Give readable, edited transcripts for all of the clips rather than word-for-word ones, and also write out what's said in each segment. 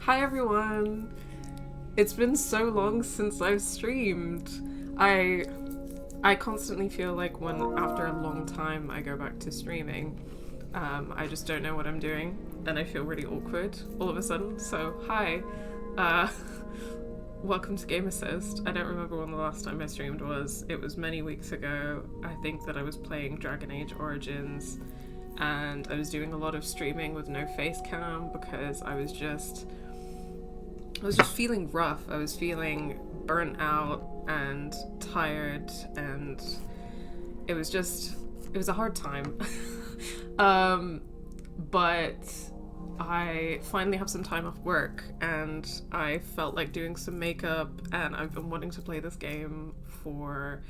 Hi everyone! It's been so long since I've streamed. I constantly feel like when after a long time I go back to streaming, I just don't know what I'm doing and I feel really awkward all of a sudden. So hi, uh, welcome to Game Assist. I don't remember when the last time I streamed was. It was many weeks ago. I think that I was playing Dragon Age Origins and I was doing a lot of streaming with no face cam because I was just feeling rough. I was feeling burnt out and tired, and it was a hard time. But I finally have some time off work and I felt like doing some makeup, and I've been wanting to play this game for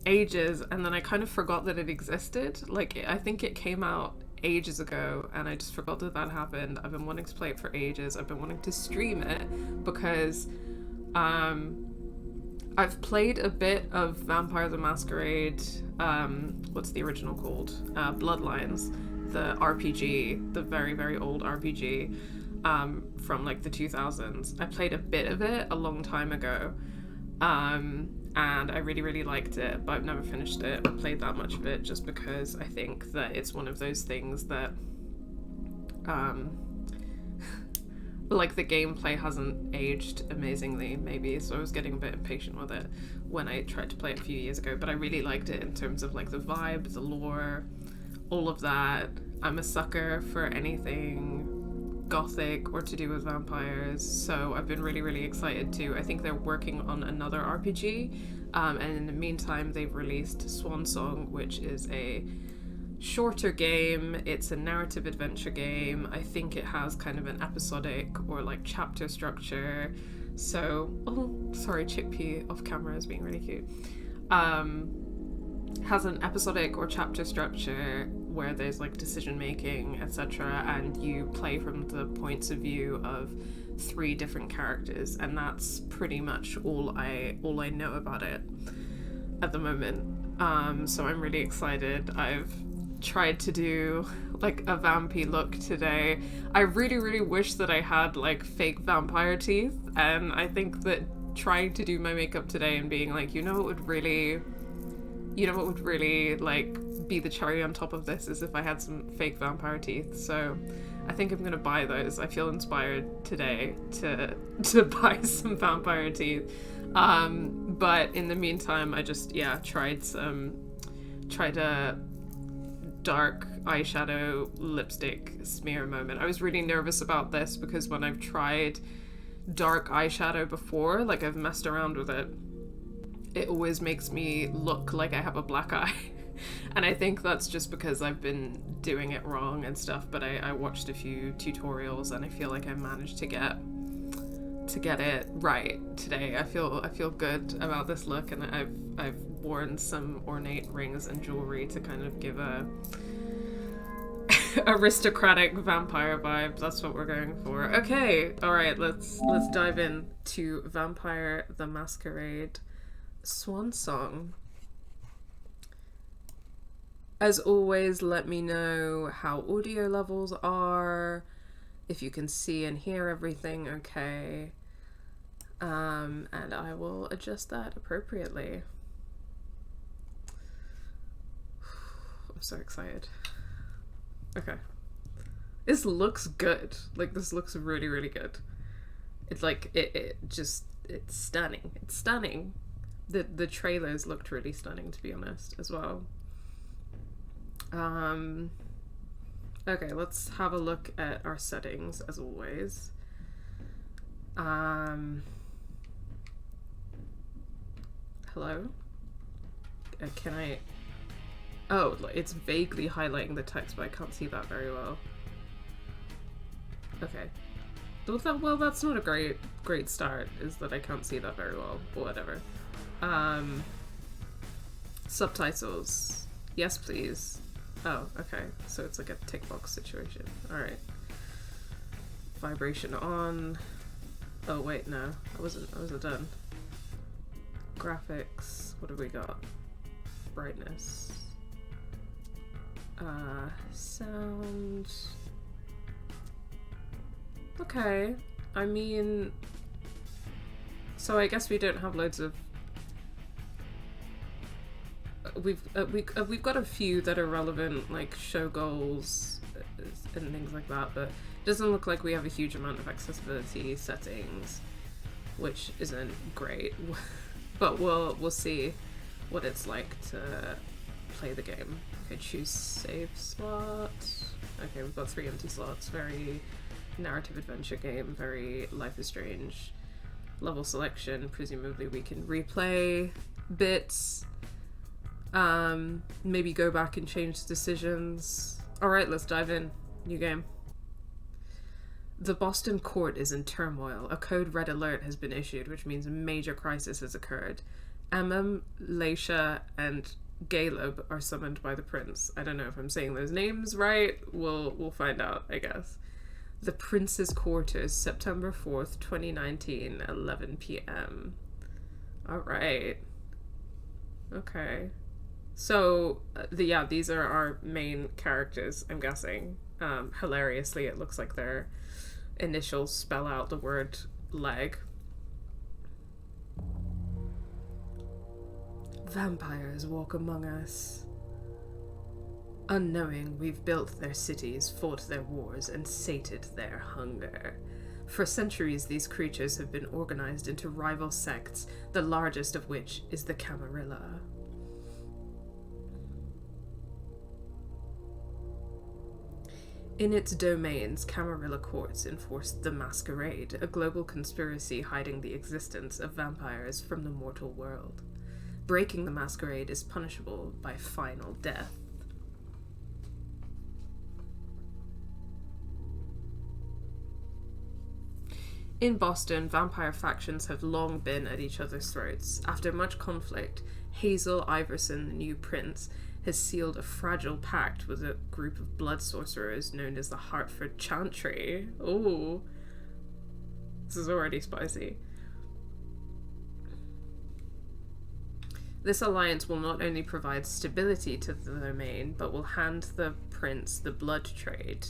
ages, and then I kind of forgot that it existed. Like, I think it came out ages ago and I just forgot that happened. I've been wanting to play it for ages. I've been wanting to stream it because I've played a bit of Vampire the Masquerade, what's the original called? Bloodlines, the RPG, the very, very old RPG from like the 2000s. I played a bit of it a long time ago. And I really, really liked it, but I've never finished it or played that much of it just because I think that it's one of those things that, like, the gameplay hasn't aged amazingly, maybe, so I was getting a bit impatient with it when I tried to play it a few years ago, but I really liked it in terms of, like, the vibe, the lore, all of that. I'm a sucker for anything gothic or to do with vampires, so I've been really, really excited too. I think they're working on another RPG, and in the meantime they've released Swansong, which is a shorter game. It's a narrative adventure game. I think it has kind of an episodic or like chapter structure. So, oh, sorry, Chickpea off camera is being really cute. Has an episodic or chapter structure where there's like decision making, etc., and you play from the points of view of 3 different characters, and that's pretty much all I know about it at the moment. So I'm really excited. I've tried to do like a vampy look today. I really, really wish that I had like fake vampire teeth, and I think that trying to do my makeup today and being like, what would really like be the cherry on top of this is if I had some fake vampire teeth. So I think I'm gonna buy those. I feel inspired today to buy some vampire teeth. But in the meantime, I just tried a dark eyeshadow lipstick smear moment. I was really nervous about this because when I've tried dark eyeshadow before, like I've messed around with it, it always makes me look like I have a black eye. And I think that's just because I've been doing it wrong and stuff, but I watched a few tutorials and I feel like I managed to get it right today. I feel good about this look, and I've worn some ornate rings and jewelry to kind of give a aristocratic vampire vibe. That's what we're going for. Okay, alright, let's dive in to Vampire the Masquerade Swansong. As always, let me know how audio levels are, if you can see and hear everything okay, and I will adjust that appropriately. I'm so excited. Okay. This looks good. Like, this looks really, really good. It's like, it's stunning. It's stunning. The trailers looked really stunning, to be honest, as well. Okay, let's have a look at our settings as always. Hello? Can I... Oh, it's vaguely highlighting the text, but I can't see that very well. Okay. Well, that's not a great start, is that I can't see that very well, but whatever. Subtitles. Yes, please. Oh, okay. So it's like a tick box situation. Alright. Vibration on. Oh, wait, no. I wasn't done. Graphics. What have we got? Brightness. Sound. Okay. I mean, so I guess we don't have loads of. We've got a few that are relevant, like show goals and things like that, but it doesn't look like we have a huge amount of accessibility settings, which isn't great. But we'll see what it's like to play the game. Okay, choose save slot. Okay, we've got 3 empty slots. Very narrative adventure game, very Life is Strange. Level selection, presumably we can replay bits. Maybe go back and change decisions. Alright, let's dive in. New game. The Boston court is in turmoil. A code red alert has been issued, which means a major crisis has occurred. Emem, Leysha, and Galeb are summoned by the prince. I don't know if I'm saying those names right. We'll find out, I guess. The Prince's Quarters, September 4th, 2019, 11 p.m. Alright. Okay. So, these are our main characters, I'm guessing. Hilariously, it looks like their initials spell out the word leg. Vampires walk among us. Unknowing, we've built their cities, fought their wars, and sated their hunger. For centuries, these creatures have been organized into rival sects, the largest of which is the Camarilla. In its domains, Camarilla courts enforced the Masquerade, a global conspiracy hiding the existence of vampires from the mortal world. Breaking the Masquerade is punishable by final death. In Boston, vampire factions have long been at each other's throats. After much conflict, Hazel Iverson, the new prince, has sealed a fragile pact with a group of blood sorcerers known as the Hartford Chantry. Ooh. This is already spicy. This alliance will not only provide stability to the domain, but will hand the prince the blood trade,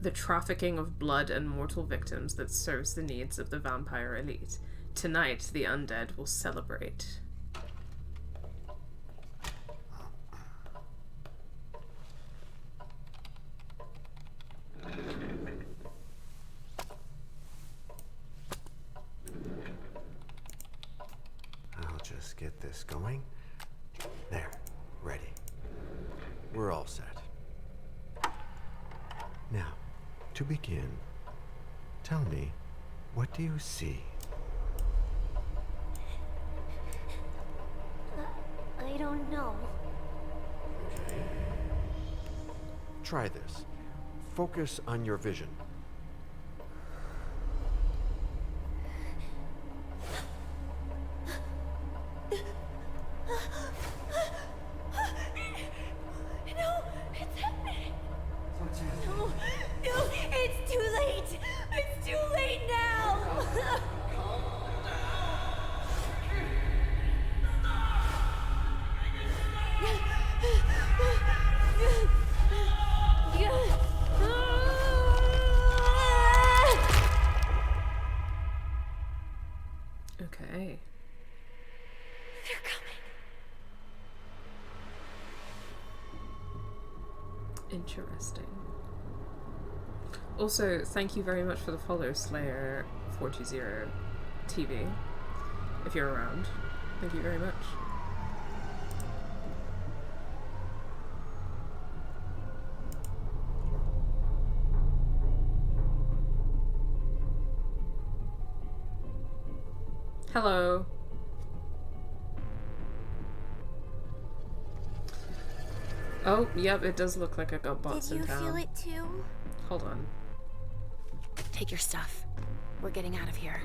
the trafficking of blood and mortal victims that serves the needs of the vampire elite. Tonight, the undead will celebrate. Just get this going. There, ready. We're all set. Now, to begin, tell me, what do you see? I don't know. Okay. Try this. Focus on your vision. Okay. They're coming. Interesting. Also, thank you very much for the follow, Slayer420 TV. If you're around. Thank you very much. Hello. Oh, yep, it does look like I got bots in town. Did you feel it too? Hold on. Take your stuff. We're getting out of here.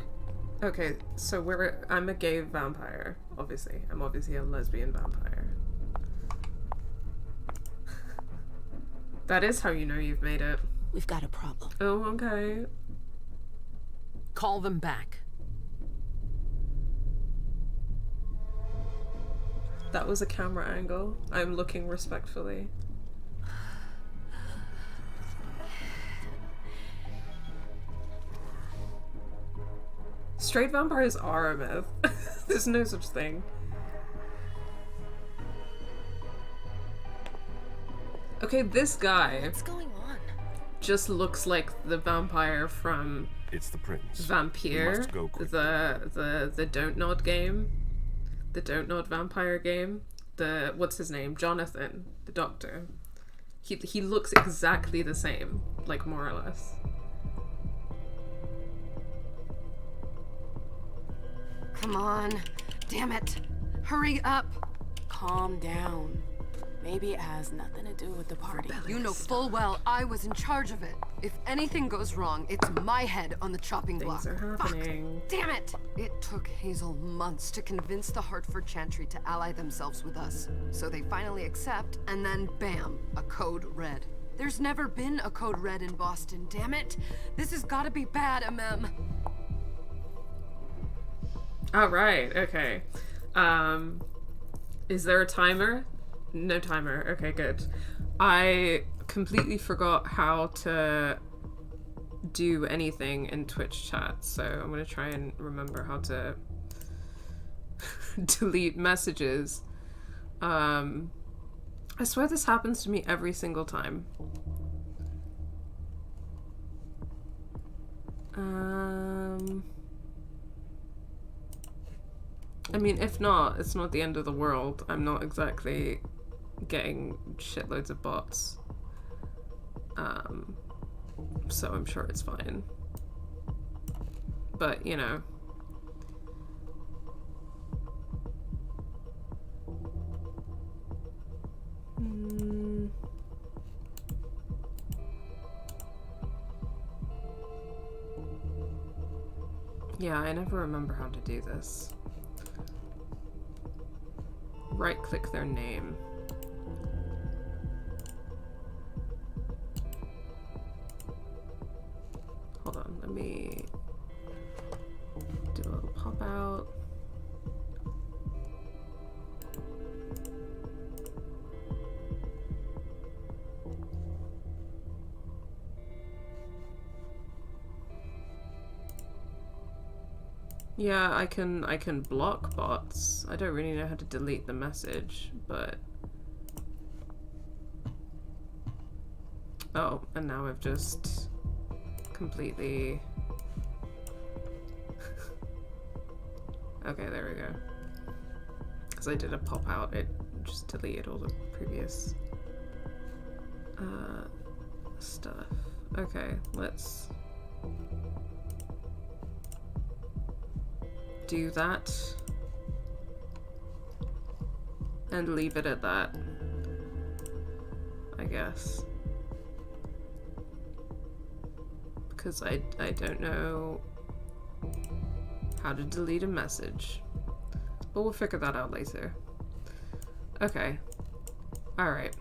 Okay, so I'm a gay vampire, obviously. I'm obviously a lesbian vampire. That is how you know you've made it. We've got a problem. Oh, okay. Call them back. That was a camera angle. I'm looking respectfully. Straight vampires are a myth. There's no such thing. Okay, this guy What's going on? just looks like the vampire from It's the prince. Vampire, You must go quickly. the Don't Nod game, the Don't Nod vampire game. The what's his name? Jonathan, the doctor. He looks exactly the same, like more or less. Come on. Damn it. Hurry up. Calm down. Maybe it has nothing to do with the party. You know full well I was in charge of it. If anything goes wrong, it's my head on the chopping block. Things are happening. Fuck. Damn it! It took Hazel months to convince the Hartford Chantry to ally themselves with us. So they finally accept, and then bam, a code red. There's never been a code red in Boston, damn it! This has gotta be bad, Emem. Alright, okay. Is there a timer? No timer. Okay, good. I completely forgot how to do anything in Twitch chat, so I'm gonna try and remember how to delete messages. I swear this happens to me every single time. I mean, if not, it's not the end of the world. I'm not exactly getting shitloads of bots. So I'm sure it's fine. But, you know. Yeah, I never remember how to do this. Right-click their name. Hold on, let me do a little pop out. Yeah, I can block bots. I don't really know how to delete the message, but... Oh, and now I've just completely... Okay, there we go. Because I did a pop out, it just deleted all the previous stuff. Okay, let's do that and leave it at that, I guess, because I don't know how to delete a message, but we'll figure that out later. Okay, alright,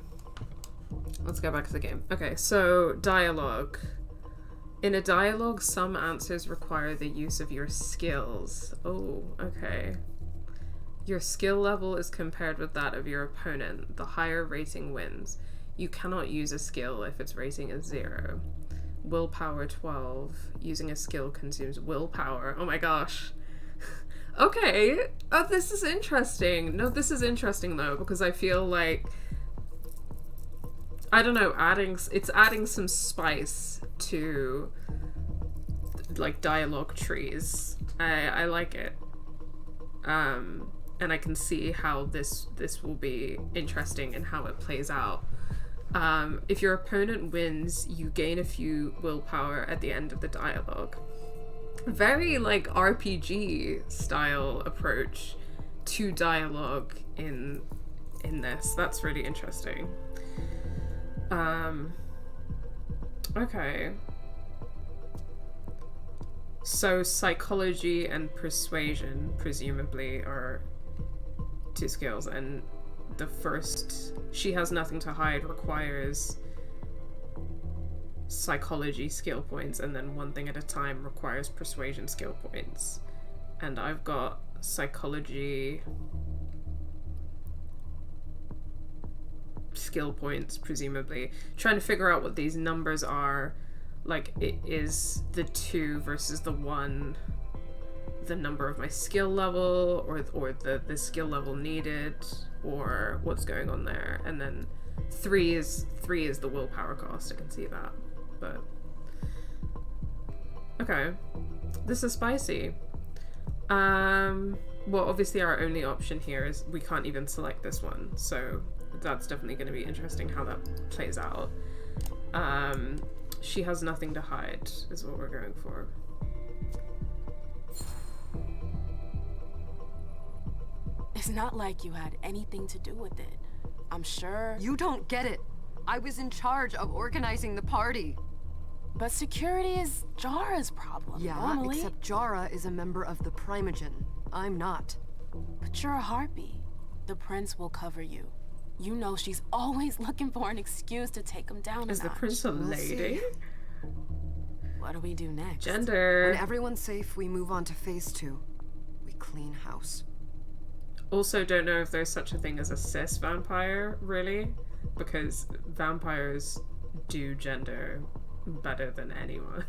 let's go back to the game. Okay, so dialogue. In a dialogue, some answers require the use of your skills. Oh, okay. Your skill level is compared with that of your opponent. The higher rating wins. You cannot use a skill if its rating is 0. Willpower 12. Using a skill consumes willpower. Oh my gosh. Okay. Oh, this is interesting. No, this is interesting though, because I feel like, I don't know, it's adding some spice to like dialogue trees. I like it. And I can see how this will be interesting and how it plays out. If your opponent wins, you gain a few willpower at the end of the dialogue. Very like RPG style approach to dialogue in this. That's really interesting. Okay. So psychology and persuasion presumably are 2 skills, and the first, she has nothing to hide, requires psychology skill points, and then one thing at a time requires persuasion skill points. And I've got psychology skill points, presumably. Trying to figure out what these numbers are. Like, it is the 2 versus the 1 the number of my skill level, or the skill level needed, or what's going on there. And then 3 is the willpower cost. I can see that, but okay, this is spicy. Well, obviously our only option here is we can't even select this one, so that's definitely going to be interesting how that plays out. She has nothing to hide is what we're going for. It's not like you had anything to do with it. I'm sure. You don't get it. I was in charge of organizing the party. But security is Jara's problem. Yeah, normally. except Jara is a member of the Primogen. I'm not. But you're a harpy. The prince will cover you. You know she's always looking for an excuse to take him down a Is the notch. prince a lady? What do we do next? Gender. When everyone's safe, we move on to phase 2. We clean house. Also, don't know if there's such a thing as a cis vampire, really, because vampires do gender better than anyone.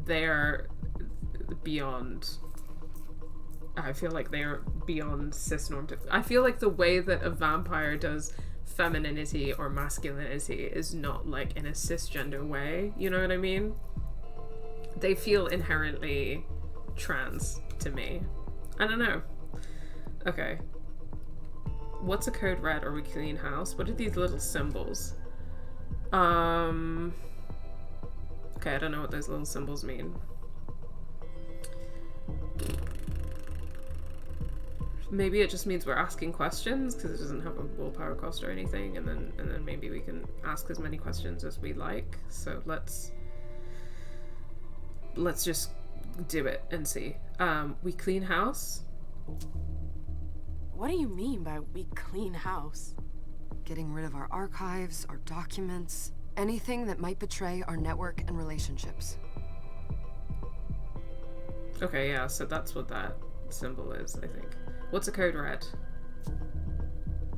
They're beyond. I feel like they're beyond cis-normative. I feel like the way that a vampire does femininity or masculinity is not like in a cisgender way. You know what I mean? They feel inherently trans to me. I don't know. Okay. What's a code red or we clean house? What are these little symbols? Okay, I don't know what those little symbols mean. Maybe it just means we're asking questions because it doesn't have a willpower cost or anything, and then maybe we can ask as many questions as we like. So let's just do it and see. We clean house. What do you mean by we clean house? Getting rid of our archives, our documents, anything that might betray our network and relationships. Okay, yeah, so that's what that symbol is, I think. What's a code red?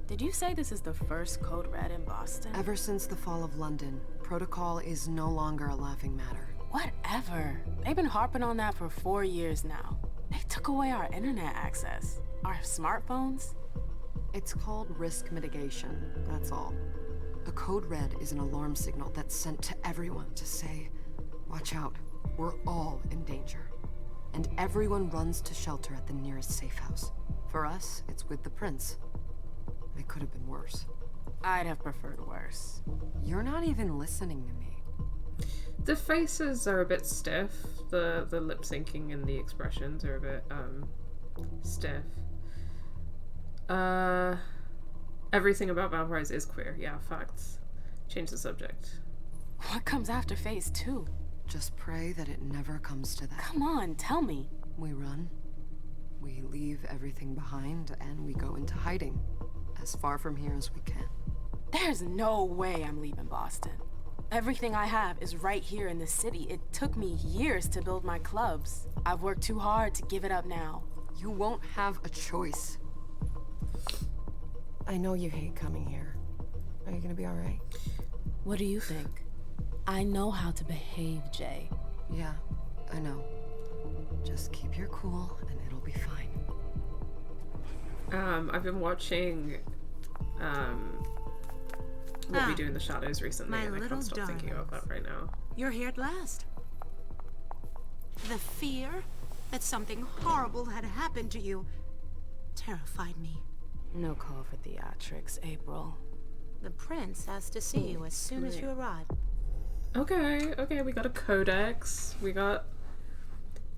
Did you say this is the first code red in Boston? Ever since the fall of London, protocol is no longer a laughing matter. Whatever. They've been harping on that for 4 years now. They took away our internet access. Our smartphones. It's called risk mitigation, that's all. A code red is an alarm signal that's sent to everyone to say, watch out, we're all in danger. And everyone runs to shelter at the nearest safe house. For us, it's with the prince. It could have been worse. I'd have preferred worse. You're not even listening to me. The faces are a bit stiff. The lip syncing and the expressions are a bit stiff. Everything about vampires is queer. Yeah, facts. Change the subject. What comes after phase 2? Just pray that it never comes to that. Come on, tell me. We run. We leave everything behind and we go into hiding. As far from here as we can. There's no way I'm leaving Boston. Everything I have is right here in the city. It took me years to build my clubs. I've worked too hard to give it up now. You won't have a choice. I know you hate coming here. Are you gonna be alright? What do you think? I know how to behave, Jay. Yeah, I know. Just keep your cool and it'll be fine. I've been watching What We Do in the Shadows recently, my and I little can't stop thinking about that right now. You're here at last. The fear that something horrible had happened to you terrified me. No call for theatrics, April. The prince has to see you as soon as you arrive. Okay, we got a codex. We got...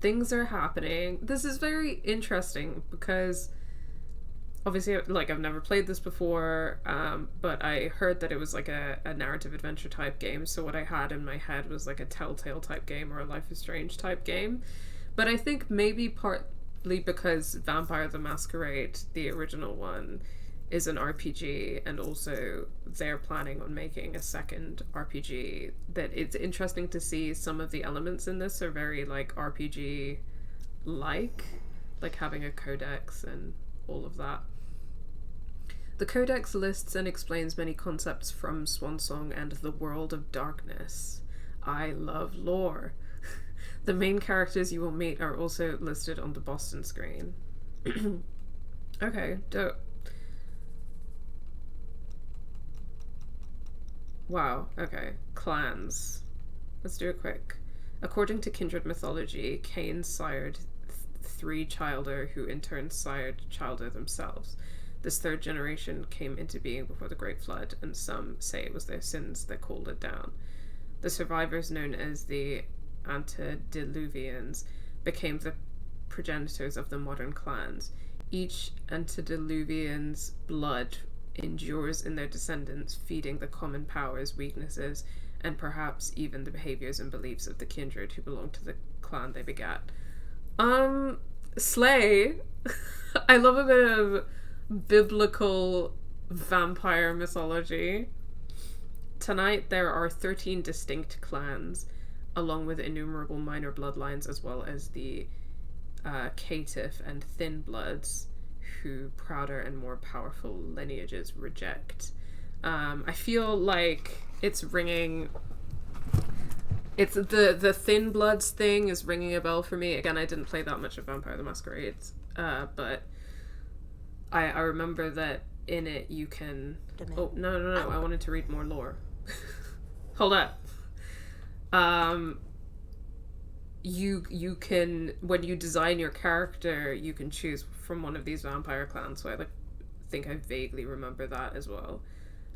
Things are happening. This is very interesting because... Obviously, like, I've never played this before, but I heard that it was like a narrative adventure type game, so what I had in my head was like a Telltale type game or a Life is Strange type game. But I think maybe partly because Vampire the Masquerade, the original one, is an RPG, and also they're planning on making a second RPG, that it's interesting to see some of the elements in this are very, like, RPG-like, like having a codex and all of that. The codex lists and explains many concepts from Swansong and the world of darkness. I love lore. The main characters you will meet are also listed on the Boston screen. Okay, dope. Wow, okay. Clans. Let's do it quick. According to kindred mythology, Cain sired three childer who in turn sired childer themselves. This third generation came into being before the Great Flood, and some say it was their sins that called it down. The survivors, known as the antediluvians, became the progenitors of the modern clans. Each antediluvian's blood endures in their descendants, feeding the common powers, weaknesses, and perhaps even the behaviors and beliefs of the kindred who belong to the clan they begat. Slay. I love a bit of biblical vampire mythology. Tonight there are 13 distinct clans, along with innumerable minor bloodlines, as well as the caitiff and thin bloods, who prouder and more powerful lineages reject. I feel like it's ringing... It's the thin bloods thing is ringing a bell for me. Again, I didn't play that much of Vampire the Masquerade, but I remember that in it you can... Oh, no, I wanted to read more lore. Hold up. You can, when you design your character, you can choose from one of these vampire clans, so I think I vaguely remember that as well.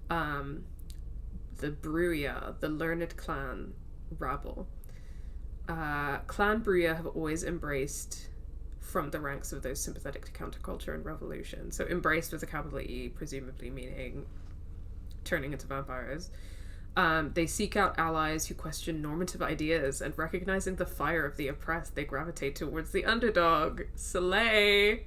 The Bruya, the learned clan, rabble. Clan Bruya have always embraced from the ranks of those sympathetic to counterculture and revolution. So embraced with a capital E, presumably meaning turning into vampires. They seek out allies who question normative ideas, and recognizing the fire of the oppressed, they gravitate towards the underdog. Slay!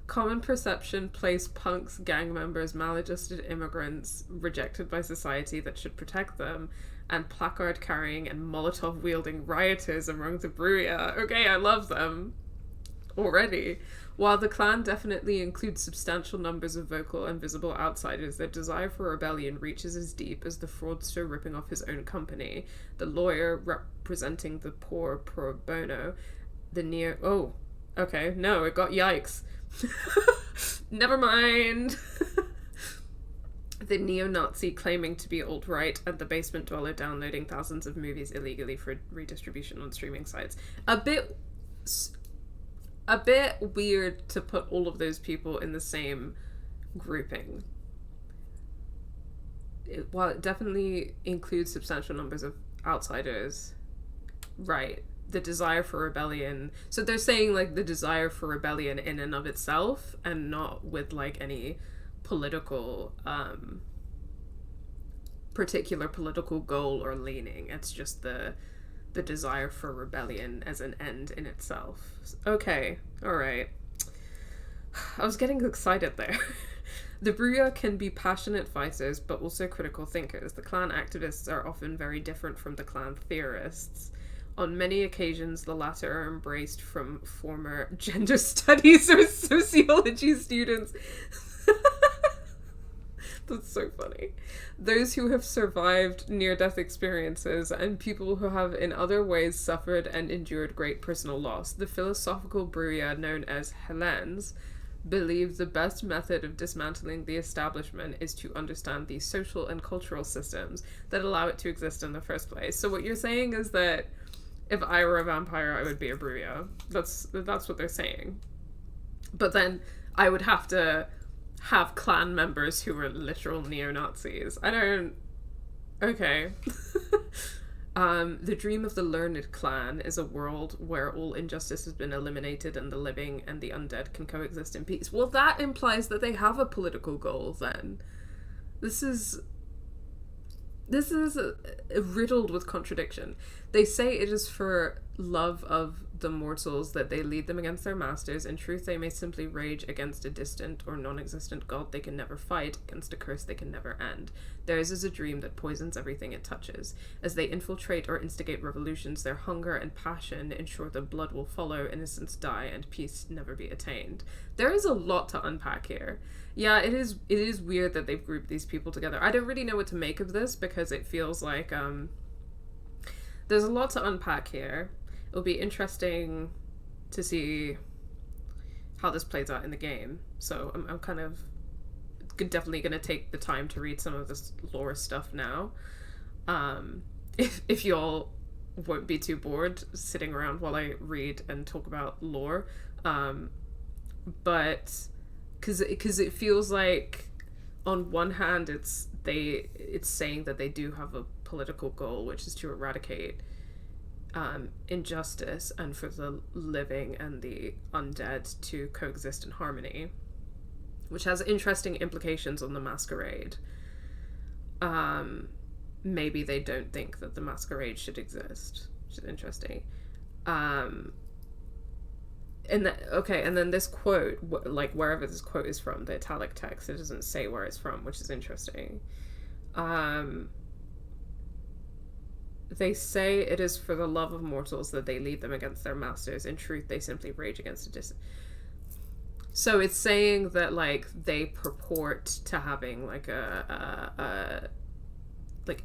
Common perception place punks, gang members, maladjusted immigrants, rejected by society that should protect them, and placard-carrying and Molotov-wielding rioters among the Bruya. Okay, I love them. Already. While the clan definitely includes substantial numbers of vocal and visible outsiders, their desire for rebellion reaches as deep as the fraudster ripping off his own company, the lawyer representing the poor pro bono, the neo... Oh, okay, no, it got yikes. Never mind. The neo-Nazi claiming to be alt-right, and the basement dweller downloading thousands of movies illegally for redistribution on streaming sites. A bit weird to put all of those people in the same grouping. While it definitely includes substantial numbers of outsiders, right, the desire for rebellion. So they're saying, like, the desire for rebellion in and of itself, and not with, like, any political, particular political goal or leaning. It's just the desire for rebellion as an end in itself. Okay, alright. I was getting excited there. The Bruya can be passionate fighters, but also critical thinkers. The clan activists are often very different from the clan theorists. On many occasions, the latter are embraced from former gender studies or sociology students. That's so funny. Those who have survived near-death experiences, and people who have in other ways suffered and endured great personal loss. The philosophical Bruya, known as Hellenes, believe the best method of dismantling the establishment is to understand the social and cultural systems that allow it to exist in the first place. So what you're saying is that if I were a vampire, I would be a Bruya. That's what they're saying. But then I would have to have clan members who were literal neo-Nazis. I don't... Okay. The dream of the learned clan is a world where all injustice has been eliminated and the living and the undead can coexist in peace. Well, that implies that they have a political goal, then. This is riddled with contradiction. They say it is for love of the mortals that they lead them against their masters. In truth, they may simply rage against a distant or non-existent god they can never fight, against a curse they can never end. Theirs is a dream that poisons everything it touches. As they infiltrate or instigate revolutions, their hunger and passion ensure that blood will follow, innocents die, and peace never be attained. There is a lot to unpack here. Yeah, it is weird that they've grouped these people together. I don't really know what to make of this, because it feels like there's a lot to unpack here. it'll be interesting to see how this plays out in the game. So I'm kind of definitely going to take the time to read some of this lore stuff now. If y'all won't be too bored sitting around while I read and talk about lore. But because it feels like on one hand it's saying that they do have a political goal, which is to eradicate injustice and for the living and the undead to coexist in harmony, which has interesting implications on the Masquerade. Maybe they don't think that the Masquerade should exist, which is interesting. And then this quote, like wherever this quote is from, the italic text, it doesn't say where it's from, which is interesting. They say it is for the love of mortals that they lead them against their masters. In truth, they simply rage against a So it's saying that, like, they purport to having, like, a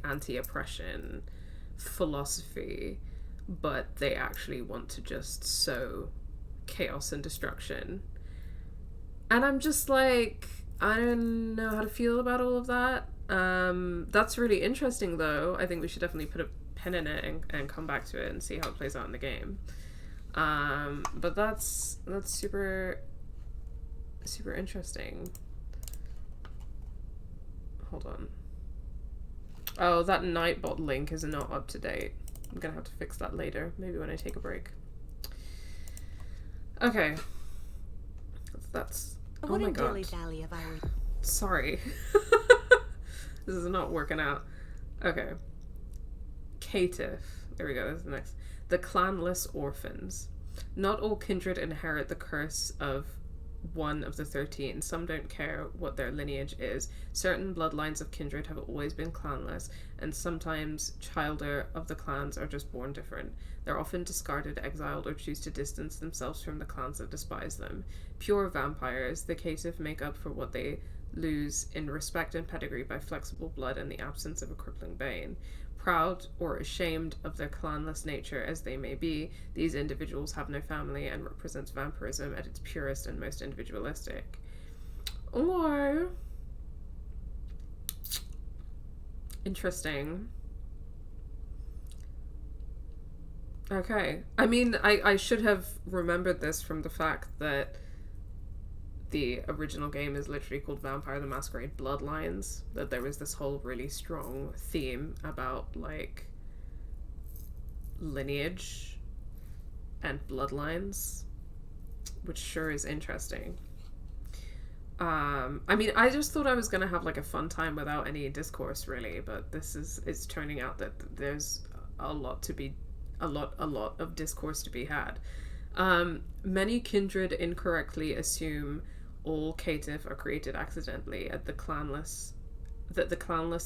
anti-oppression philosophy, but they actually want to just sow chaos and destruction. And I'm just like, I don't know how to feel about all of that. That's really interesting, though. I think we should definitely put a pin in it and come back to it and see how it plays out in the game. But that's super interesting. Hold on. Oh, that Nightbot link is not up to date. I'm gonna have to fix that later, maybe when I take a break. Okay. That's oh my god. Dilly-dally if I were... Sorry. This is not working out. Okay. Caitiff. There we go, that's the next. The clanless orphans. Not all kindred inherit the curse of one of the 13. Some don't care what their lineage is. Certain bloodlines of kindred have always been clanless, and sometimes childer of the clans are just born different. They're often discarded, exiled, or choose to distance themselves from the clans that despise them. Pure vampires, the caitiff make up for what they lose in respect and pedigree by flexible blood and the absence of a crippling bane. Proud or ashamed of their clanless nature as they may be, these individuals have no family and represents vampirism at its purest and most individualistic. Or... interesting. Okay. I mean, I should have remembered this from the fact that the original game is literally called Vampire the Masquerade Bloodlines, that there was this whole really strong theme about, like, lineage and bloodlines, which sure is interesting. I mean, I just thought I was gonna have, like, a fun time without any discourse, really, but it's turning out that there's a lot of discourse to be had. Many kindred incorrectly assume all caitiff are created accidentally, that the clanless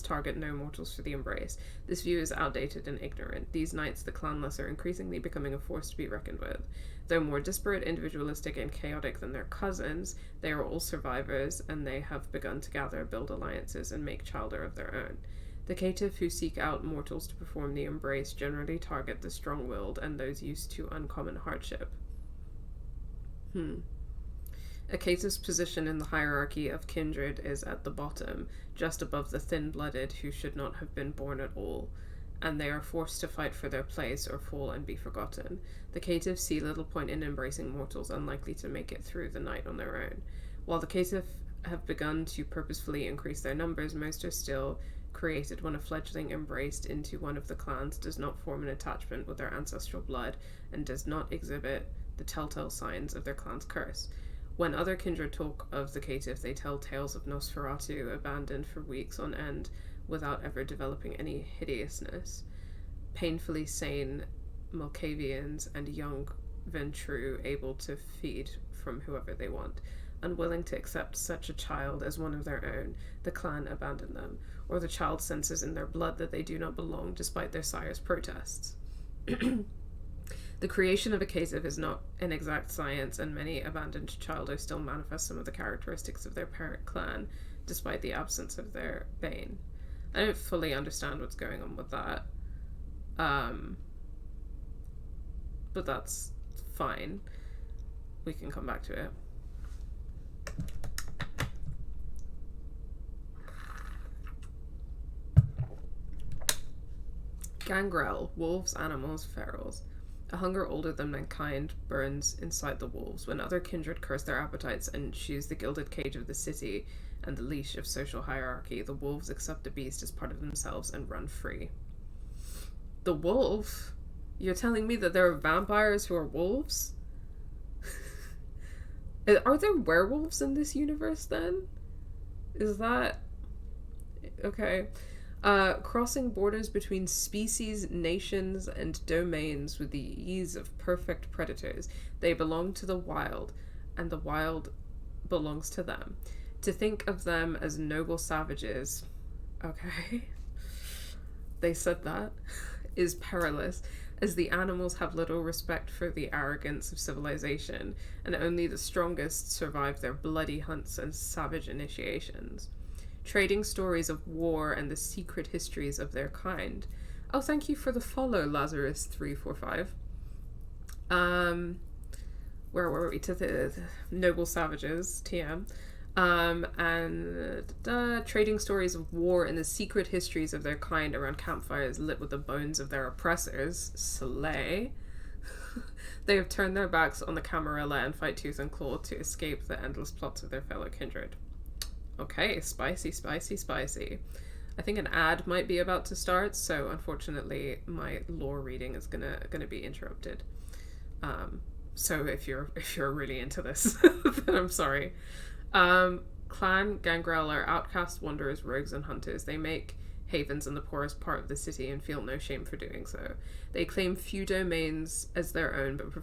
target no mortals for the embrace. This view is outdated and ignorant. These nights, the clanless are increasingly becoming a force to be reckoned with. Though more disparate, individualistic, and chaotic than their cousins, they are all survivors, and they have begun to gather, build alliances, and make childer of their own. The caitiff who seek out mortals to perform the embrace generally target the strong-willed and those used to uncommon hardship. A caitiff's position in the hierarchy of kindred is at the bottom, just above the thin-blooded who should not have been born at all, and they are forced to fight for their place or fall and be forgotten. The caitiffs see little point in embracing mortals unlikely to make it through the night on their own. While the caitiff have begun to purposefully increase their numbers, most are still created when a fledgling embraced into one of the clans does not form an attachment with their ancestral blood and does not exhibit the telltale signs of their clan's curse. When other kindred talk of the caitiff, they tell tales of Nosferatu abandoned for weeks on end without ever developing any hideousness. Painfully sane Malkavians and young Ventru able to feed from whoever they want. Unwilling to accept such a child as one of their own, the clan abandon them, or the child senses in their blood that they do not belong despite their sire's protests. The creation of a caitiff is not an exact science, and many abandoned children still manifest some of the characteristics of their parent clan, despite the absence of their bane. I don't fully understand what's going on with that. but that's fine. We can come back to it. Gangrel, wolves, animals, ferals. A hunger older than mankind burns inside the wolves. When other kindred curse their appetites and choose the gilded cage of the city and the leash of social hierarchy, the wolves accept the beast as part of themselves and run free. The wolf? You're telling me that there are vampires who are wolves? Are there werewolves in this universe then? Is that... Okay. Crossing borders between species, nations, and domains with the ease of perfect predators. They belong to the wild, and the wild belongs to them. To think of them as noble savages, okay, they said that, is perilous, as the animals have little respect for the arrogance of civilization, and only the strongest survive their bloody hunts and savage initiations. Trading stories of war and the secret histories of their kind. Oh, thank you for the follow, Lazarus345. Where were we? To the noble savages, TM. Trading stories of war and the secret histories of their kind around campfires lit with the bones of their oppressors. Slay. They have turned their backs on the Camarilla and fight tooth and claw to escape the endless plots of their fellow kindred. Okay, spicy, spicy, spicy. I think an ad might be about to start, so unfortunately my lore reading is gonna be interrupted. So if you're really into this, then I'm sorry. Clan Gangrel are outcast wanderers, rogues, and hunters. They make havens in the poorest part of the city and feel no shame for doing so. They claim few domains as their own, but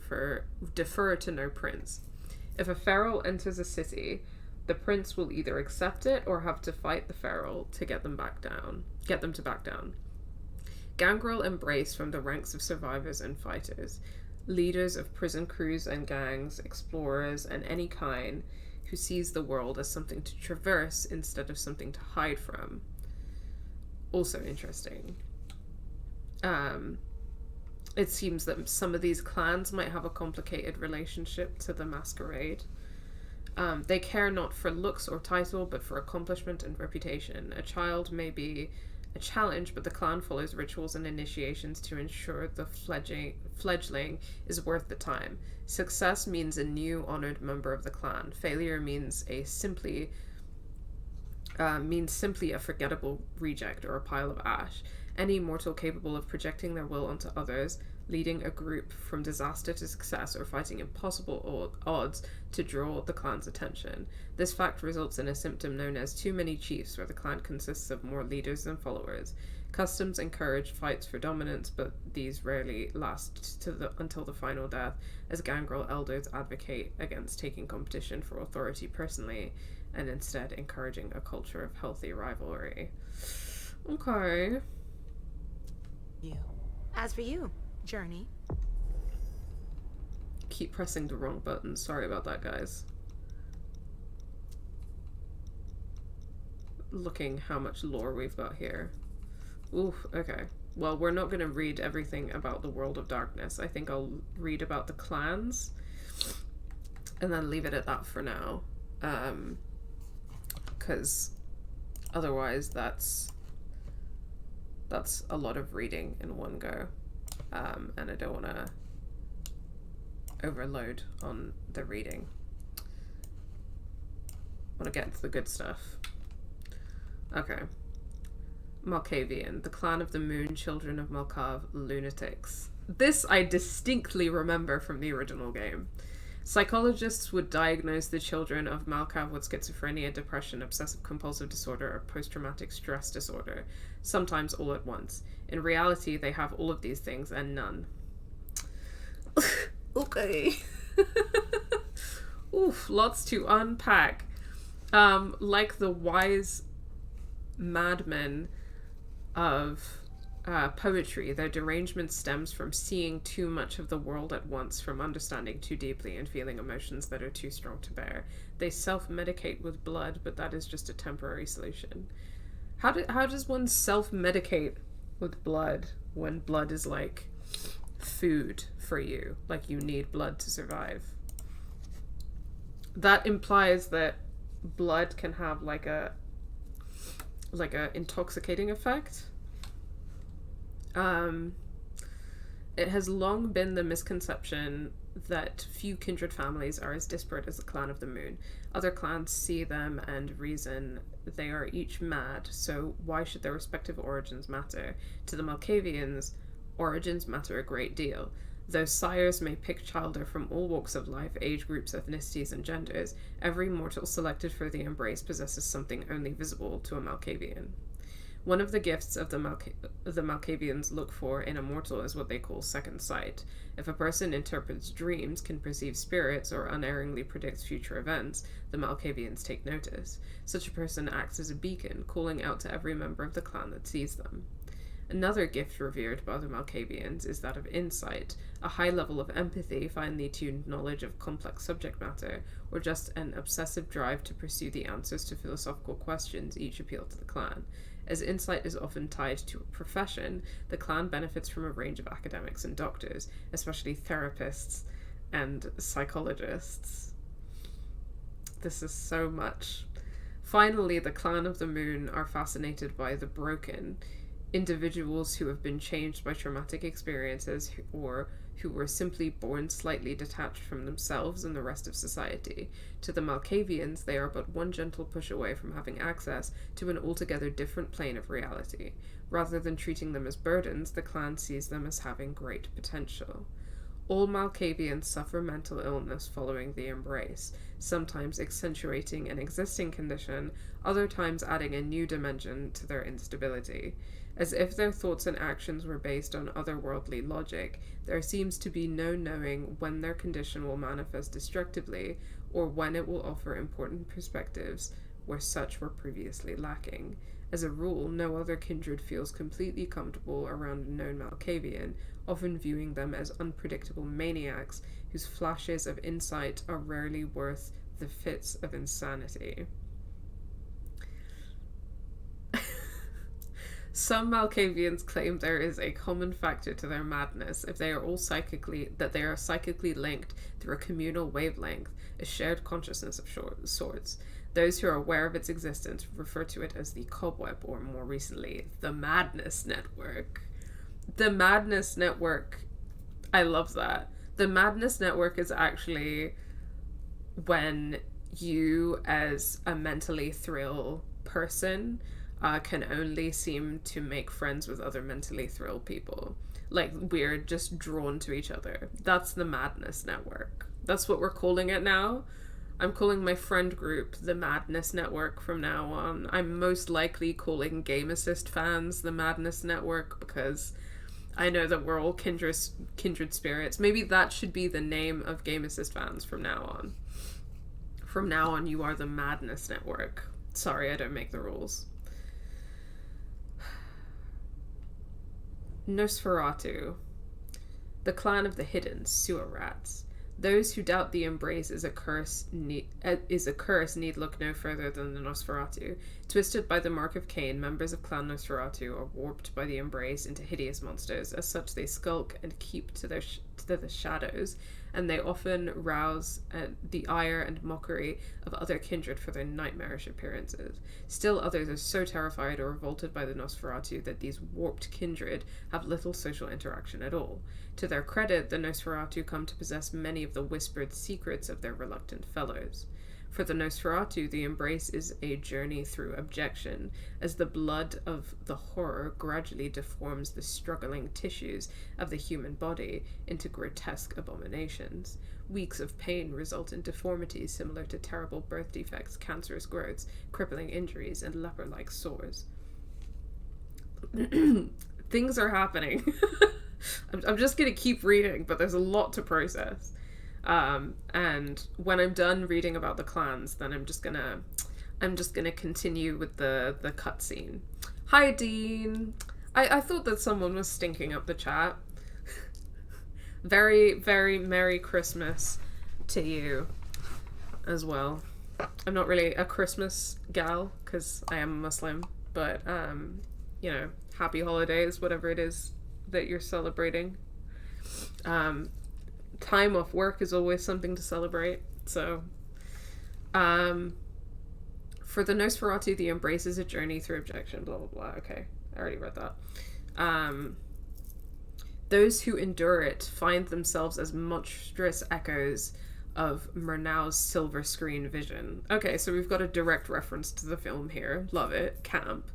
defer to no prince. If a feral enters a city, the prince will either accept it or have to fight the feral to get them to back down. Gangrel embrace from the ranks of survivors and fighters, leaders of prison crews and gangs, explorers, and any kind who sees the world as something to traverse instead of something to hide from. Also interesting. It seems that some of these clans might have a complicated relationship to the Masquerade. They care not for looks or title, but for accomplishment and reputation. A child may be a challenge, but the clan follows rituals and initiations to ensure the fledgling is worth the time. Success means a new honored member of the clan. Failure means simply a forgettable reject or a pile of ash. Any mortal capable of projecting their will onto others, leading a group from disaster to success, or fighting impossible odds to draw the clan's attention. This fact results in a symptom known as too many chiefs, where the clan consists of more leaders than followers. Customs encourage fights for dominance, but these rarely last until the final death, as Gangrel elders advocate against taking competition for authority personally, and instead encouraging a culture of healthy rivalry. Okay. As for you, Journey. Keep pressing the wrong button. Sorry about that, guys. Looking how much lore we've got here. Ooh, okay. Well, we're not going to read everything about the World of Darkness. I think I'll read about the clans and then leave it at that for now. Because otherwise that's a lot of reading in one go. And I don't want to overload on the reading. I want to get into the good stuff. Okay. Malkavian, the clan of the moon, children of Malkav, lunatics. This I distinctly remember from the original game. Psychologists would diagnose the children of Malkav with schizophrenia, depression, obsessive-compulsive disorder, or post-traumatic stress disorder, sometimes all at once. In reality, they have all of these things and none. Okay. Oof, lots to unpack. Like the wise madmen of poetry, their derangement stems from seeing too much of the world at once, from understanding too deeply and feeling emotions that are too strong to bear. They self-medicate with blood, but that is just a temporary solution. How does one self-medicate with blood when blood is like food for you. Like, you need blood to survive. That implies that blood can have like a intoxicating effect. It has long been the misconception that few kindred families are as disparate as the Clan of the Moon. Other clans see them and reason they are each mad, so why should their respective origins matter? To the Malkavians, origins matter a great deal. Though sires may pick childer from all walks of life, age groups, ethnicities, and genders, every mortal selected for the embrace possesses something only visible to a Malkavian. One of the gifts of the Malkavians look for in a mortal is what they call second sight. If a person interprets dreams, can perceive spirits, or unerringly predicts future events, the Malkavians take notice. Such a person acts as a beacon, calling out to every member of the clan that sees them. Another gift revered by the Malkavians is that of insight, a high level of empathy, finely tuned knowledge of complex subject matter, or just an obsessive drive to pursue the answers to philosophical questions each appeal to the clan. As insight is often tied to a profession, the clan benefits from a range of academics and doctors, especially therapists and psychologists. This is so much. Finally, the Clan of the Moon are fascinated by the broken, individuals who have been changed by traumatic experiences or who were simply born slightly detached from themselves and the rest of society. To the Malkavians, they are but one gentle push away from having access to an altogether different plane of reality. Rather than treating them as burdens, the clan sees them as having great potential. All Malkavians suffer mental illness following the embrace, sometimes accentuating an existing condition, other times adding a new dimension to their instability. As if their thoughts and actions were based on otherworldly logic, there seems to be no knowing when their condition will manifest destructively, or when it will offer important perspectives where such were previously lacking. As a rule, no other kindred feels completely comfortable around a known Malkavian, often viewing them as unpredictable maniacs whose flashes of insight are rarely worth the fits of insanity. Some Malkavians claim there is a common factor to their madness if they are all psychically linked through a communal wavelength, a shared consciousness of sorts. Those who are aware of its existence refer to it as the Cobweb, or more recently, the Madness Network. The Madness Network, I love that. The Madness Network is actually when you, as a mentally thrill person, can only seem to make friends with other mentally thrilled people. Like, we're just drawn to each other. That's the Madness Network. That's what we're calling it now. I'm calling my friend group the Madness Network from now on. I'm most likely calling Game Assist fans the Madness Network because I know that we're all kindred spirits. Maybe that should be the name of Game Assist fans from now on. From now on, you are the Madness Network. Sorry, I don't make the rules. Nosferatu, the clan of the hidden sewer rats. Those who doubt the embrace is a curse need look no further than the Nosferatu. Twisted by the mark of Cain, members of Clan Nosferatu are warped by the embrace into hideous monsters. As such, they skulk and keep to the shadows, and they often rouse the ire and mockery of other kindred for their nightmarish appearances. Still others are so terrified or revolted by the Nosferatu that these warped kindred have little social interaction at all. To their credit, the Nosferatu come to possess many of the whispered secrets of their reluctant fellows. For the Nosferatu, the embrace is a journey through abjection, as the blood of the horror gradually deforms the struggling tissues of the human body into grotesque abominations. Weeks of pain result in deformities similar to terrible birth defects, cancerous growths, crippling injuries, and leper-like sores. Things are happening. I'm just gonna keep reading, but there's a lot to process. And when I'm done reading about the clans, then I'm just gonna continue with the cutscene. Hi, Dean. I thought that someone was stinking up the chat. Very, very Merry Christmas to you as well. I'm not really a Christmas gal because I am a Muslim, but happy holidays, whatever it is that you're celebrating. Time off work is always something to celebrate. So, for the Nosferatu, the embrace is a journey through objection, blah, blah, blah. Okay, I already read that. Those who endure it find themselves as monstrous echoes of Murnau's silver screen vision. Okay, so we've got a direct reference to the film here. Love it. Camp.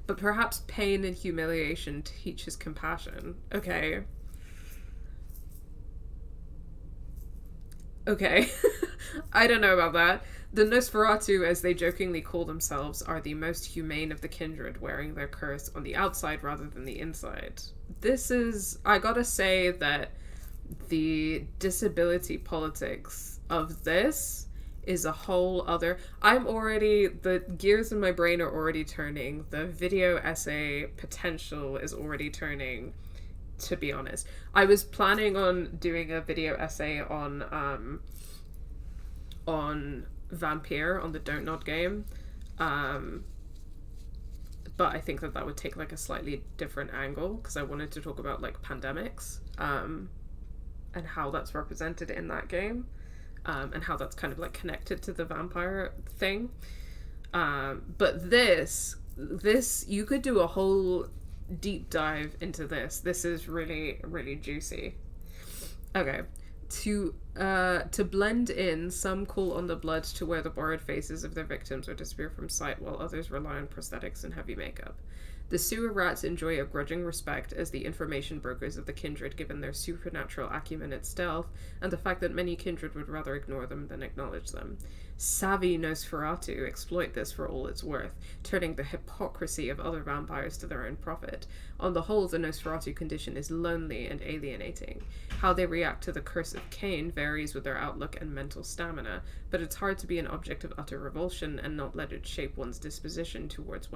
But perhaps pain and humiliation teaches compassion. Okay. Okay. I don't know about that. The Nosferatu, as they jokingly call themselves, are the most humane of the kindred, wearing their curse on the outside rather than the inside. This is... I gotta say that the disability politics of this is a whole other... the gears in my brain are already turning. The video essay potential is already turning, to be honest. I was planning on doing a video essay on Vampire, on the Don't Nod game, but I think that would take like a slightly different angle, because I wanted to talk about like pandemics, and how that's represented in that game, and how that's kind of like connected to the vampire thing. But this you could do a whole deep dive into this. This is really, really juicy. Okay. To blend in, some call on the blood to wear the borrowed faces of their victims or disappear from sight, while others rely on prosthetics and heavy makeup. The sewer rats enjoy a grudging respect as the information brokers of the kindred, given their supernatural acumen and stealth, and the fact that many kindred would rather ignore them than acknowledge them. Savvy Nosferatu exploit this for all it's worth, turning the hypocrisy of other vampires to their own profit. On the whole, the Nosferatu condition is lonely and alienating. How they react to the curse of Cain varies with their outlook and mental stamina, but it's hard to be an object of utter revulsion and not let it shape one's disposition towards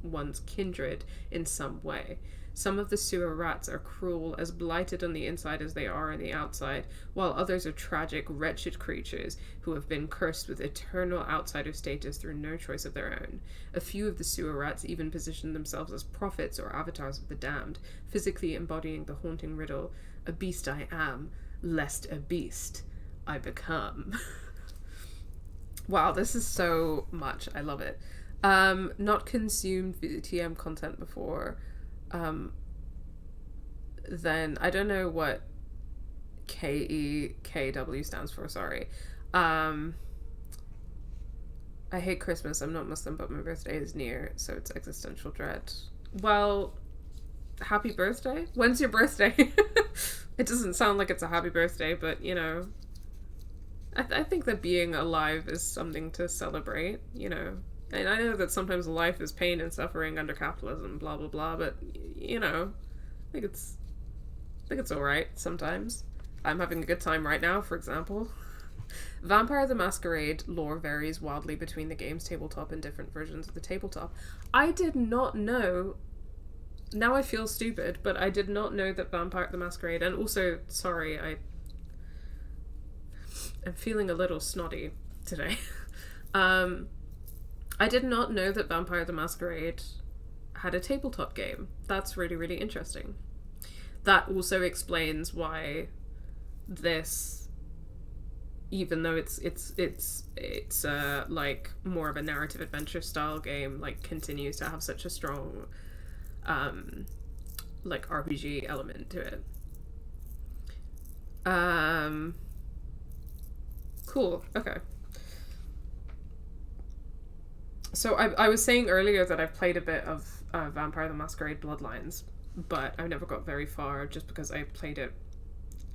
one's kindred in some way. Some of the sewer rats are cruel, as blighted on the inside as they are on the outside, while others are tragic, wretched creatures who have been cursed with eternal outsider status through no choice of their own. A few of the sewer rats even position themselves as prophets or avatars of the damned, physically embodying the haunting riddle, "A beast I am, lest a beast I become." Wow, this is so much. I love it. Not consumed VTM content before. Then I don't know what KEKW stands for, sorry. I hate Christmas. I'm not Muslim, but my birthday is near, so it's existential dread. Well, happy birthday? When's your birthday? It doesn't sound like it's a happy birthday, but you know, I think that being alive is something to celebrate, you know. And I know that sometimes life is pain and suffering under capitalism, blah blah blah, but you know, I think it's alright sometimes. I'm having a good time right now, for example. Vampire the Masquerade lore varies wildly between the game's tabletop and different versions of the tabletop. I did not know, now I feel stupid, but I did not know that Vampire the Masquerade, and also, sorry, I'm feeling a little snotty today. I did not know that Vampire the Masquerade had a tabletop game. That's really, really interesting. That also explains why this, even though it's like more of a narrative adventure style game, like continues to have such a strong like RPG element to it. Cool. Okay. So I was saying earlier that I've played a bit of Vampire the Masquerade Bloodlines, but I never got very far just because I played it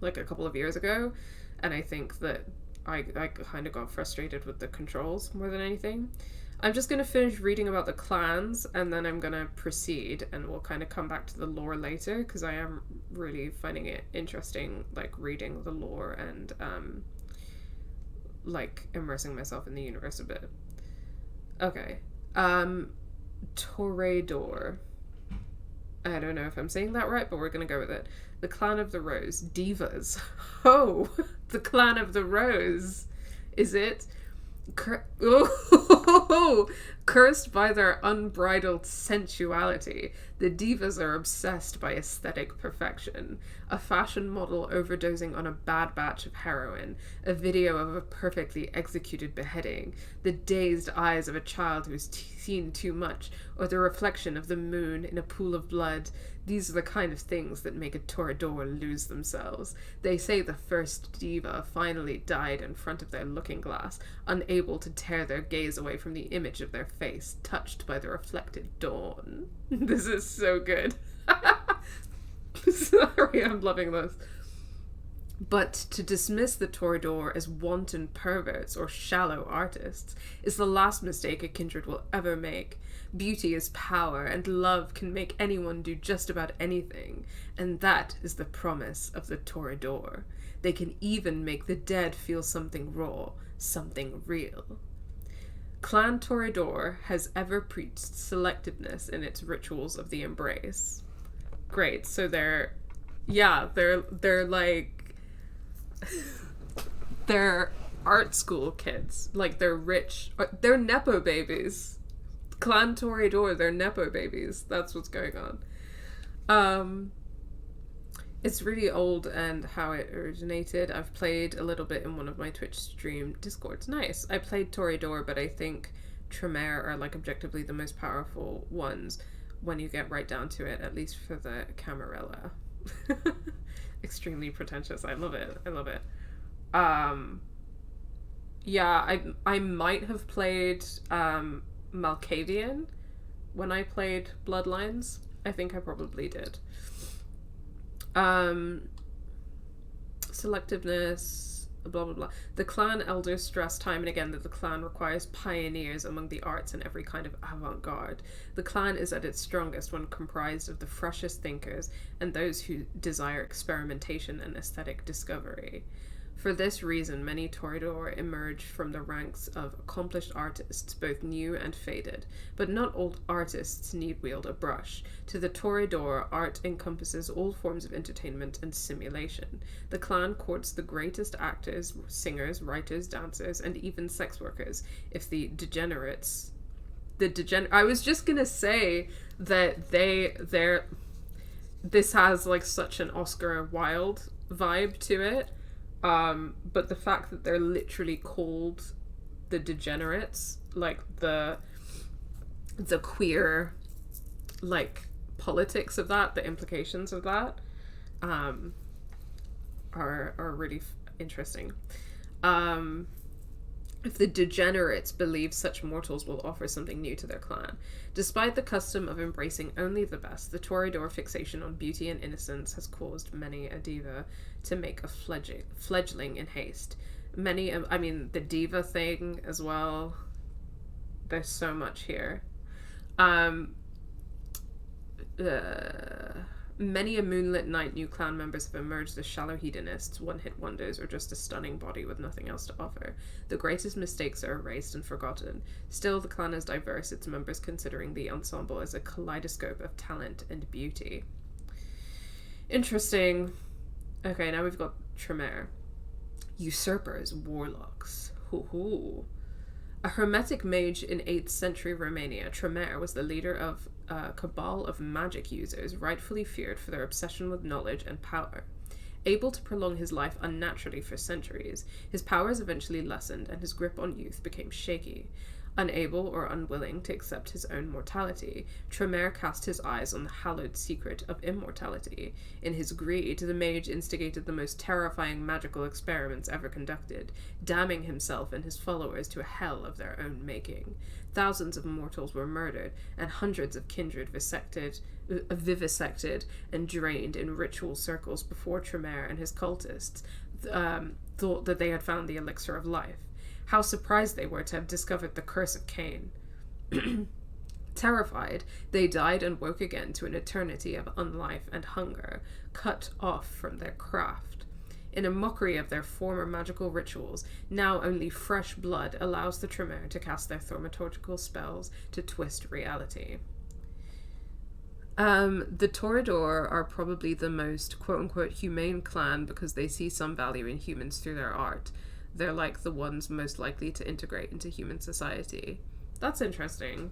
like a couple of years ago, and I think that I kind of got frustrated with the controls more than anything. I'm just going to finish reading about the clans, and then I'm going to proceed, and we'll kind of come back to the lore later, because I am really finding it interesting, like, reading the lore and, like, immersing myself in the universe a bit. Okay. Toreador. I don't know if I'm saying that right, but we're gonna go with it. The Clan of the Rose. Divas. Oh! The Clan of the Rose. Is it? Oh! Cursed by their unbridled sensuality, the divas are obsessed by aesthetic perfection. A fashion model overdosing on a bad batch of heroin, a video of a perfectly executed beheading, the dazed eyes of a child who's seen too much, or the reflection of the moon in a pool of blood. These are the kind of things that make a toreador lose themselves. They say the first diva finally died in front of their looking glass, unable to tear their gaze away from the image of their face, touched by the reflected dawn. This is so good. Sorry, I'm loving this. But to dismiss the toreador as wanton perverts or shallow artists is the last mistake a kindred will ever make. Beauty is power, and love can make anyone do just about anything, and that is the promise of the toreador. They can even make the dead feel something raw, something real. Clan Toreador has ever preached selectiveness in its rituals of the embrace. Great, so they're like they're art school kids. Like, they're rich. They're Nepo babies. Clan Toreador, they're Nepo babies. That's what's going on. It's really old and how it originated. I've played a little bit in one of my Twitch stream Discords. Nice. I played Toreador, but I think Tremere are like objectively the most powerful ones when you get right down to it, at least for the Camarilla. Extremely pretentious. I love it. I love it. Yeah, I might have played Malkavian when I played Bloodlines. I think I probably did. Selectiveness, blah blah blah. The clan elders stress time and again that the clan requires pioneers among the arts and every kind of avant-garde. The clan is at its strongest when comprised of the freshest thinkers and those who desire experimentation and aesthetic discovery. For this reason, many toreador emerge from the ranks of accomplished artists, both new and faded. But not all artists need wield a brush. To the toreador, art encompasses all forms of entertainment and simulation. The clan courts the greatest actors, singers, writers, dancers, and even sex workers. If the degenerates... I was just gonna say that this has like such an Oscar Wilde vibe to it. But the fact that they're literally called the degenerates, like the queer, like, politics of that, the implications of that, are really interesting. If the degenerates believe such mortals will offer something new to their clan. Despite the custom of embracing only the best, the toreador fixation on beauty and innocence has caused many a diva to make a fledgling in haste. The diva thing as well. There's so much here. Many a moonlit night, new clan members have emerged as shallow hedonists, one-hit wonders, or just a stunning body with nothing else to offer. The greatest mistakes are erased and forgotten. Still, the clan is diverse, its members considering the ensemble as a kaleidoscope of talent and beauty. Interesting. Okay, now we've got Tremere. Usurpers, warlocks. Hoo-hoo. A hermetic mage in 8th century Romania, Tremere was the leader of a cabal of magic users, rightfully feared for their obsession with knowledge and power. Able to prolong his life unnaturally for centuries, his powers eventually lessened and his grip on youth became shaky. Unable or unwilling to accept his own mortality, Tremere cast his eyes on the hallowed secret of immortality. In his greed, the mage instigated the most terrifying magical experiments ever conducted, damning himself and his followers to a hell of their own making. Thousands of mortals were murdered, and hundreds of kindred vivisected and drained in ritual circles before Tremere and his cultists thought that they had found the elixir of life. How surprised they were to have discovered the curse of Cain. Terrified, they died and woke again to an eternity of unlife and hunger, cut off from their craft. In a mockery of their former magical rituals, now only fresh blood allows the Tremere to cast their thaumaturgical spells to twist reality. The Toreador are probably the most quote-unquote humane clan because they see some value in humans through their art. They're like the ones most likely to integrate into human society. That's interesting.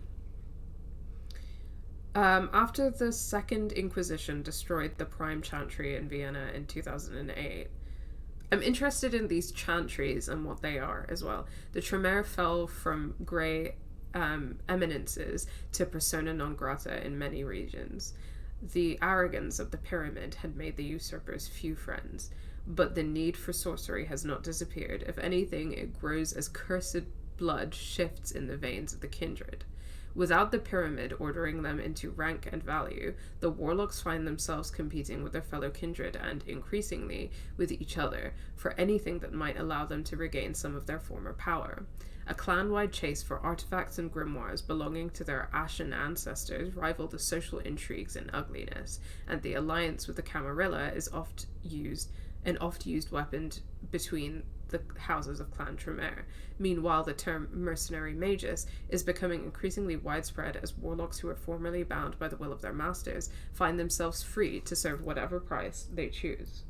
After the Second Inquisition destroyed the Prime Chantry in Vienna in 2008, I'm interested in these chantries and what they are as well. The Tremere fell from grey eminences to persona non grata in many regions. The arrogance of the pyramid had made the usurpers few friends, but the need for sorcery has not disappeared. If anything, it grows as cursed blood shifts in the veins of the kindred. Without the pyramid ordering them into rank and value, the warlocks find themselves competing with their fellow kindred and, increasingly, with each other for anything that might allow them to regain some of their former power. A clan-wide chase for artifacts and grimoires belonging to their ashen ancestors rival the social intrigues in ugliness, and the alliance with the Camarilla is an oft-used weapon between the houses of Clan Tremere. Meanwhile, the term mercenary magus is becoming increasingly widespread as warlocks who are formerly bound by the will of their masters find themselves free to serve whatever price they choose.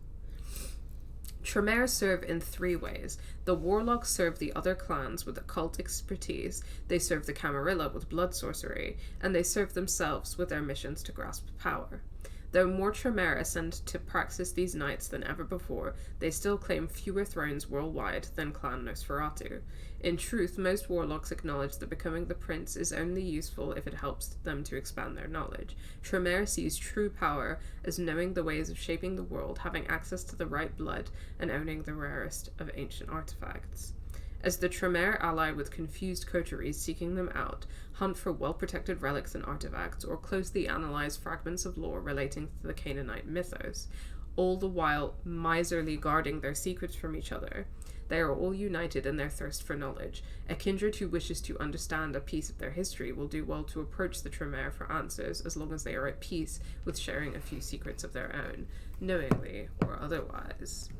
Tremere serve in three ways. The warlocks serve the other clans with occult expertise, they serve the Camarilla with blood sorcery, and they serve themselves with their missions to grasp power. Though more Tremere ascend to praxis these nights than ever before, they still claim fewer thrones worldwide than Clan Nosferatu. In truth, most warlocks acknowledge that becoming the prince is only useful if it helps them to expand their knowledge. Tremere sees true power as knowing the ways of shaping the world, having access to the right blood, and owning the rarest of ancient artifacts. As the Tremere ally with confused coteries seeking them out, hunt for well-protected relics and artifacts, or closely analyze fragments of lore relating to the Canaanite mythos, all the while miserly guarding their secrets from each other. They are all united in their thirst for knowledge. A kindred who wishes to understand a piece of their history will do well to approach the Tremere for answers, as long as they are at peace with sharing a few secrets of their own, knowingly or otherwise.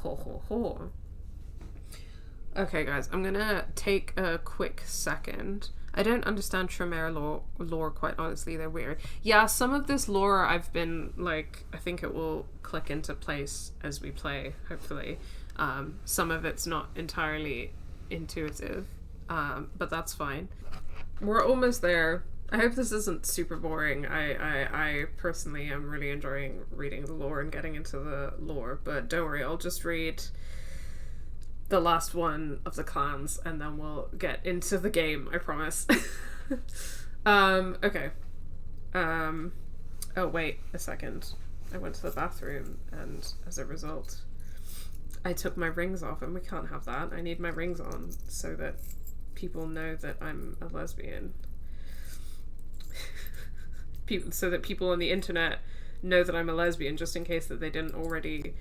Ho ho ho. Okay, guys, I'm gonna take a quick second. I don't understand Tremere lore, quite honestly. They're weird. Yeah, some of this lore I've been, like, I think it will click into place as we play, hopefully. Some of it's not entirely intuitive, but that's fine. We're almost there. I hope this isn't super boring. I personally am really enjoying reading the lore and getting into the lore, but don't worry, I'll just read the last one of the clans and then we'll get into the game, I promise. Okay. Oh wait a second, I went to the bathroom and as a result I took my rings off, and we can't have that. I need my rings on so that people know that I'm a lesbian. So that people on the internet know that I'm a lesbian, just in case that they didn't already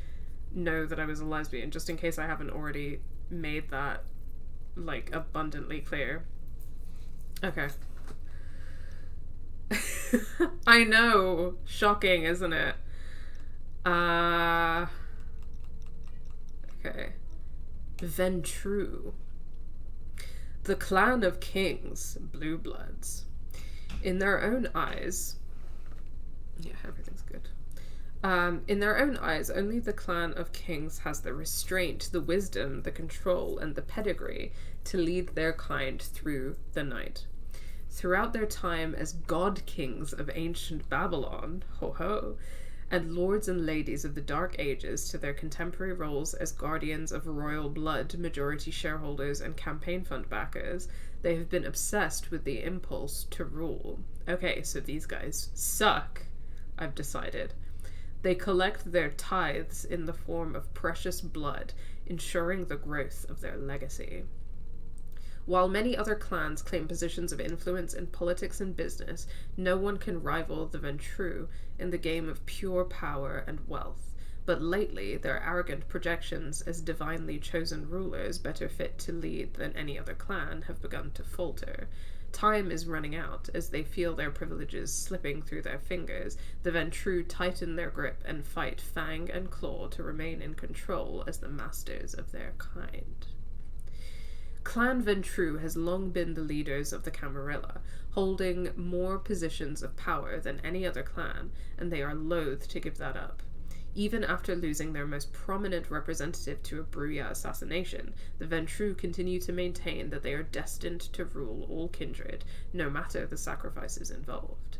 know that I was a lesbian, just in case I haven't already made that, like, abundantly clear. Okay. I know. Shocking, isn't it? Okay. Ventrue. The clan of kings, blue bloods. In their own eyes... Yeah, everything's good. In their own eyes, only the clan of kings has the restraint, the wisdom, the control, and the pedigree to lead their kind through the night. Throughout their time as god kings of ancient Babylon, ho-ho, and lords and ladies of the Dark Ages to their contemporary roles as guardians of royal blood, majority shareholders, and campaign fund backers, they have been obsessed with the impulse to rule. Okay, so these guys suck, I've decided. They collect their tithes in the form of precious blood, ensuring the growth of their legacy. While many other clans claim positions of influence in politics and business, no one can rival the Ventrue in the game of pure power and wealth. But lately, their arrogant projections as divinely chosen rulers, better fit to lead than any other clan, have begun to falter. Time is running out. As they feel their privileges slipping through their fingers, the Ventrue tighten their grip and fight fang and claw to remain in control as the masters of their kind. Clan Ventrue has long been the leaders of the Camarilla, holding more positions of power than any other clan, and they are loath to give that up. Even after losing their most prominent representative to a Bruya assassination, the Ventrue continue to maintain that they are destined to rule all kindred, no matter the sacrifices involved.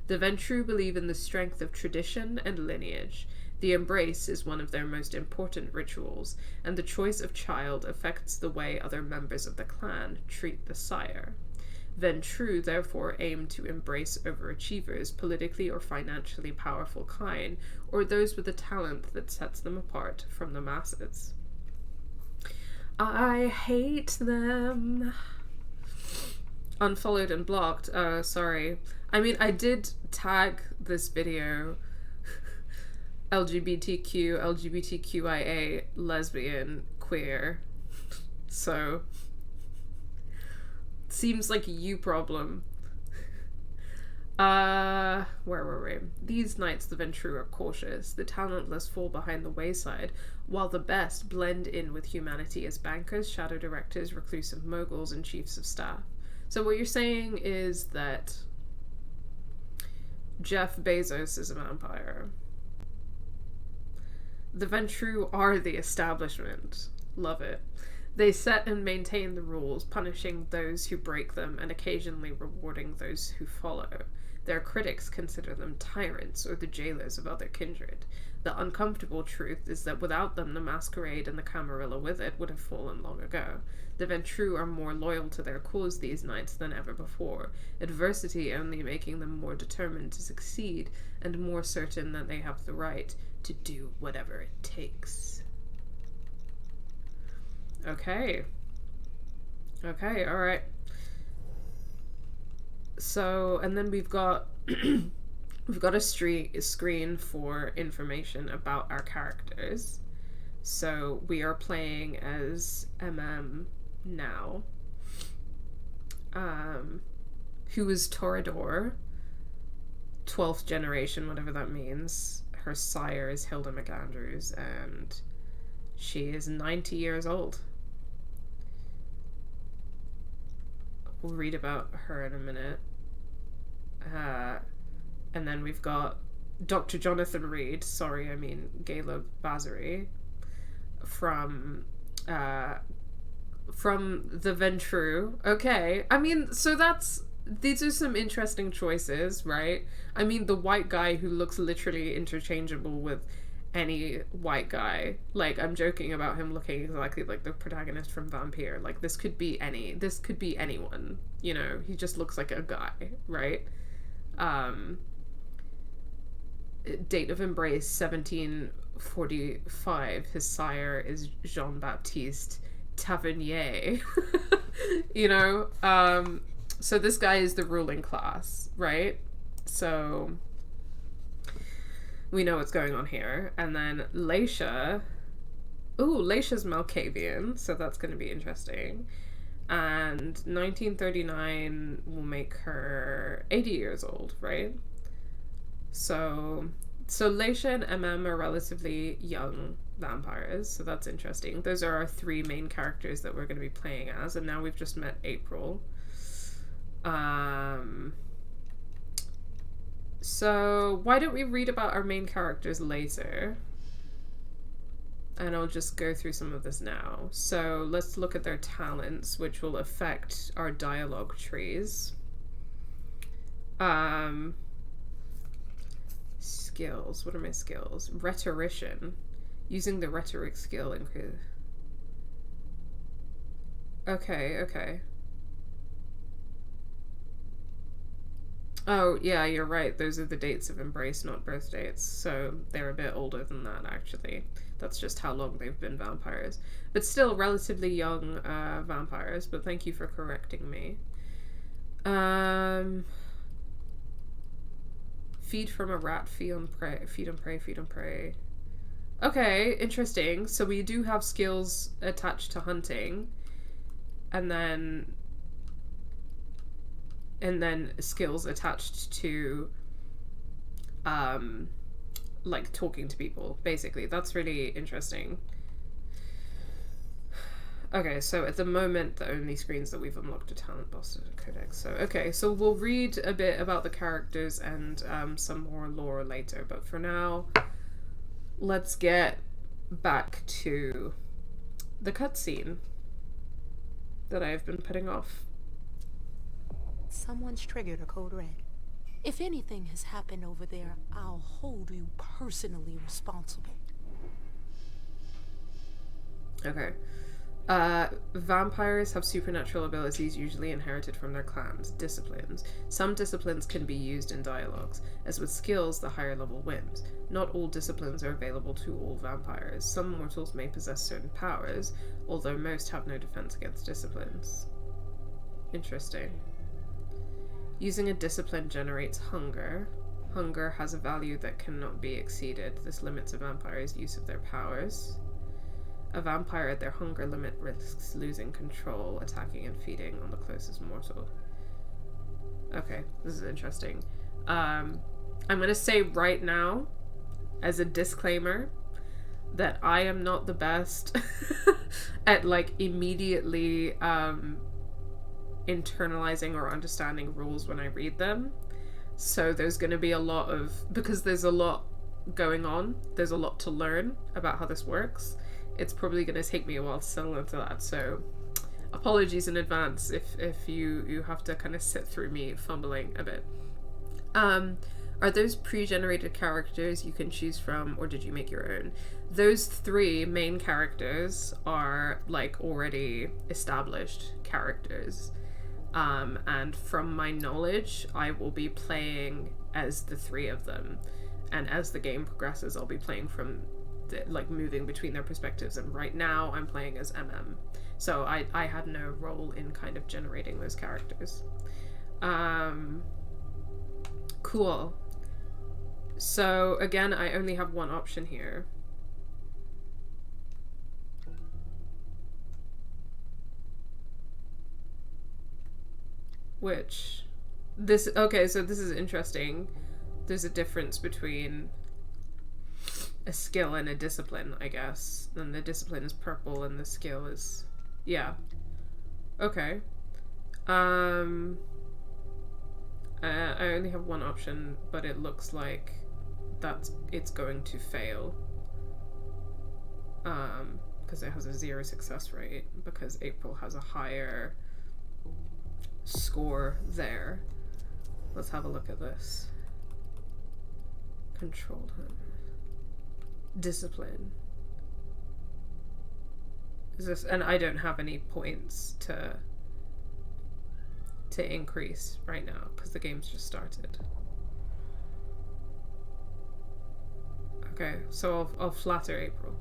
The Ventrue believe in the strength of tradition and lineage. The embrace is one of their most important rituals, and the choice of child affects the way other members of the clan treat the sire. Ventrue therefore aim to embrace overachievers, politically or financially powerful kind, or those with a talent that sets them apart from the masses. I hate them. Unfollowed and blocked. Sorry. I mean, I did tag this video LGBTQ, LGBTQIA, lesbian, queer. So, seems like a you problem. Where were we? These knights, the Ventrue, are cautious. The talentless fall behind the wayside, while the best blend in with humanity as bankers, shadow directors, reclusive moguls, and chiefs of staff. So what you're saying is that Jeff Bezos is a vampire. The Ventrue are the establishment. Love it. They set and maintain the rules, punishing those who break them and occasionally rewarding those who follow. Their critics consider them tyrants or the jailers of other kindred. The uncomfortable truth is that without them, the Masquerade and the Camarilla with it would have fallen long ago. The Ventrue are more loyal to their cause these nights than ever before, adversity only making them more determined to succeed and more certain that they have the right to do whatever it takes. Okay, alright. So, and then we've got we've got a screen for information about our characters. So we are playing as Emem now, who is Toreador, 12th generation, whatever that means. Her sire is Hilda McAndrews, and she is 90 years old. We'll read about her in a minute. And then we've got Dr. Jonathan Reed, Galeb Basari, from the Ventrue. Okay, I mean, so these are some interesting choices, right? I mean, the white guy who looks literally interchangeable with any white guy. Like, I'm joking about him looking exactly like the protagonist from Vampire. Like, this could be anyone, you know? He just looks like a guy, right? Date of embrace 1745. His sire is Jean-Baptiste Tavernier. You know? So this guy is the ruling class, right? So we know what's going on here. And then Leysha. Ooh, Leysha's Malkavian, so that's going to be interesting. And 1939 will make her 80 years old, right? So Leysha and Emem are relatively young vampires, so that's interesting. Those are our three main characters that we're going to be playing as, and now we've just met April. So why don't we read about our main characters later? And I'll just go through some of this now. So let's look at their talents, which will affect our dialogue trees. Skills. What are my skills? Rhetorician. Using the rhetoric skill include. Okay. Oh, yeah, you're right. Those are the dates of embrace, not birth dates. So they're a bit older than that, actually. That's just how long they've been vampires. But still relatively young vampires, but thank you for correcting me. Feed from a rat, feed on prey. Okay, interesting. So we do have skills attached to hunting. And then skills attached to like talking to people, basically. That's really interesting. Okay, so at the moment the only screens that we've unlocked are talent, Boston Codex. So okay, so we'll read a bit about the characters and some more lore later, but for now let's get back to the cutscene that I've been putting off. Someone's triggered a code red. If anything has happened over there, I'll hold you personally responsible. Okay. Vampires have supernatural abilities usually inherited from their clans, disciplines. Some disciplines can be used in dialogues. As with skills, the higher level wins. Not all disciplines are available to all vampires. Some mortals may possess certain powers, although most have no defense against disciplines. Interesting. Using a discipline generates hunger. Hunger has a value that cannot be exceeded. This limits a vampire's use of their powers. A vampire at their hunger limit risks losing control, attacking and feeding on the closest mortal. Okay, this is interesting. I'm gonna say right now, as a disclaimer, that I am not the best at like immediately internalizing or understanding rules when I read them. So there's gonna be a lot of, because there's a lot going on, there's a lot to learn about how this works. It's probably going to take me a while to settle into that, so apologies in advance if you have to kind of sit through me fumbling a bit. Are those pre-generated characters you can choose from, or did you make your own? Those 3 main characters are like already established characters, and from my knowledge I will be playing as the 3 of them, and as the game progresses I'll be playing from like moving between their perspectives, and right now I'm playing as Emem, so I had no role in kind of generating those characters. Cool. So again, I only have one option here. Which this, okay, so this is interesting. There's a difference between a skill and a discipline, I guess. And the discipline is purple and the skill is... yeah. Okay. I only have one option, but it looks like it's going to fail. Because it has a 0 success rate, because April has a higher score there. Let's have a look at this. Controlled hunt. Discipline. Is this, and I don't have any points to increase right now because the game's just started. Okay, so I'll flatter April.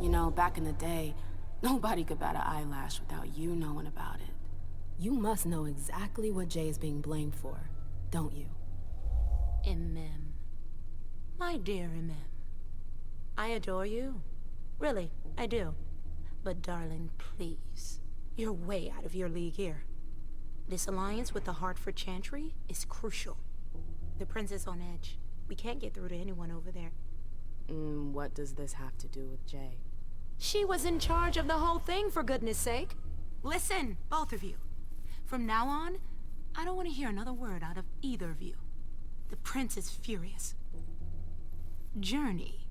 You know, back in the day, nobody could bat an eyelash without you knowing about it. You must know exactly what Jay is being blamed for, don't you? Emem. My dear Emem. I adore you. Really, I do. But darling, please. You're way out of your league here. This alliance with the Hartford Chantry is crucial. The prince is on edge. We can't get through to anyone over there. What does this have to do with Jay? She was in charge of the whole thing, for goodness sake. Listen, both of you. From now on, I don't want to hear another word out of either of you. The prince is furious. Journey,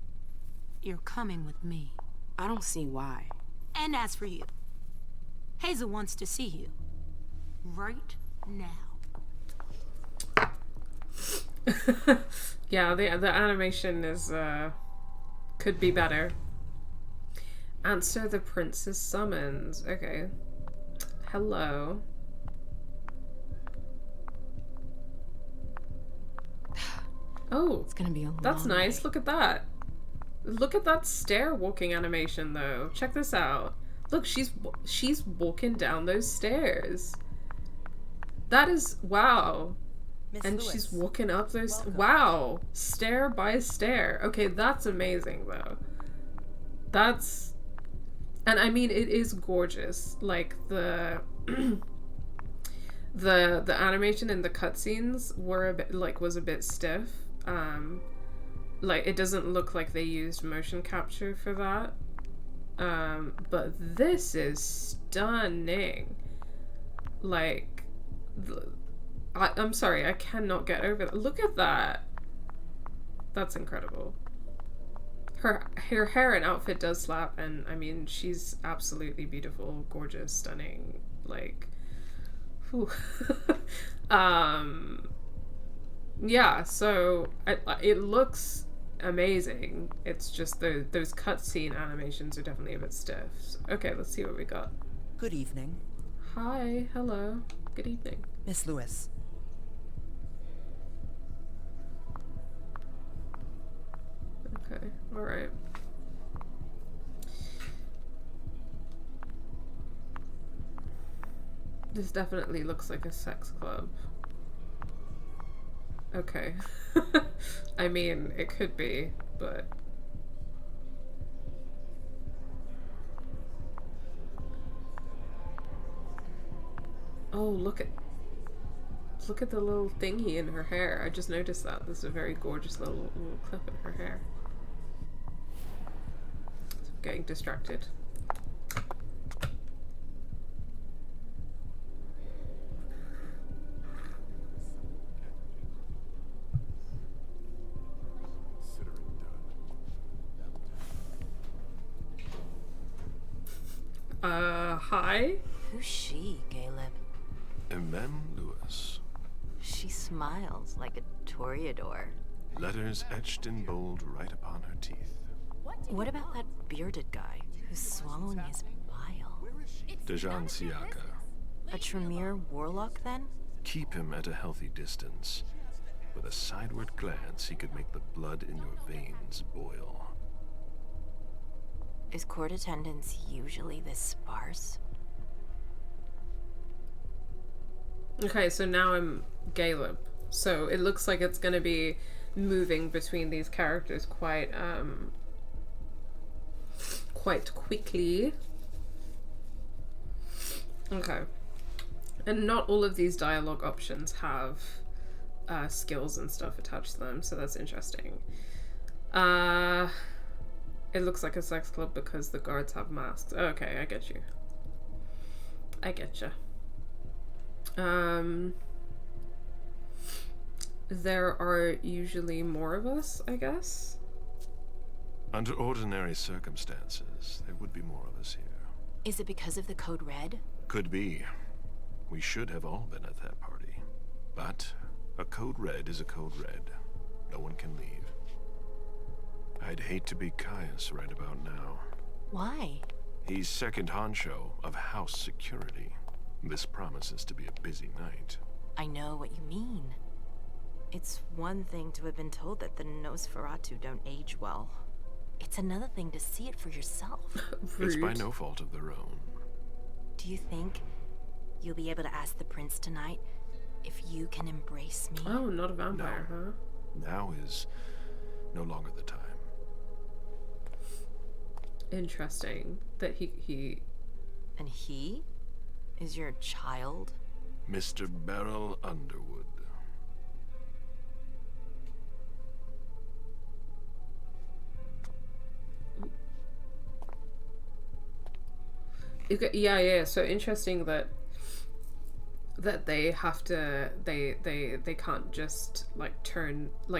you're coming with me. I don't see why. And as for you, Hazel wants to see you. Right now. Yeah, the animation is, could be better. Answer the prince's summons. Okay. Hello. Oh, It's gonna be a long that's nice. night. Look at that. Look at that stair walking animation, though. Check this out. Look, she's walking down those stairs. That is, wow. Miss And Lewis, she's walking up those. welcome. Wow, stair by stair. Okay, that's amazing, though. That's, and I mean, it is gorgeous. Like the the animation in the cutscenes were a bit was a bit stiff. Like it doesn't look like they used motion capture for that. But this is stunning. Like, I'm sorry, I cannot get over that. Look at that. That's incredible. Her hair and outfit does slap, and I mean, she's absolutely beautiful, gorgeous, stunning, like, whew. Yeah, so it looks amazing. It's just those cutscene animations are definitely a bit stiff. So, okay, let's see what we got. Good evening. Hi, hello, good evening. Miss Lewis. Okay, alright. This definitely looks like a sex club. Okay. I mean, it could be, but... Oh, look at the little thingy in her hair. I just noticed that. This is a very gorgeous little clip in her hair. I'm getting distracted. Hi? Who's she, Galeb? Emem Lewis. She smiles like a toreador. Letters etched in bold right upon her teeth. What about that bearded guy who's swallowing his bile? Dejan Siaka. A Tremere warlock, then? Keep him at a healthy distance. With a sideward glance, he could make the blood in your veins boil. Is court attendance usually this sparse? Okay, so now I'm Galeb. So it looks like it's gonna be moving between these characters quite quickly. Okay. And not all of these dialogue options have skills and stuff attached to them, so that's interesting. It looks like a sex club because the guards have masks. Okay, I get you. I get you. There are usually more of us, I guess. Under ordinary circumstances, there would be more of us here. Is it because of the Code Red? Could be. We should have all been at that party. But a Code Red is a Code Red. No one can leave. I'd hate to be Caius right about now. Why? He's second honcho of house security. This promises to be a busy night. I know what you mean. It's one thing to have been told that the Nosferatu don't age well. It's another thing to see it for yourself. It's by no fault of their own. Do you think you'll be able to ask the prince tonight if you can embrace me? Oh, not a vampire, huh? Now is no longer the time. Interesting that he... And he is your child? Mr. Beryl Underwood. Yeah. So interesting that they have to they can't just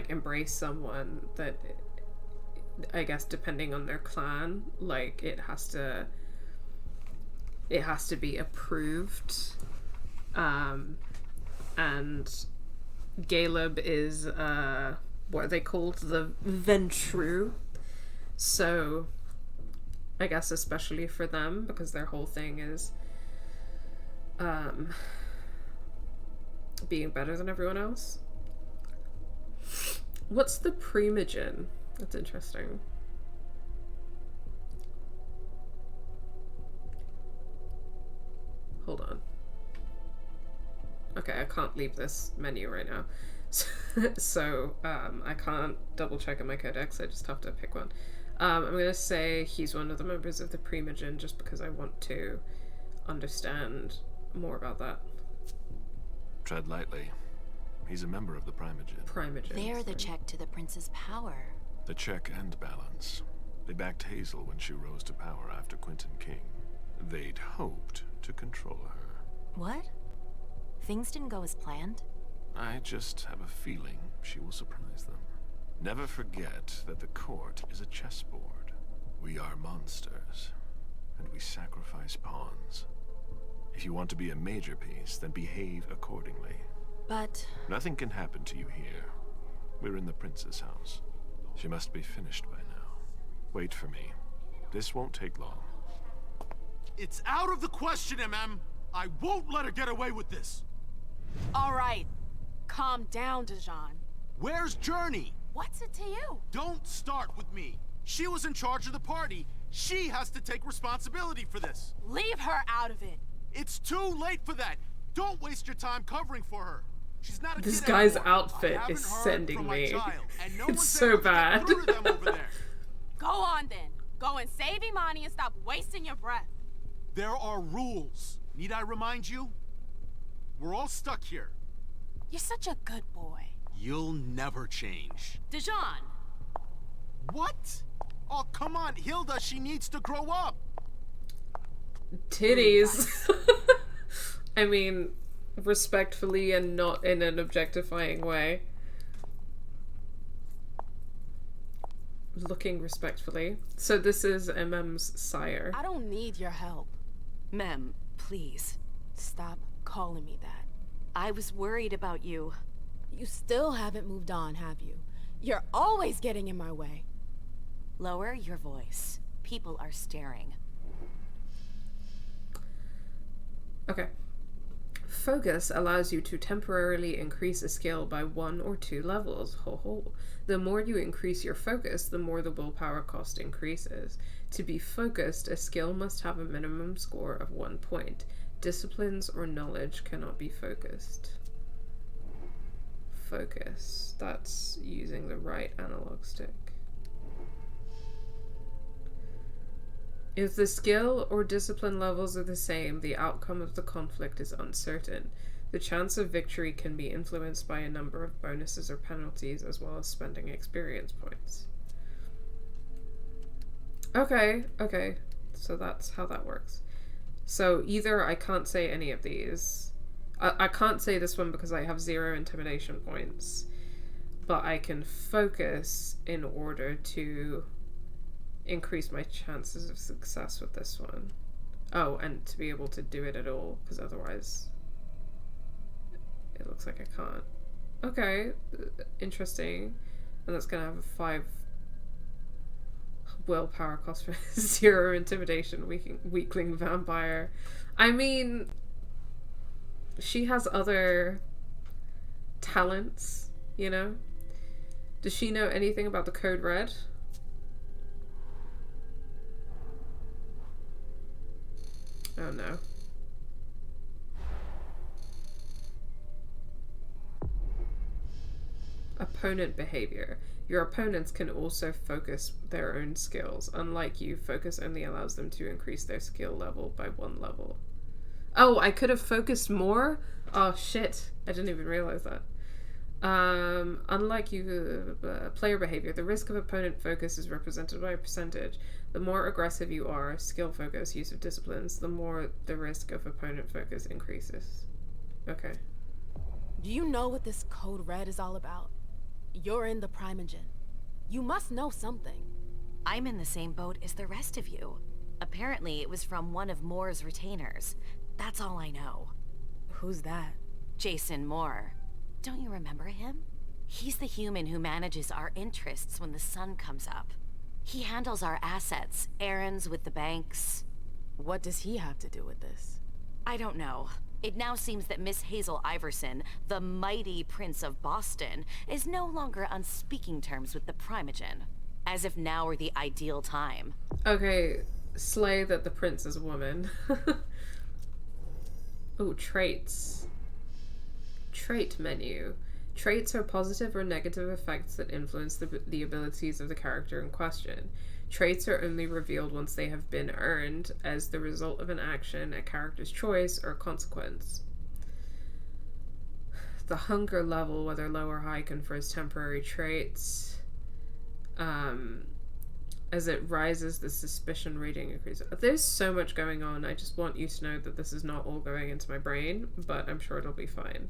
embrace someone that, I guess, depending on their clan, like it has to be approved. And Galeb is what are they called, the Ventru, so I guess especially for them, because their whole thing is being better than everyone else. What's the Primogen? That's interesting. Hold on. Okay, I can't leave this menu right now. So I can't double check in my codex, I just have to pick one. I'm gonna say he's one of the members of the Primogen just because I want to understand more about that. Tread lightly. He's a member of the Primogen. They're the check to the prince's power. The check and balance. They backed Hazel when she rose to power after Quentin King. They'd hoped to control her. What? Things didn't go as planned? I just have a feeling she will surprise them. Never forget that the court is a chessboard. We are monsters, and we sacrifice pawns. If you want to be a major piece, then behave accordingly. But... Nothing can happen to you here. We're in the prince's house. She must be finished by now. Wait for me. This won't take long. It's out of the question, Emem. I won't let her get away with this. All right. Calm down, Dijon. Where's Journey? What's it to you? Don't start with me. She was in charge of the party. She has to take responsibility for this. Leave her out of it. It's too late for that. Don't waste your time covering for her. She's not a This kid guy's anymore. outfit I is haven't heard sending from my me. child, and no It's one's so able to get bad. through to them over there. Go on then. Go and save Imani and stop wasting your breath. There are rules. Need I remind you? We're all stuck here. You're such a good boy. You'll never change. Dijon! What? Oh, come on, Hilda, she needs to grow up. Titties. I mean, respectfully and not in an objectifying way. Looking respectfully. So this is Emem's sire. I don't need your help. Mem, please. Stop calling me that. I was worried about you. You still haven't moved on, have you? You're always getting in my way. Lower your voice. People are staring. Okay. Focus allows you to temporarily increase a skill by 1 or 2 levels. Ho ho. The more you increase your focus, the more the willpower cost increases. To be focused, a skill must have a minimum score of 1 point. Disciplines or knowledge cannot be focused. Focus. That's using the right analog stick. If the skill or discipline levels are the same, the outcome of the conflict is uncertain. The chance of victory can be influenced by a number of bonuses or penalties, as well as spending experience points. Okay. So that's how that works. So either I can't say any of these. I can't say this one because I have 0 intimidation points. But I can focus in order to increase my chances of success with this one. Oh, and to be able to do it at all, because otherwise it looks like I can't. Okay, interesting. And that's gonna have a 5 willpower cost for 0 intimidation, weakling vampire. I mean, she has other talents, you know? Does she know anything about the Code Red? Oh no. Opponent behavior. Your opponents can also focus their own skills. Unlike you, focus only allows them to increase their skill level by 1 level. Oh, I could have focused more? Oh shit, I didn't even realize that. Unlike you, player behavior, the risk of opponent focus is represented by a percentage. The more aggressive you are, skill focus, use of disciplines, the more the risk of opponent focus increases. Okay. Do you know what this Code Red is all about? You're in the Primogen. You must know something. I'm in the same boat as the rest of you. Apparently, it was from one of Moore's retainers. That's all I know. Who's that? Jason Moore. Don't you remember him? He's the human who manages our interests when the sun comes up. He handles our assets, errands with the banks. What does he have to do with this? I don't know. It now seems that Miss Hazel Iverson, the mighty Prince of Boston, is no longer on speaking terms with the Primogen. As if now were the ideal time. Okay, slay that the prince is a woman. Oh, traits. Trait menu. Traits are positive or negative effects that influence the abilities of the character in question. Traits are only revealed once they have been earned as the result of an action, a character's choice, or consequence. The hunger level, whether low or high, confers temporary traits. As it rises, the suspicion rating increases. There's so much going on. I just want you to know that this is not all going into my brain, but I'm sure it'll be fine.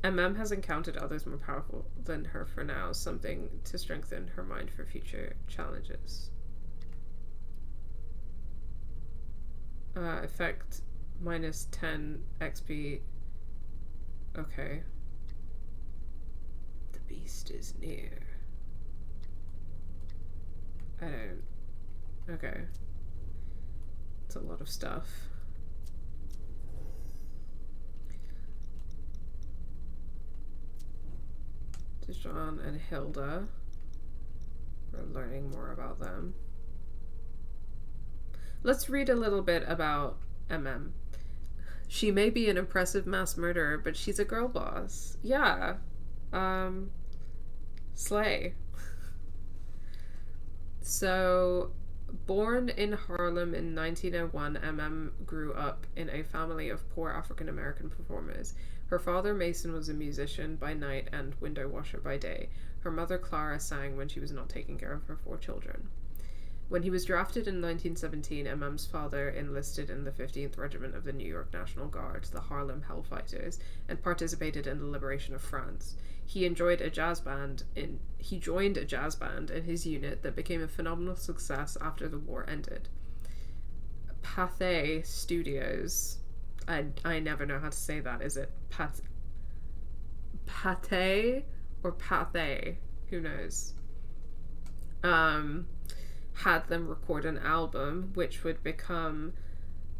Emem has encountered others more powerful than her for now, something to strengthen her mind for future challenges. Effect minus 10 XP. Okay. The beast is near. I don't... Okay. It's a lot of stuff. Dijon and Hilda. We're learning more about them. Let's read a little bit about Emem. She may be an impressive mass murderer, but she's a girl boss. Yeah. Slay. So, born in Harlem in 1901, Emem grew up in a family of poor African-American performers. Her father, Mason, was a musician by night and window washer by day. Her mother, Clara, sang when she was not taking care of her 4 children. When he was drafted in 1917, Emem's father enlisted in the 15th Regiment of the New York National Guard, the Harlem Hellfighters, and participated in the liberation of France. He joined a jazz band in his unit that became a phenomenal success after the war ended. Pathé Studios. I never know how to say that. Is it Pathé or Pathé? Who knows? Had them record an album, which would become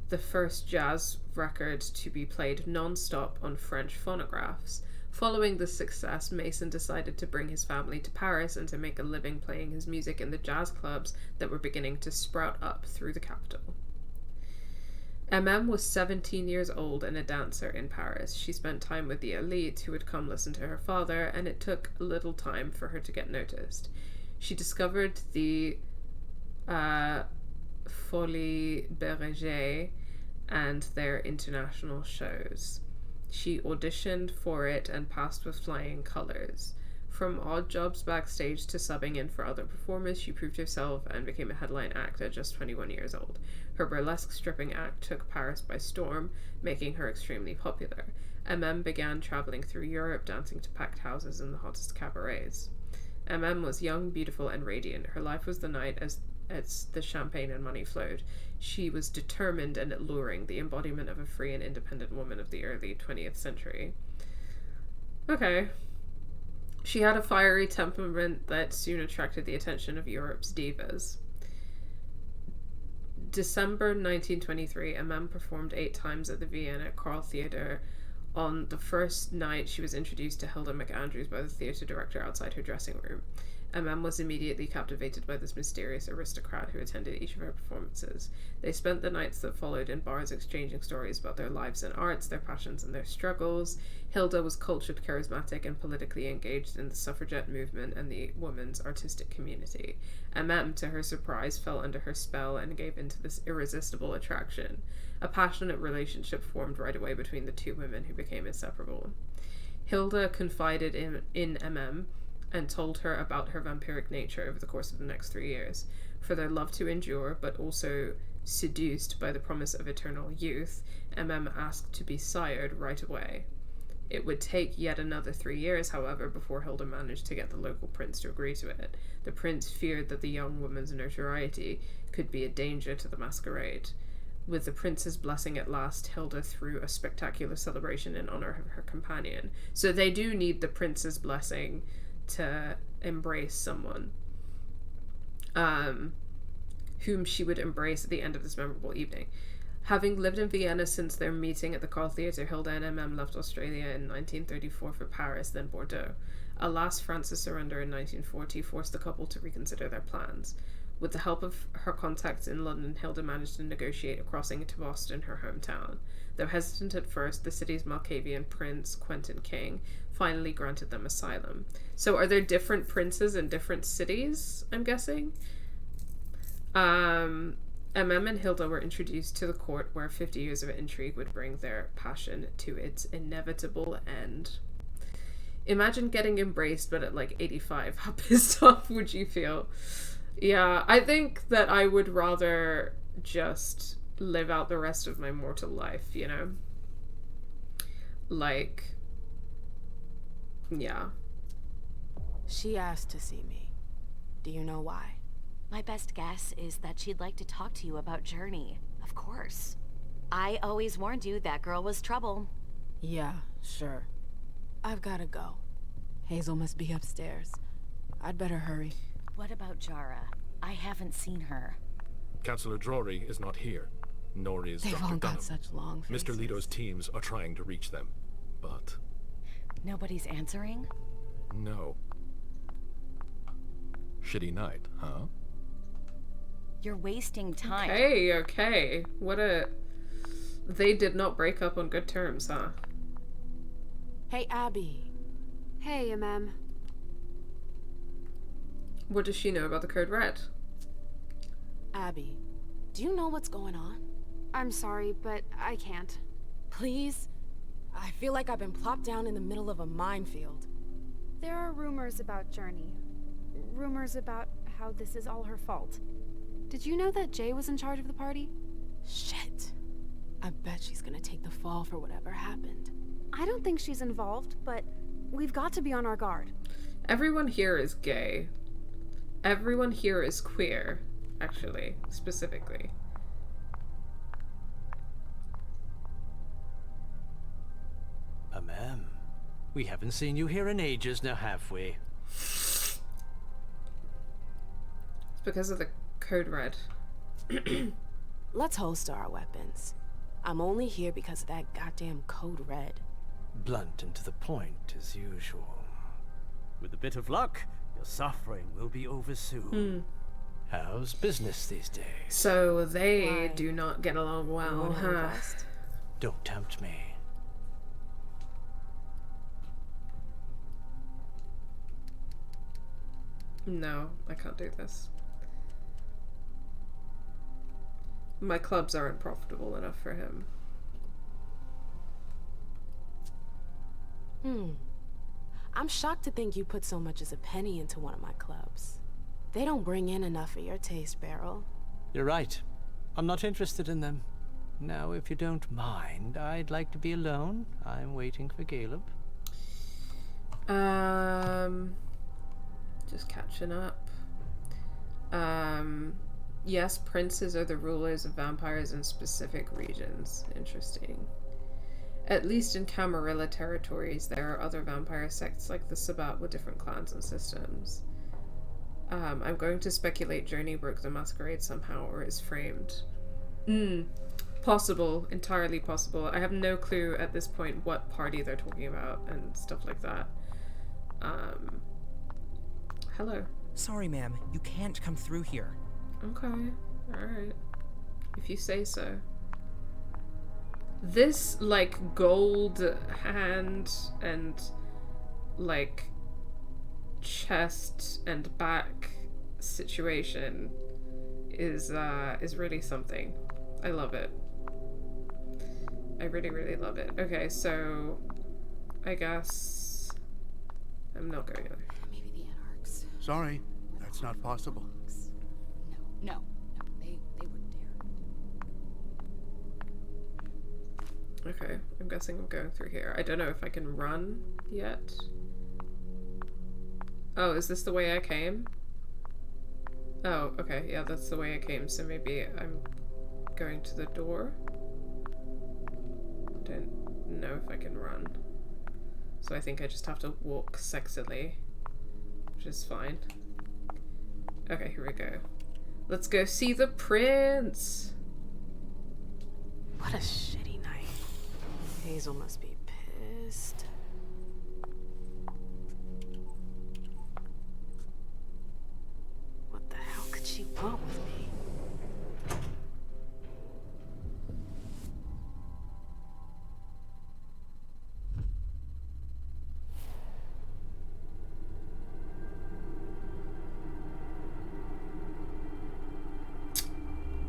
the first jazz record to be played non-stop on French phonographs. Following this success, Mason decided to bring his family to Paris and to make a living playing his music in the jazz clubs that were beginning to sprout up through the capital. Emem was 17 years old and a dancer in Paris. She spent time with the elite who would come listen to her father, and it took a little time for her to get noticed. She discovered the Folie Bergère and their international shows. She auditioned for it and passed with flying colors. From odd jobs backstage to subbing in for other performers, she proved herself and became a headline act at just 21 years old. Her burlesque stripping act took Paris by storm, making her extremely popular. Emem began traveling through Europe, dancing to packed houses in the hottest cabarets. Emem was young, beautiful, and radiant. Her life was the night as the champagne and money flowed. She was determined and alluring, the embodiment of a free and independent woman of the early 20th century. Okay. She had a fiery temperament that soon attracted the attention of Europe's divas. December 1923, Emem performed 8 times at the Vienna Carl Theater. On the first night, she was introduced to Hilda McAndrews by the theater director outside her dressing room. Emem was immediately captivated by this mysterious aristocrat who attended each of her performances. They spent the nights that followed in bars exchanging stories about their lives and arts, their passions and their struggles. Hilda was cultured, charismatic, and politically engaged in the suffragette movement and the women's artistic community. Emem, to her surprise, fell under her spell and gave into this irresistible attraction. A passionate relationship formed right away between the 2 women who became inseparable. Hilda confided in Emem and told her about her vampiric nature over the course of the next 3 years. For their love to endure, but also seduced by the promise of eternal youth, Emem asked to be sired right away. It would take yet another 3 years, however, before Hilda managed to get the local prince to agree to it. The prince feared that the young woman's notoriety could be a danger to the masquerade. With the prince's blessing at last, Hilda threw a spectacular celebration in honor of her companion. So they do need the prince's blessing to embrace someone, whom she would embrace at the end of this memorable evening. Having lived in Vienna since their meeting at the Carl Theatre, Hilda and Emem left Australia in 1934 for Paris, then Bordeaux. Alas, France's surrender in 1940 forced the couple to reconsider their plans. With the help of her contacts in London, Hilda managed to negotiate a crossing to Boston, her hometown. Though hesitant at first, the city's Malkavian prince, Quentin King, finally granted them asylum. So are there different princes in different cities, I'm guessing? Emem and Hilda were introduced to the court where 50 years of intrigue would bring their passion to its inevitable end. Imagine getting embraced, but at like 85. How pissed off would you feel? Yeah, I think that I would rather just live out the rest of my mortal life, you know? Like, Yeah. She asked to see me. Do you know why? My best guess is that she'd like to talk to you about Journey. Of course. I always warned you that girl was trouble. Yeah, sure. I've gotta go. Hazel must be upstairs. I'd better hurry. What about Jara? I haven't seen her. Councillor Drury is not here, nor is They've Dr. all Dunham. got such long faces. Mr. Leto's teams are trying to reach them, but Nobody's answering? no. Shitty night, huh? You're wasting time. Okay. What a... They did not break up on good terms, huh? Hey, Abby. Hey, Emem. What does she know about the Code Red? Abby, do you know what's going on? I'm sorry, but I can't. Please? I feel like I've been plopped down in the middle of a minefield. There are rumors about Journey. Rumors about how this is all her fault. Did you know that Jay was in charge of the party? Shit. I bet she's gonna take the fall for whatever happened. I don't think she's involved, but we've got to be on our guard. Everyone here is gay. Everyone here is queer, actually, specifically. Emem, we haven't seen you here in ages now, have we? It's because of the Code Red. Let's holster our weapons. I'm only here because of that goddamn Code Red. Blunt and to the point, as usual. With a bit of luck, your suffering will be over soon. How's business these days? So they Why? do not get along well, huh? Invest? Don't tempt me. No, I can't do this. My clubs aren't profitable enough for him. I'm shocked to think you put so much as a penny into one of my clubs. They don't bring in enough for your taste, Beryl. You're right. I'm not interested in them. Now, if you don't mind, I'd like to be alone. I'm waiting for Galeb. Just catching up. Yes, princes are the rulers of vampires in specific regions. Interesting. At least in Camarilla territories, there are other vampire sects like the Sabbat with different clans and systems. I'm going to speculate Journey broke the Masquerade somehow or is framed. Possible. Entirely possible. I have no clue at this point what party they're talking about and stuff like that. Hello. Sorry, ma'am. You can't come through here. Okay. Alright. If you say so. This, like, gold hand and, like, chest and back situation is really something. I love it. I really, really love it. Okay, so I guess I'm not going there. Maybe the Anarchs. Sorry, that's not possible. No, they wouldn't dare. Okay, I'm guessing I'm going through here. I don't know if I can run yet. Oh, is this the way I came? Oh, okay, yeah, that's the way I came, so maybe I'm going to the door? Don't know if I can run. So I think I just have to walk sexily, which is fine. Okay, here we go. Let's go see the prince! What a shitty night. Hazel must be pissed. What the hell could she want with me?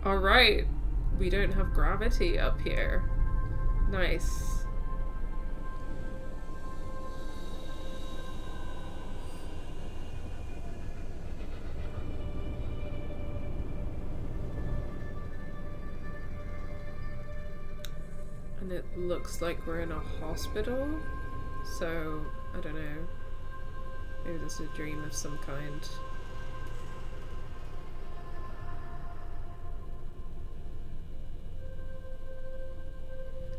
Alright, we don't have gravity up here. Nice. And it looks like we're in a hospital, so I don't know. Maybe this is a dream of some kind.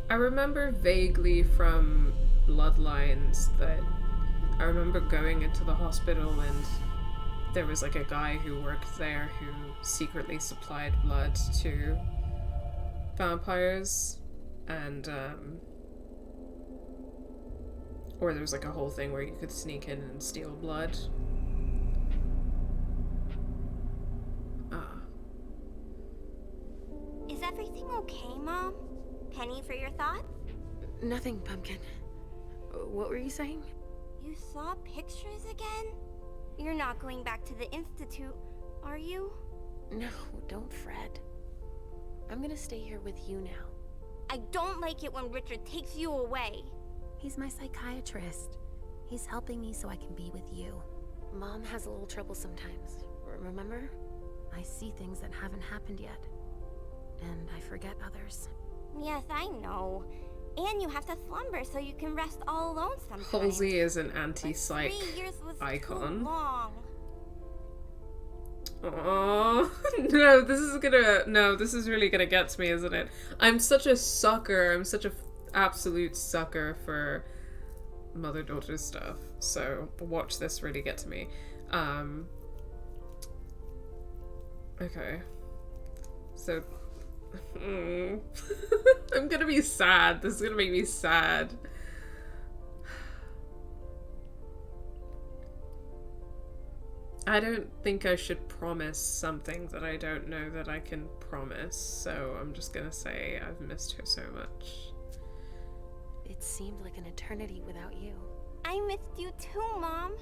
I remember vaguely from Bloodlines that I remember going into the hospital and there was like a guy who worked there who secretly supplied blood to vampires, and or there was like a whole thing where you could sneak in and steal blood. Is everything okay, Mom? Penny for your thoughts? Nothing, Pumpkin. What were you saying? You saw pictures again? You're not going back to the Institute, are you? No, don't fret. I'm gonna stay here with you now. I don't like it when Richard takes you away. He's my psychiatrist. He's helping me so I can be with you. Mom has a little trouble sometimes, remember? I see things that haven't happened yet. And I forget others. Yes, I know. And you have to slumber so you can rest all alone sometimes. Halsey is an anti-psych icon. Too long. Oh no, this is really gonna get to me, isn't it? I'm such a sucker. I'm such a absolute sucker for mother-daughter stuff. So watch this really get to me. Okay. So I'm gonna be sad. This is gonna make me sad. I don't think I should promise something that I don't know that I can promise, so I'm just gonna say I've missed her so much. It seemed like an eternity without you. I missed you too, Mom.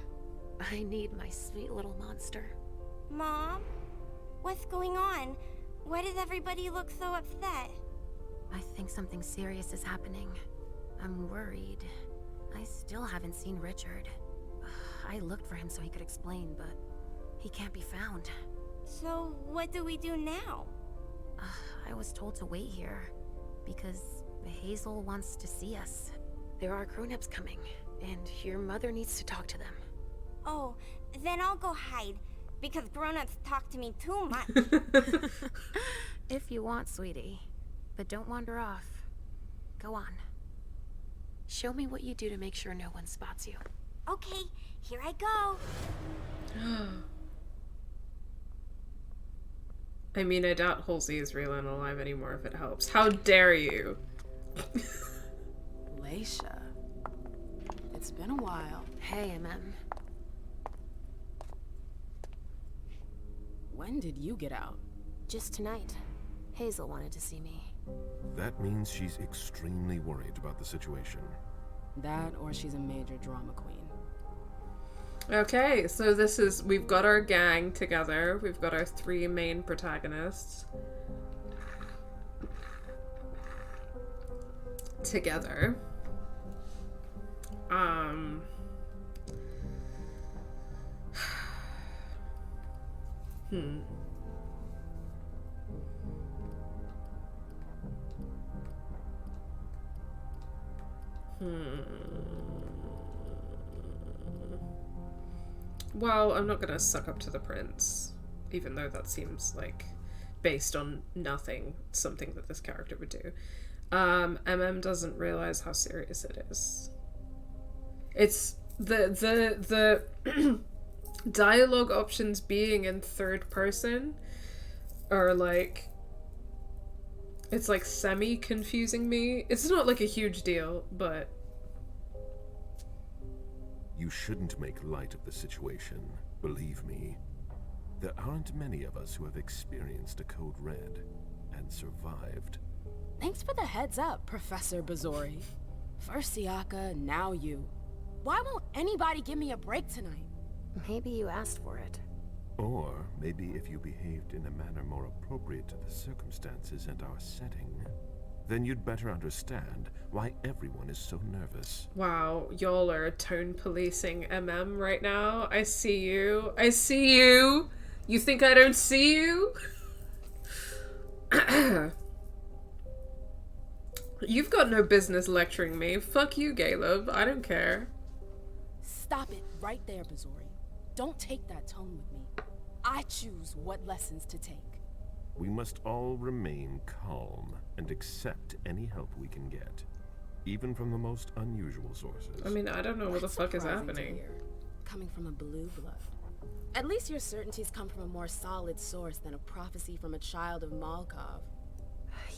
I need my sweet little monster. Mom? What's going on? Why does everybody look so upset? I think something serious is happening. I'm worried. I still haven't seen Richard. I looked for him so he could explain, but he can't be found. So, what do we do now? I was told to wait here, because Hazel wants to see us. There are grown-ups coming, and your mother needs to talk to them. Oh, then I'll go hide, because grown-ups talk to me too much. If you want, sweetie. But don't wander off. Go on. Show me what you do to make sure no one spots you. Okay, here I go. I mean, I doubt Halsey is real and alive anymore if it helps. How dare you? Leysha. It's been a while. Hey, Emem. When did you get out? Just tonight. Hazel wanted to see me. That means she's extremely worried about the situation. That, or she's a major drama queen. Okay, so we've got our gang together. We've got our three main protagonists together. Well, I'm not gonna suck up to the prince, even though that seems like, based on nothing, something that this character would do. Emem doesn't realize how serious it is. It's the dialogue options being in third person are like, it's like semi-confusing me. It's not like a huge deal, but you shouldn't make light of the situation. Believe me, there aren't many of us who have experienced a code red and survived. Thanks for the heads up, Professor Bazori. First Siaka, now you. Why won't anybody give me a break tonight? Maybe you asked for it. Or maybe if you behaved in a manner more appropriate to the circumstances and our setting, then you'd better understand why everyone is so nervous. Wow, y'all are tone policing Emem right now. I see you. I see you. You think I don't see you? You've got no business lecturing me. Fuck you, Galeb. I don't care. Stop it right there, Bazori. Don't take that tone with me. I choose what lessons to take. We must all remain calm and accept any help we can get, even from the most unusual sources. I mean, I don't know what the fuck is happening. Coming from a blue blood. At least your certainties come from a more solid source than a prophecy from a child of Malkov.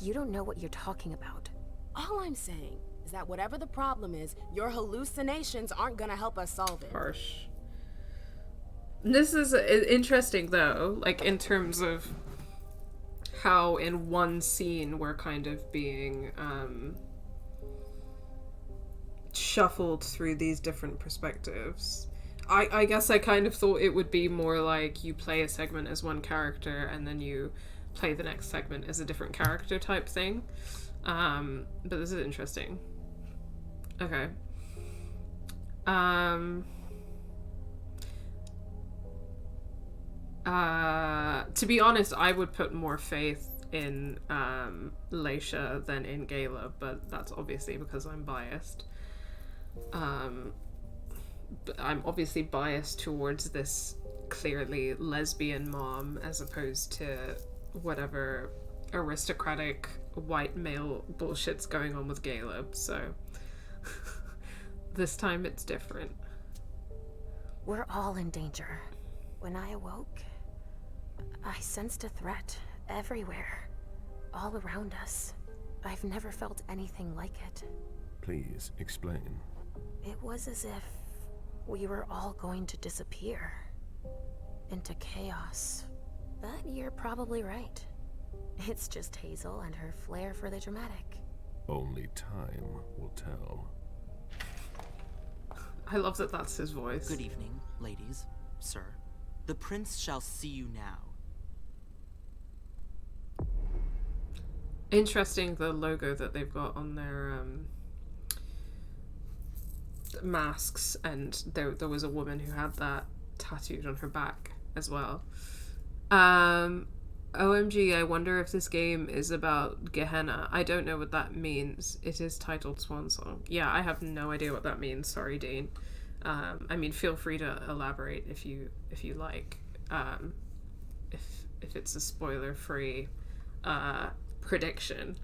You don't know what you're talking about. All I'm saying is that whatever the problem is, your hallucinations aren't gonna help us solve it. Harsh. This is interesting, though, like, in terms of how in one scene we're kind of being shuffled through these different perspectives. I guess I kind of thought it would be more like you play a segment as one character and then you play the next segment as a different character type thing. But this is interesting. Okay. To be honest, I would put more faith in Leysha than in Galeb, but that's obviously because I'm biased. But I'm obviously biased towards this clearly lesbian mom as opposed to whatever aristocratic white male bullshit's going on with Galeb, so this time it's different. We're all in danger. When I awoke, I sensed a threat everywhere, all around us. I've never felt anything like it. Please, explain. It was as if we were all going to disappear into chaos. But you're probably right. It's just Hazel and her flair for the dramatic. Only time will tell. I love that that's his voice. Good evening, ladies, sir. The prince shall see you now. Interesting, the logo that they've got on their masks, and there was a woman who had that tattooed on her back as well. OMG, I wonder if this game is about Gehenna. I don't know what that means. It is titled Swansong. Yeah, I have no idea what that means. Sorry, Dean. I mean, feel free to elaborate if you like. If it's a spoiler-free prediction.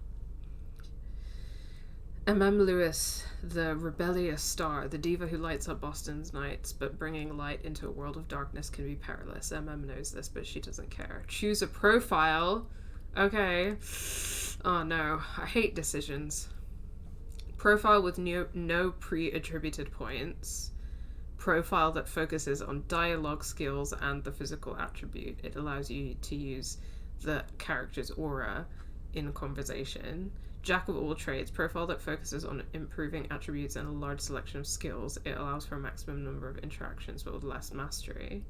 Emem Lewis, the rebellious star, the diva who lights up Boston's nights, but bringing light into a world of darkness can be perilous. Emem knows this, but she doesn't care. Choose a profile. Okay. Oh no, I hate decisions. Profile with no pre-attributed points. Profile that focuses on dialogue skills and the physical attribute. It allows you to use the character's aura in conversation. Jack of all trades. Profile that focuses on improving attributes and a large selection of skills. It allows for a maximum number of interactions but with less mastery.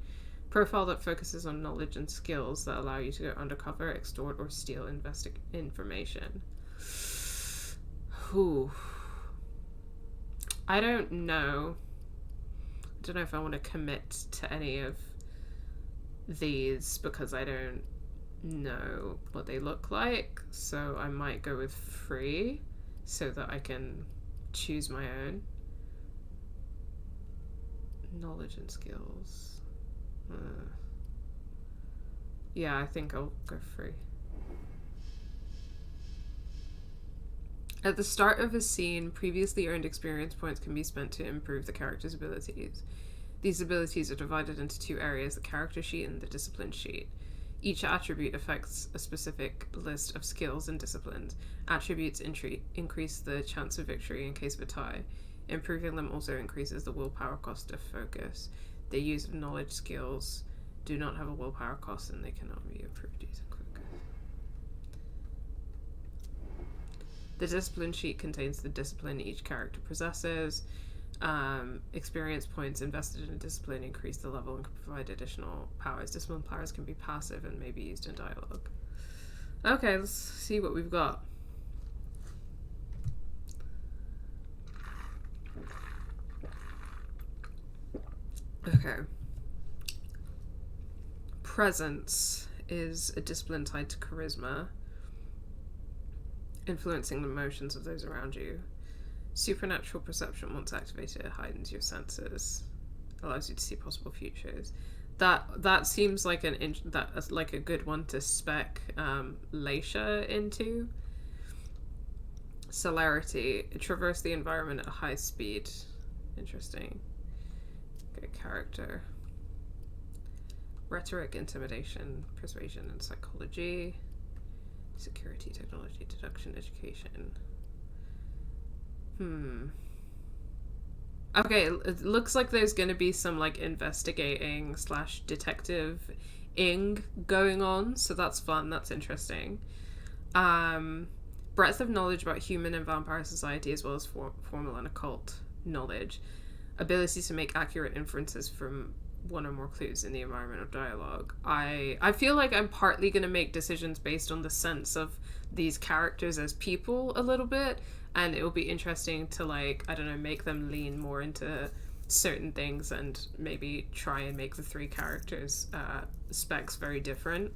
Profile that focuses on knowledge and skills that allow you to go undercover, extort, or steal information. Whew. I don't know. I don't know if I want to commit to any of these because I don't know what they look like, so I might go with free so that I can choose my own. Knowledge and skills. Yeah, I think I'll go free. At the start of a scene, previously earned experience points can be spent to improve the character's abilities. These abilities are divided into two areas, the character sheet and the discipline sheet. Each attribute affects a specific list of skills and disciplines. Attributes increase the chance of victory in case of a tie. Improving them also increases the willpower cost of focus. The use of knowledge skills do not have a willpower cost and they cannot be improved using focus. The discipline sheet contains the discipline each character possesses. Experience points invested in a discipline increase the level and can provide additional powers. Discipline powers can be passive and may be used in dialogue. Okay, let's see what we've got. Okay. Presence is a discipline tied to charisma, influencing the emotions of those around you. Supernatural perception, once activated, it heightens your senses. allows you to see possible futures. That seems like that's like a good one to spec Leysha into. Celerity, traverse the environment at a high speed. Interesting. Good character. Rhetoric, intimidation, persuasion, and psychology. Security, technology, deduction, education. Okay, it looks like there's gonna be some like investigating / detective-ing going on, so that's fun, that's interesting. Breadth of knowledge about human and vampire society as well as formal and occult knowledge. Ability to make accurate inferences from one or more clues in the environment or dialogue. I feel like I'm partly going to make decisions based on the sense of these characters as people a little bit, and it will be interesting to, like, I don't know, make them lean more into certain things and maybe try and make the 3 characters specs very different.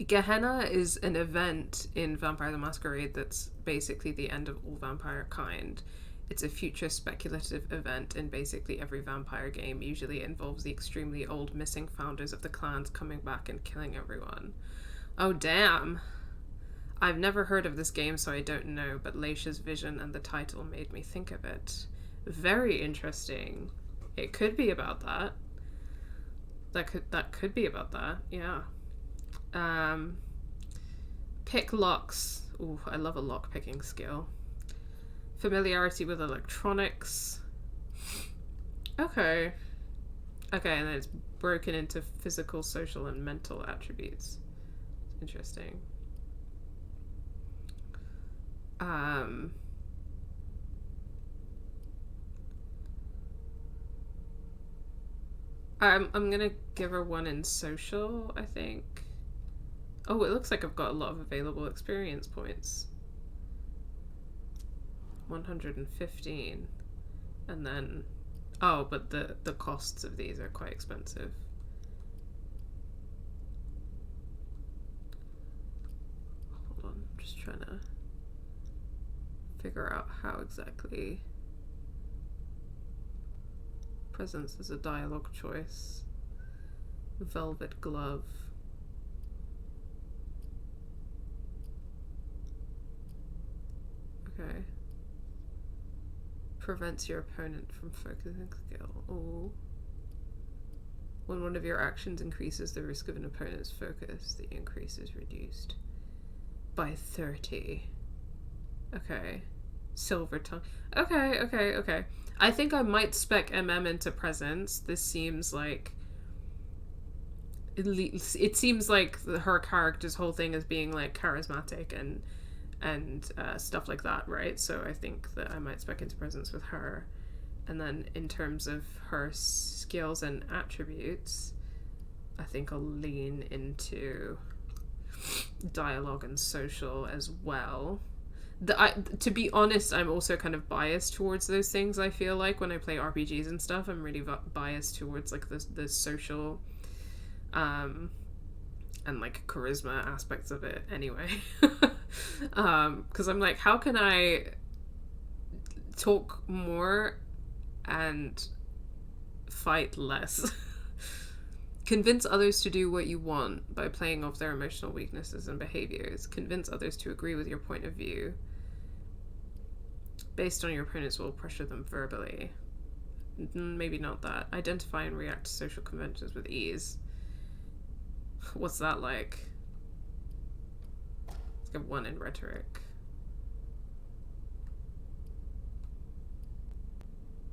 Gehenna is an event in Vampire the Masquerade that's basically the end of all vampire kind. It's a future speculative event in basically every vampire game. Usually it involves the extremely old missing founders of the clans coming back and killing everyone. Oh damn! I've never heard of this game, so I don't know, but Leysha's vision and the title made me think of it. Very interesting. It could be about that. That could be about that, yeah. Pick locks. Ooh, I love a lock picking skill. Familiarity with electronics. Okay. Okay, and then it's broken into physical, social, and mental attributes. Interesting. I'm gonna give her 1 in social, I think. Oh, it looks like I've got a lot of available experience points. 115. And then... Oh, but the costs of these are quite expensive. Hold on, I'm just trying to figure out how exactly... Presence is a dialogue choice. Velvet glove. Okay. Prevents your opponent from focusing skill. Oh. When one of your actions increases the risk of an opponent's focus, the increase is reduced by 30. Okay. Silver tongue. Okay. I think I might spec Emem into presence. This seems like... It seems like her character's whole thing is being like charismatic and stuff like that, right? So I think that I might spec into presence with her. And then in terms of her skills and attributes, I think I'll lean into dialogue and social as well. To be honest, I'm also kind of biased towards those things. I feel like when I play RPGs and stuff, I'm really biased towards like the social and like charisma aspects of it anyway. Because I'm like, how can I talk more and fight less? Convince others to do what you want by playing off their emotional weaknesses and behaviors. Convince others to agree with your point of view. Based on your opponent's will, pressure them verbally. Maybe not that. Identify and react to social conventions with ease. What's that like? Let's get 1 in rhetoric.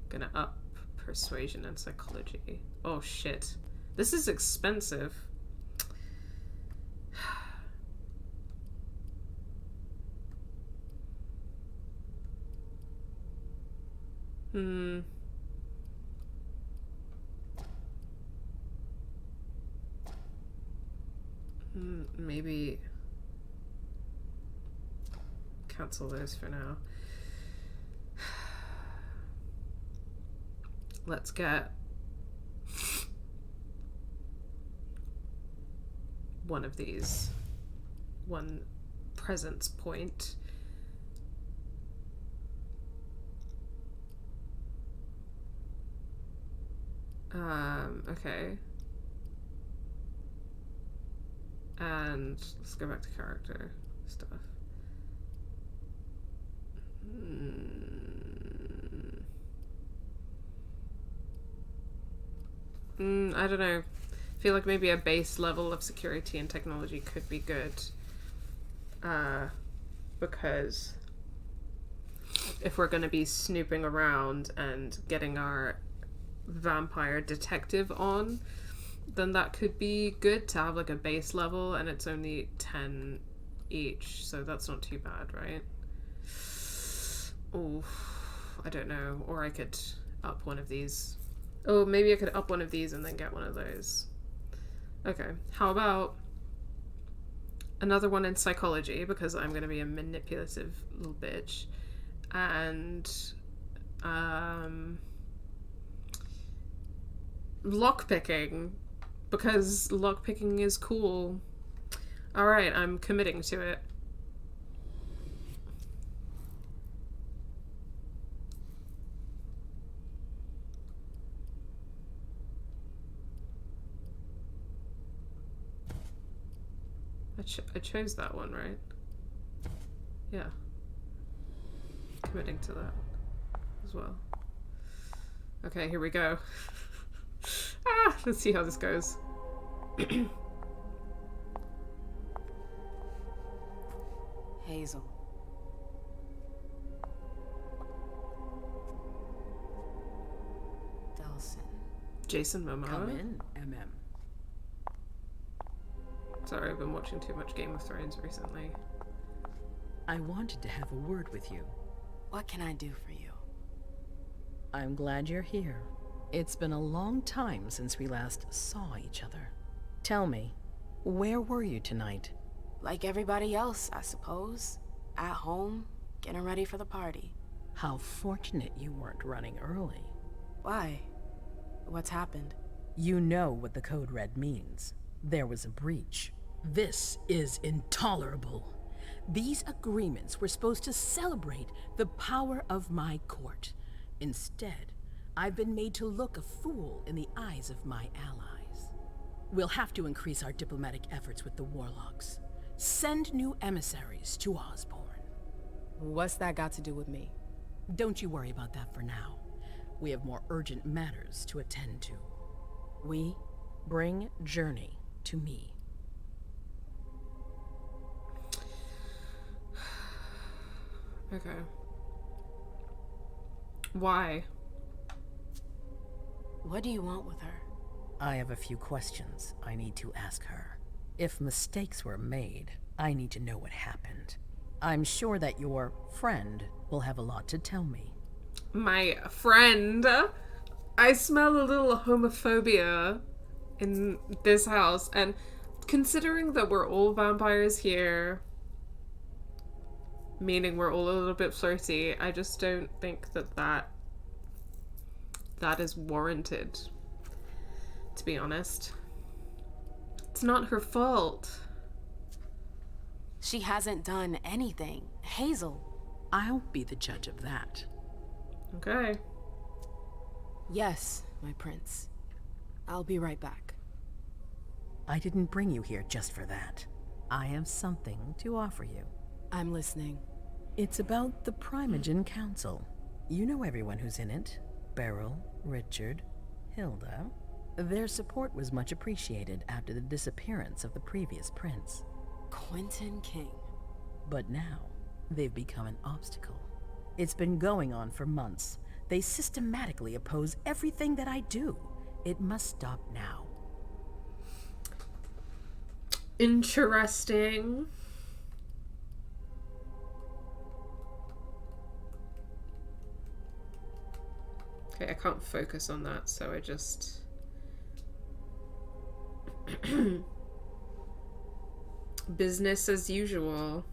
Gonna up persuasion and psychology. Oh shit. This is expensive. Maybe cancel those for now. Let's get one of these. 1 presence point. Okay. And let's go back to character stuff. I don't know. I feel like maybe a base level of security and technology could be good. Because if we're going to be snooping around and getting our vampire detective on, then that could be good to have like a base level, and it's only 10 each, so that's not too bad, right? Oh, I don't know. Or I could up one of these. Oh, maybe I could up one of these and then get one of those. Okay, how about another one in psychology, because I'm going to be a manipulative little bitch. And lockpicking, because lockpicking is cool. Alright, I'm committing to it. I chose that one, right? Yeah. Committing to that as well. Okay, here we go. Let's see how this goes. Hazel. Delson. Jason Momoa. Come in, Emem. Sorry, I've been watching too much Game of Thrones recently. I wanted to have a word with you. What can I do for you? I'm glad you're here. It's been a long time since we last saw each other. Tell me, where were you tonight? Like everybody else, I suppose. At home, getting ready for the party. How fortunate you weren't running early. Why? What's happened? You know what the Code Red means. There was a breach. This is intolerable. These agreements were supposed to celebrate the power of my court. Instead, I've been made to look a fool in the eyes of my allies. We'll have to increase our diplomatic efforts with the Warlocks. Send new emissaries to Osborne. What's that got to do with me? Don't you worry about that for now. We have more urgent matters to attend to. We? Bring Journey to me. Okay. Why? What do you want with her? I have a few questions I need to ask her. If mistakes were made, I need to know what happened. I'm sure that your friend will have a lot to tell me. My friend? I smell a little homophobia in this house, and considering that we're all vampires here, meaning we're all a little bit flirty, I just don't think that that is warranted, to be honest. It's not her fault. She hasn't done anything. Hazel. I'll be the judge of that. Okay. Yes, my prince. I'll be right back. I didn't bring you here just for that. I have something to offer you. I'm listening. It's about the Primogen Council. You know everyone who's in it. Beryl, Richard, Hilda. Their support was much appreciated after the disappearance of the previous prince. Quentin King. But now, they've become an obstacle. It's been going on for months. They systematically oppose everything that I do. It must stop now. Interesting. Okay, I can't focus on that, so I just... Business as usual.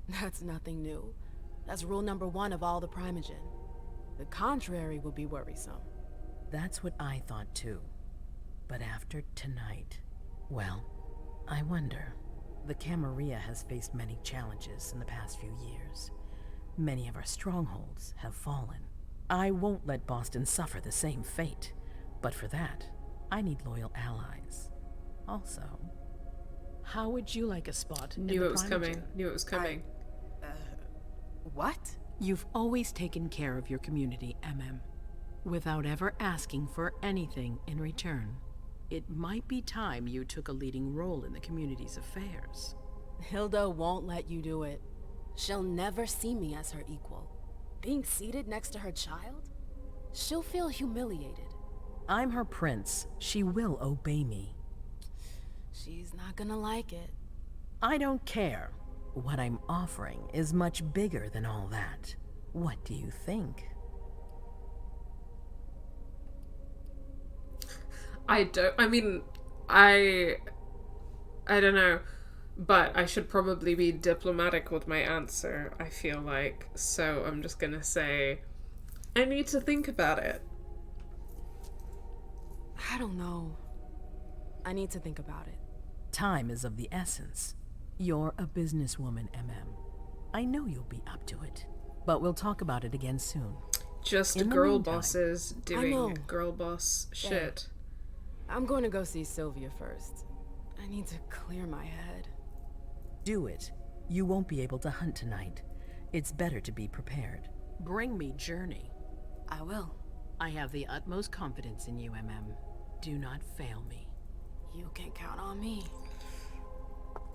That's nothing new. That's rule number 1 of all the Primogen. The contrary will be worrisome. That's what I thought too. But after tonight, well, I wonder. The Camarilla has faced many challenges in the past few years. Many of our strongholds have fallen. I won't let Boston suffer the same fate. But for that, I need loyal allies. Also, how would you like a spot in the Knew it was Primogen? coming. Knew it was coming. What? You've always taken care of your community, Emem, without ever asking for anything in return. It might be time you took a leading role in the community's affairs. Hilda won't let you do it. She'll never see me as her equal. Being seated next to her child? She'll feel humiliated. I'm her prince. She will obey me. She's not gonna like it. I don't care. What I'm offering is much bigger than all that. What do you think? I don't know, but I should probably be diplomatic with my answer, I feel like. So I'm just gonna say, I need to think about it. I don't know. I need to think about it. Time is of the essence. You're a businesswoman, Emem. I know you'll be up to it. But we'll talk about it again soon. Just In the girl meantime, bosses I doing know. girl boss shit. I'm going to go see Sylvia first. I need to clear my head. Do it. You won't be able to hunt tonight. It's better to be prepared. Bring me Journey. I will. I have the utmost confidence in you, Emem. Do not fail me. You can count on me.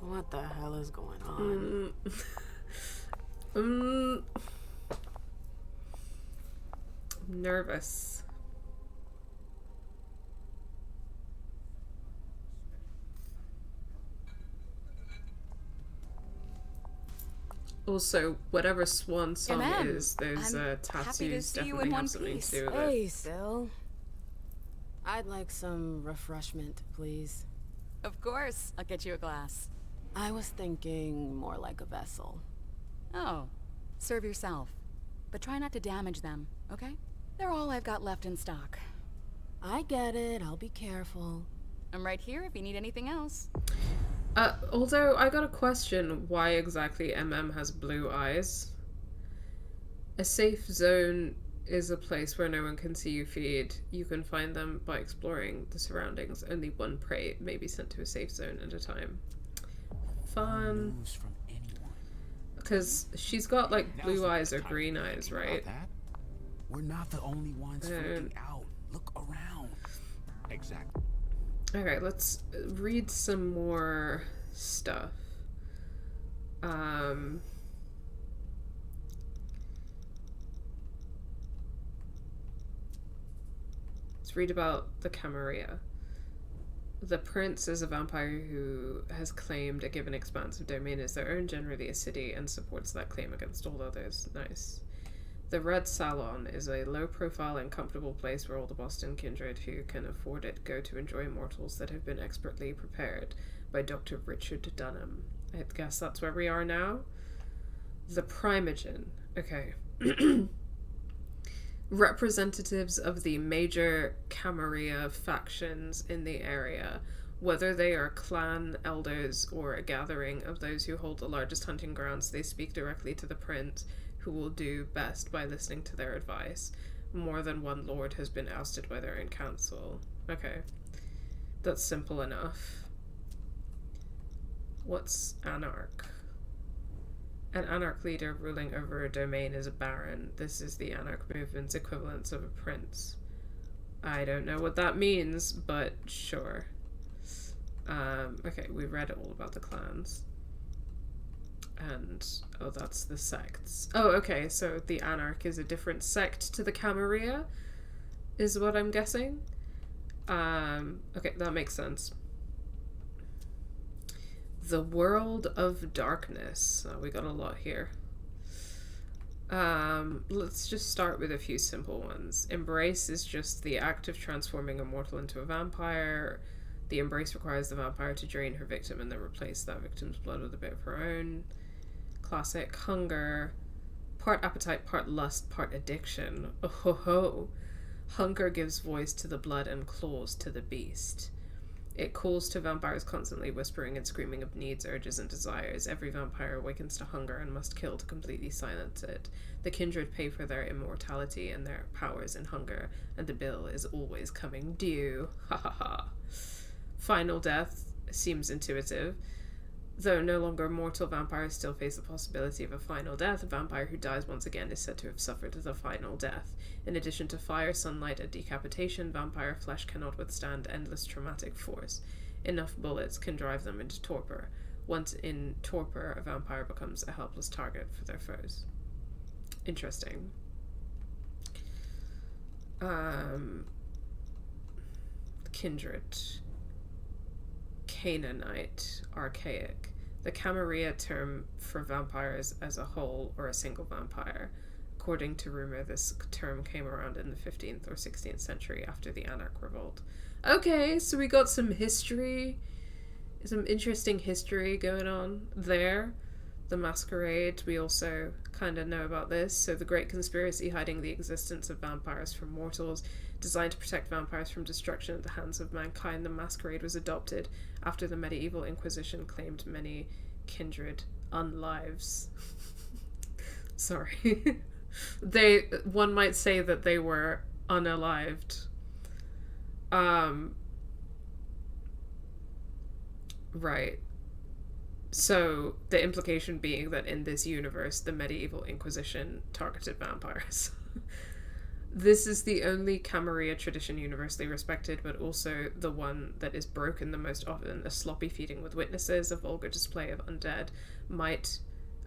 What the hell is going on? I'm nervous. Also, whatever Swansong Emem, is, those I'm happy to tattoos see you definitely in one have something piece. to do with Hey, it. Syl. I'd like some refreshment, please. Of course. I'll get you a glass. I was thinking more like a vessel. Oh, serve yourself. But try not to damage them, okay? They're all I've got left in stock. I get it. I'll be careful. I'm right here if you need anything else. Although, I got a question why exactly MM has blue eyes. A safe zone is a place where no one can see you feed. You can find them by exploring the surroundings. Only one prey may be sent to a safe zone at a time. Fun. News from anyone. Because she's got like blue eyes or green eyes, right? We're not the only ones freaking out. Look around. Exactly. Alright, let's read some more stuff. Let's read about the Camarilla. The prince is a vampire who has claimed a given expanse of domain as their own, generally a city, and supports that claim against all others. Nice. The Red Salon is a low-profile and comfortable place where all the Boston kindred who can afford it go to enjoy mortals that have been expertly prepared by Dr. Richard Dunham. I guess that's where we are now. The Primogen. Okay. Representatives of the major Camarilla factions in the area, whether they are clan elders or a gathering of those who hold the largest hunting grounds, they speak directly to the prince, who will do best by listening to their advice. More than one lord has been ousted by their own council. Okay. That's simple enough. What's Anarch? An Anarch leader ruling over a domain is a baron. This is the Anarch movement's equivalence of a prince. I don't know what that means, but sure. Okay, we read all about the clans. And, oh, that's the sects. Oh, okay, so the Anarch is a different sect to the Camarilla, is what I'm guessing. Okay, that makes sense. The World of Darkness. Oh, we got a lot here. Let's just start with a few simple ones. Embrace is just the act of transforming a mortal into a vampire. The embrace requires the vampire to drain her victim and then replace that victim's blood with a bit of her own. Classic. Hunger. Part appetite, part lust, part addiction. Oh ho ho. Hunger gives voice to the blood and claws to the beast. It calls to vampires constantly, whispering and screaming of needs, urges, and desires. Every vampire awakens to hunger and must kill to completely silence it. The kindred pay for their immortality and their powers in hunger, and the bill is always coming due. Ha ha ha. Final death seems intuitive. Though no longer mortal, vampires still face the possibility of a final death. A vampire who dies once again is said to have suffered the final death. In addition to fire, sunlight, and decapitation, vampire flesh cannot withstand endless traumatic force. Enough bullets can drive them into torpor. Once in torpor, a vampire becomes a helpless target for their foes. Interesting. Kindred. Canaanite, archaic. The Camarilla term for vampires as a whole or a single vampire. According to rumor, this term came around in the 15th or 16th century after the Anarch Revolt. Okay, so we got some history, some interesting history going on there. The Masquerade, we also kind of know about this. So the Great Conspiracy hiding the existence of vampires from mortals, designed to protect vampires from destruction at the hands of mankind. The Masquerade was adopted after the medieval Inquisition claimed many kindred unlives. Sorry. One might say that they were unalived. Right. So the implication being that in this universe, the medieval Inquisition targeted vampires. This is the only Camarilla tradition universally respected, but also the one that is broken the most often. A sloppy feeding with witnesses, a vulgar display of undead, might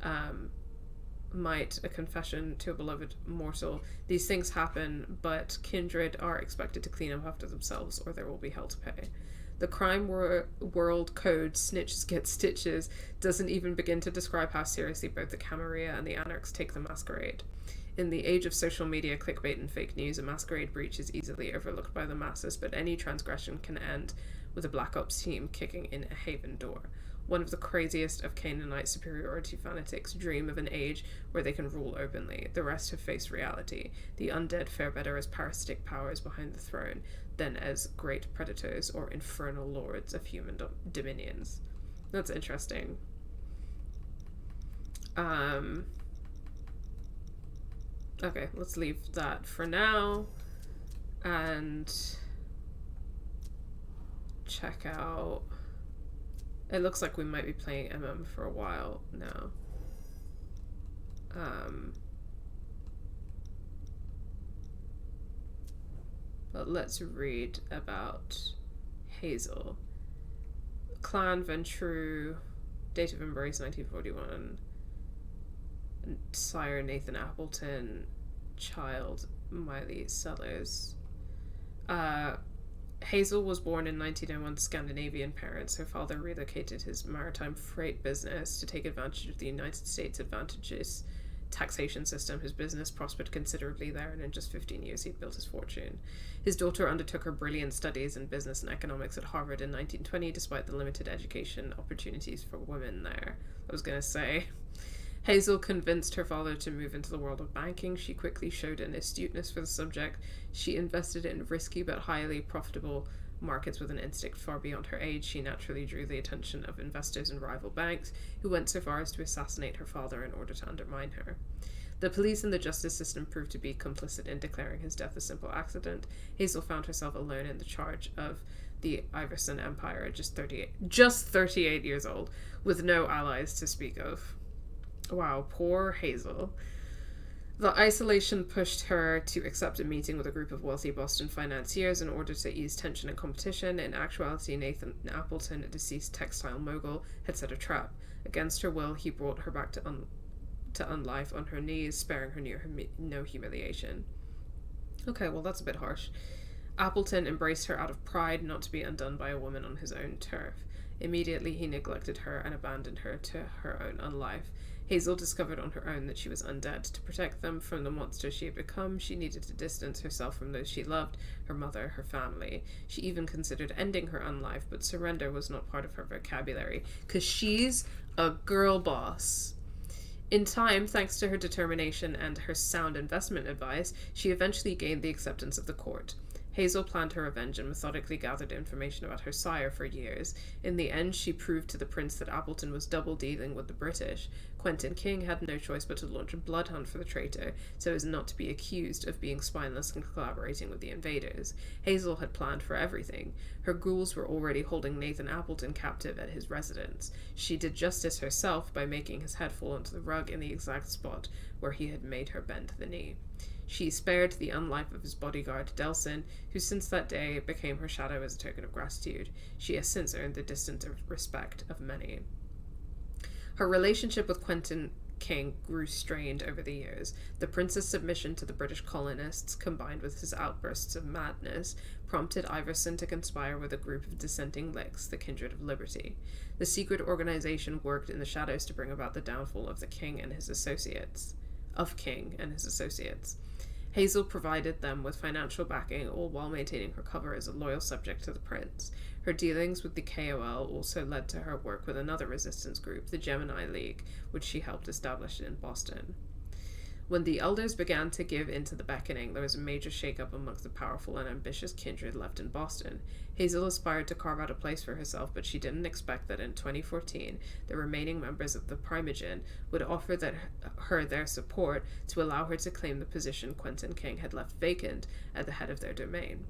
a confession to a beloved mortal. These things happen, but kindred are expected to clean up after themselves, or there will be hell to pay. The crime world code, snitches get stitches, doesn't even begin to describe how seriously both the Camarilla and the Anarchs take the Masquerade. In the age of social media, clickbait, and fake news, a Masquerade breach is easily overlooked by the masses, but any transgression can end with a Black Ops team kicking in a haven door. One of the craziest of Canaanite superiority fanatics dream of an age where they can rule openly. The rest have faced reality. The undead fare better as parasitic powers behind the throne than as great predators or infernal lords of human dominions. That's interesting. Okay, let's leave that for now and check out. It looks like we might be playing Emem for a while now. But let's read about Hazel. Clan Ventrue, date of embrace 1941. Sire Nathan Appleton, child Miley Sellers. Hazel was born in 1901 to Scandinavian parents. Her father relocated his maritime freight business to take advantage of the United States' advantageous taxation system. His business prospered considerably there, and in just 15 years he'd built his fortune. His daughter undertook her brilliant studies in business and economics at Harvard in 1920, despite the limited education opportunities for women there. I was gonna say... Hazel convinced her father to move into the world of banking. She quickly showed an astuteness for the subject. She invested in risky but highly profitable markets with an instinct far beyond her age. She naturally drew the attention of investors in rival banks, who went so far as to assassinate her father in order to undermine her. The police and the justice system proved to be complicit in declaring his death a simple accident. Hazel found herself alone in the charge of the Iverson Empire at just 38 years old, with no allies to speak of. Wow, poor Hazel. The isolation pushed her to accept a meeting with a group of wealthy Boston financiers in order to ease tension and competition. In actuality, Nathan Appleton, a deceased textile mogul, had set a trap. Against her will, he brought her back to unlife on her knees, sparing her no humiliation. Okay, well that's a bit harsh. Appleton embraced her out of pride, not to be undone by a woman on his own turf. Immediately, he neglected her and abandoned her to her own unlife. Hazel discovered on her own that she was undead. To protect them from the monster she had become, she needed to distance herself from those she loved, her mother, her family. She even considered ending her unlife, but surrender was not part of her vocabulary, because she's a girl boss. In time, thanks to her determination and her sound investment advice, she eventually gained the acceptance of the court. Hazel planned her revenge and methodically gathered information about her sire for years. In the end, she proved to the prince that Appleton was double-dealing with the British. Quentin King had no choice but to launch a bloodhunt for the traitor, so as not to be accused of being spineless and collaborating with the invaders. Hazel had planned for everything. Her ghouls were already holding Nathan Appleton captive at his residence. She did justice herself by making his head fall onto the rug in the exact spot where he had made her bend the knee. She spared the unlife of his bodyguard, Delson, who since that day became her shadow as a token of gratitude. She has since earned the distant respect of many. Her relationship with Quentin King grew strained over the years. The prince's submission to the British colonists, combined with his outbursts of madness, prompted Iverson to conspire with a group of dissenting Licks, the Kindred of Liberty. The secret organization worked in the shadows to bring about the downfall of King and his associates. Hazel provided them with financial backing, all while maintaining her cover as a loyal subject to the prince. Her dealings with the KOL also led to her work with another resistance group, the Gemini League, which she helped establish in Boston. When the elders began to give in to the beckoning, there was a major shake-up amongst the powerful and ambitious kindred left in Boston. Hazel aspired to carve out a place for herself, but she didn't expect that in 2014, the remaining members of the Primogen would offer her their support to allow her to claim the position Quentin King had left vacant at the head of their domain.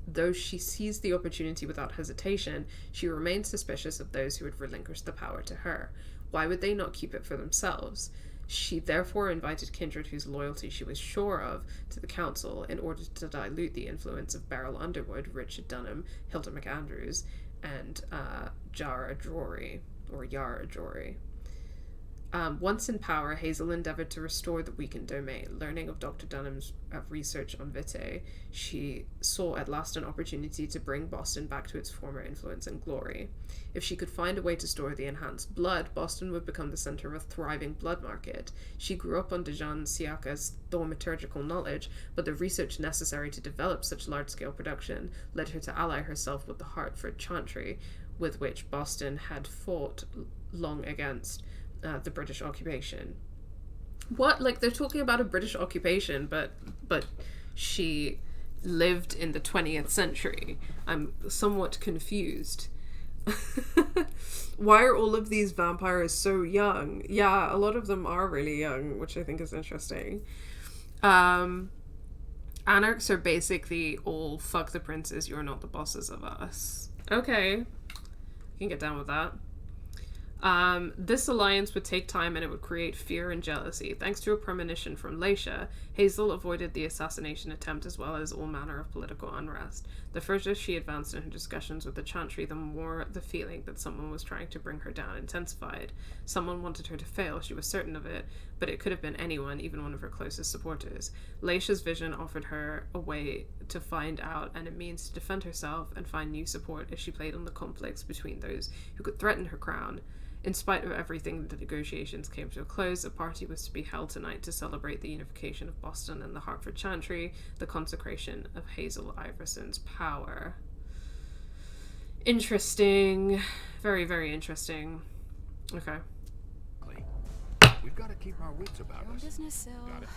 Though she seized the opportunity without hesitation, she remained suspicious of those who had relinquished the power to her. Why would they not keep it for themselves? She therefore invited kindred whose loyalty she was sure of to the council in order to dilute the influence of Beryl Underwood, Richard Dunham, Hilda McAndrews, and Yara Jory. Once in power, Hazel endeavored to restore the weakened domain. Learning of Dr. Dunham's research on Vitae, she saw at last an opportunity to bring Boston back to its former influence and glory. If she could find a way to store the enhanced blood, Boston would become the center of a thriving blood market. She grew up on Dejan Siaka's thaumaturgical knowledge, but the research necessary to develop such large-scale production led her to ally herself with the Hartford Chantry, with which Boston had fought long against the British occupation. What? Like, they're talking about a British occupation, but she lived in the 20th century. I'm somewhat confused. Why are all of these vampires so young? Yeah, a lot of them are really young, which I think is interesting. Anarchs are basically all fuck the princes, you're not the bosses of us. Okay. I can get down with that. This alliance would take time and it would create fear and jealousy. Thanks to a premonition from Leysha, Hazel avoided the assassination attempt as well as all manner of political unrest. The further she advanced in her discussions with the Chantry, the more the feeling that someone was trying to bring her down intensified. Someone wanted her to fail, she was certain of it, but it could have been anyone, even one of her closest supporters. Leysha's vision offered her a way to find out and a means to defend herself and find new support as she played on the conflicts between those who could threaten her crown. In spite of everything, the negotiations came to a close. A party was to be held tonight to celebrate the unification of Boston and the Hartford Chantry, the consecration of Hazel Iverson's power. Interesting. Very, very interesting. Okay. We've got to keep our wits about us. Business, Sil. Got it.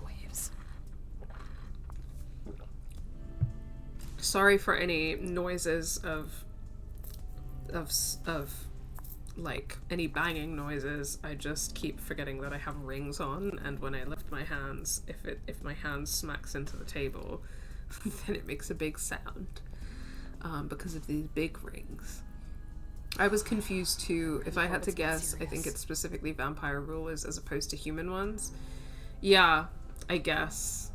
Waves. Sorry for any noises of like any banging noises. I just keep forgetting that I have rings on, and when I lift my hands, if my hand smacks into the table, then it makes a big sound because of these big rings. I was confused too. If I had to guess, I think it's specifically vampire rulers as opposed to human ones. Yeah, I guess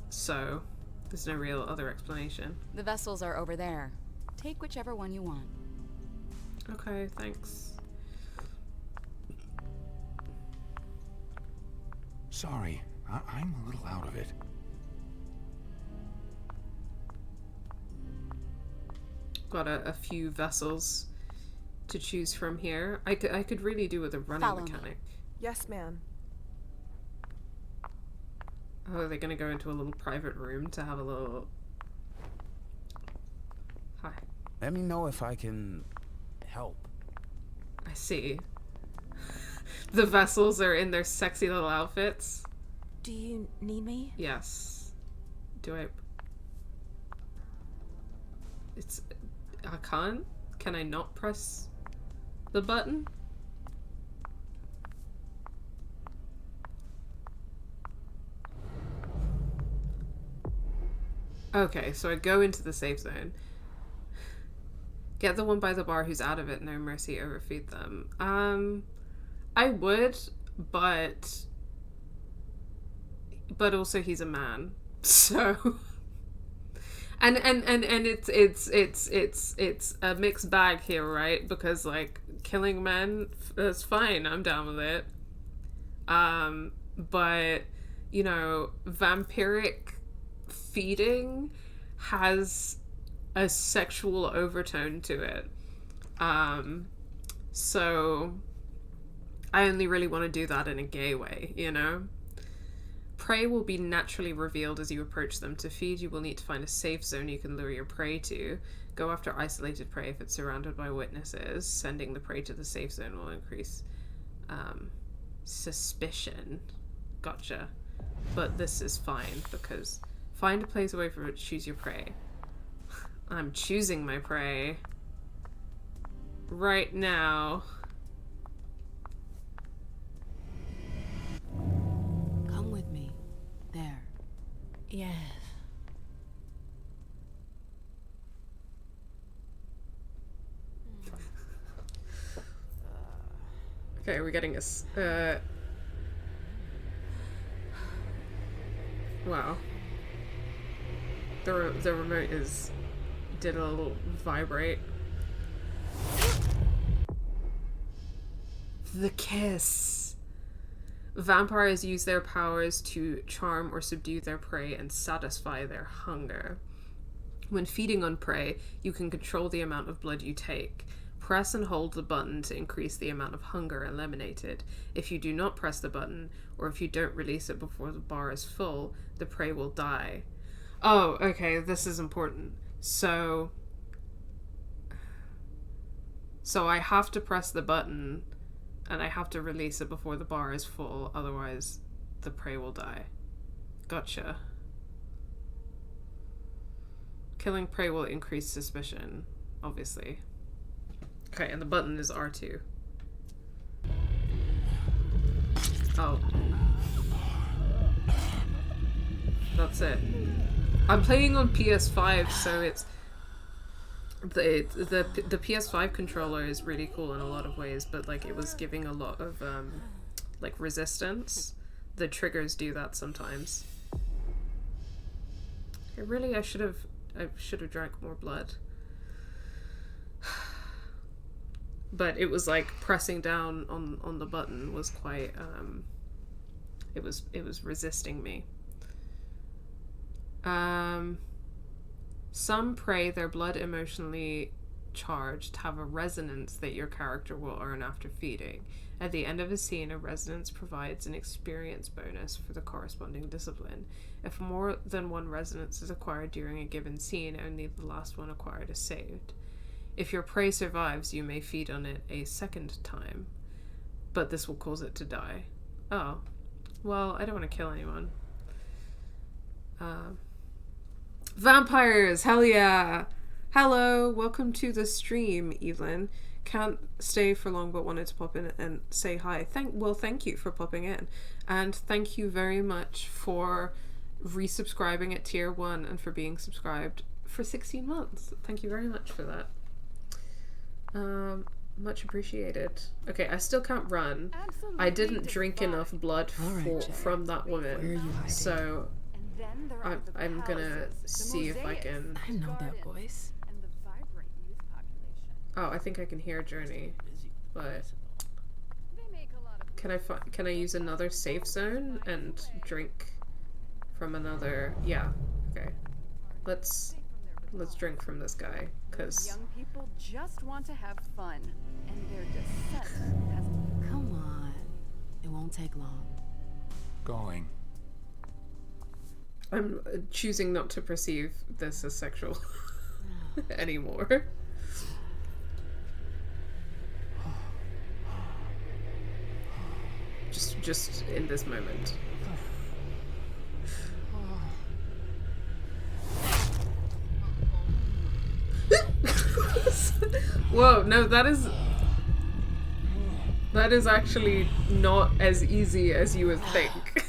so. There's no real other explanation. The vessels are over there. Take whichever one you want. Okay, thanks. Sorry, I'm a little out of it. Got a few vessels to choose from here. I could really do with a running mechanic. Yes, ma'am. Oh, are they gonna go into a little private room to have a little... Hi. Let me know if I can help. I see. The vessels are in their sexy little outfits. Do you need me? Yes. Do I... It's... I can't? Can I not press the button? Okay, so I go into the safe zone. Get the one by the bar who's out of it, no mercy, overfeed them. I would, but also he's a man, so and it's a mixed bag here, right? Because like killing men, that's fine, I'm down with it. But you know, vampiric feeding has a sexual overtone to it. So I only really want to do that in a gay way, you know? Prey will be naturally revealed as you approach them. To feed, you will need to find a safe zone you can lure your prey to. Go after isolated prey if it's surrounded by witnesses. Sending the prey to the safe zone will increase suspicion. Gotcha. But this is fine, because find a place away from it, choose your prey. I'm choosing my prey right now. Come with me. There. Yes. Okay, we're getting a wow. The remote did a little vibrate. The kiss. Vampires use their powers to charm or subdue their prey and satisfy their hunger. When feeding on prey, you can control the amount of blood you take. Press and hold the button to increase the amount of hunger eliminated. If you do not press the button, or if you don't release it before the bar is full, the prey will die. Oh, okay, this is important. So I have to press the button, and I have to release it before the bar is full, otherwise the prey will die. Gotcha. Killing prey will increase suspicion, obviously. Okay, and the button is R2. Oh. That's it. I'm playing on PS5, so it's... The PS5 controller is really cool in a lot of ways, but like it was giving a lot of like resistance. The triggers do that sometimes. I should have drank more blood. But it was like pressing down on the button was quite it was resisting me. Some prey, their blood emotionally charged, have a resonance that your character will earn after feeding. At the end of a scene, a resonance provides an experience bonus for the corresponding discipline. If more than one resonance is acquired during a given scene, only the last one acquired is saved. If your prey survives, you may feed on it a second time, but this will cause it to die. Oh, well, I don't want to kill anyone. Vampires, hell yeah! Hello, welcome to the stream, Evelyn. Can't stay for long, but wanted to pop in and say hi. Thank you for popping in, and thank you very much for resubscribing at tier 1 and for being subscribed for 16 months. Thank you very much for that. Much appreciated. Okay, I still can't run. I didn't drink enough blood from that woman, so I'm gonna see if I can... I know that voice. Oh, I think I can hear Journey, but can I use another safe zone and drink from another? Yeah, okay. Let's drink from this guy, because young people just want to have fun, and their descent has... Come on. It won't take long. Going. I'm choosing not to perceive this as sexual anymore. Just in this moment. Whoa, no, that is actually not as easy as you would think.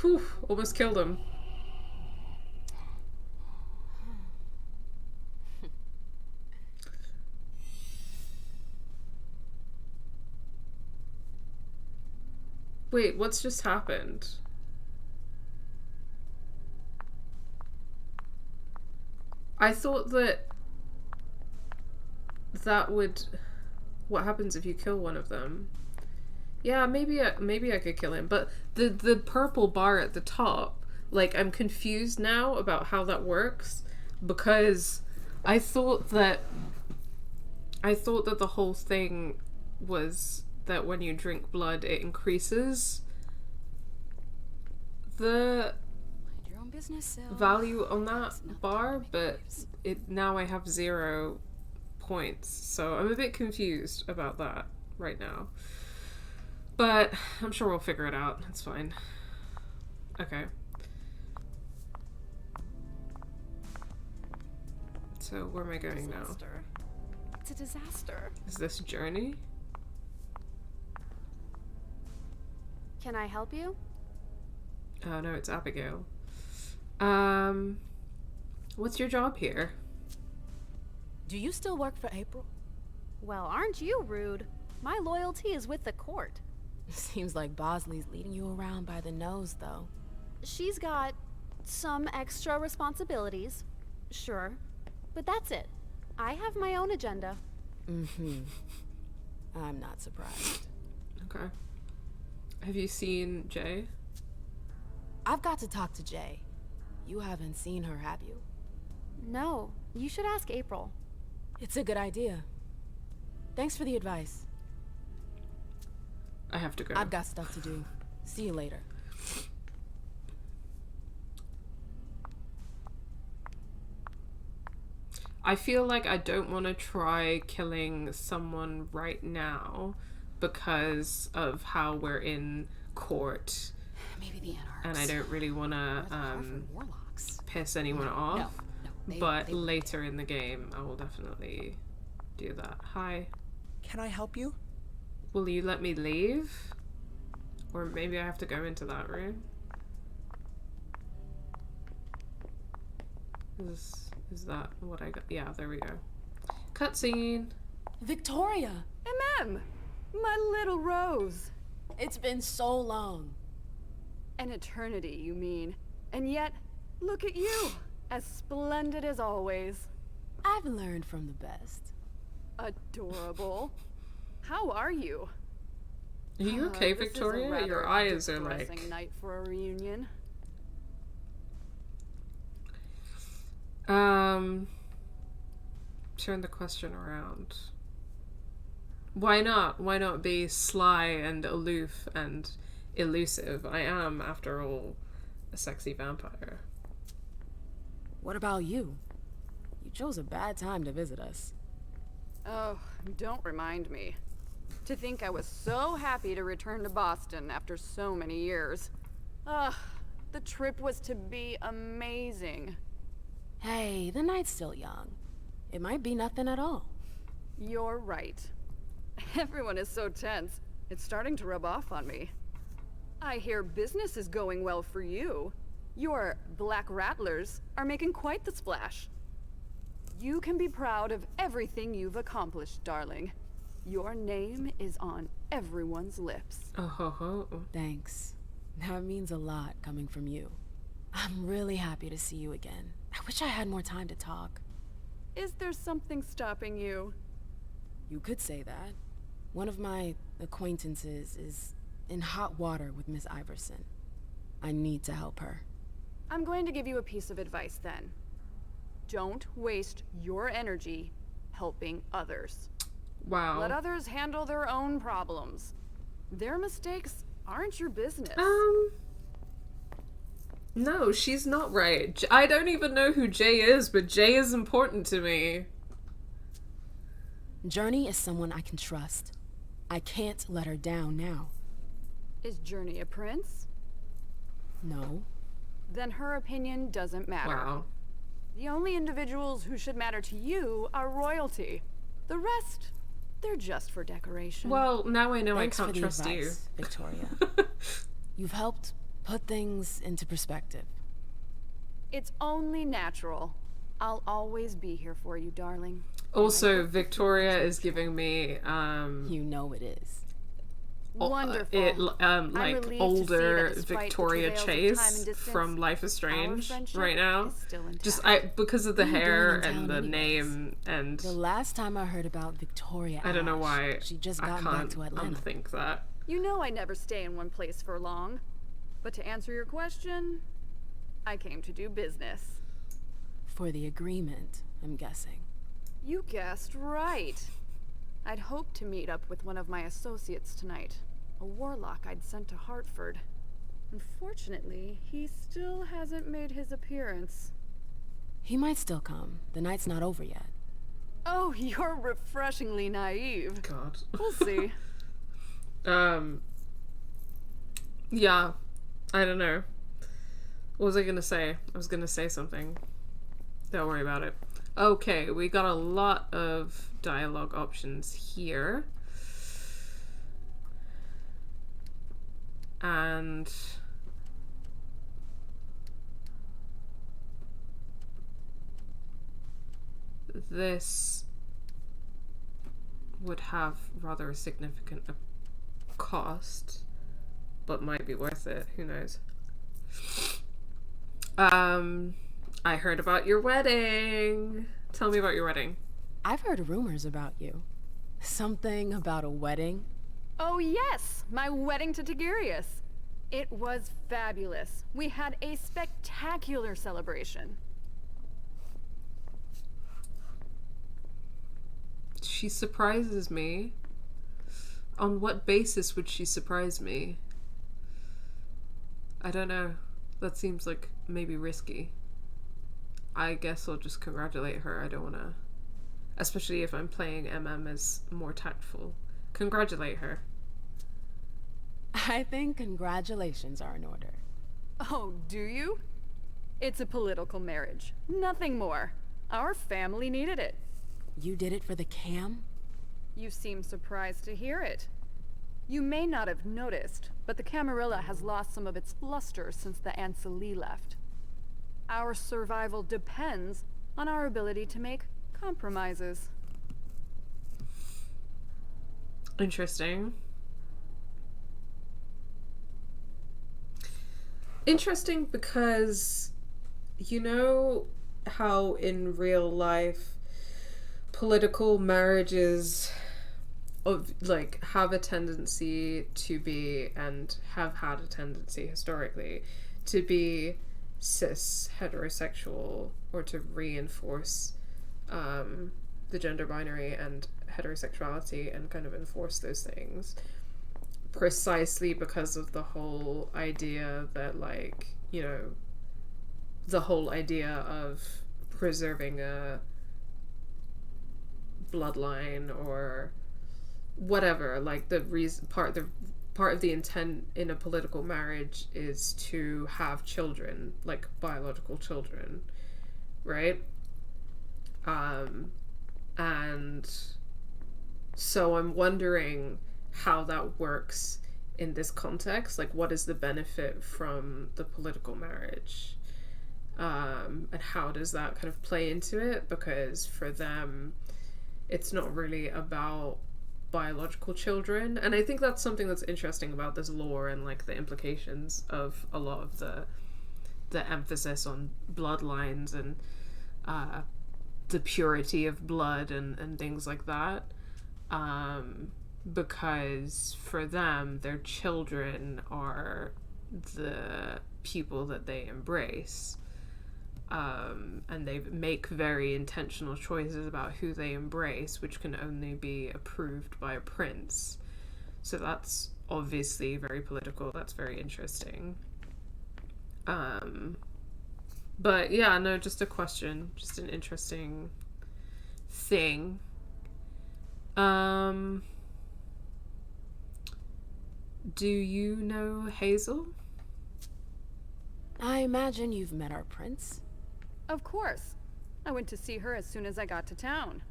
Whew, almost killed him. Wait, what's just happened? I thought that would... What happens if you kill one of them? Yeah, maybe I could kill him, but the purple bar at the top, like, I'm confused now about how that works, because I thought that the whole thing was that when you drink blood, it increases the value on that bar, but now I have 0 points, so I'm a bit confused about that right now. But I'm sure we'll figure it out. It's fine. Okay. So where am I going now? It's a disaster. Is this Journey? Can I help you? Oh no, it's Abigail. What's your job here? Do you still work for April? Well, aren't you rude? My loyalty is with the court. Seems like Bosley's leading you around by the nose, though. She's got some extra responsibilities, sure, but that's it. I have my own agenda. Mm-hmm. I'm not surprised. Okay. Have you seen Jay? I've got to talk to Jay. You haven't seen her, have you? No, you should ask April. It's a good idea. Thanks for the advice. I have to go. I've got stuff to do. See you later. I feel like I don't want to try killing someone right now because of how we're in court. Maybe the Anarchs. And I don't really want to piss anyone off. No, but later in the game, I will definitely do that. Hi. Can I help you? Will you let me leave? Or maybe I have to go into that room? Is that what I got? Yeah, there we go. Cutscene. Victoria! Emem! My little rose. It's been so long. An eternity, you mean. And yet, look at you. As splendid as always. I've learned from the best. Adorable. How are you? Are you okay, Victoria? Your eyes are like... Depressing night for a reunion. Turn the question around. Why not? Why not be sly and aloof and elusive? I am, after all, a sexy vampire. What about you? You chose a bad time to visit us. Oh, don't remind me. To think I was so happy to return to Boston after so many years. Ugh, the trip was to be amazing. Hey, the night's still young. It might be nothing at all. You're right. Everyone is so tense. It's starting to rub off on me. I hear business is going well for you. Your Black Rattlers are making quite the splash. You can be proud of everything you've accomplished, darling. Your name is on everyone's lips. Oh. Thanks. That means a lot coming from you. I'm really happy to see you again. I wish I had more time to talk. Is there something stopping you? You could say that. One of my acquaintances is in hot water with Miss Iverson. I need to help her. I'm going to give you a piece of advice then. Don't waste your energy helping others. Wow. Let others handle their own problems. Their mistakes aren't your business. No, she's not right. I don't even know who Jay is, but Jay is important to me. Journey is someone I can trust. I can't let her down now. Is Journey a prince? No. Then her opinion doesn't matter. Wow. The only individuals who should matter to you are royalty. The rest, they're just for decoration. Well, now I know Thanks I can't for the trust advice, Victoria. You've helped put things into perspective. It's only natural. I'll always be here for you, darling. Also, Victoria is giving me You know it is. Wonderful. Like older Victoria Chase from Life is Strange right now. Just because of the hair and the name and the last time I heard about Victoria, I don't know why she just I got back can't to Atlanta. unthink that. You know I never stay in one place for long. But to answer your question, I came to do business. For the agreement, I'm guessing. You guessed right. I'd hoped to meet up with one of my associates tonight, a warlock I'd sent to Hartford. Unfortunately, he still hasn't made his appearance. He might still come. The night's not over yet. Oh, you're refreshingly naive. God. We'll see. Yeah, I don't know. What was I gonna say? I was gonna say something. Don't worry about it. Okay, we got a lot of dialogue options here. And this would have rather a significant cost, but might be worth it. Who knows? I heard about your wedding. Tell me about your wedding. I've heard rumors about you. Something about a wedding? Oh yes, my wedding to Tigurius. It was fabulous. We had a spectacular celebration. She surprises me. On what basis would she surprise me? I don't know. That seems like maybe risky. I guess I'll just congratulate her. I don't want to... Especially if I'm playing Emem as more tactful. Congratulate her. I think congratulations are in order. Oh, do you? It's a political marriage. Nothing more. Our family needed it. You did it for the cam? You seem surprised to hear it. You may not have noticed, but the Camarilla has lost some of its luster since the Ancili left. Our survival depends on our ability to make compromises. Interesting. Interesting because you know how in real life political marriages have a tendency to be, and have had a tendency historically to be, cis heterosexual, or to reinforce the gender binary and heterosexuality and kind of enforce those things precisely because of the whole idea that, like, you know, the whole idea of preserving a bloodline or whatever, like the reason part of the intent in a political marriage is to have children, like biological children, right? And so I'm wondering how that works in this context. Like, what is the benefit from the political marriage? And how does that kind of play into it? Because for them, it's not really about biological children. And I think that's something that's interesting about this lore and like the implications of a lot of the emphasis on bloodlines and the purity of blood and things like that. Because for them, their children are the people that they embrace. And they make very intentional choices about who they embrace, which can only be approved by a prince. So that's obviously very political. That's very interesting. But yeah, no, just a question. Just an interesting thing. Do you know Hazel? I imagine you've met our prince. Of course. I went to see her as soon as I got to town.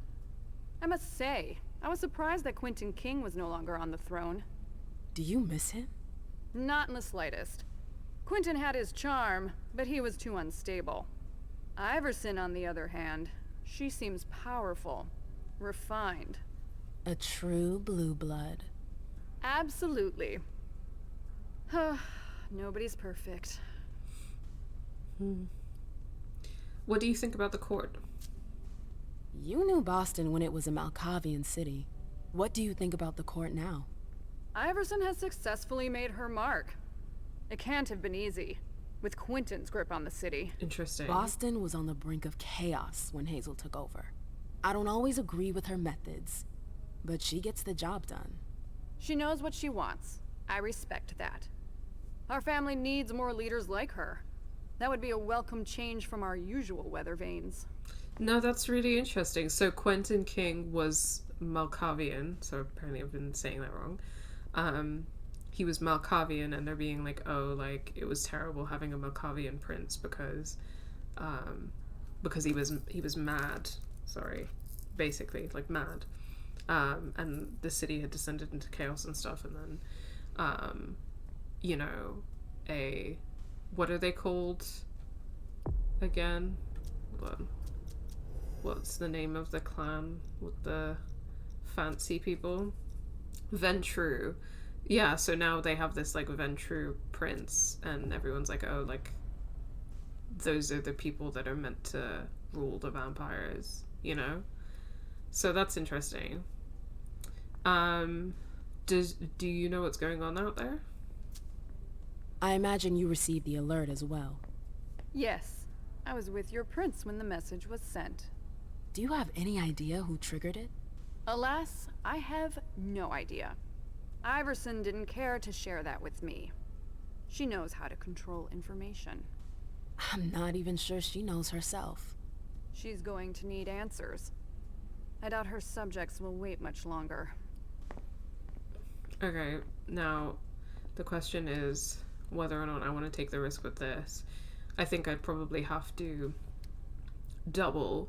I must say, I was surprised that Quentin King was no longer on the throne. Do you miss him? Not in the slightest. Quentin had his charm, but he was too unstable. Iverson, on the other hand, she seems powerful, refined. A true blue blood. Absolutely. Nobody's perfect. What do you think about the court? You knew Boston when it was a Malkavian city. What do you think about the court now? Iverson has successfully made her mark. It can't have been easy, with Quentin's grip on the city. Interesting. Boston was on the brink of chaos when Hazel took over. I don't always agree with her methods, but she gets the job done. She knows what she wants. I respect that. Our family needs more leaders like her. That would be a welcome change from our usual weather vanes. No, that's really interesting. So Quentin King was Malkavian, so apparently I've been saying that wrong. He was Malkavian, and they're being like, oh, like, it was terrible having a Malkavian prince because he was mad. Sorry, basically, like, mad. And the city had descended into chaos and stuff, and then, you know, what are they called again? Hold on. What's the name of the clan with the fancy people? Ventrue. Yeah, so now they have this, like, Ventrue prince, and everyone's like, oh, like, those are the people that are meant to rule the vampires, you know? So that's interesting. Do you know what's going on out there? I imagine you received the alert as well. Yes, I was with your prince when the message was sent. Do you have any idea who triggered it? Alas, I have no idea. Iverson didn't care to share that with me. She knows how to control information. I'm not even sure she knows herself. She's going to need answers. I doubt her subjects will wait much longer. Okay, now the question is whether or not I want to take the risk with this. I think I'd probably have to double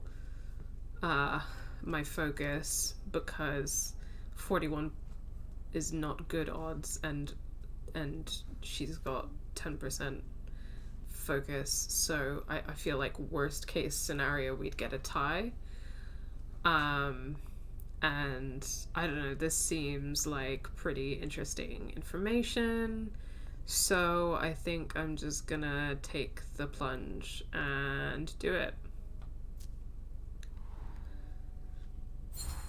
my focus, because 41 is not good odds, and she's got 10% focus, so I feel like worst case scenario we'd get a tie. And I don't know, this seems like pretty interesting information, so I think I'm just gonna take the plunge and do it.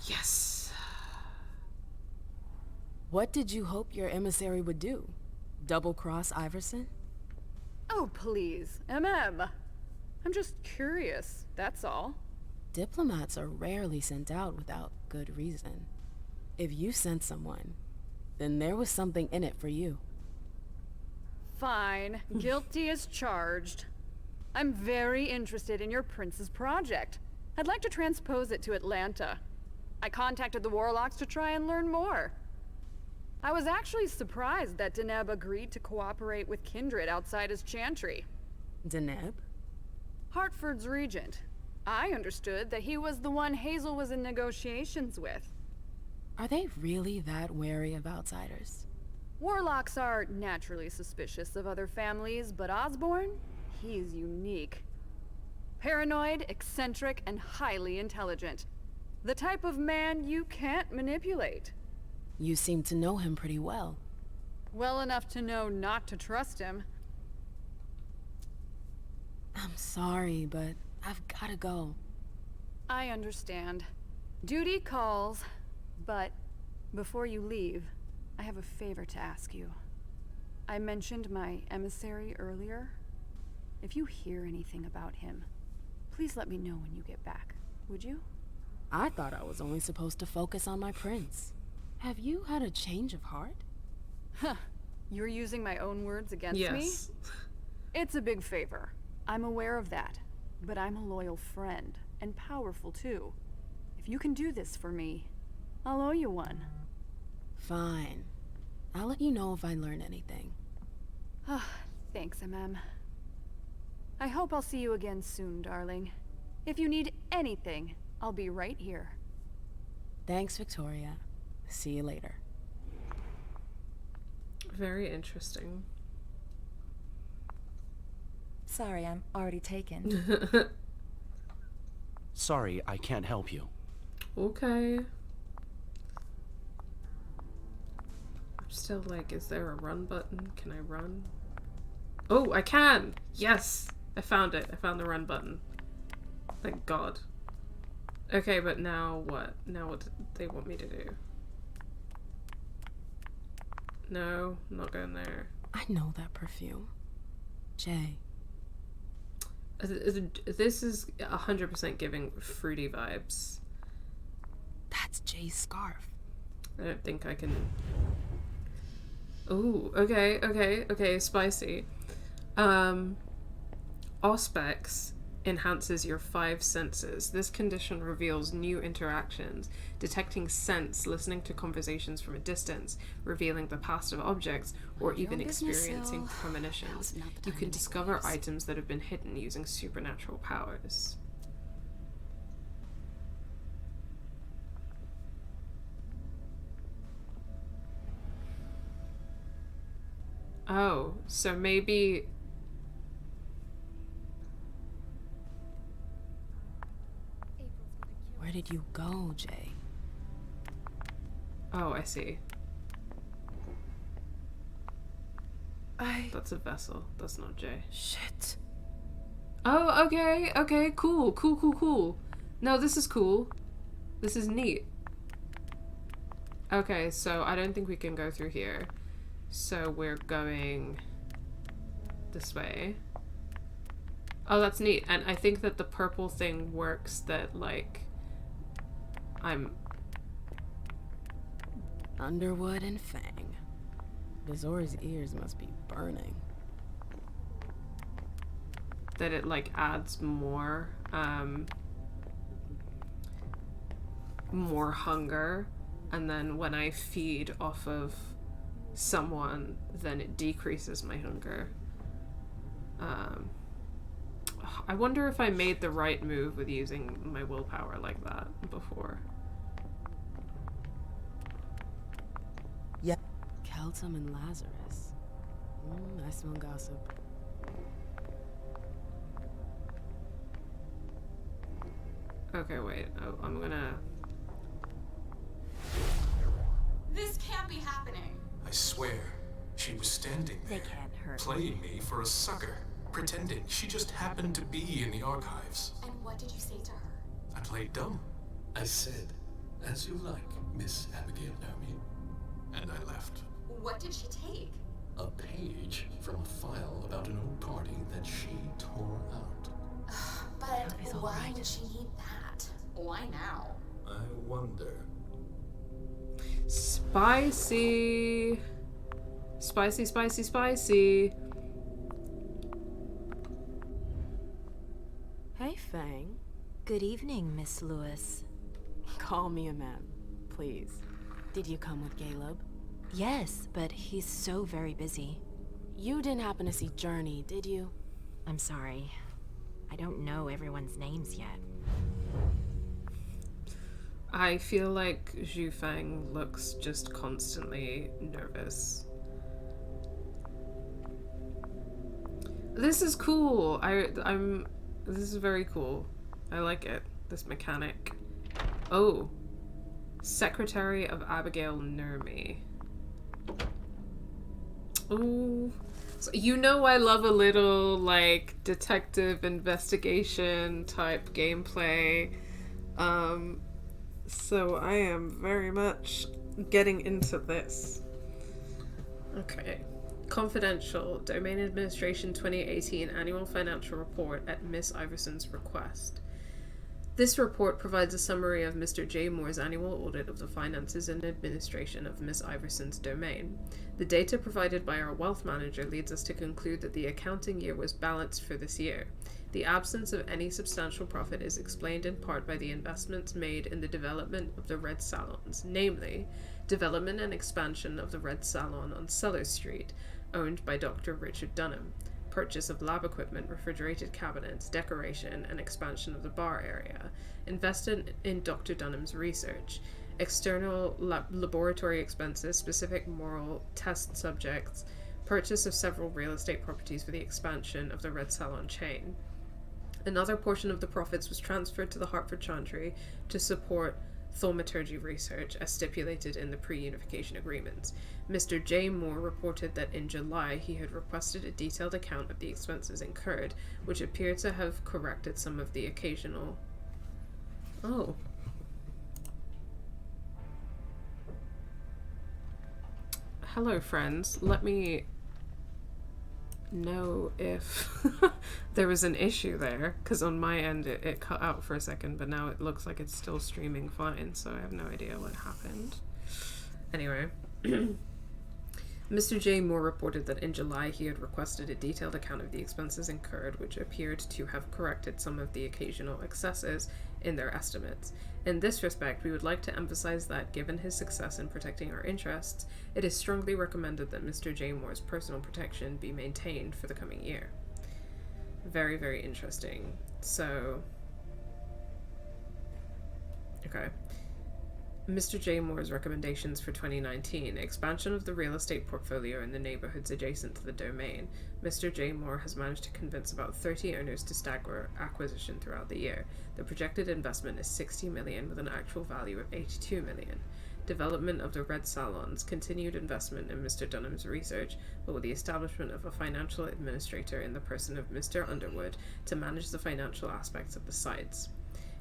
Yes. What did you hope your emissary would do? Double-cross Iverson? Oh, please, Emem. I'm just curious, that's all. Diplomats are rarely sent out without good reason. If you sent someone, then there was something in it for you. Fine. Guilty as charged. I'm very interested in your prince's project. I'd like to transpose it to Atlanta. I contacted the Warlocks to try and learn more. I was actually surprised that Deneb agreed to cooperate with Kindred outside his chantry. Deneb? Hartford's regent. I understood that he was the one Hazel was in negotiations with. Are they really that wary of outsiders? Warlocks are naturally suspicious of other families, but Osborne? He's unique. Paranoid, eccentric, and highly intelligent. The type of man you can't manipulate. You seem to know him pretty well. Well enough to know not to trust him. I'm sorry, but I've gotta go. I understand. Duty calls, but before you leave, I have a favor to ask you. I mentioned my emissary earlier. If you hear anything about him, please let me know when you get back, would you? I thought I was only supposed to focus on my prince. Have you had a change of heart? Huh. You're using my own words against me? Yes. It's a big favor. I'm aware of that. But I'm a loyal friend, and powerful too. If you can do this for me, I'll owe you one. Fine. I'll let you know if I learn anything. Thanks, Emem. I hope I'll see you again soon, darling. If you need anything, I'll be right here. Thanks, Victoria. See you later. Very interesting. Sorry, I'm already taken. Sorry, I can't help you. Okay. I'm still like, is there a run button? Can I run? Oh, I can! Yes! I found it. I found the run button. Thank God. Okay, but now what? Now what do they want me to do? No, I'm not going there. I know that perfume. Jay. This is 100% giving fruity vibes. That's Jay's scarf. I don't think I can... Ooh, okay, spicy. Auspex enhances your 5 senses. This condition reveals new interactions, detecting scents, listening to conversations from a distance, revealing the past of objects, or even experiencing premonitions. You can discover items that have been hidden using supernatural powers. Oh, so maybe... Where did you go, Jay? Oh, I see. That's a vessel. That's not Jay. Shit. Oh, okay, cool. No, this is cool. This is neat. Okay, so I don't think we can go through here. So we're going this way. Oh, that's neat. And I think that the purple thing works that, like, I'm... Underwood and Fang. Bazor's ears must be burning. That it, like, adds more, more hunger. And then when I feed off of someone, then it decreases my hunger. I wonder if I made the right move with using my willpower like that before. Yep. Keltum and Lazarus. I smell gossip. Okay, wait. Oh, I'm gonna... This can't be happening. I swear, she was standing there, They can't hurt playing me for a sucker, pretending she just happened to be in the archives. And what did you say to her? I played dumb. I said, "As you like, Miss Abigail Naomi," and I left. What did she take? A page from a file about an old party that she tore out. But why would she need that? Why now? I wonder. Spicy. Spicy. Hey, Fang. Good evening, Miss Lewis. Call me Emem, please. Did you come with Galeb? Yes, but he's so very busy. You didn't happen to see Journey, did you? I'm sorry. I don't know everyone's names yet. I feel like Zhu Feng looks just constantly nervous. This is cool. This is very cool. I like it. This mechanic. Oh. Secretary of Abigail Nurmi. Ooh. So, you know I love a little, like, detective investigation type gameplay. So I am very much getting into this. Okay. Confidential. Domain Administration 2018 Annual Financial Report at Miss Iverson's request. This report provides a summary of Mr. J. Moore's annual audit of the finances and administration of Miss Iverson's domain. The data provided by our wealth manager leads us to conclude that the accounting year was balanced for this year. The absence of any substantial profit is explained in part by the investments made in the development of the Red Salons, namely, development and expansion of the Red Salon on Sellers Street, owned by Dr. Richard Dunham, purchase of lab equipment, refrigerated cabinets, decoration, and expansion of the bar area, invested in Dr. Dunham's research, external laboratory expenses, specific moral test subjects, purchase of several real estate properties for the expansion of the Red Salon chain. Another portion of the profits was transferred to the Hartford Chantry to support thaumaturgy research as stipulated in the pre-unification agreements. Mr. J. Moore reported that in July he had requested a detailed account of the expenses incurred, which appeared to have corrected some of the occasional... Oh. Hello, friends. Let me know if there was an issue there, because on my end it cut out for a second, but now it looks like it's still streaming fine, so I have no idea what happened. Anyway, Mr. J. Moore reported that in July he had requested a detailed account of the expenses incurred, which appeared to have corrected some of the occasional excesses in their estimates. In this respect, we would like to emphasize that, given his success in protecting our interests, it is strongly recommended that Mr. J. Moore's personal protection be maintained for the coming year. Very, very interesting. So... okay. Mr. J. Moore's recommendations for 2019. Expansion of the real estate portfolio in the neighborhoods adjacent to the domain. Mr. J. Moore has managed to convince about 30 owners to stagger acquisition throughout the year. The projected investment is $60 million with an actual value of $82 million. Development of the Red Salons. Continued investment in Mr. Dunham's research, but with the establishment of a financial administrator in the person of Mr. Underwood to manage the financial aspects of the sites.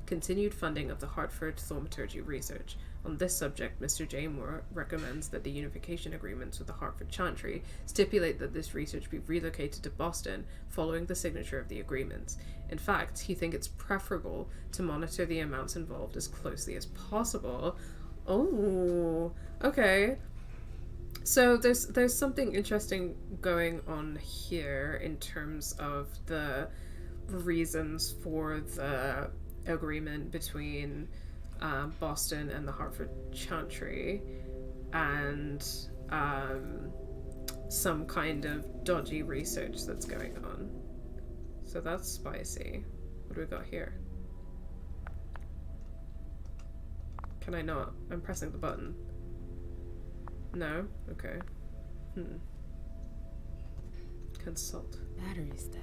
Continued funding of the Hartford thaumaturgy research. On this subject, Mr. J. Moore recommends that the unification agreements with the Hartford Chantry stipulate that this research be relocated to Boston following the signature of the agreements. In fact, he thinks it's preferable to monitor the amounts involved as closely as possible. Oh, okay. So there's something interesting going on here in terms of the reasons for the agreement between Boston and the Hartford Chantry, and some kind of dodgy research that's going on. So that's spicy. What do we got here? Can I not? I'm pressing the button. No? Okay. Consult. Battery's dead.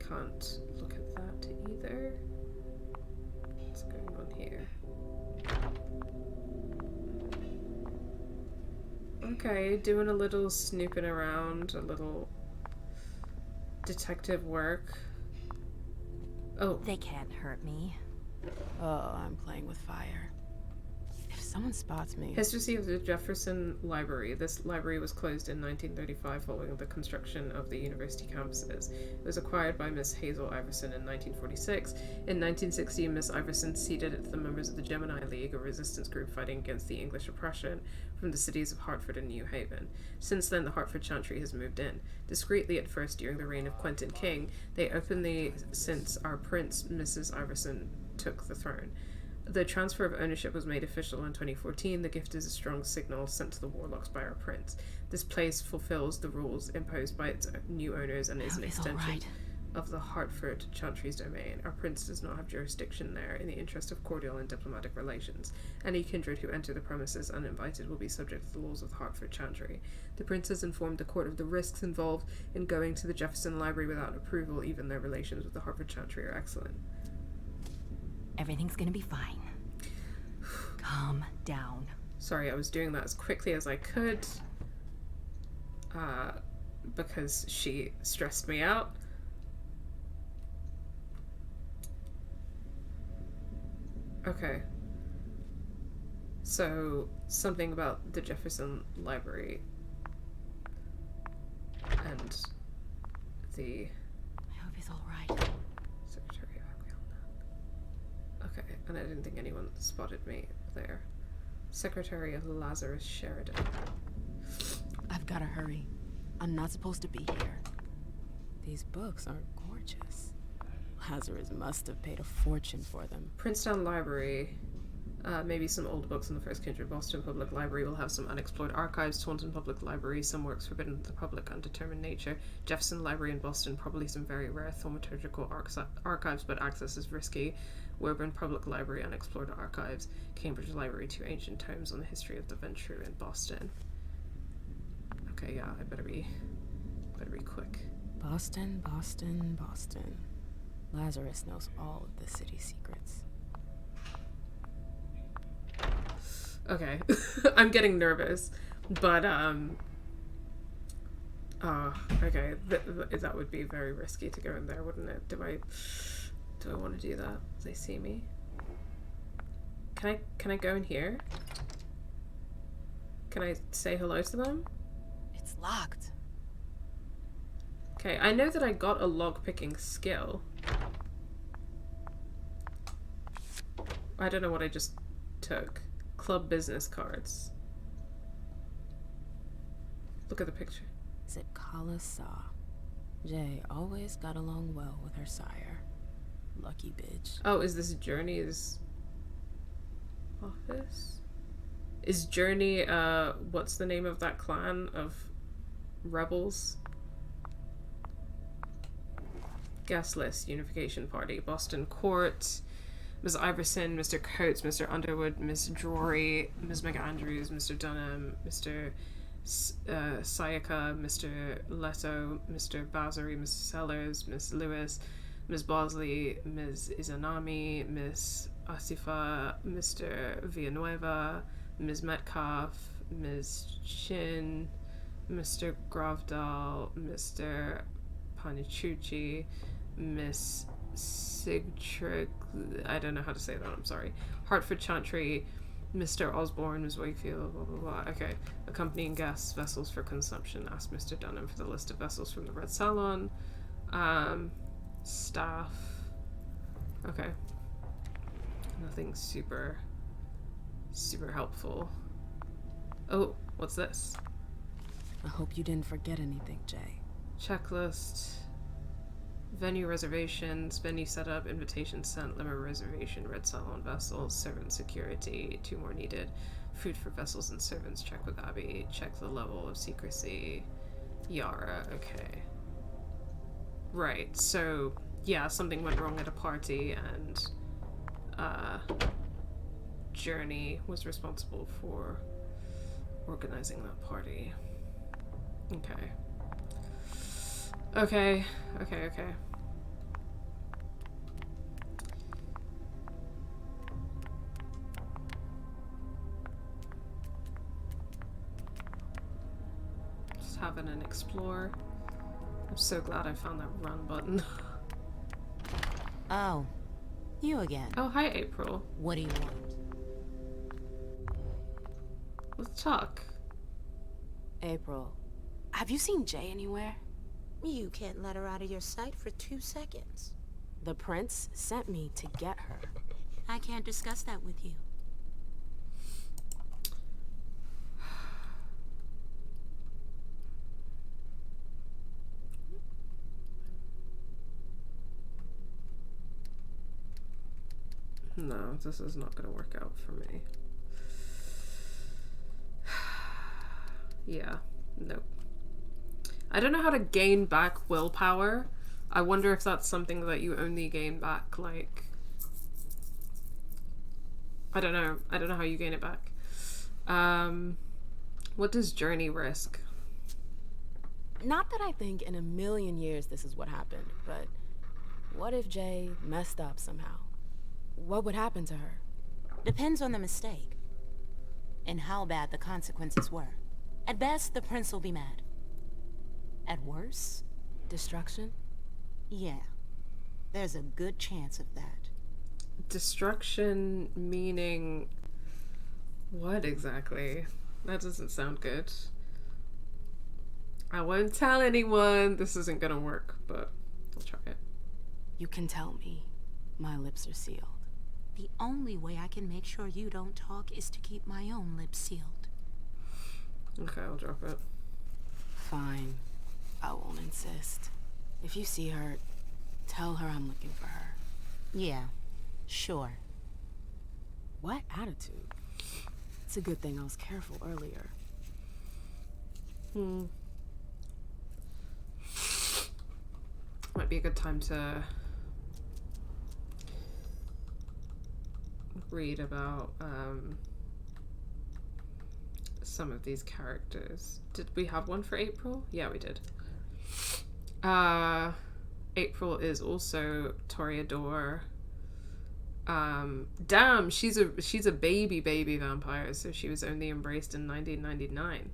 Can't look at that either. What's going on here? Okay, doing a little snooping around, a little detective work. Oh. They can't hurt me. Oh, I'm playing with fire. If someone spots me... History of the Jefferson Library. This library was closed in 1935 following the construction of the university campuses. It was acquired by Miss Hazel Iverson in 1946. In 1960, Miss Iverson ceded it to the members of the Gemini League, a resistance group fighting against the English oppression from the cities of Hartford and New Haven. Since then, the Hartford Chantry has moved in. Discreetly at first during the reign of Quentin King, they openly since our prince, Mrs. Iverson, took the throne. The transfer of ownership was made official in 2014. The gift is a strong signal sent to the Warlocks by our prince. This place fulfills the rules imposed by its new owners and is an extension of the Hartford Chantry's domain. Our prince does not have jurisdiction there in the interest of cordial and diplomatic relations. Any kindred who enter the premises uninvited will be subject to the laws of the Hartford Chantry. The prince has informed the court of the risks involved in going to the Jefferson Library without approval. Even their relations with the Hartford Chantry are excellent. Everything's gonna be fine. Calm down. Sorry, I was doing that as quickly as I could. Because she stressed me out. Okay. So, something about the Jefferson Library. And the... I hope he's alright. Secretary, okay, and I didn't think anyone spotted me there. Secretary of Lazarus Sheridan. I've gotta hurry. I'm not supposed to be here. These books are gorgeous. Lazarus must have paid a fortune for them. Princetown Library. Maybe some old books in the First Kindred. Boston Public Library will have some unexplored archives. Taunton Public Library, some works forbidden to the public, undetermined nature. Jefferson Library in Boston, probably some very rare thaumaturgical archives, but access is risky. Woburn Public Library, unexplored archives. Cambridge Library, 2 ancient tomes on the history of the Venture in Boston. Okay, yeah, I better be quick. Boston, Boston, Boston. Lazarus knows all of the city's secrets. Okay, I'm getting nervous, but okay, that would be very risky to go in there, wouldn't it? Do I want to do that? They see me. Can I go in here? Can I say hello to them? It's locked. Okay, I know that I got a lock-picking skill. I don't know what I just took. Club business cards. Look at the picture. Is it Kala Saw? Jay always got along well with her sire. Lucky bitch. Oh, is this Journey's office? Is Journey, what's the name of that clan of rebels? Guest list, Unification Party, Boston Court, Ms. Iverson, Mr. Coates, Mr. Underwood, Miss Drury, Ms. McAndrews, Mr. Dunham, Mr. Sayaka, Mr. Leto, Mr. Basari, Ms. Sellers, Miss Lewis, Ms. Bosley, Ms. Izanami, Miss Asifa, Mr. Villanueva, Ms. Metcalf, Ms. Chin, Mr. Gravdal, Mr. Panichucci, Miss Sigtrig, I don't know how to say that, I'm sorry. Hartford Chantry, Mr. Osborne, Ms. Wakefield, blah, blah, blah. Okay. Accompanying guests, vessels for consumption. Ask Mr. Dunham for the list of vessels from the Red Salon. Staff. Okay. Nothing super helpful. Oh, what's this? I hope you didn't forget anything, Jay. Checklist. Venue reservations, venue setup, invitation sent, limit reservation, Red Salon vessels, servant security, 2 more needed. Food for vessels and servants, check with Abby, check the level of secrecy. Yara, okay. Right, so, yeah, something went wrong at a party, and, Journey was responsible for organizing that party. Okay. Okay. Just having an explore. I'm so glad I found that run button. Oh, you again. Oh, hi, April. What do you want? Let's talk. April, have you seen Jay anywhere? You can't let her out of your sight for 2 seconds. The prince sent me to get her. I can't discuss that with you. No, this is not gonna work out for me. Yeah, nope. I don't know how to gain back willpower. I wonder if that's something that you only gain back, like... I don't know how you gain it back. What does Journey risk? Not that I think in a million years this is what happened, but what if Jay messed up somehow? What would happen to her? Depends on the mistake. And how bad the consequences were. At best, the prince will be mad. At worst, destruction? Yeah. There's a good chance of that. Destruction meaning what exactly? That doesn't sound good. I won't tell anyone. This isn't gonna work, but I'll try it. You can tell me. My lips are sealed. The only way I can make sure you don't talk is to keep my own lips sealed. Okay, I'll drop it. Fine. I won't insist. If you see her, tell her I'm looking for her. Yeah, sure. What attitude? It's a good thing I was careful earlier. Might be a good time to read about some of these characters. Did we have one for April? Yeah, we did. April is also Toreador. Damn, she's a baby vampire, so she was only embraced in 1999.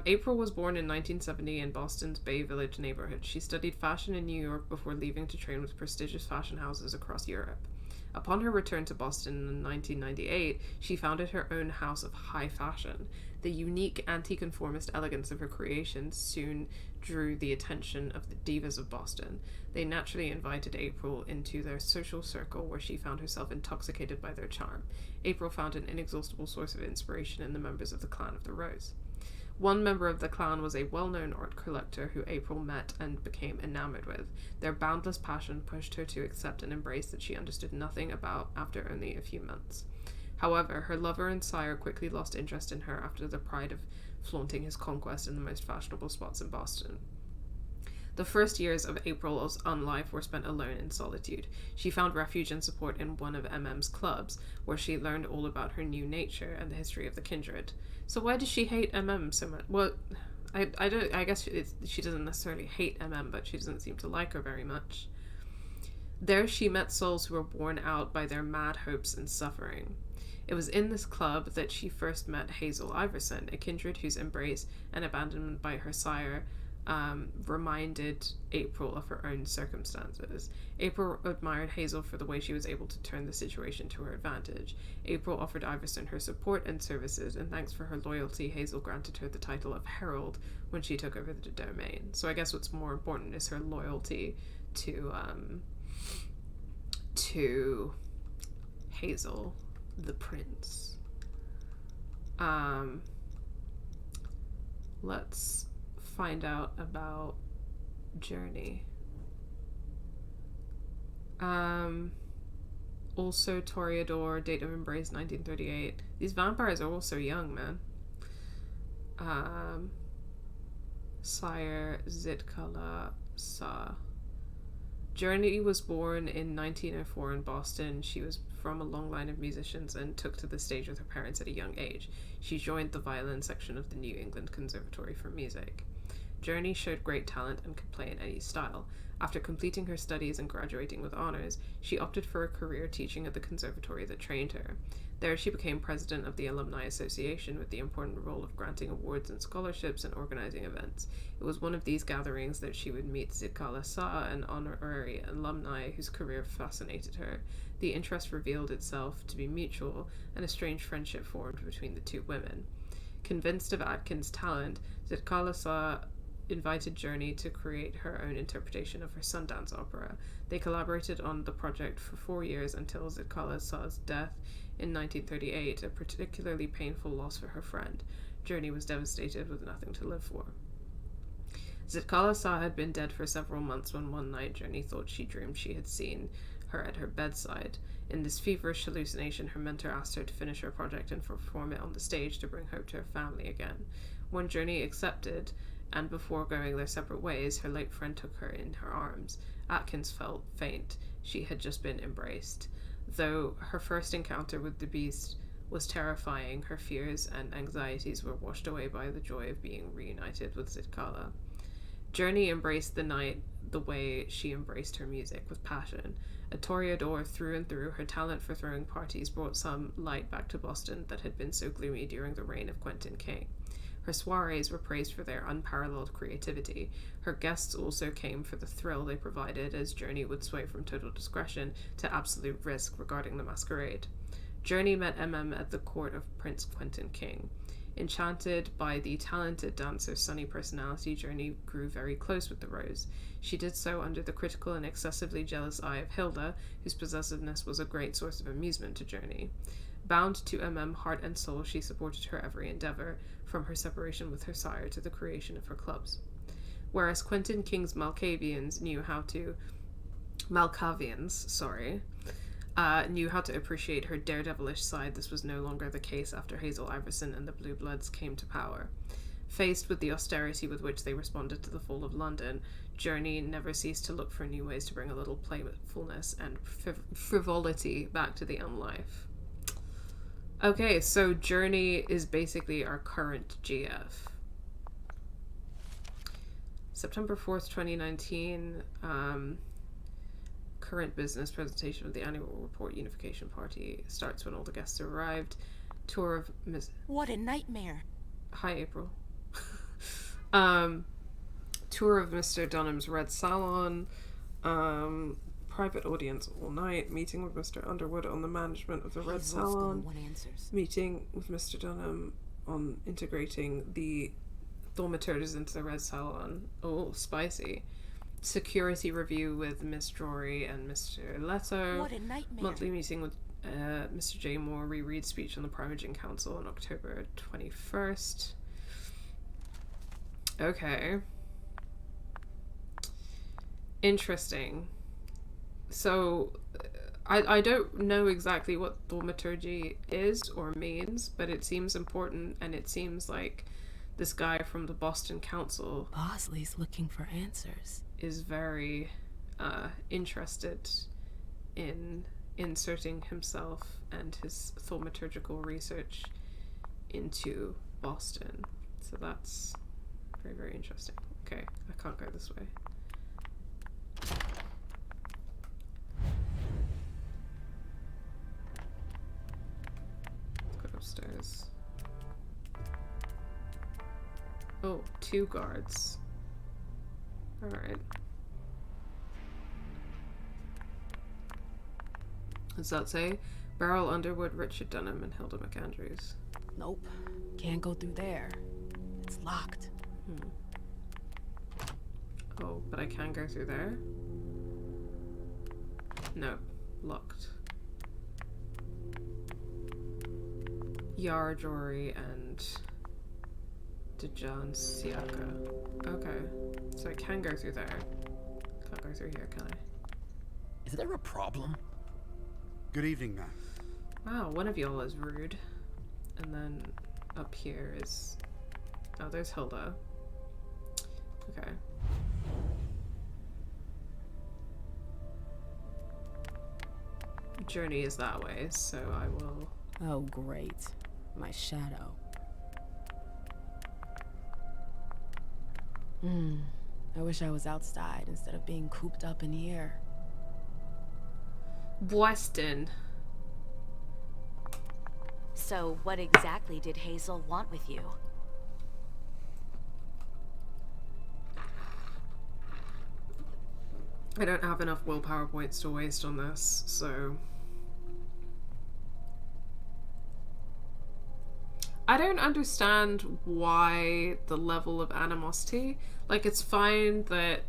April was born in 1970 in Boston's Bay Village neighborhood. She studied fashion in New York before leaving to train with prestigious fashion houses across Europe. Upon her return to Boston in 1998, she founded her own house of high fashion. The unique anti-conformist elegance of her creations soon drew the attention of the divas of Boston. They naturally invited April into their social circle, where she found herself intoxicated by their charm. April found an inexhaustible source of inspiration in the members of the Clan of the Rose. One member of the clan was a well-known art collector who April met and became enamored with. Their boundless passion pushed her to accept an embrace that she understood nothing about after only a few months. However, her lover and sire quickly lost interest in her after the pride of flaunting his conquest in the most fashionable spots in Boston. The first years of April's life were spent alone in solitude. She found refuge and support in one of Emem's clubs, where she learned all about her new nature and the history of the kindred. So why does she hate Emem so much? Well, I guess she doesn't necessarily hate Emem, but she doesn't seem to like her very much. There she met souls who were worn out by their mad hopes and suffering. It was in this club that she first met Hazel Iverson, a kindred whose embrace and abandonment by her sire reminded April of her own circumstances. April admired Hazel for the way she was able to turn the situation to her advantage. April offered Iverson her support and services, and thanks for her loyalty, Hazel granted her the title of Herald when she took over the domain. So I guess what's more important is her loyalty to Hazel, the prince. Let's find out about Journey. Also Toreador, date of embrace 1938. These vampires are all so young, man. Sire Zitkala Sa. Journey was born in 1904 in Boston. She was from a long line of musicians and took to the stage with her parents at a young age. She joined the violin section of the New England Conservatory for Music. Journey showed great talent and could play in any style. After completing her studies and graduating with honors, she opted for a career teaching at the conservatory that trained her. There she became president of the Alumni Association with the important role of granting awards and scholarships and organizing events. It was one of these gatherings that she would meet Zitkala Sa, an honorary alumni whose career fascinated her. The interest revealed itself to be mutual, and a strange friendship formed between the two women. Convinced of Atkin's talent, Zitkala Sa invited Journey to create her own interpretation of her Sundance opera. They collaborated on the project for 4 years until Zitkala Sa's death in 1938, a particularly painful loss for her friend. Journey was devastated with nothing to live for. Zitkala Sa had been dead for several months when one night Journey thought she dreamed she had seen her at her bedside. In this feverish hallucination, her mentor asked her to finish her project and perform it on the stage to bring hope to her family again. When Journey accepted, and before going their separate ways, her late friend took her in her arms. Atkins felt faint. She had just been embraced. Though her first encounter with the beast was terrifying, her fears and anxieties were washed away by the joy of being reunited with Zitkala. Journey embraced the night the way she embraced her music, with passion. A Toreador through and through, her talent for throwing parties brought some light back to Boston that had been so gloomy during the reign of Quentin King. Her soirees were praised for their unparalleled creativity. Her guests also came for the thrill they provided, as Journey would sway from total discretion to absolute risk regarding the masquerade. Journey met Emem at the court of Prince Quentin King. Enchanted by the talented dancer's sunny personality, Journey grew very close with the Rose. She did so under the critical and excessively jealous eye of Hilda, whose possessiveness was a great source of amusement to Journey. Bound to Emem heart and soul, she supported her every endeavor, from her separation with her sire to the creation of her clubs. Whereas Quentin King's Malkavians knew how to appreciate her daredevilish side. This was no longer the case after Hazel Iverson and the Blue Bloods came to power. Faced with the austerity with which they responded to the fall of London, Journey never ceased to look for new ways to bring a little playfulness and frivolity back to the Elm life. Okay, so Journey is basically our current GF. September 4th, 2019, current business presentation of the annual report unification party starts when all the guests have arrived. Tour of Miss... What a nightmare. Hi, April. Tour of Mr. Dunham's Red Salon. Private audience all night. Meeting with Mr. Underwood on the management of the Red Salon. Meeting with Mr. Dunham on integrating the thaumaturges into the Red Salon. Oh, spicy. Security review with Miss Drury and Mr. Leto. What a nightmare. Monthly meeting with Mr. J. Moore. Reread speech on the Primogen Council on October 21st. Okay. Interesting. So, I don't know exactly what thaumaturgy is or means, but it seems important, and it seems like this guy from the Boston Council, Bosley's looking for answers, is very interested in inserting himself and his thaumaturgical research into Boston. So that's very, very interesting. Okay, I can't go this way. Let's go upstairs. Oh, 2 guards. Alright. Does that say? Beryl Underwood, Richard Dunham, and Hilda McAndrews. Nope. Can't go through there. It's locked. Oh, but I can go through there? No. Locked. Yara Jory and Dejan Siaka. Okay. So I can go through there. Can't go through here, can I? Is there a problem? Good evening, ma'am. Wow, one of y'all is rude. And then up here is... Oh, there's Hilda. Okay. Journey is that way, so I will... Oh, great. My shadow. I wish I was outside instead of being cooped up in here. Boston. So what exactly did Hazel want with you? I don't have enough willpower points to waste on this, so... I don't understand why the level of animosity... Like, it's fine that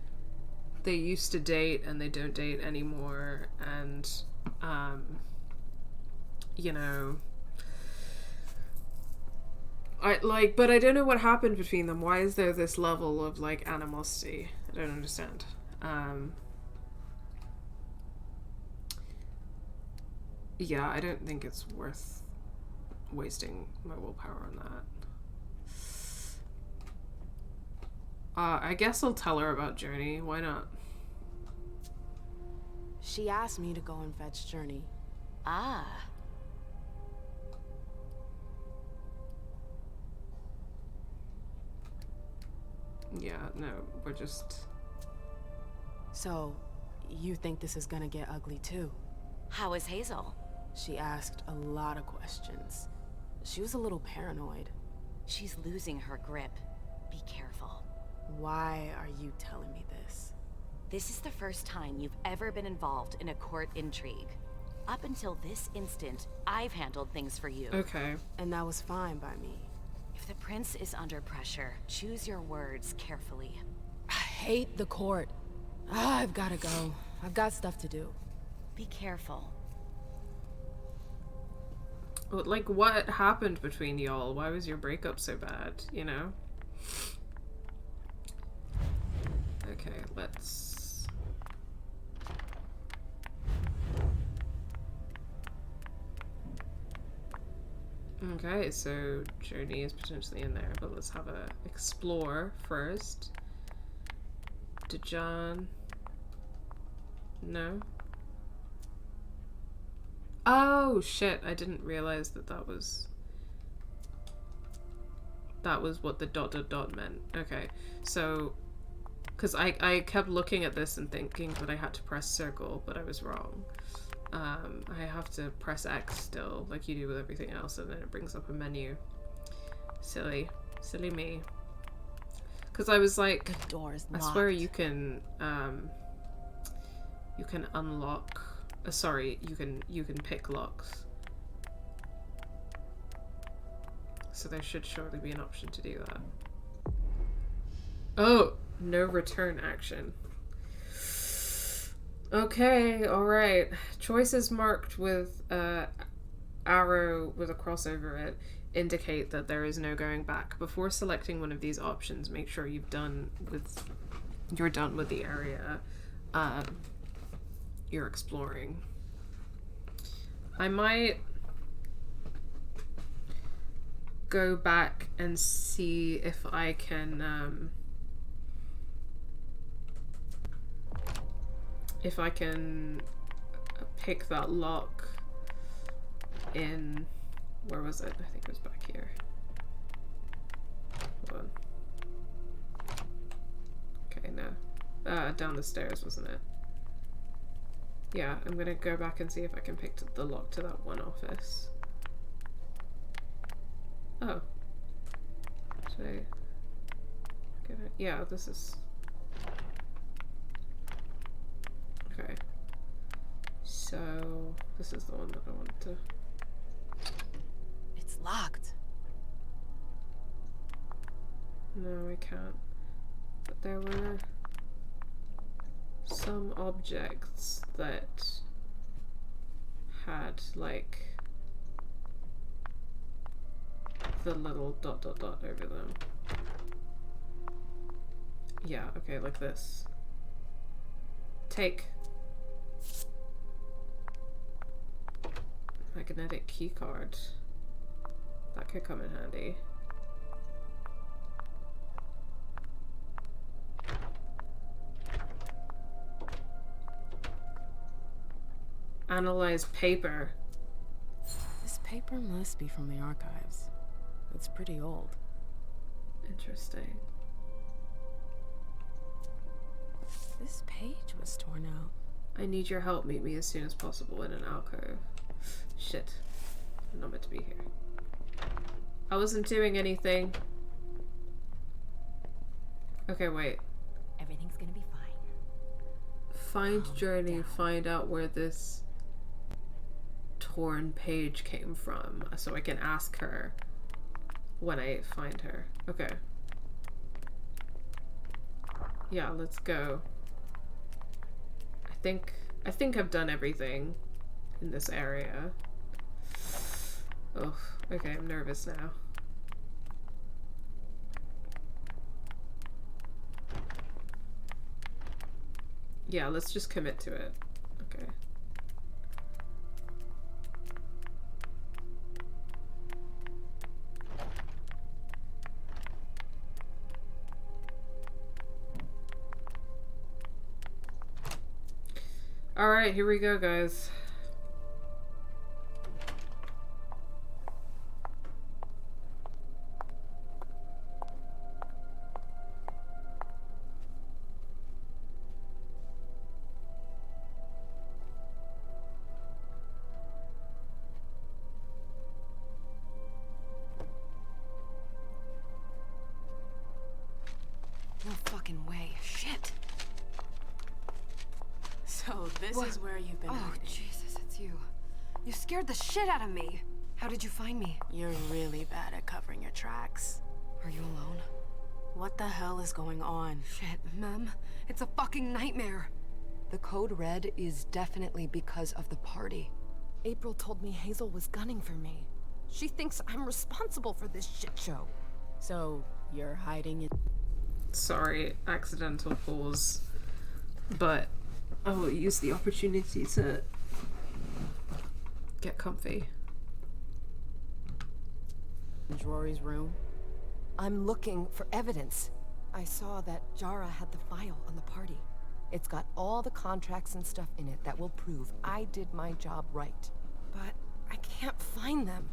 they used to date and they don't date anymore, and, you know... but I don't know what happened between them. Why is there this level of, like, animosity? I don't understand. Yeah, I don't think it's worth wasting my willpower on that. I guess I'll tell her about Journey. Why not? She asked me to go and fetch Journey. Ah. Yeah, no, we're just... So, you think this is gonna get ugly too? How is Hazel? She asked a lot of questions. She was a little paranoid. She's losing her grip. Be careful. Why are you telling me this? This is the first time you've ever been involved in a court intrigue. Up until this instant, I've handled things for you. Okay. And that was fine by me. If the prince is under pressure, choose your words carefully. I hate the court. I've gotta go. I've got stuff to do. Be careful. Like, what happened between y'all? Why was your breakup so bad, you know? Okay, let's... Okay, so Journey is potentially in there, but let's have a explore first. Dejan. No. Oh shit! I didn't realize that that was what the ... meant. Okay, so because I kept looking at this and thinking that I had to press circle, but I was wrong. I have to press X still, like you do with everything else, and then it brings up a menu. Silly me. Because I was like, I swear you can unlock. Sorry, you can pick locks. So there should surely be an option to do that. Oh, no return action. Okay, alright. Choices marked with arrow with a cross over it indicate that there is no going back. Before selecting one of these options, make sure you're done with the area you're exploring. I might go back and see if I can pick that lock in, where was it? I think it was back here. Hold on. Okay, no. Down the stairs, wasn't it? Yeah, I'm gonna go back and see if I can pick the lock to that one office. Oh. Should I get it? Yeah, this is... Okay. So, this is the one that I wanted to... It's locked. No, I can't. But there were some objects that had, like, the little ... over them. Yeah, okay, like this. Take. Magnetic keycard. That could come in handy. Analyze paper. This paper must be from the archives. It's pretty old. Interesting. This page was torn out. I need your help. Meet me as soon as possible in an alcove. Shit. I'm not meant to be here. I wasn't doing anything. Okay, wait. Everything's gonna be fine. Find Journey, find out where this torn page came from, so I can ask her when I find her. Okay. Yeah, let's go. I think I've done everything in this area. Oh, okay, I'm nervous now. Yeah, let's just commit to it. Okay. Alright, here we go, guys. No fucking way. Shit. So this is where you've been hiding. Jesus, it's you. You scared the shit out of me. How did you find me? You're really bad at covering your tracks. Are you alone? What the hell is going on? Shit, Mem. It's a fucking nightmare. The code red is definitely because of the party. April told me Hazel was gunning for me. She thinks I'm responsible for this shit show. So, you're hiding it? Sorry, accidental pause. But I will use the opportunity to get comfy. in Rory's room? I'm looking for evidence. I saw that Jara had the file on the party. It's got all the contracts and stuff in it that will prove I did my job right. But I can't find them.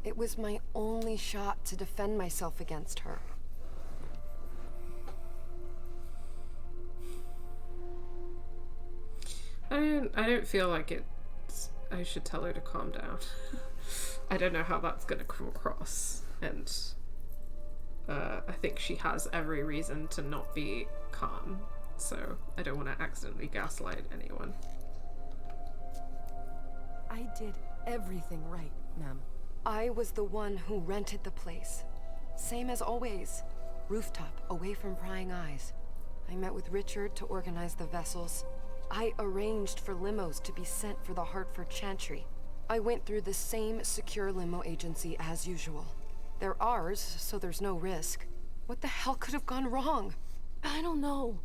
It was my only shot to defend myself against her. I don't feel like I should tell her to calm down. I don't know how that's gonna come across, and I think she has every reason to not be calm, so I don't want to accidentally gaslight anyone. I did everything right, ma'am. I was the one who rented the place. Same as always. Rooftop, away from prying eyes. I met with Richard to organize the vessels. I arranged for limos to be sent for the Hartford Chantry. I went through the same secure limo agency as usual. They're ours, so there's no risk. What the hell could have gone wrong? I don't know.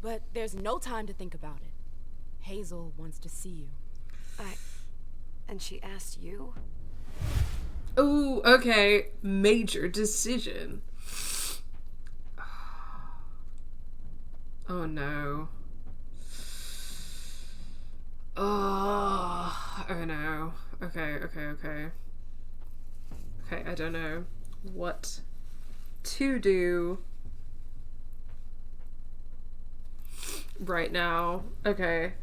But there's no time to think about it. Hazel wants to see you. And she asked you? Oh, okay. Major decision. Oh no. Oh no. Okay. Okay, I don't know what to do right now. Okay.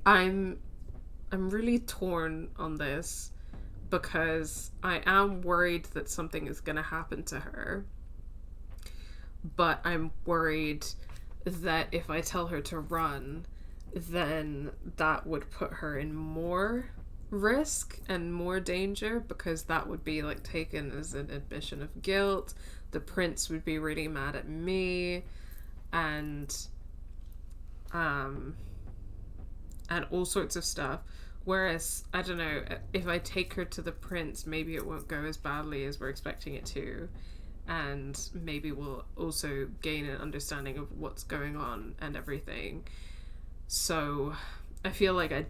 I'm really torn on this because I am worried that something is gonna happen to her. But I'm worried that if I tell her to run, then that would put her in more risk and more danger, because that would be like taken as an admission of guilt. The prince would be really mad at me, and all sorts of stuff. Whereas, I don't know, if I take her to the prince, maybe it won't go as badly as we're expecting it to, and maybe we'll also gain an understanding of what's going on and everything. So I feel like I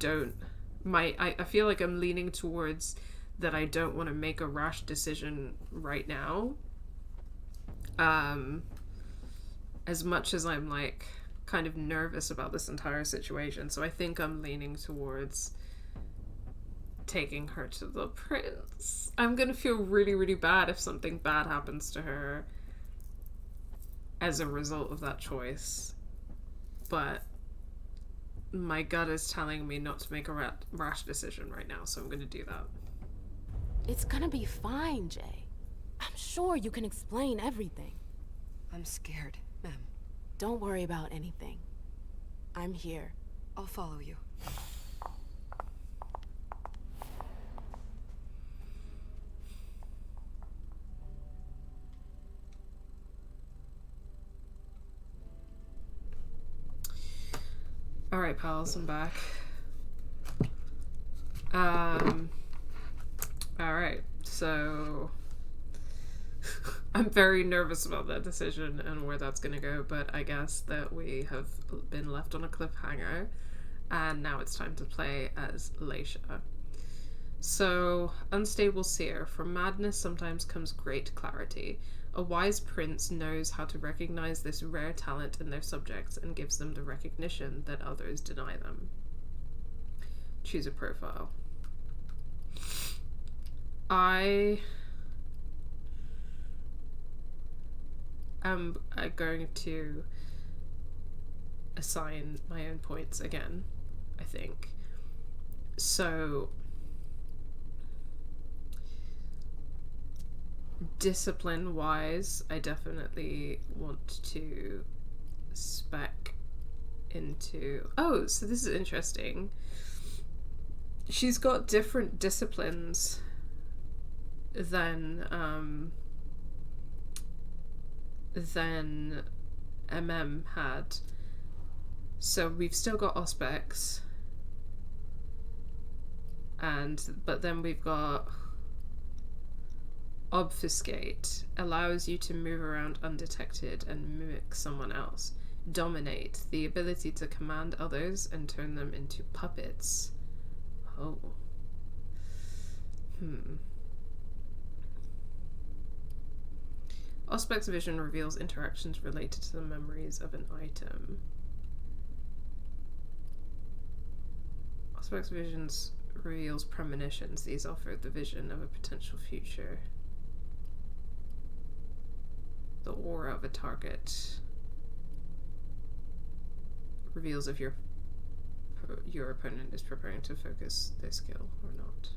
feel like I'm leaning towards that I don't want to make a rash decision right now. As much as I'm like kind of nervous about this entire situation. So I think I'm leaning towards taking her to the prince. I'm gonna feel really, really bad if something bad happens to her as a result of that choice. But my gut is telling me not to make a rash decision right now, so I'm gonna do that. It's gonna be fine, Jay. I'm sure you can explain everything. I'm scared, ma'am. Don't worry about anything. I'm here. I'll follow you. Alright, pals, I'm back. Alright, so I'm very nervous about that decision and where that's gonna go, but I guess that we have been left on a cliffhanger, and now it's time to play as Leysha. So, unstable seer, from madness sometimes comes great clarity. A wise prince knows how to recognize this rare talent in their subjects and gives them the recognition that others deny them. Choose a profile. I am going to assign my own points again, I think. So, discipline wise, I definitely want to spec into... Oh, so this is interesting. She's got different disciplines than Emem had. So we've still got Auspex, but then we've got Obfuscate, allows you to move around undetected and mimic someone else. Dominate, the ability to command others and turn them into puppets. Oh. Auspex vision reveals interactions related to the memories of an item. Auspex visions reveals premonitions. These offer the vision of a potential future. The aura of a target reveals if your opponent is preparing to focus their skill or not.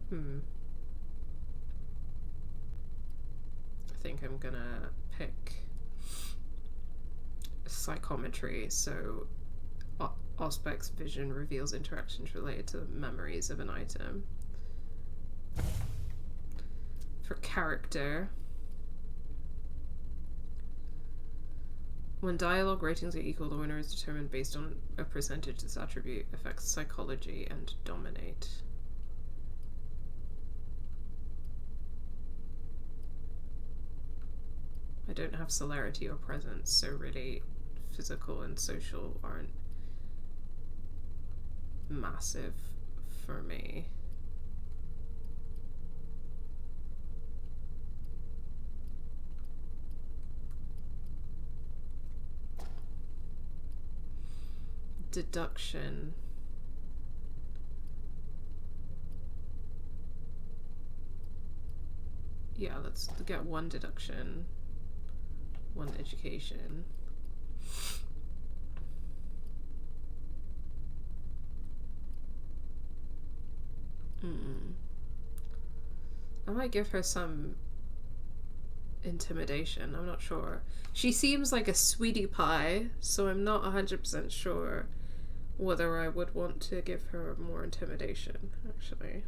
I think I'm gonna pick psychometry. So Auspex vision reveals interactions related to memories of an item. For character, when dialogue ratings are equal, the winner is determined based on a percentage. This attribute affects psychology and dominate. I don't have celerity or presence, so really physical and social aren't massive for me. Deduction. Yeah, let's get one deduction, one education. I might give her some intimidation, I'm not sure. She seems like a sweetie pie, so I'm not 100% sure whether I would want to give her more intimidation, actually.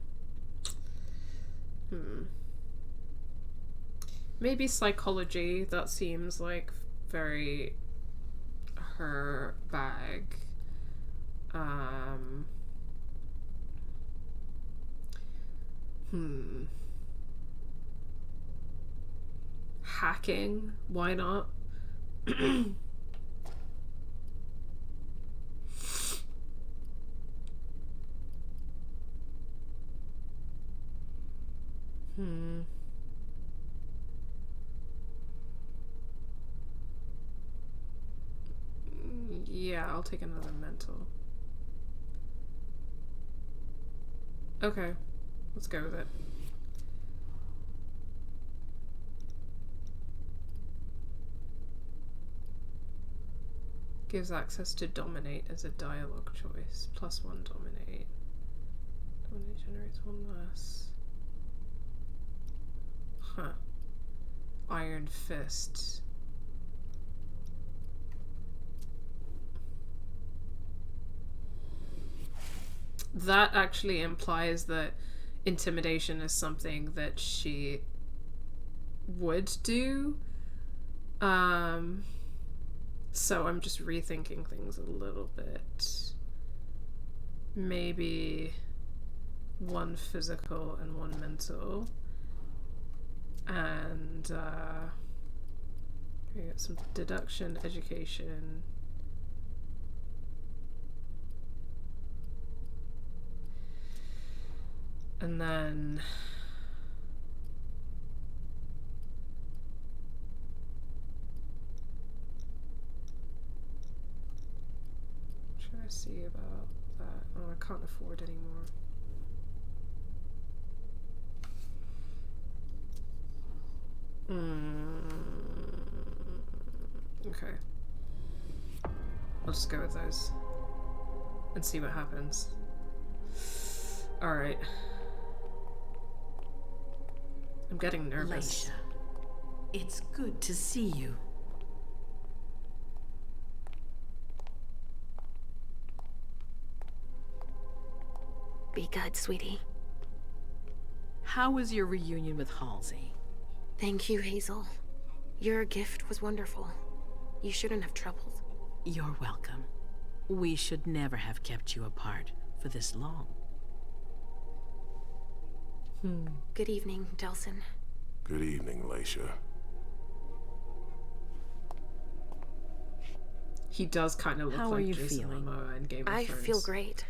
Maybe psychology, that seems like very her bag. Hacking, why not? Yeah, I'll take another mental. Okay, let's go with it. Gives access to dominate as a dialogue choice. +1 dominate. Dominate generates 1 less. Huh. Iron Fist. That actually implies that intimidation is something that she would do. So I'm just rethinking things a little bit. Maybe 1 physical and 1 mental. And we got some deduction, education. And then try to see about that. Oh, I can't afford anymore. Okay. I'll just go with those and see what happens. Alright. I'm getting nervous. Leysha, it's good to see you. Be good, sweetie. How was your reunion with Halsey? Thank you, Hazel. Your gift was wonderful. You shouldn't have troubled. You're welcome. We should never have kept you apart for this long. Good evening, Delsin. Good evening, Leysha. He does kind of look How like are you Jason feeling? Momoa in Game of I Thrones. feel great.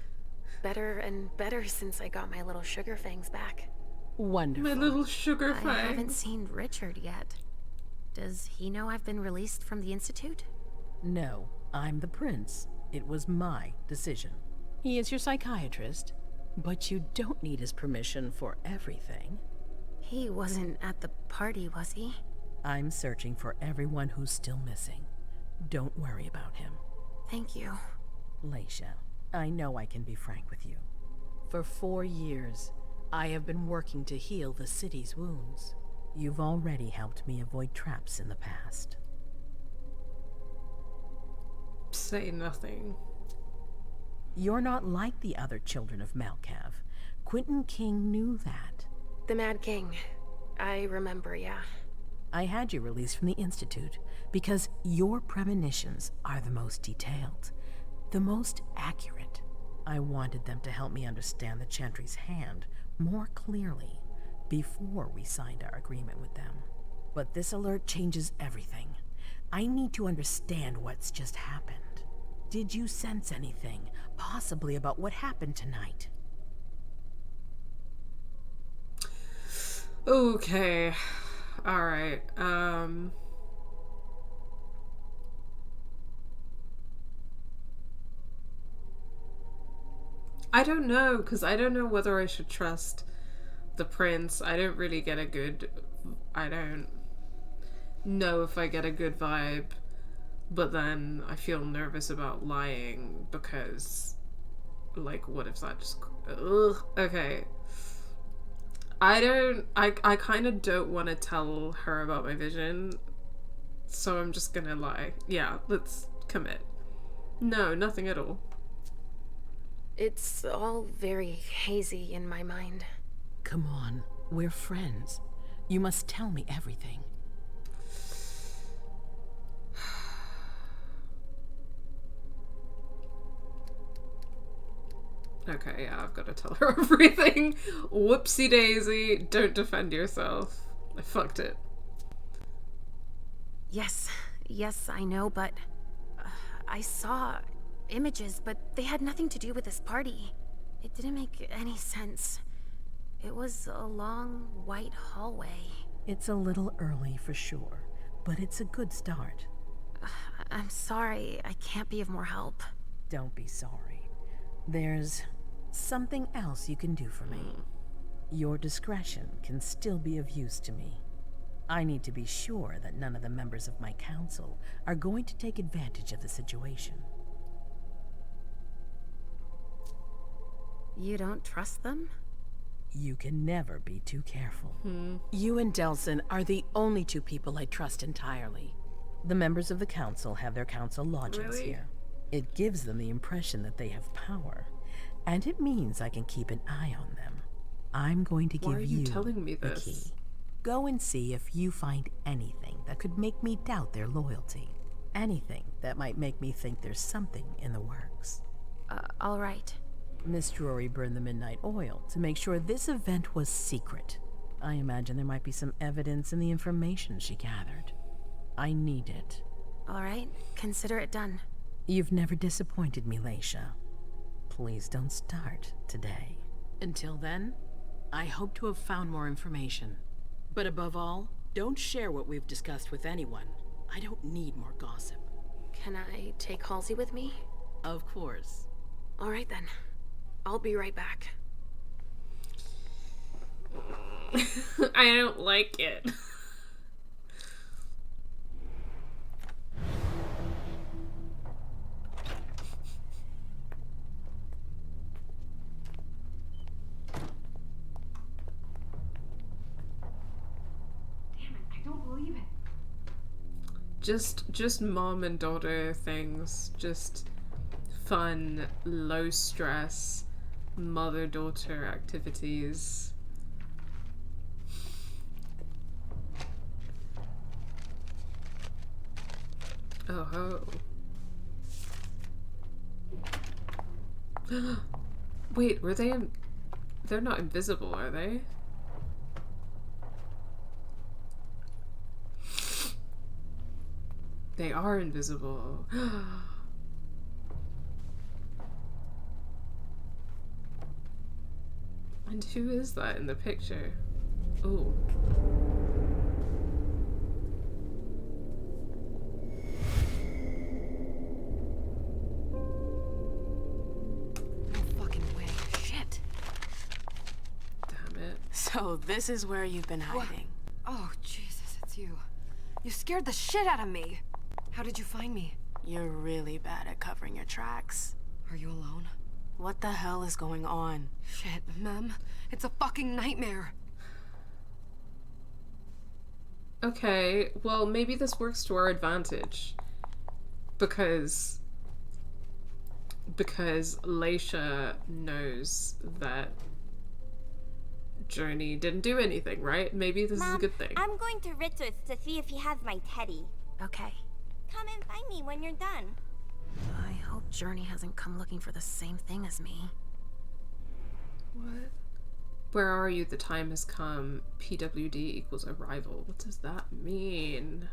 Better and better since I got my little sugar fangs back. Wonderful. My little sugar I fangs. haven't seen Richard yet. Does he know I've been released from the Institute? No, I'm the prince. It was my decision. He is your psychiatrist, but you don't need his permission for everything. He wasn't at the party, was he? I'm searching for everyone who's still missing. Don't worry about him. Thank you. Leysha, I know I can be frank with you. For 4 years, I have been working to heal the city's wounds. You've already helped me avoid traps in the past. Say nothing. You're not like the other children of Malkav. Quentin King knew that. The Mad King. I remember, yeah. I had you released from the Institute because your premonitions are the most detailed, the most accurate. I wanted them to help me understand the Chantry's hand more clearly before we signed our agreement with them. But this alert changes everything. I need to understand what's just happened. Did you sense anything, possibly about what happened tonight? Okay. Alright. I don't know, because I don't know whether I should trust the prince. I don't really get a good... I don't know if I get a good vibe, but then I feel nervous about lying because, like, what if that just... Ugh. Okay. I kind of don't want to tell her about my vision, so I'm just gonna lie. Yeah, let's commit. No, nothing at all. It's all very hazy in my mind. Come on, we're friends. You must tell me everything. Okay, yeah, I've got to tell her everything. Whoopsie daisy, don't defend yourself. I fucked it. Yes, I know, but I saw images, but they had nothing to do with this party. It didn't make any sense. It was a long, white hallway. It's a little early for sure, but it's a good start. I'm sorry, I can't be of more help. Don't be sorry. There's something else you can do for me. Your discretion can still be of use to me. I need to be sure that none of the members of my council are going to take advantage of the situation. You don't trust them? You can never be too careful. You and Delson are the only two people I trust entirely. The members of the council have their council lodgings here. It gives them the impression that they have power, and it means I can keep an eye on them. I'm going to give you telling me the this? key. Go and see if you find anything that could make me doubt their loyalty. Anything that might make me think there's something in the works. All right. Miss Drury burned the midnight oil to make sure this event was secret. I imagine there might be some evidence in the information she gathered. I need it. All right, consider it done. You've never disappointed me, Leysha. Please don't start today. Until then, I hope to have found more information. But above all, don't share what we've discussed with anyone. I don't need more gossip. Can I take Halsey with me? Of course. All right then. I'll be right back. I don't like it. Just mom and daughter things, just fun, low stress, mother-daughter activities. Oh ho. Wait, were they they're not invisible, are they? They are invisible. And who is that in the picture? Oh. No fucking way. Shit. Damn it. So this is where you've been hiding. What? Oh, Jesus, it's you. You scared the shit out of me. How did you find me? You're really bad at covering your tracks. Are you alone? What the hell is going on? Shit, Mem. It's a fucking nightmare. Okay, well, maybe this works to our advantage. Because Leysha knows that Journey didn't do anything, right? Maybe this is a good thing. I'm going to Ritz's to see if he has my teddy. Okay. Come and find me when you're done. I hope Journey hasn't come looking for the same thing as me. What? Where are you? The time has come. PWD equals arrival. What does that mean?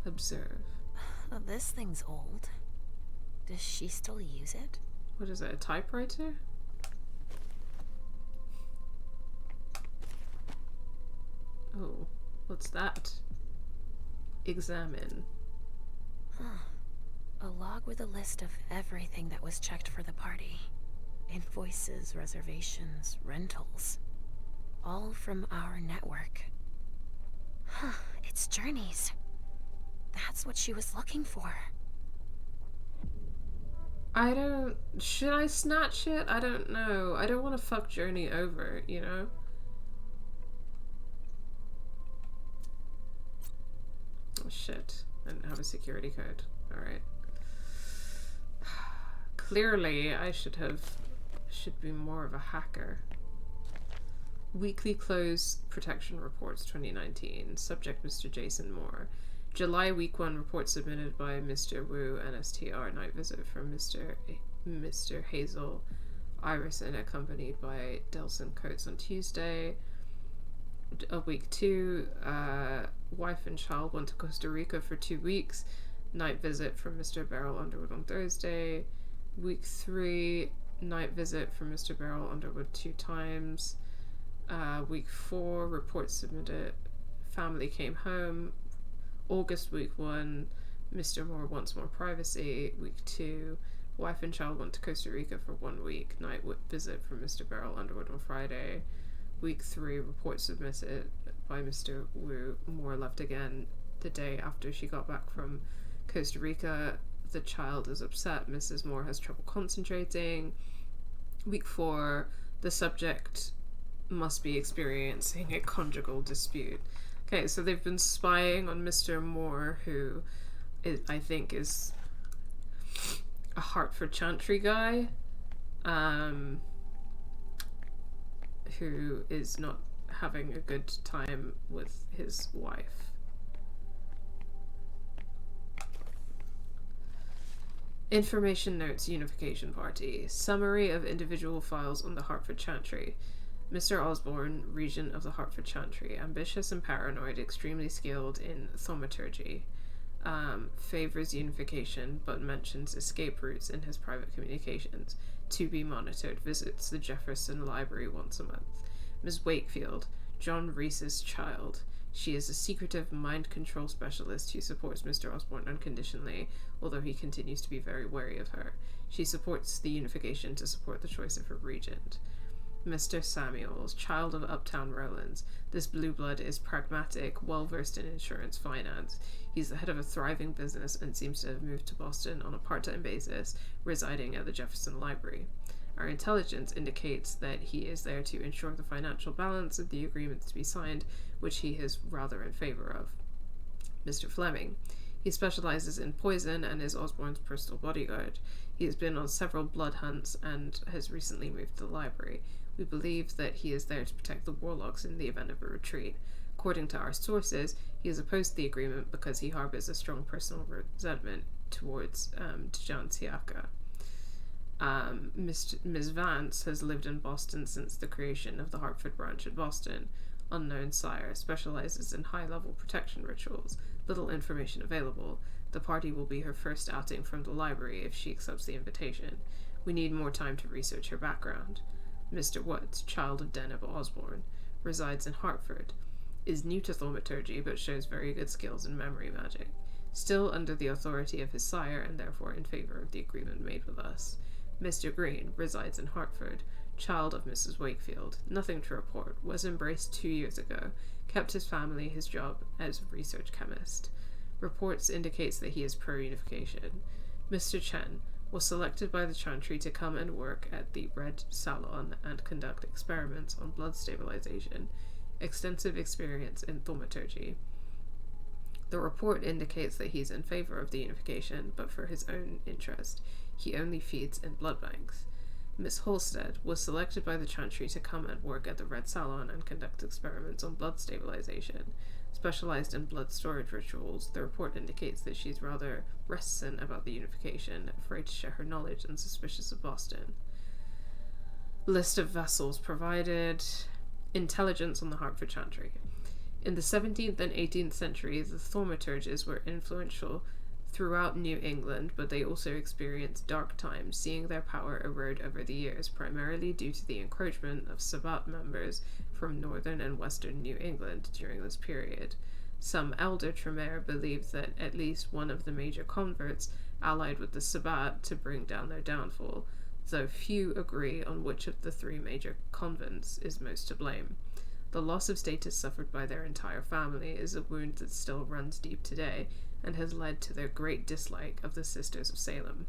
Observe. This thing's old. Does she still use it? What is it, a typewriter? Oh, what's that? Examine. Huh. A log with a list of everything that was checked for the party. Invoices, reservations, rentals. All from our network. Huh, it's Journey's. That's what she was looking for. Should I snatch it? I don't know. I don't want to fuck Journey over, you know? Oh shit. I didn't have a security code. Alright. Clearly, I should be more of a hacker. Weekly Close Protection Reports 2019. Subject Mr. Jason Moore. July week 1 report submitted by Mr. Wu NSTR. Night visit from Mr. Hazel Iverson accompanied by Delson Coates on Tuesday. Week 2, wife and child went to Costa Rica for 2 weeks. Night visit from Mr. Beryl Underwood on Thursday. Week 3, night visit from Mr. Beryl Underwood 2 times. Week 4, report submitted. Family came home. August week 1, Mr. Moore wants more privacy. Week 2, wife and child went to Costa Rica for 1 week. Night visit from Mr. Beryl Underwood on Friday. Week 3, report submitted by Mr. Wu. Moore left again the day after she got back from Costa Rica. The child is upset. Mrs. Moore has trouble concentrating. Week 4, the subject must be experiencing a conjugal dispute. Okay, so they've been spying on Mr. Moore, who I think is a Hartford Chantry guy, who is not having a good time with his wife. Information notes, Unification Party. Summary of individual files on the Hartford Chantry. Mr. Osborne, regent of the Hartford Chantry, ambitious and paranoid, extremely skilled in thaumaturgy, favors unification but mentions escape routes in his private communications, to be monitored, visits the Jefferson Library once a month. Ms. Wakefield, John Reese's child. She is a secretive mind control specialist who supports Mr. Osborne unconditionally, although he continues to be very wary of her. She supports the unification to support the choice of her regent. Mr. Samuels, child of Uptown Rowlands. This blue blood is pragmatic, well-versed in insurance finance. He's the head of a thriving business and seems to have moved to Boston on a part-time basis, residing at the Jefferson Library. Our intelligence indicates that he is there to ensure the financial balance of the agreements to be signed, which he is rather in favor of. Mr. Fleming. He specializes in poison and is Osborne's personal bodyguard. He has been on several blood hunts and has recently moved to the library. We believe that he is there to protect the warlocks in the event of a retreat. According to our sources, he is opposed to the agreement because he harbors a strong personal resentment towards Dejan Siaka. Ms. Vance has lived in Boston since the creation of the Hartford branch at Boston. Unknown sire, specializes in high-level protection rituals. Little information available. The party will be her first outing from the library if she accepts the invitation. We need more time to research her background. Mr. Woods, child of Deneb Osborne, resides in Hartford, is new to thaumaturgy but shows very good skills in memory magic, still under the authority of his sire and therefore in favor of the agreement made with us. Mr. Green resides in Hartford, child of Mrs. Wakefield, nothing to report, was embraced 2 years ago, kept his family his job as a research chemist. Reports indicates that he is pro-unification. Mr. Chen was selected by the Chantry to come and work at the Red Salon and conduct experiments on blood stabilization, extensive experience in thaumaturgy. The report indicates that he's in favor of the unification, but for his own interest. He only feeds in blood banks. Miss Halstead was selected by the Chantry to come and work at the Red Salon and conduct experiments on blood stabilization, specialized in blood storage rituals. The report indicates that she's rather reticent about the unification, afraid to share her knowledge and suspicious of Boston. List of vessels provided. Intelligence on the Hartford Chantry. In the 17th and 18th centuries, the thaumaturges were influential throughout New England, but they also experienced dark times, seeing their power erode over the years, primarily due to the encroachment of Sabbat members from northern and western New England during this period. Some elder Tremere believed that at least one of the major converts allied with the Sabbat to bring down their downfall, though few agree on which of the three major convents is most to blame. The loss of status suffered by their entire family is a wound that still runs deep today, and has led to their great dislike of the Sisters of Salem.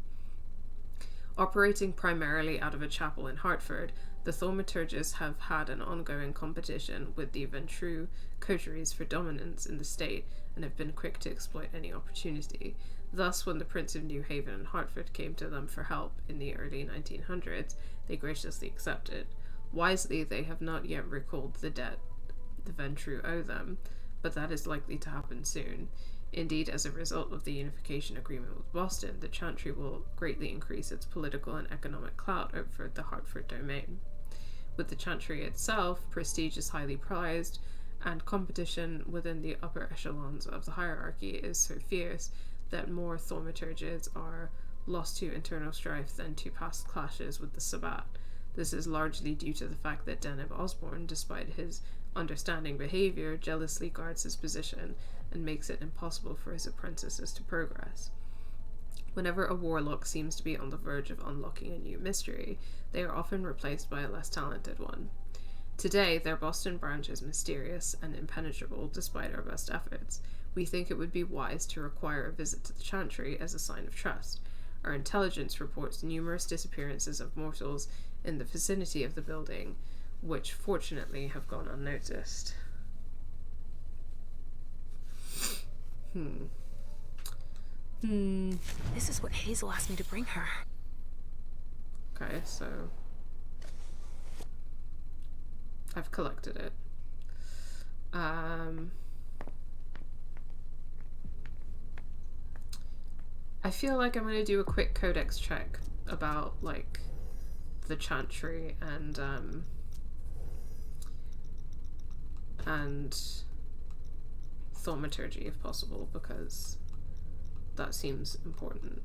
Operating primarily out of a chapel in Hartford, the thaumaturgists have had an ongoing competition with the Ventrue coteries for dominance in the state, and have been quick to exploit any opportunity. Thus, when the Prince of New Haven and Hartford came to them for help in the early 1900s, they graciously accepted. Wisely, they have not yet recalled the debt the Ventrue owe them, but that is likely to happen soon. Indeed, as a result of the unification agreement with Boston, the Chantry will greatly increase its political and economic clout over the Hartford domain. With the Chantry itself, prestige is highly prized, and competition within the upper echelons of the hierarchy is so fierce that more thaumaturges are lost to internal strife than to past clashes with the Sabbat. This is largely due to the fact that Deneb Osborne, despite his understanding behavior, jealously guards his position and makes it impossible for his apprentices to progress. Whenever a warlock seems to be on the verge of unlocking a new mystery, they are often replaced by a less talented one. Today, their Boston branch is mysterious and impenetrable despite our best efforts. We think it would be wise to require a visit to the Chantry as a sign of trust. Our intelligence reports numerous disappearances of mortals in the vicinity of the building, which fortunately have gone unnoticed. This is what Hazel asked me to bring her. Okay, so I've collected it. I feel like I'm gonna do a quick codex check about like the Chantry and thaumaturgy if possible, because that seems important.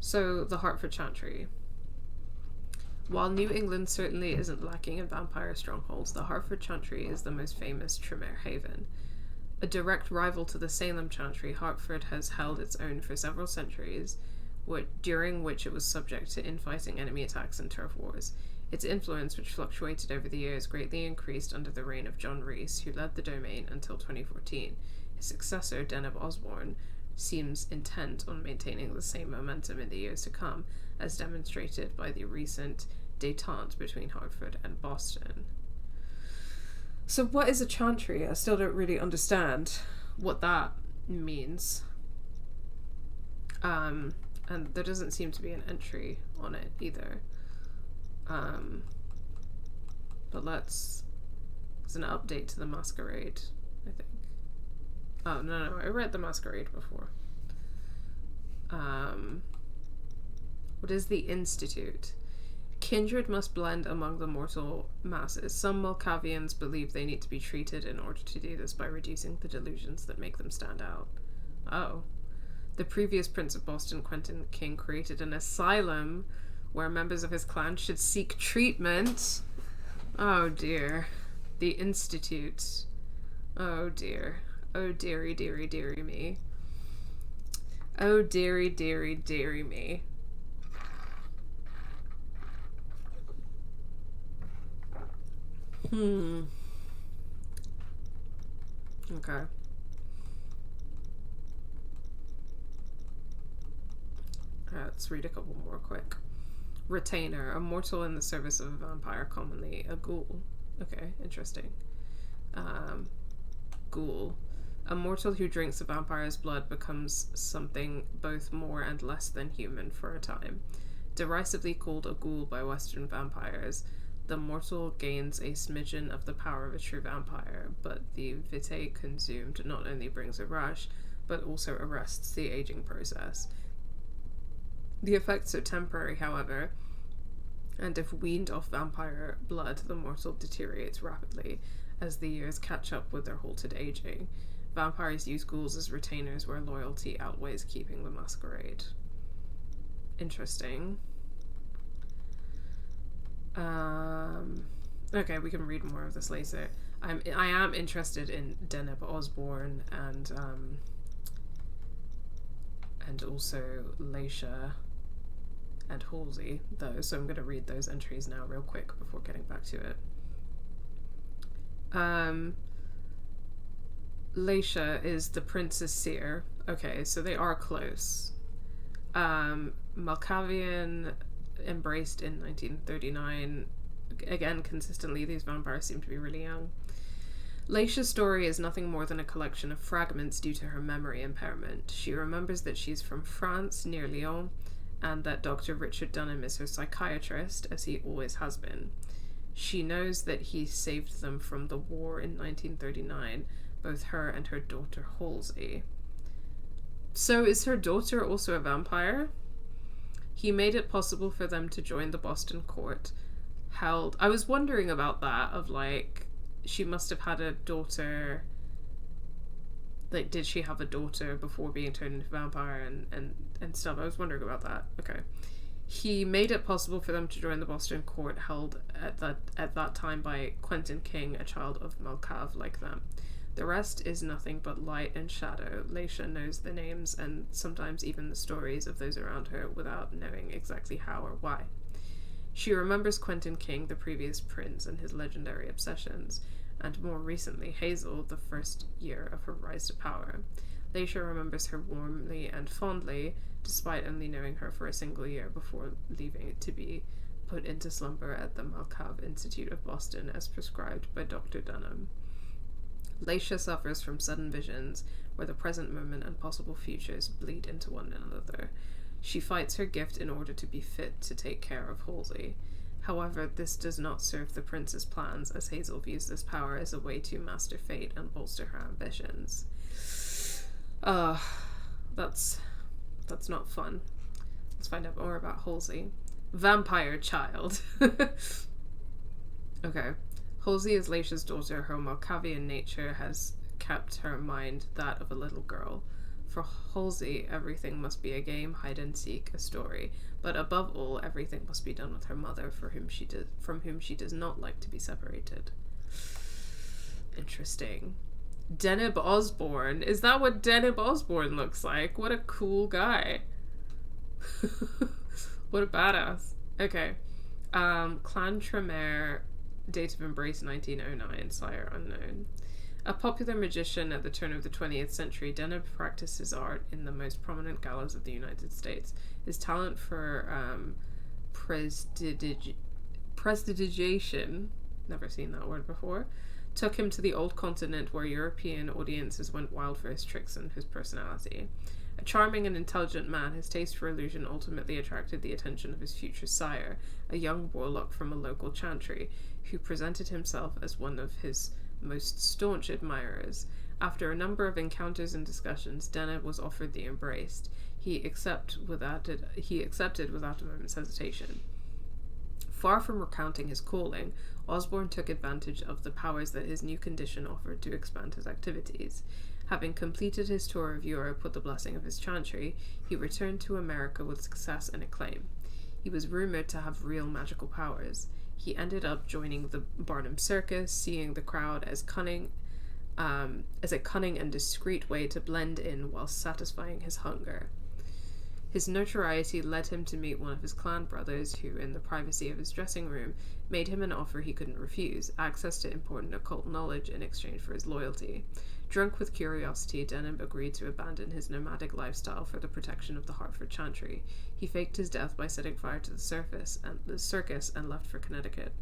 So, the Hartford Chantry. While New England certainly isn't lacking in vampire strongholds, the Hartford Chantry is the most famous Tremere haven. A direct rival to the Salem Chantry, Hartford has held its own for several centuries, during which it was subject to infighting, enemy attacks, and turf wars. Its influence, which fluctuated over the years, greatly increased under the reign of John Reese, who led the domain until 2014. His successor, Deneb Osborne, seems intent on maintaining the same momentum in the years to come, as demonstrated by the recent détente between Hartford and Boston. So what is a Chantry? I still don't really understand what that means. And there doesn't seem to be an entry on it either. But it's an update to the Masquerade, I think. Oh, no, I read the Masquerade before. What is the Institute? Kindred must blend among the mortal masses. Some Malkavians believe they need to be treated in order to do this by reducing the delusions that make them stand out. Oh. The previous Prince of Boston, Quentin King, created an asylum where members of his clan should seek treatment. Oh dear. The Institute. Oh dear. Oh dearie, dearie, dearie me. Oh dearie, dearie, dearie me. Okay. Let's read a couple more quick. Retainer, a mortal in the service of a vampire, commonly a ghoul. Okay, interesting. Ghoul. A mortal who drinks a vampire's blood becomes something both more and less than human for a time. Derisively called a ghoul by Western vampires, the mortal gains a smidgen of the power of a true vampire, but the vitae consumed not only brings a rush, but also arrests the aging process. The effects are temporary, however, and if weaned off vampire blood, the mortal deteriorates rapidly as the years catch up with their halted aging. Vampires use ghouls as retainers where loyalty outweighs keeping the masquerade. Interesting. Okay, we can read more of this later. I am interested in Deneb Osborne and also Leysha and Halsey, though, so I'm going to read those entries now real quick before getting back to it. Leysha is the Prince's seer. Okay, so they are close. Malkavian embraced in 1939. Again, consistently, these vampires seem to be really young. Leysha's story is nothing more than a collection of fragments due to her memory impairment. She remembers that she's from France, near Lyon, and that Dr. Richard Dunham is her psychiatrist, as he always has been. She knows that he saved them from the war in 1939, both her and her daughter Halsey. So is her daughter also a vampire? He made it possible for them to join the Boston court held. I was wondering about that, of like, she must have had a daughter. Like, did she have a daughter before being turned into a vampire and stuff? I was wondering about that. Okay. He made it possible for them to join the Boston court held at that time by Quentin King, a child of Malkav like them. The rest is nothing but light and shadow. Leysha knows the names and sometimes even the stories of those around her without knowing exactly how or why. She remembers Quentin King, the previous prince, and his legendary obsessions, and more recently Hazel, the first year of her rise to power. Leysha remembers her warmly and fondly, despite only knowing her for a single year before leaving to be put into slumber at the Malkav Institute of Boston as prescribed by Dr. Dunham. Leysha suffers from sudden visions where the present moment and possible futures bleed into one another. She fights her gift in order to be fit to take care of Halsey. However, this does not serve the prince's plans, as Hazel views this power as a way to master fate and bolster her ambitions. That's not fun. Let's find out more about Halsey. Vampire child. Okay. Halsey is Leysha's daughter. Her Malkavian nature has kept her mind that of a little girl. For Halsey, everything must be a game, hide and seek, a story. But above all, everything must be done with her mother, from whom she does not like to be separated. Interesting. Deneb Osborne. Is that what Deneb Osborne looks like? What a cool guy. What a badass. Okay. Clan Tremere, date of embrace 1909, sire unknown. A popular magician at the turn of the 20th century, Deneb practiced his art in the most prominent galas of the United States. His talent for prestidigitation, never seen that word before, took him to the old continent where European audiences went wild for his tricks and his personality. A charming and intelligent man, his taste for illusion ultimately attracted the attention of his future sire, a young warlock from a local chantry, who presented himself as one of his most staunch admirers. After a number of encounters and discussions, Deneb was offered the embrace. He accepted without a moment's hesitation. Far from recounting his calling, Osborne took advantage of the powers that his new condition offered to expand his activities. Having completed his tour of Europe with the blessing of his chantry, he returned to America with success and acclaim. He was rumored to have real magical powers. He ended up joining the Barnum Circus, seeing the crowd as a cunning and discreet way to blend in while satisfying his hunger. His notoriety led him to meet one of his clan brothers who, in the privacy of his dressing room, made him an offer he couldn't refuse, access to important occult knowledge in exchange for his loyalty. Drunk with curiosity, Deneb agreed to abandon his nomadic lifestyle for the protection of the Hartford Chantry. He faked his death by setting fire to the circus and left for Connecticut.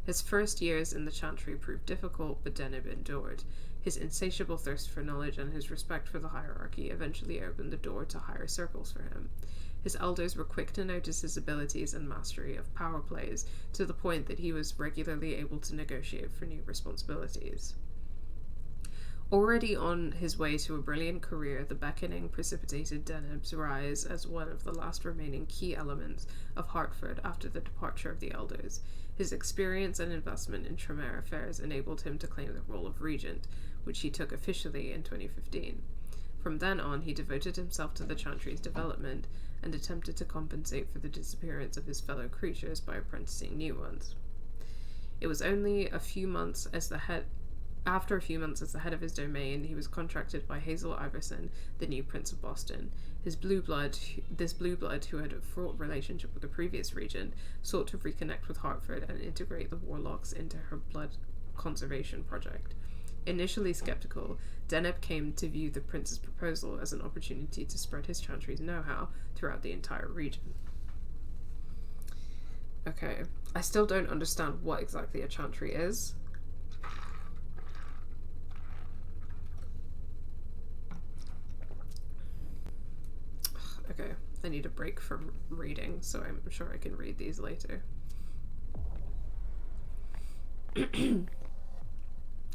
His first years in the Chantry proved difficult, but Deneb endured. His insatiable thirst for knowledge and his respect for the hierarchy eventually opened the door to higher circles for him. His elders were quick to notice his abilities and mastery of power plays, to the point that he was regularly able to negotiate for new responsibilities. Already on his way to a brilliant career, the beckoning precipitated Deneb's rise as one of the last remaining key elements of Hartford after the departure of the elders. His experience and investment in Tremere affairs enabled him to claim the role of regent, which he took officially in 2015. From then on, he devoted himself to the Chantry's development and attempted to compensate for the disappearance of his fellow creatures by apprenticing new ones. It was only after a few months as the head of his domain, he was contracted by Hazel Iverson, the new Prince of Boston. This blue blood, who had a fraught relationship with the previous regent, sought to reconnect with Hartford and integrate the warlocks into her blood conservation project. Initially skeptical, Deneb came to view the prince's proposal as an opportunity to spread his chantry's know-how throughout the entire region. Okay, I still don't understand what exactly a chantry is. Okay, I need a break from reading, so I'm sure I can read these later.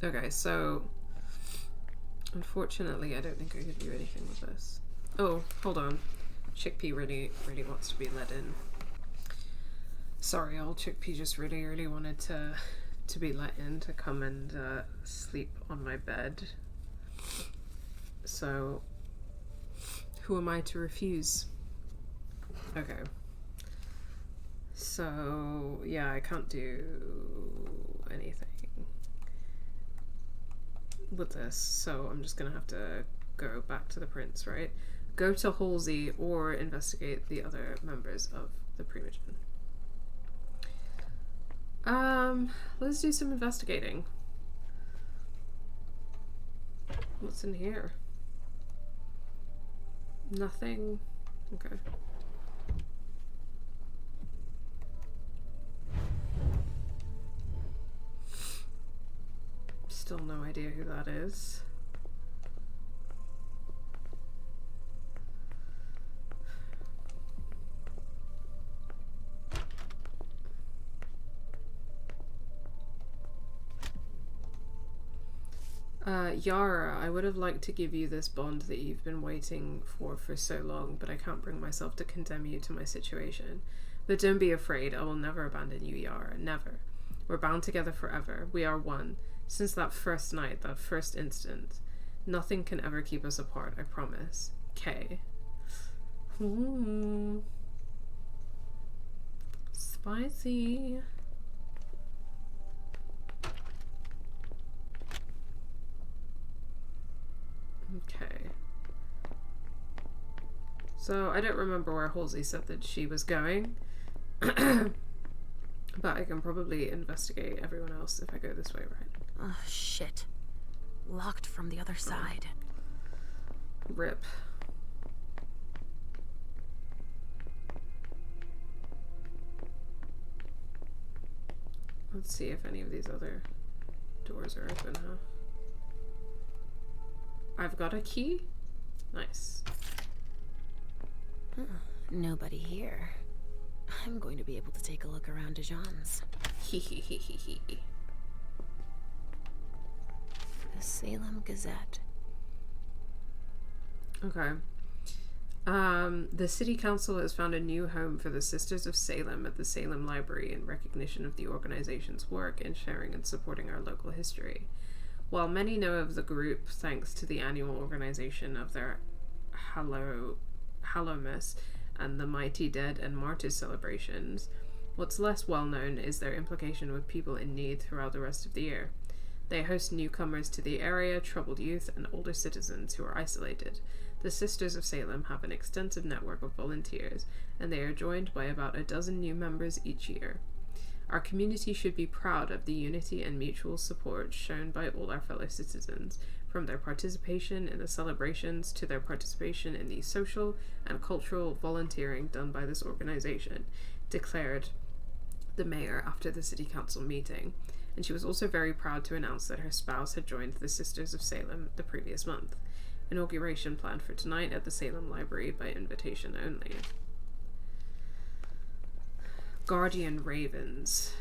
Okay, so unfortunately I don't think I can do anything with this. Oh, hold on. Chickpea really wants to be let in. Sorry, old Chickpea just really wanted to be let in to come and sleep on my bed. So who am I to refuse? Okay. So yeah, I can't do anything with this, so I'm just gonna have to go back to the prince, right? Go to Halsey or investigate the other members of the Primogen. Let's do some investigating. What's in here? Nothing. Okay. Still no idea who that is. Yara, I would have liked to give you this bond that you've been waiting for so long, but I can't bring myself to condemn you to my situation. But don't be afraid, I will never abandon you, Yara, never. We're bound together forever. We are one. Since that first night, that first instant, nothing can ever keep us apart, I promise. Kay. Spicy. Okay. So, I don't remember where Halsey said that she was going. But I can probably investigate everyone else if I go this way, right? Oh, shit. Locked from the other side. Rip. Let's see if any of these other doors are open, huh? I've got a key? Nice. Nobody here. I'm going to be able to take a look around Dijon's. Hehehehe. The Salem Gazette. Okay. The city council has found a new home for the Sisters of Salem at the Salem Library in recognition of the organization's work in sharing and supporting our local history. While many know of the group thanks to the annual organization of their Hallowmas, and the Mighty Dead and Martyrs celebrations, what's less well known is their implication with people in need throughout the rest of the year. They host newcomers to the area, troubled youth, and older citizens who are isolated. The Sisters of Salem have an extensive network of volunteers, and they are joined by about a dozen new members each year. Our community should be proud of the unity and mutual support shown by all our fellow citizens, from their participation in the celebrations to their participation in the social and cultural volunteering done by this organization, declared the mayor after the city council meeting. And she was also very proud to announce that her spouse had joined the Sisters of Salem the previous month. Inauguration planned for tonight at the Salem Library by invitation only. Guardian Ravens.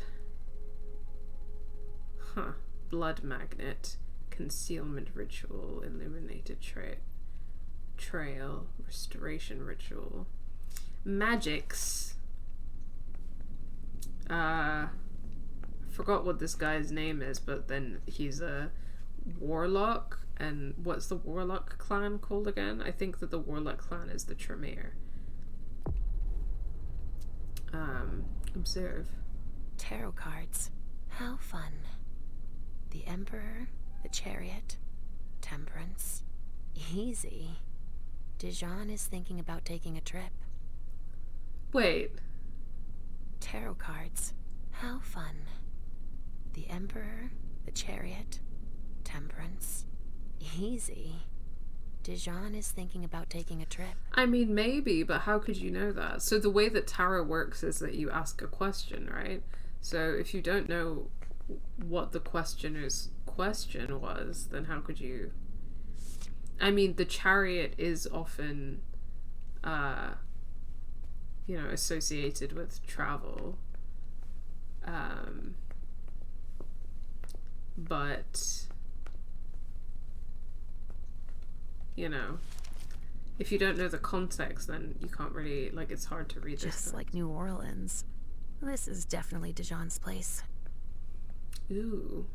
Blood Magnet. Concealment Ritual. Illuminated Trail. Restoration Ritual. Magics. Forgot what this guy's name is, but then he's a warlock. And what's the warlock clan called again? I think that the warlock clan is the Tremere. Observe. Tarot cards. How fun. The Emperor, the Chariot, Temperance. Easy. Dijon is thinking about taking a trip. Wait. Tarot cards. How fun. The Emperor, the Chariot, Temperance. Easy. Dijon is thinking about taking a trip. I mean, maybe, but how could you know that? So the way that tarot works is that you ask a question, right? So if you don't know what the questioner's question was, then how could you... I mean, the Chariot is often, associated with travel. But... if you don't know the context, then you can't really, it's hard to read this. Just like New Orleans. This is definitely Dijon's place. Ooh.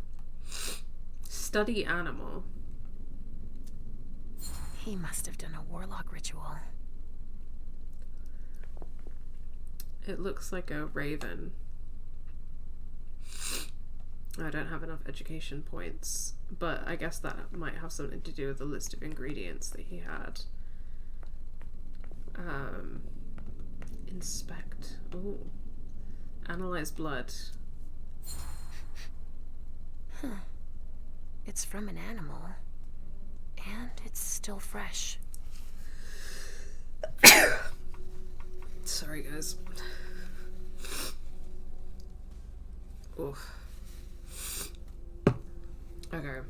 Study animal. He must have done a warlock ritual. It looks like a raven. I don't have enough education points, but I guess that might have something to do with the list of ingredients that he had. Inspect. Ooh. Analyze blood. It's from an animal. And it's still fresh. Sorry, guys. Oof. Okay.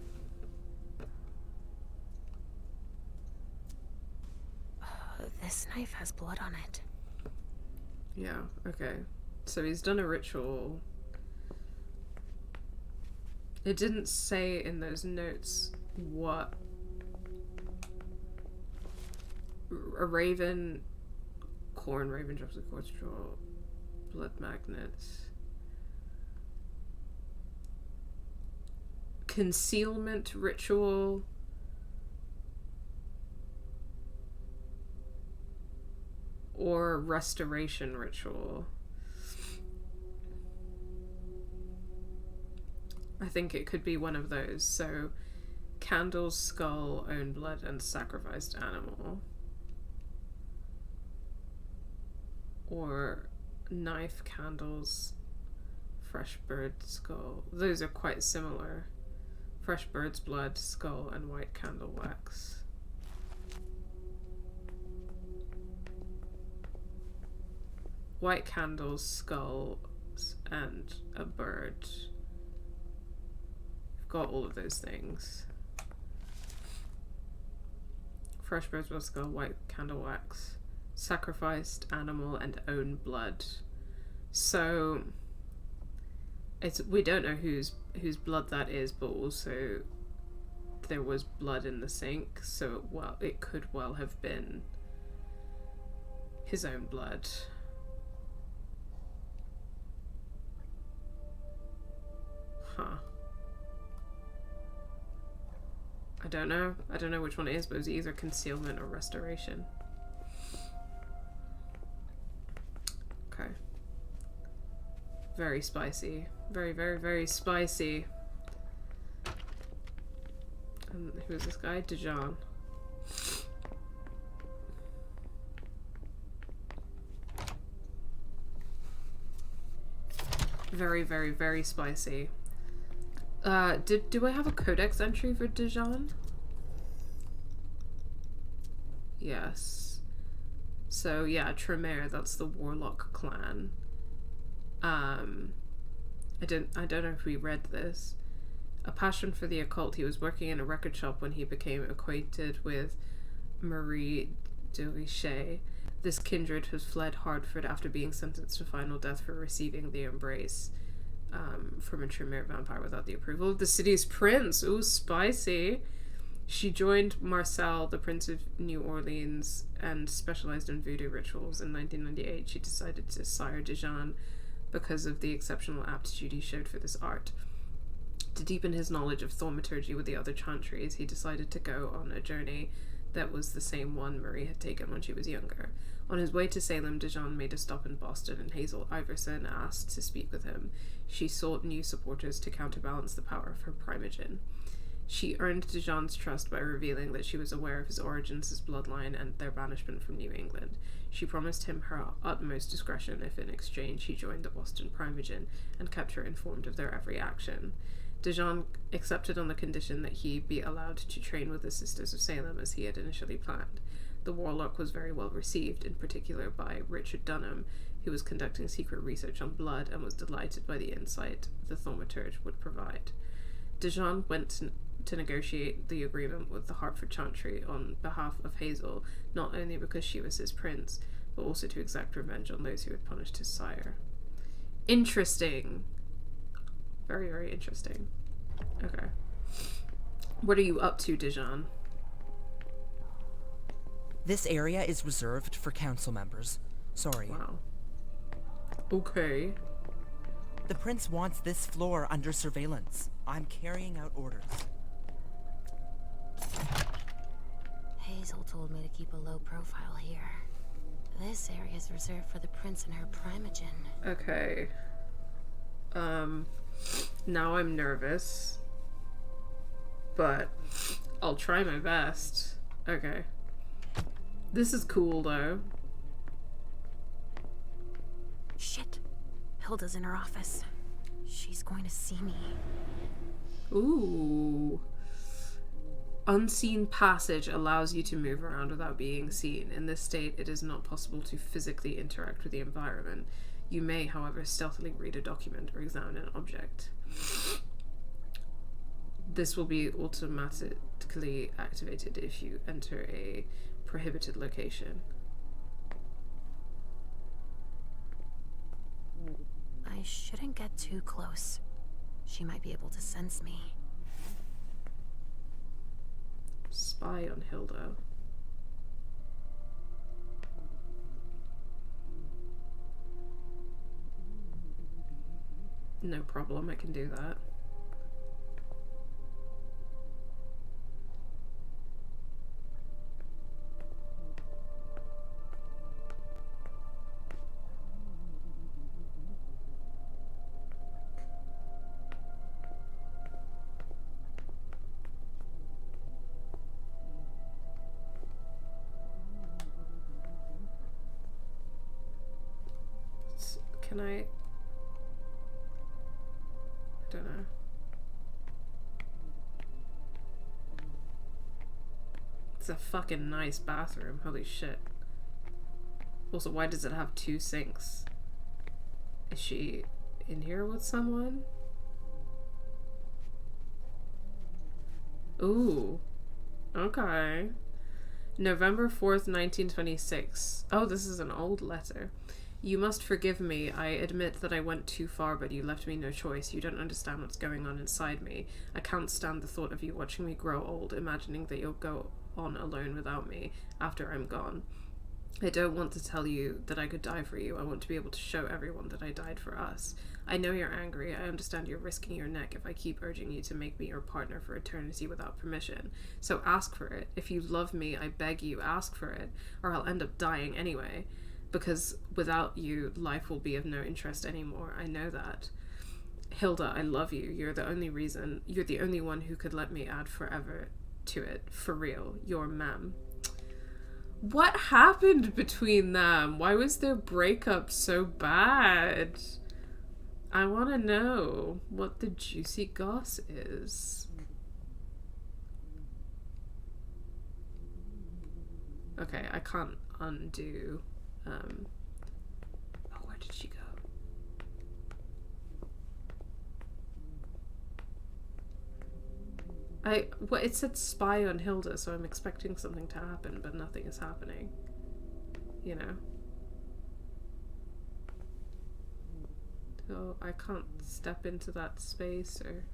This knife has blood on it. Yeah, okay. So he's done a ritual. It didn't say in those notes what... A raven... Corn, raven drops of quartz straw, blood magnets... Concealment ritual... or restoration ritual. I think it could be one of those. So, candles, skull, own blood, and sacrificed animal. Or knife, candles, fresh bird, skull. Those are quite similar. Fresh bird's blood, skull, and white candle wax. White candles, skulls, and a bird. I've got all of those things. Fresh bird's blood, skull, white candle wax, sacrificed animal, and own blood. So we don't know whose blood that is, but also there was blood in the sink, so it could well have been his own blood. Huh. I don't know which one it is, but it was either concealment or restoration. Very spicy. Very, very, very spicy. And who's this guy? Dijon. Very, very, very spicy. Do I have a codex entry for Dijon? Yes. So yeah, Tremere, that's the warlock clan. I don't know if we read this. A passion for the occult, he was working in a record shop when he became acquainted with Marie de Richet. This kindred has fled Hartford after being sentenced to final death for receiving the embrace from a Tremere vampire without the approval of the city's prince. Ooh, spicy. She joined Marcel, the Prince of New Orleans, and specialized in voodoo rituals. In 1998, she decided to sire Dijon because of the exceptional aptitude he showed for this art. To deepen his knowledge of thaumaturgy with the other chantries, he decided to go on a journey that was the same one Marie had taken when she was younger. On his way to Salem, Dijon made a stop in Boston, and Hazel Iverson asked to speak with him. She sought new supporters to counterbalance the power of her primogen. She earned Dijon's trust by revealing that she was aware of his origins, his bloodline, and their banishment from New England. She promised him her utmost discretion if in exchange he joined the Boston Primogen and kept her informed of their every action. Dijon accepted on the condition that he be allowed to train with the Sisters of Salem as he had initially planned. The warlock was very well received, in particular by Richard Dunham, who was conducting secret research on blood and was delighted by the insight the thaumaturge would provide. Dijon went to negotiate the agreement with the Hartford Chantry on behalf of Hazel, not only because she was his prince, but also to exact revenge on those who had punished his sire. Interesting. Very, very interesting. Okay. What are you up to, Dijon? This area is reserved for council members. Sorry. Wow. Okay. The prince wants this floor under surveillance. I'm carrying out orders. Hazel told me to keep a low profile here. This area is reserved for the prince and her primogen. Okay. Now I'm nervous. But I'll try my best. Okay. This is cool, though. Shit. Hilda's in her office. She's going to see me. Ooh. Unseen passage allows you to move around without being seen. In this state, it is not possible to physically interact with the environment. You may, however, stealthily read a document or examine an object. This will be automatically activated if you enter a prohibited location. I shouldn't get too close. She might be able to sense me. Spy on Hilda. No problem, I can do that. Can I don't know. It's a fucking nice bathroom, holy shit. Also, why does it have 2 sinks? Is she in here with someone? Ooh. Okay. November 4th, 1926. Oh, this is an old letter. You must forgive me. I admit that I went too far, but you left me no choice. You don't understand what's going on inside me. I can't stand the thought of you watching me grow old, imagining that you'll go on alone without me after I'm gone. I don't want to tell you that I could die for you. I want to be able to show everyone that I died for us. I know you're angry. I understand you're risking your neck if I keep urging you to make me your partner for eternity without permission. So ask for it. If you love me, I beg you, ask for it, or I'll end up dying anyway. because without you, life will be of no interest anymore. I know that. Hilda, I love you. You're the only one who could let me add forever to it. For real. You're Mem. What happened between them? Why was their breakup so bad? I want to know what the juicy goss is. Okay, I can't undo. Oh, where did she go? Well, it said spy on Hilda, so I'm expecting something to happen, but nothing is happening. You know? So I can't step into that space, or...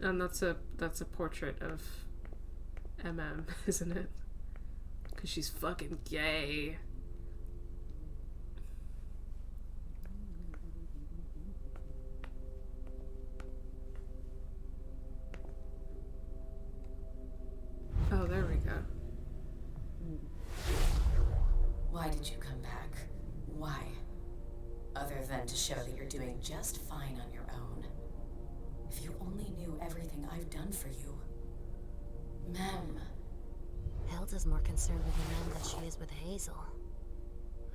And that's a portrait of Emem, isn't it? Because she's fucking gay. Oh, there we go. Why did you come back? Why? Other than to show that you're doing just fine on your own. If you only knew everything I've done for you. Mem. Hilda's more concerned with Emem than she is with Hazel.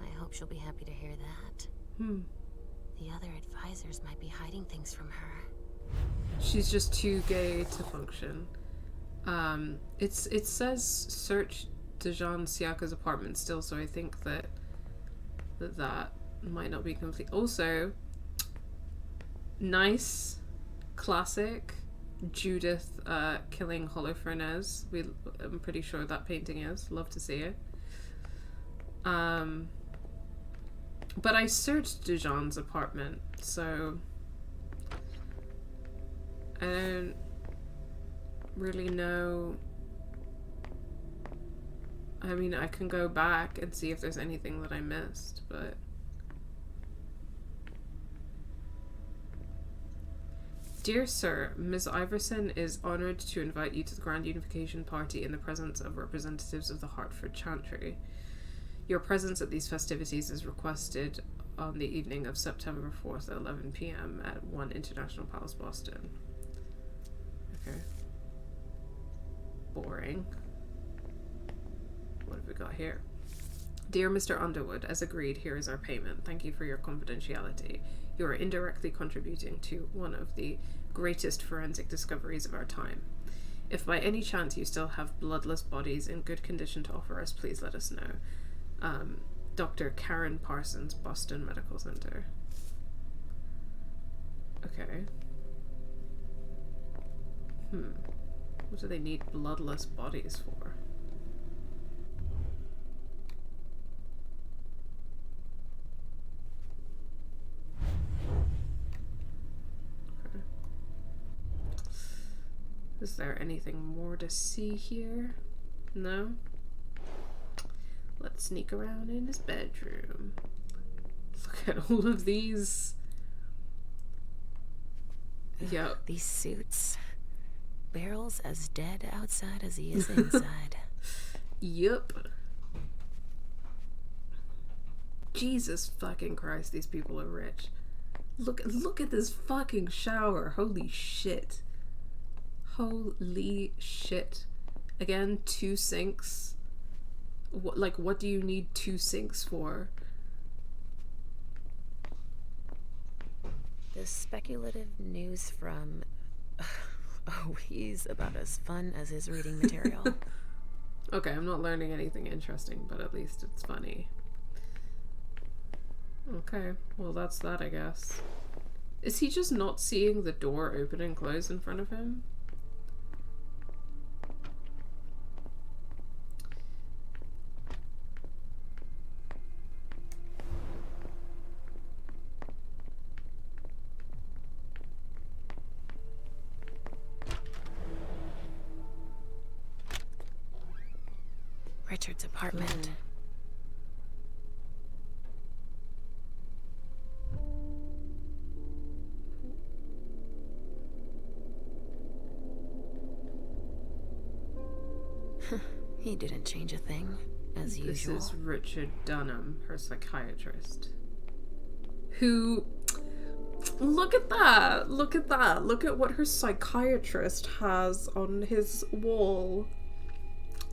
I hope she'll be happy to hear that. The other advisors might be hiding things from her. She's just too gay to function. It says search Dejan Siaka's apartment still, so I think that might not be complete. Also, nice, classic Judith killing Holofernes. I'm pretty sure that painting is. Love to see it. But I searched Dejan's apartment, so I don't really know. I mean, I can go back and see if there's anything that I missed, but... Dear Sir, Ms. Iverson is honoured to invite you to the Grand Unification Party in the presence of representatives of the Hartford Chantry. Your presence at these festivities is requested on the evening of September 4th at 11 p.m. at 1 International Palace, Boston. Okay. Boring. What have we got here? Dear Mr. Underwood, as agreed, here is our payment. Thank you for your confidentiality. You are indirectly contributing to one of the greatest forensic discoveries of our time. If by any chance you still have bloodless bodies in good condition to offer us, please let us know. Dr. Karen Parsons, Boston Medical Center. Okay. What do they need bloodless bodies for? Okay. Is there anything more to see here? No? Let's sneak around in his bedroom. Look at all of these. Yep. These suits. Barrel's as dead outside as he is inside. Yup. Jesus fucking Christ, these people are rich. Look at this fucking shower. Holy shit. Holy shit. Again, 2 sinks. What do you need 2 sinks for? The speculative news from... Oh, he's about as fun as his reading material. Okay, I'm not learning anything interesting, but at least it's funny. Okay, well that's that, I guess. Is he just not seeing the door open and close in front of him? Richard's apartment. He didn't change a thing. as usual. This is Richard Dunham, her psychiatrist. Who... Look at that! Look at that! Look at what her psychiatrist has on his wall.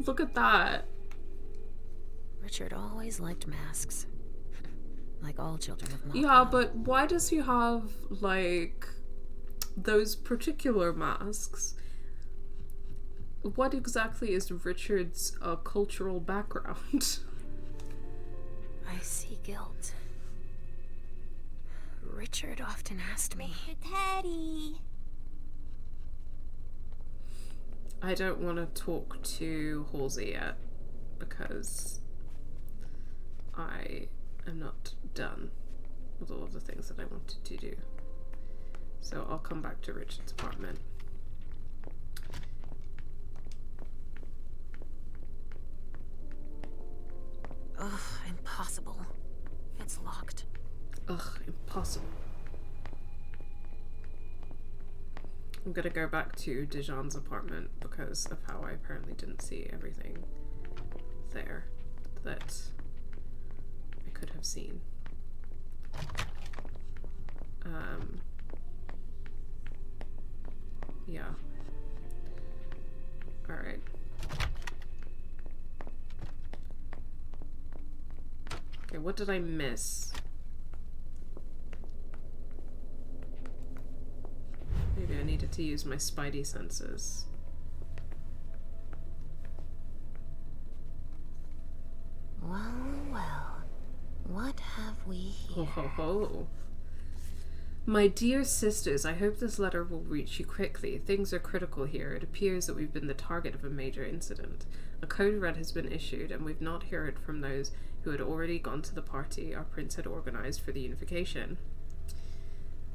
Look at that. Richard always liked masks. Like all children of Marchbank. Yeah, but why does he have, like, those particular masks? What exactly is Richard's cultural background? I see guilt. Richard often asked me. Mr. Teddy. I don't want to talk to Halsey yet, because I am not done with all of the things that I wanted to do. So I'll come back to Richard's apartment. Ugh, impossible. It's locked. Ugh, impossible. I'm gonna go back to Dijon's apartment because of how I apparently didn't see everything there that I could have seen. Yeah. Alright. Okay, what did I miss? Maybe I needed to use my spidey senses. Well, well. What have we here? Ho ho ho. My dear sisters, I hope this letter will reach you quickly. Things are critical here. It appears that we've been the target of a major incident. A code red has been issued, and we've not heard from those who had already gone to the party our prince had organized for the unification.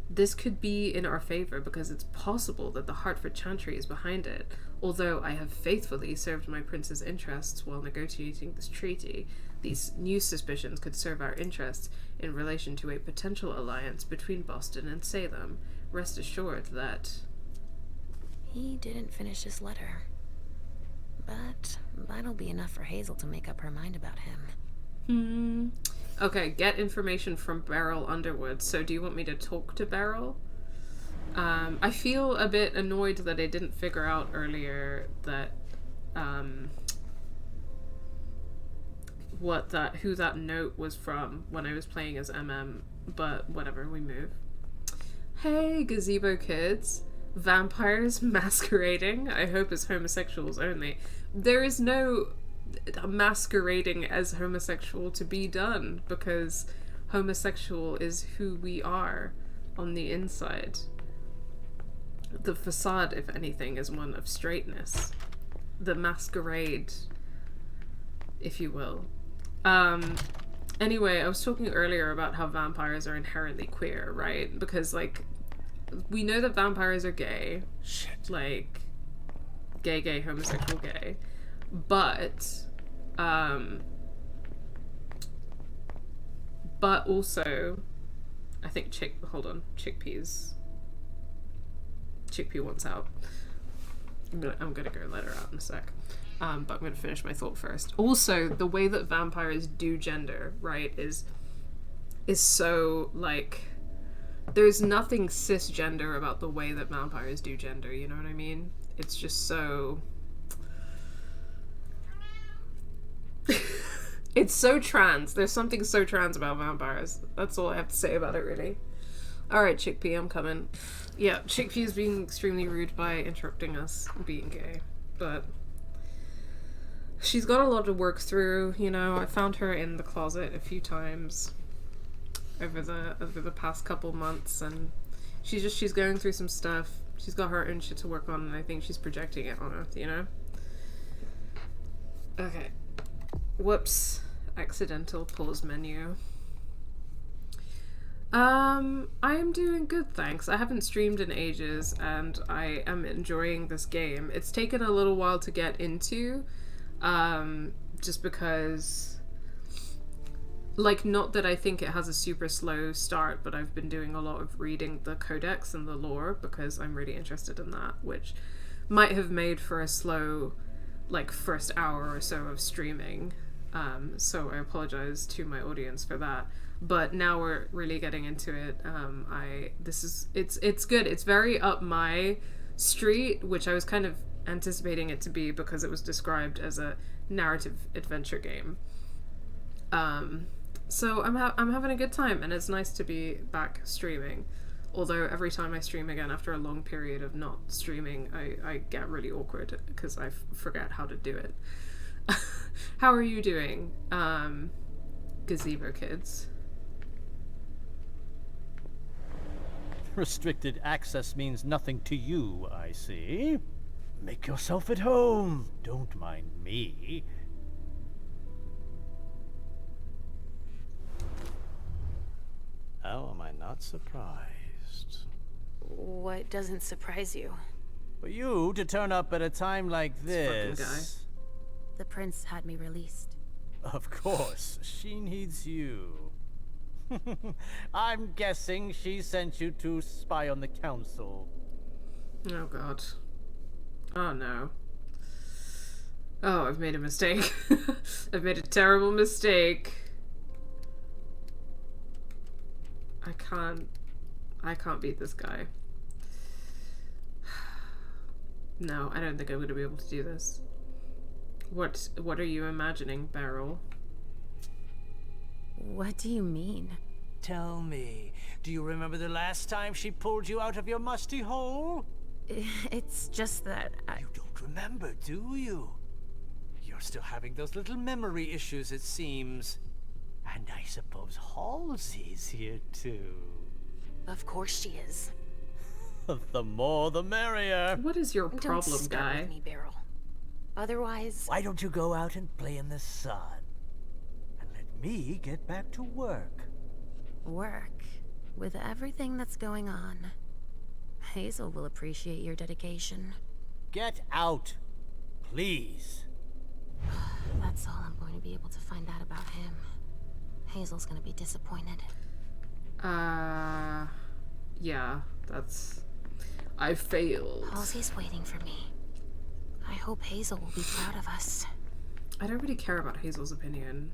This could be in our favor because it's possible that the Hartford Chantry is behind it. Although I have faithfully served my prince's interests while negotiating this treaty, these new suspicions could serve our interests in relation to a potential alliance between Boston and Salem. Rest assured that... He didn't finish his letter. But that'll be enough for Hazel to make up her mind about him. Okay, get information from Beryl Underwood. So do you want me to talk to Beryl? I feel a bit annoyed that I didn't figure out earlier that who that note was from when I was playing as Emem, but whatever, we move. Hey, gazebo kids. Vampires masquerading? I hope as homosexuals only. There is no masquerading as homosexual to be done, because homosexual is who we are on the inside. The facade, if anything, is one of straightness. The masquerade, if you will. Anyway, I was talking earlier about how vampires are inherently queer, right? Because, like, we know that vampires are gay. Shit. Like, gay, homosexual, gay. But also, I think Chickpea wants out. I'm gonna go let her out in a sec. But I'm gonna finish my thought first. Also, the way that vampires do gender, right, is so, like, there's nothing cisgender about the way that vampires do gender, you know what I mean? It's just so... It's so trans. There's something so trans about vampires. That's all I have to say about it, really. Alright, Chickpea, I'm coming. Yeah, Chickpea is being extremely rude by interrupting us being gay. But she's got a lot to work through, you know. I found her in the closet a few times over the past couple months, and she's going through some stuff. She's got her own shit to work on, and I think she's projecting it on us, you know? Okay. Whoops. Accidental pause menu. I am doing good, thanks. I haven't streamed in ages, and I am enjoying this game. It's taken a little while to get into, just because, like, not that I think it has a super slow start, but I've been doing a lot of reading the codex and the lore, because I'm really interested in that, which might have made for a slow, like, first hour or so of streaming. So I apologize to my audience for that. But now we're really getting into it. It's good. It's very up my street, which I was kind of anticipating it to be because it was described as a narrative adventure game. So I'm having a good time, and it's nice to be back streaming. Although every time I stream again after a long period of not streaming, I get really awkward because I forget how to do it. How are you doing, gazebo kids? Restricted access means nothing to you, I see. Make yourself at home. Don't mind me. How am I not surprised? What doesn't surprise you? For you to turn up at a time like this... fucking guy. The prince had me released. Of course, she needs you. I'm guessing she sent you to spy on the council. Oh god. Oh no. Oh, I've made a mistake. I've made a terrible mistake. I can't beat this guy. No, I don't think I'm gonna be able to do this. What are you imagining, Beryl? What do you mean? Tell me, do you remember the last time she pulled you out of your musty hole? It's just that You don't remember, do you? You're still having those little memory issues, it seems. And I suppose Halsey's here too. Of course she is. The more the merrier. What is your Don't problem, start guy? with me, Beryl. Otherwise... Why don't you go out and play in the sun? And let me get back to work. Work? With everything that's going on, Hazel will appreciate your dedication. Get out, please. That's all I'm going to be able to find out about him. Hazel's gonna be disappointed. Yeah, that's... I failed. Halsey's waiting for me. I hope Hazel will be proud of us. I don't really care about Hazel's opinion.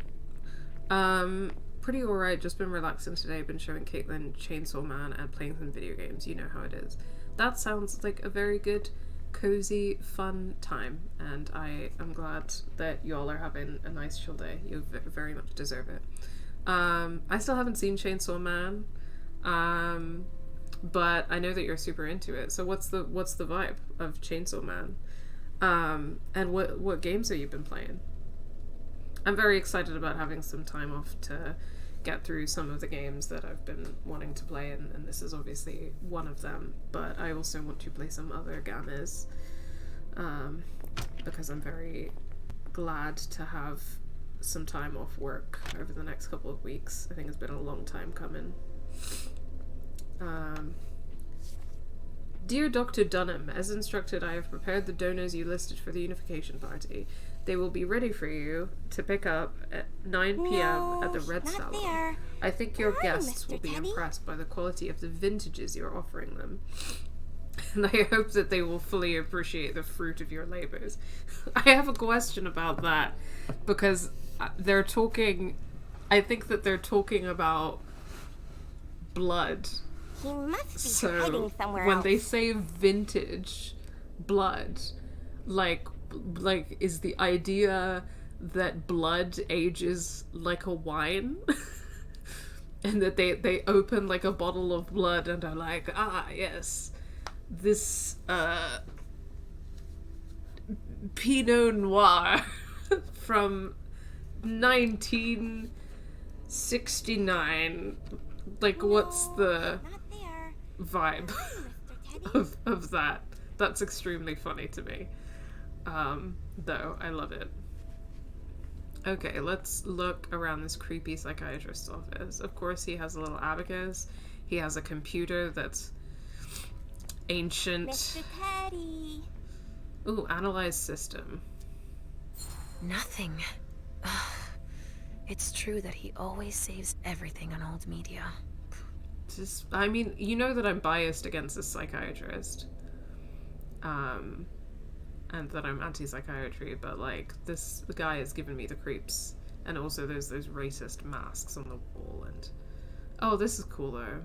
Pretty alright, just been relaxing today, been showing Caitlin Chainsaw Man and playing some video games, you know how it is. That sounds like a very good, cozy, fun time, and I am glad that y'all are having a nice chill day. You very much deserve it. I still haven't seen Chainsaw Man, but I know that you're super into it, so what's the vibe of Chainsaw Man? And what games have you been playing? I'm very excited about having some time off to get through some of the games that I've been wanting to play, and this is obviously one of them, but I also want to play some other games, because I'm very glad to have some time off work over the next couple of weeks. I think it's been a long time coming. Dear Dr. Dunham, as instructed, I have prepared the donors you listed for the unification party. They will be ready for you to pick up at 9 p.m. at the Red Salon. There. I think your Hi, guests Mr. will be Teddy. impressed by the quality of the vintages you're offering them. And I hope that they will fully appreciate the fruit of your labors. I have a question about that, because they're talking... I think that they're talking about blood. He must be So hiding somewhere when else. they say vintage blood, like is the idea that blood ages like a wine? And that they open like a bottle of blood and are like, ah yes, this Pinot Noir from 1969. Like, what's the vibe of that? That's extremely funny to me. Though, I love it. Okay, let's look around this creepy psychiatrist's office. Of course, he has a little abacus. He has a computer that's ancient. Mr. Teddy. Ooh, analyze system. Nothing. It's true that he always saves everything on old media. Just, I mean, you know that I'm biased against this psychiatrist. And that I'm anti-psychiatry, but like, the guy has given me the creeps And also there's those racist masks on the wall, and oh, this is cool though.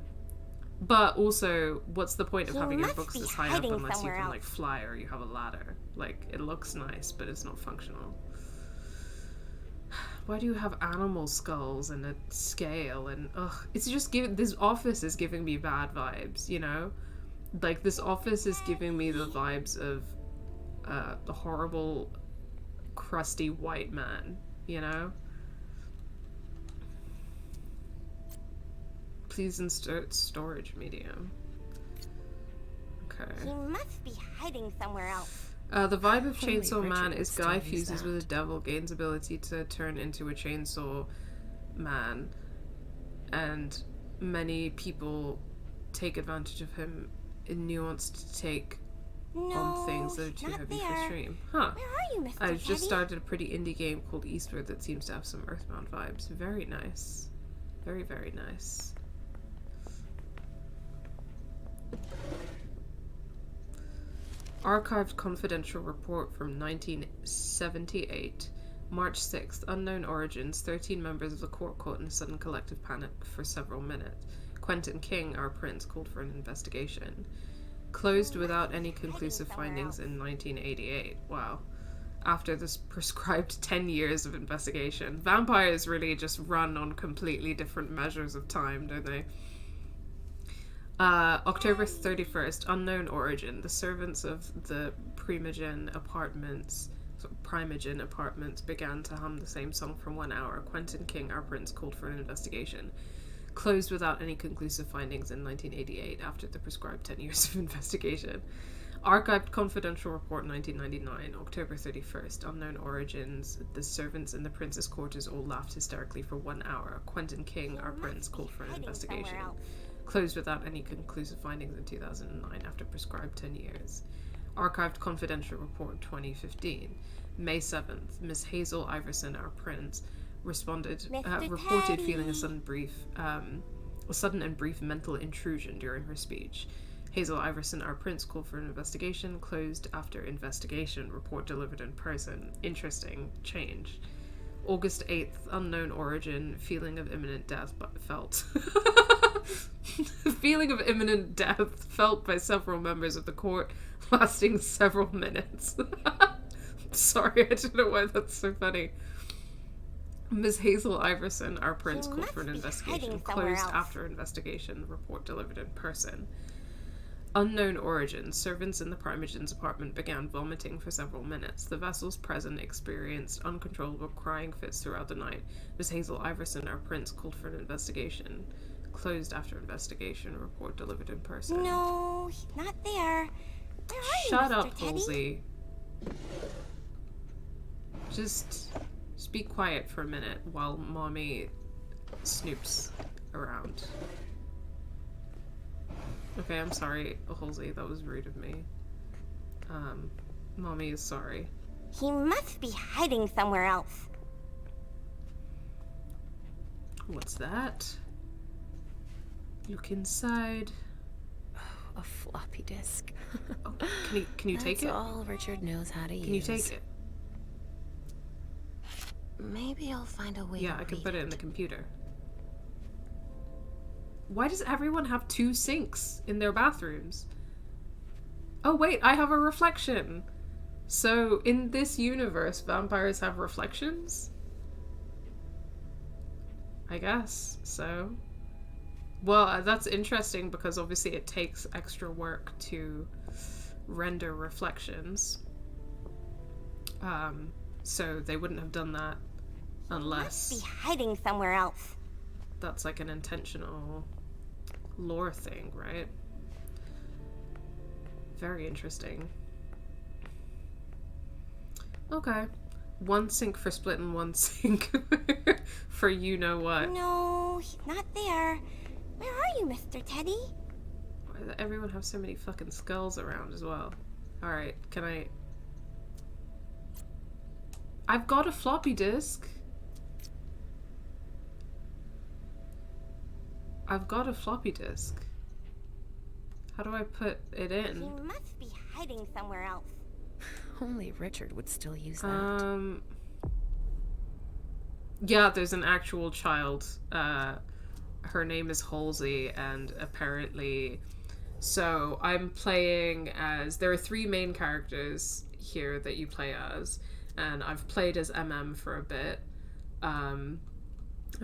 But also, what's the point of having your books this high up unless you can like fly or you have a ladder? Like, it looks nice, but it's not functional. Why do you have animal skulls and a scale and ugh? It's just this office is giving me bad vibes, you know? Like, this office is giving me the vibes of the horrible, crusty white man, you know? Please insert storage medium. Okay. He must be hiding somewhere else. The vibe of Chainsaw Man is guy fuses with a devil, gains ability to turn into a chainsaw man, and many people take advantage of him in nuanced take on things that are too heavy for stream. Huh. Where are you, Mr. I've just Teddy? started a pretty indie game called Eastward that seems to have some Earthbound vibes. Very nice. Very, very nice. Archived confidential report from 1978. March 6th. Unknown origins. 13 members of the court caught in a sudden collective panic for several minutes. Quentin King, our prince, called for an investigation. Closed without any conclusive findings in 1988. Wow. After this prescribed 10 years of investigation. Vampires really just run on completely different measures of time, don't they? October 31st, unknown origin. The servants of the Primogen apartments began to hum the same song for 1 hour. Quentin King, our prince, called for an investigation. Closed without any conclusive findings in 1988 after the prescribed 10 years of investigation. Archived confidential report 1999, October 31st, unknown origins. The servants in the prince's quarters all laughed hysterically for 1 hour. Quentin King, our prince, called for an investigation. Closed without any conclusive findings in 2009 after prescribed 10 years. Archived confidential report 2015. May 7th, Miss Hazel Iverson, our prince, reported feeling a sudden and brief mental intrusion during her speech. Hazel Iverson, our prince, called for an investigation. Closed after investigation. Report delivered in person. Interesting change. August 8th, unknown origin. Feeling of imminent death felt. Feeling of imminent death felt by several members of the court, lasting several minutes. Sorry, I don't know why that's so funny. Ms. Hazel Iverson, our prince, called for an investigation. Closed after investigation. Report delivered in person. Unknown origin. Servants in the Primogen's apartment began vomiting for several minutes. The vessels present experienced uncontrollable crying fits throughout the night. Ms. Hazel Iverson, our prince, called for an investigation. Closed after investigation. Report delivered in person. No, he's not there. Where are you, Shut Mr. up, Teddy? Halsey. Just be quiet for a minute while Mommy snoops around. Okay, I'm sorry, Halsey, that was rude of me. Mommy is sorry. He must be hiding somewhere else. What's that? Look inside. A floppy disk. Oh, can you take it? That's all Richard knows how to use. Can you take it? Maybe I'll find a way Yeah, to I can read put it in the computer. Why does everyone have 2 sinks in their bathrooms? Oh wait, I have a reflection. So in this universe, vampires have reflections? I guess so. Well, that's interesting because obviously it takes extra work to render reflections. So they wouldn't have done that unless... Must be hiding somewhere else. That's like an intentional lore thing, right? Very interesting. Okay. 1 sink for split and 1 sink for you know what. No, he's not there. Where are you, Mr. Teddy? Why does everyone have so many fucking skulls around as well? Alright, can I... I've got a floppy disk. I've got a floppy disk. How do I put it in? He must be hiding somewhere else. Only Richard would still use that. Yeah, there's an actual child. Her name is Halsey, and apparently... So, I'm playing as... There are 3 main characters here that you play as, and I've played as Emem for a bit. I'm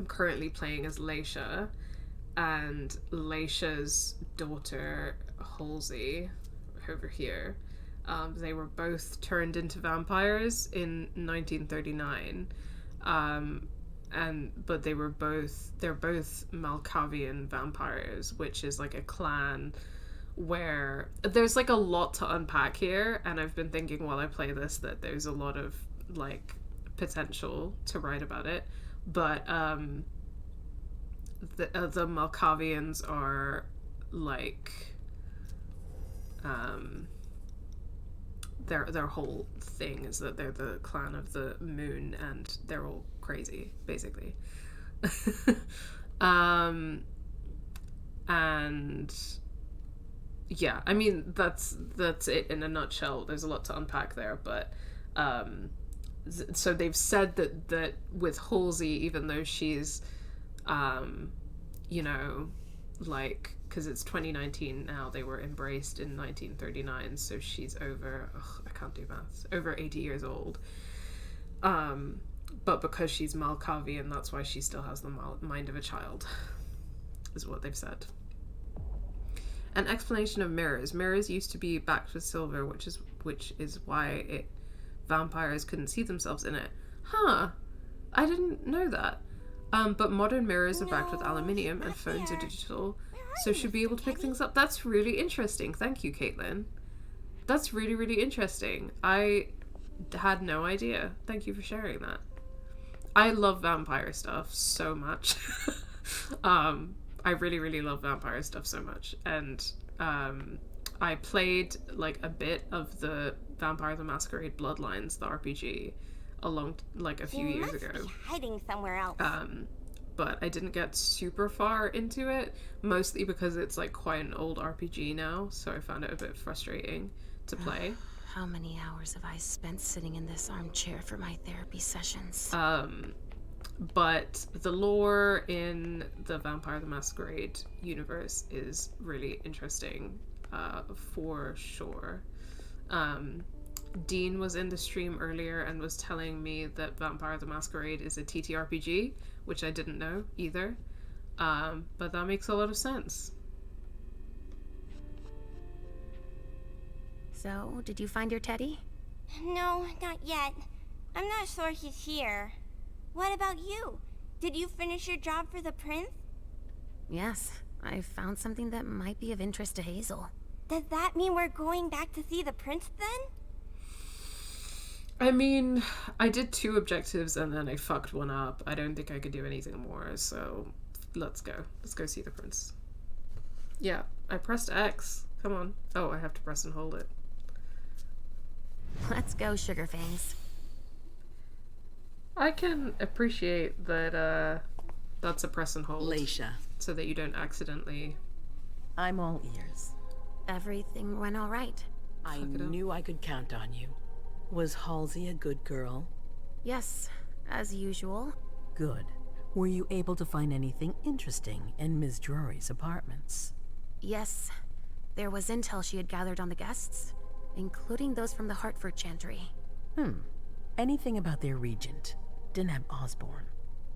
currently playing as Leysha, and Leysha's daughter, Halsey, over here. They were both turned into vampires in 1939. But they're both Malkavian vampires, which is like a clan where there's like a lot to unpack here, and I've been thinking while I play this that there's a lot of like potential to write about it. But the Malkavians are like their whole thing is that they're the clan of the moon, and they're all crazy, basically. And yeah, I mean that's it in a nutshell. There's a lot to unpack there, but so they've said that with Halsey, even though she's you know, like, because it's 2019 now, they were embraced in 1939, so she's over, I can't do maths, over 80 years old. But because she's Malkavian, that's why she still has the mind of a child, is what they've said. An explanation of mirrors. Mirrors used to be backed with silver, which is why vampires couldn't see themselves in it. Huh. I didn't know that. But modern mirrors are backed with aluminium, and phones are digital, so should be able to pick things up. That's really interesting. Thank you, Caitlin. That's really, really interesting. I had no idea. Thank you for sharing that. I love vampire stuff so much. I really, really love vampire stuff so much. And I played like a bit of the Vampire the Masquerade Bloodlines, the RPG, a few years ago. Be hiding somewhere else. But I didn't get super far into it, mostly because it's like quite an old RPG now, so I found it a bit frustrating to play. How many hours have I spent sitting in this armchair for my therapy sessions? But the lore in the Vampire the Masquerade universe is really interesting, for sure. Dean was in the stream earlier and was telling me that Vampire the Masquerade is a TTRPG, which I didn't know either. But that makes a lot of sense. So, did you find your teddy? No, not yet. I'm not sure he's here. What about you? Did you finish your job for the prince? Yes, I found something that might be of interest to Hazel. Does that mean we're going back to see the prince then? I mean, I did 2 objectives and then I fucked one up. I don't think I could do anything more, so let's go. Let's go see the prince. Yeah, I pressed X. Come on. Oh, I have to press and hold it. Let's go, Sugarfangs. I can appreciate that that's a press and hold. Leysha. So that you don't accidentally... I'm all ears. Everything went all right. I knew I could count on you. Was Halsey a good girl? Yes, as usual. Good. Were you able to find anything interesting in Ms. Drury's apartments? Yes. There was intel she had gathered on the guests, including those from the Hartford Chantry. Anything about their regent, Deneb Osborne?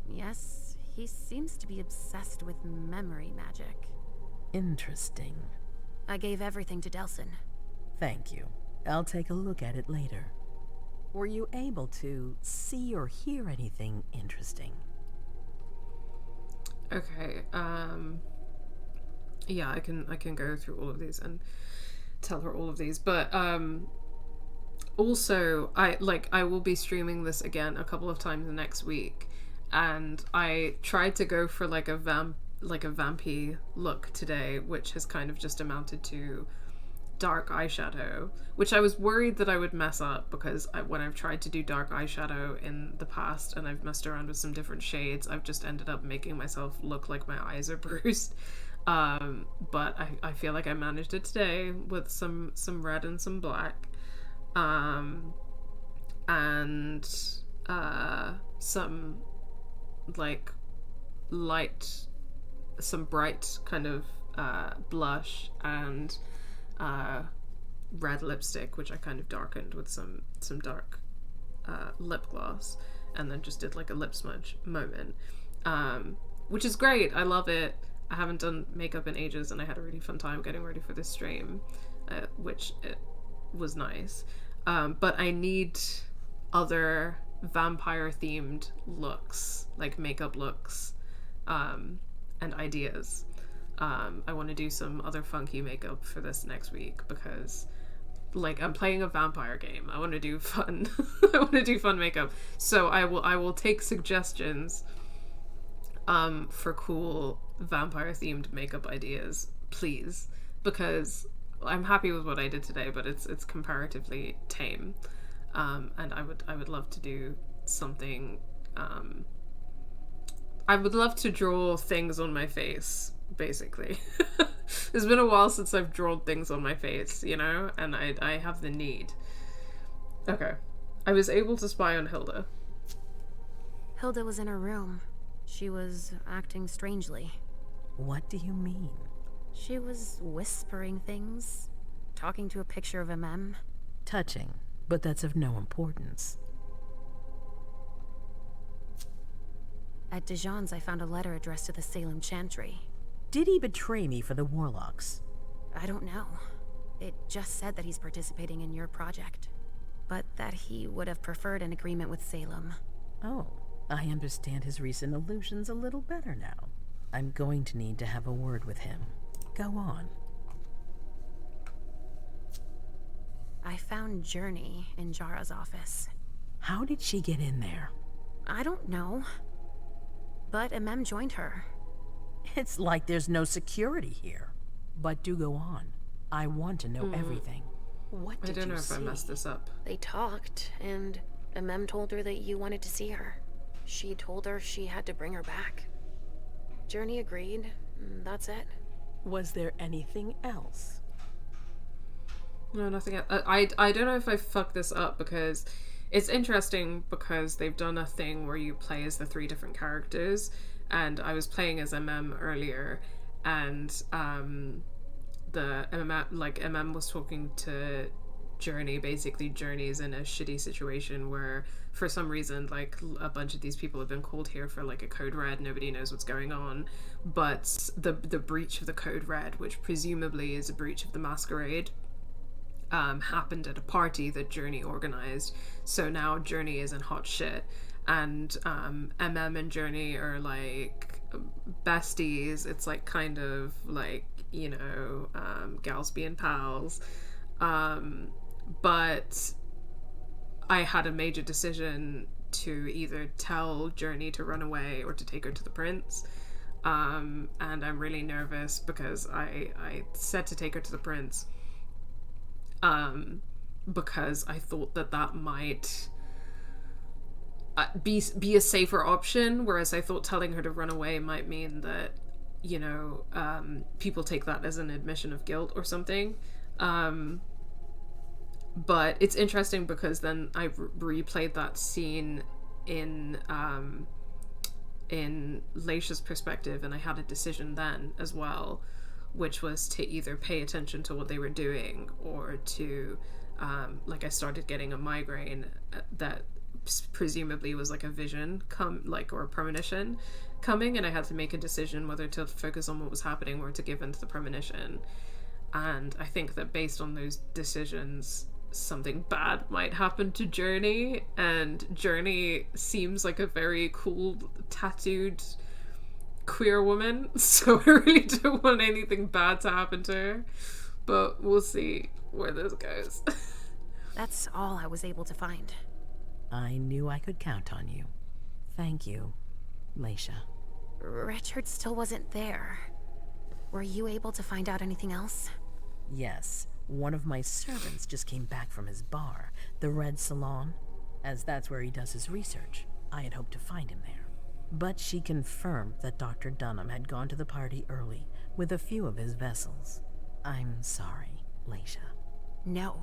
Yes, he seems to be obsessed with memory magic. Interesting. I gave everything to Delsin. Thank you. I'll take a look at it later. Were you able to see or hear anything interesting? Okay, yeah, I can go through all of these and tell her all of these, but also I will be streaming this again a couple of times next week, and I tried to go for like a vampy look today, which has kind of just amounted to dark eyeshadow, which I was worried that I would mess up, because when I've tried to do dark eyeshadow in the past and I've messed around with some different shades, I've just ended up making myself look like my eyes are bruised. But I feel like I managed it today with some red and some black, and some like some bright kind of blush and red lipstick, which I kind of darkened with some dark lip gloss, and then just did like a lip smudge moment, which is great. I love it. I haven't done makeup in ages, and I had a really fun time getting ready for this stream, which it was nice. But I need other vampire themed looks, like makeup looks, and ideas. I want to do some other funky makeup for this next week because, like, I'm playing a vampire game. I want to do fun. I want to do fun makeup. So I will take suggestions for cool vampire themed makeup ideas, please, because I'm happy with what I did today, but it's comparatively tame. And I would love to do something. I would love to draw things on my face, basically. It's been a while since I've drawn things on my face, you know, and I have the need. Okay. I was able to spy on Hilda. Hilda was in her room. She was acting strangely. What do you mean? She was whispering things, talking to a picture of Emem. Touching, but that's of no importance. At Dijon's, I found a letter addressed to the Salem Chantry. Did he betray me for the Warlocks? I don't know. It just said that he's participating in your project, but that he would have preferred an agreement with Salem. Oh, I understand his recent illusions a little better now. I'm going to need to have a word with him. Go on. I found Journey in Jara's office. How did she get in there? I don't know. But Emem joined her. It's like there's no security here. But do go on. I want to know everything. What did you see? I don't know if I messed this up. They talked, and Emem told her that you wanted to see her. She told her she had to bring her back. Journey agreed. That's it. Was there anything else? No, nothing else. I don't know if I fucked this up, because it's interesting because they've done a thing where you play as the 3 different characters, and I was playing as Emem earlier, and Emem was talking to Journey. Basically, Journey's in a shitty situation where, for some reason, like, a bunch of these people have been called here for like a code red. Nobody knows what's going on, but the breach of the code red, which presumably is a breach of the Masquerade, happened at a party that Journey organized. So now Journey is in hot shit, and Emem and Journey are like besties. It's like kind of like, you know, gals being pals. But I had a major decision to either tell Journey to run away or to take her to the prince. And I'm really nervous because I said to take her to the prince, because I thought that might be a safer option, whereas I thought telling her to run away might mean that, you know, people take that as an admission of guilt or something. But it's interesting because then I replayed that scene in Leysha's perspective, and I had a decision then as well, which was to either pay attention to what they were doing or to like, I started getting a migraine that presumably was like a vision or a premonition coming, and I had to make a decision whether to focus on what was happening or to give in to the premonition. And I think that based on those decisions, something bad might happen to Journey, and Journey seems like a very cool tattooed queer woman, so I really don't want anything bad to happen to her, but we'll see where this goes. That's all I was able to find. I knew I could count on you. Thank you, Leysha. Richard still wasn't there. Were you able to find out anything else? Yes, one of my servants just came back from his bar, the Red Salon, as that's where he does his research. I had hoped to find him there. But she confirmed that Dr. Dunham had gone to the party early with a few of his vessels. I'm sorry, Leysha. No.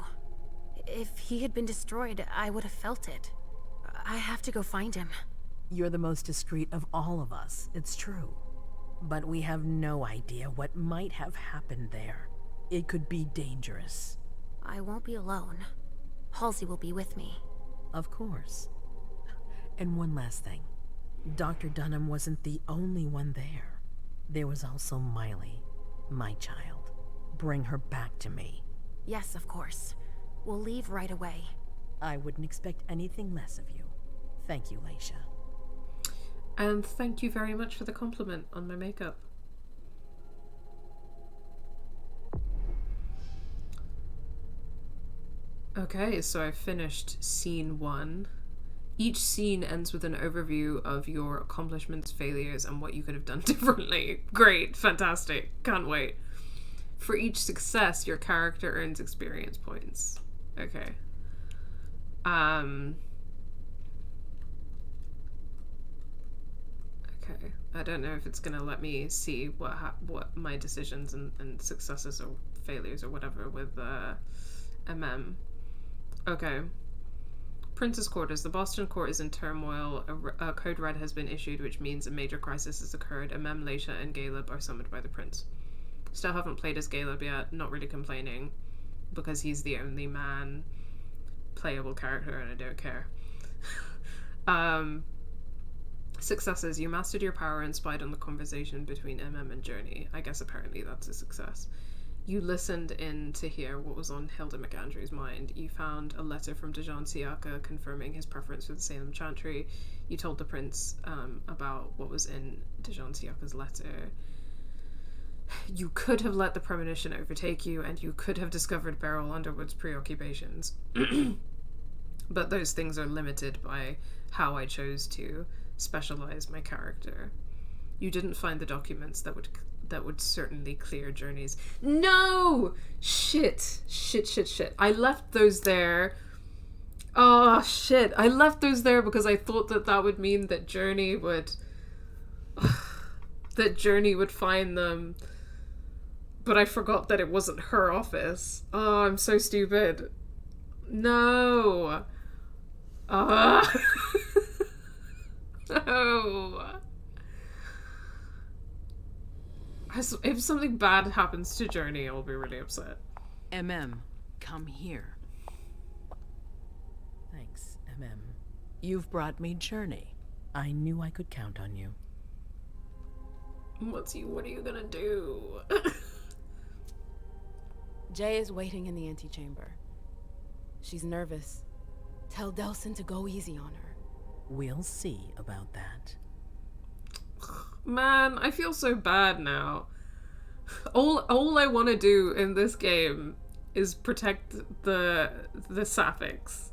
If he had been destroyed, I would have felt it. I have to go find him. You're the most discreet of all of us, it's true. But we have no idea what might have happened there. It could be dangerous. I won't be alone. Halsey will be with me. Of course. And one last thing. Dr. Dunham wasn't the only one there. There was also Miley, my child. Bring her back to me. Yes, of course. We'll leave right away. I wouldn't expect anything less of you. Thank you, Leysha. And thank you very much for the compliment on my makeup. Okay, so I finished scene 1. Each scene ends with an overview of your accomplishments, failures, and what you could have done differently. Great, fantastic, can't wait. For each success, your character earns experience points. Okay. Okay, I don't know if it's gonna let me see what my decisions and successes or failures or whatever with Emem. Okay. Prince's Quarters. The Boston court is in turmoil. A code red has been issued, which means a major crisis has occurred. Emem, Leysha, and Galeb are summoned by the prince. Still haven't played as Galeb yet. Not really complaining, because he's the only man playable character, and I don't care. Successes. You mastered your power and spied on the conversation between Emem and Journey. I guess apparently that's a success. You listened in to hear what was on Hilda McAndrew's mind. You found a letter from Dejan Siaka confirming his preference for the Salem Chantry. You told the prince about what was in Dejan Siaka's letter. You could have let the premonition overtake you, and you could have discovered Beryl Underwood's preoccupations. But those things are limited by how I chose to specialize my character. You didn't find the documents that would certainly clear Journey's. No! Shit. I left those there. Oh, shit. I left those there because I thought that would mean that Journey would... that Journey would find them. But I forgot that it wasn't her office. Oh, I'm so stupid. No. No. If something bad happens to Journey, I'll be really upset. Emem, come here. Thanks, Emem. You've brought me Journey. I knew I could count on you. What are you gonna do? Jay is waiting in the antechamber. She's nervous. Tell Delsin to go easy on her. We'll see about that. Man, I feel so bad now. All I want to do in this game is protect the Sapphics,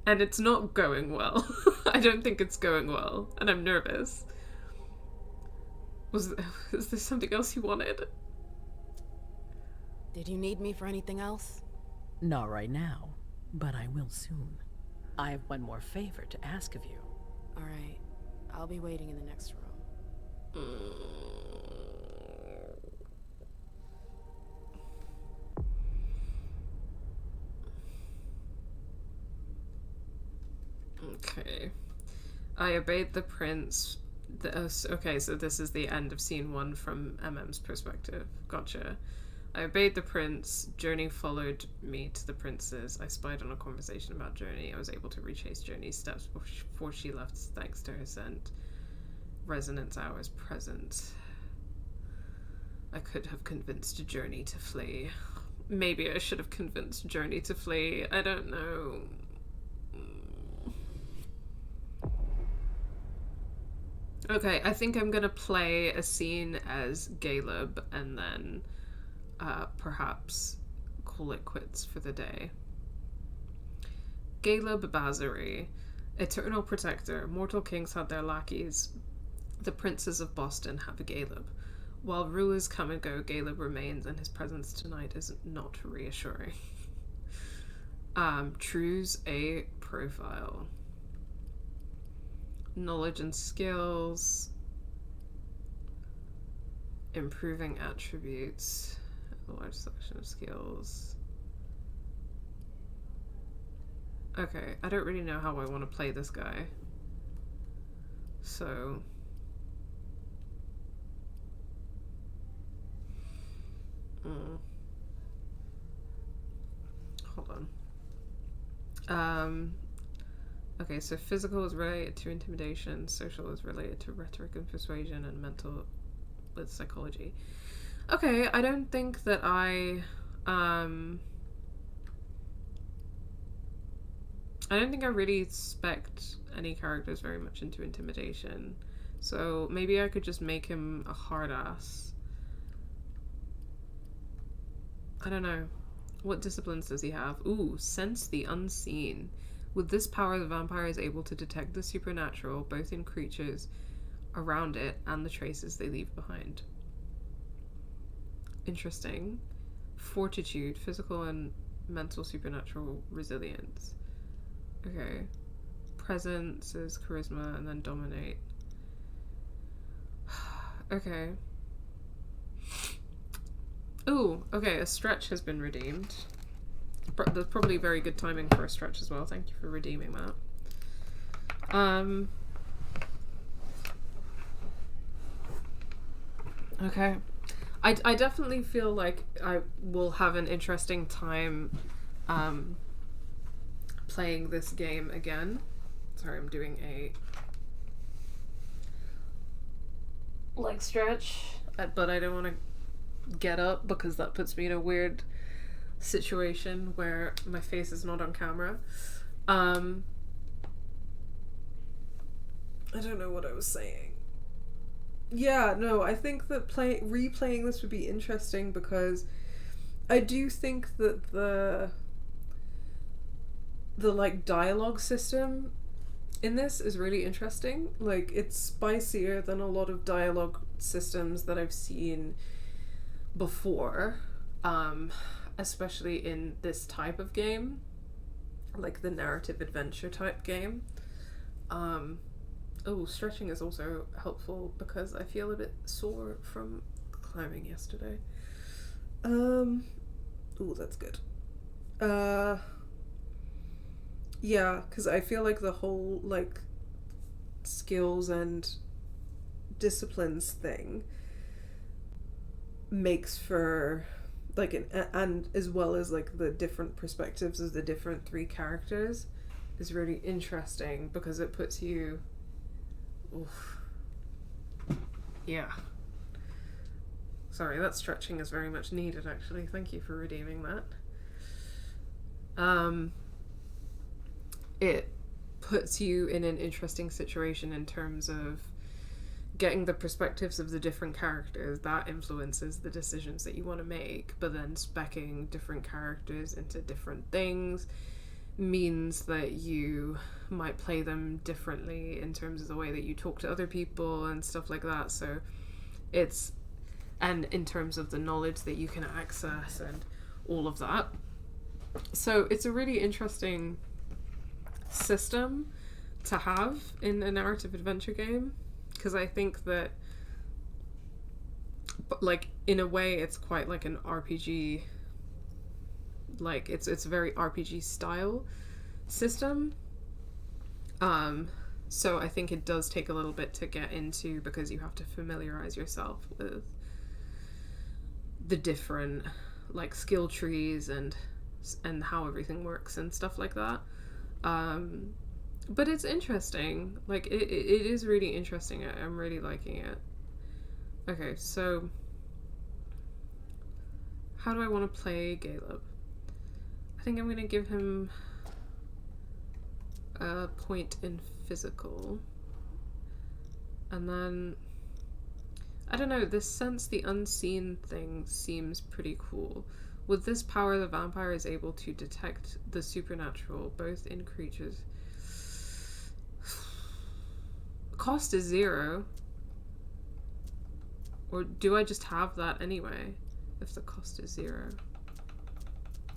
and it's not going well. I don't think it's going well, and I'm nervous. Is there something else you wanted? Did you need me for anything else? Not right now, but I will soon. I have one more favor to ask of you. All right, I'll be waiting in the next room. Okay. I obeyed the prince. Okay, so this is the end of scene 1 from Emem's perspective. Gotcha. I obeyed the prince. Journey followed me to the prince's. I spied on a conversation about Journey. I was able to retrace Journey's steps before she left thanks to her scent. Resonance hours present. I could have convinced Journey to flee. Maybe I should have convinced Journey to flee. I don't know. Okay, I think I'm gonna play a scene as Galeb and then perhaps call it quits for the day. Galeb Bazari, eternal protector. Mortal kings had their lackeys. The princes of Boston have Galeb. While rulers come and go, Galeb remains, and his presence tonight is not reassuring. Choose a profile. Knowledge and skills. Improving attributes. A large selection of skills. Okay, I don't really know how I want to play this guy. So hold on. Okay, so physical is related to intimidation, social is related to rhetoric and persuasion, and mental with psychology. Okay, I don't think that I don't think I really spec'd any characters very much into intimidation. So maybe I could just make him a hard ass. I don't know. What disciplines does he have? Ooh, sense the unseen. With this power, the vampire is able to detect the supernatural, both in creatures around it and the traces they leave behind. Interesting. Fortitude, physical and mental supernatural resilience. Okay. Presence is charisma, and then dominate. Okay. Ooh, okay, a stretch has been redeemed. There's probably very good timing for a stretch as well. Thank you for redeeming that. Okay. I definitely feel like I will have an interesting time playing this game again. Sorry, I'm doing a leg stretch, but I don't want to get up because that puts me in a weird situation where my face is not on camera. I don't know what I was saying. Yeah, no, I think that replaying this would be interesting because I do think that the like dialogue system in this is really interesting. Like, it's spicier than a lot of dialogue systems that I've seen before, especially in this type of game, like the narrative adventure type game. Oh, stretching is also helpful because I feel a bit sore from climbing yesterday. Oh, that's good. Yeah, because I feel like the whole, like, skills and disciplines thing makes for, like, and as well as, like, the different perspectives of the different three characters is really interesting because it puts you... Oof. Yeah. Sorry, that stretching is very much needed, actually. Thank you for redeeming that. It puts you in an interesting situation in terms of getting the perspectives of the different characters. That influences the decisions that you want to make, but then speccing different characters into different things means that you might play them differently in terms of the way that you talk to other people and stuff like that. So it's, and in terms of the knowledge that you can access and all of that. So it's a really interesting system to have in a narrative adventure game, because I think that, like, in a way it's quite like an RPG, like it's a very RPG style system. So I think it does take a little bit to get into because you have to familiarize yourself with the different, like, skill trees and how everything works and stuff like that. But it's interesting. Like, it is really interesting. I'm really liking it. Okay, so how do I want to play Galeb? I think I'm going to give him a point in physical. And then, I don't know, this sense the unseen thing seems pretty cool. With this power, the vampire is able to detect the supernatural, both in creatures. Cost is 0. Or do I just have that anyway, if the cost is 0?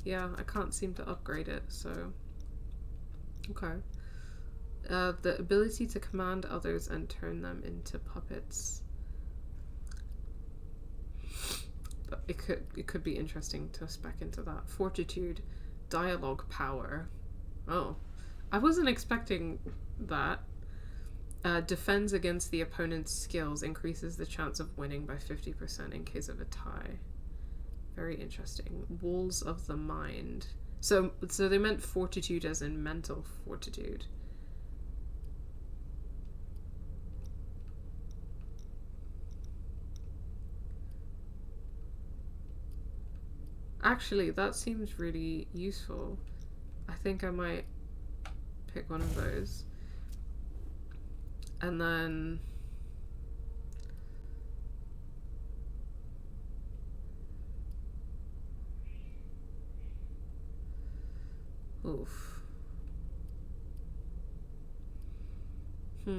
Yeah, I can't seem to upgrade it, so... Okay. The ability to command others and turn them into puppets. It could be interesting to spec into that. Fortitude, dialogue power. Oh, I wasn't expecting that. Defends against the opponent's skills, increases the chance of winning by 50% in case of a tie. Very interesting. Walls of the mind. So they meant fortitude as in mental fortitude. Actually, that seems really useful. I think I might pick one of those. And then... Oof. I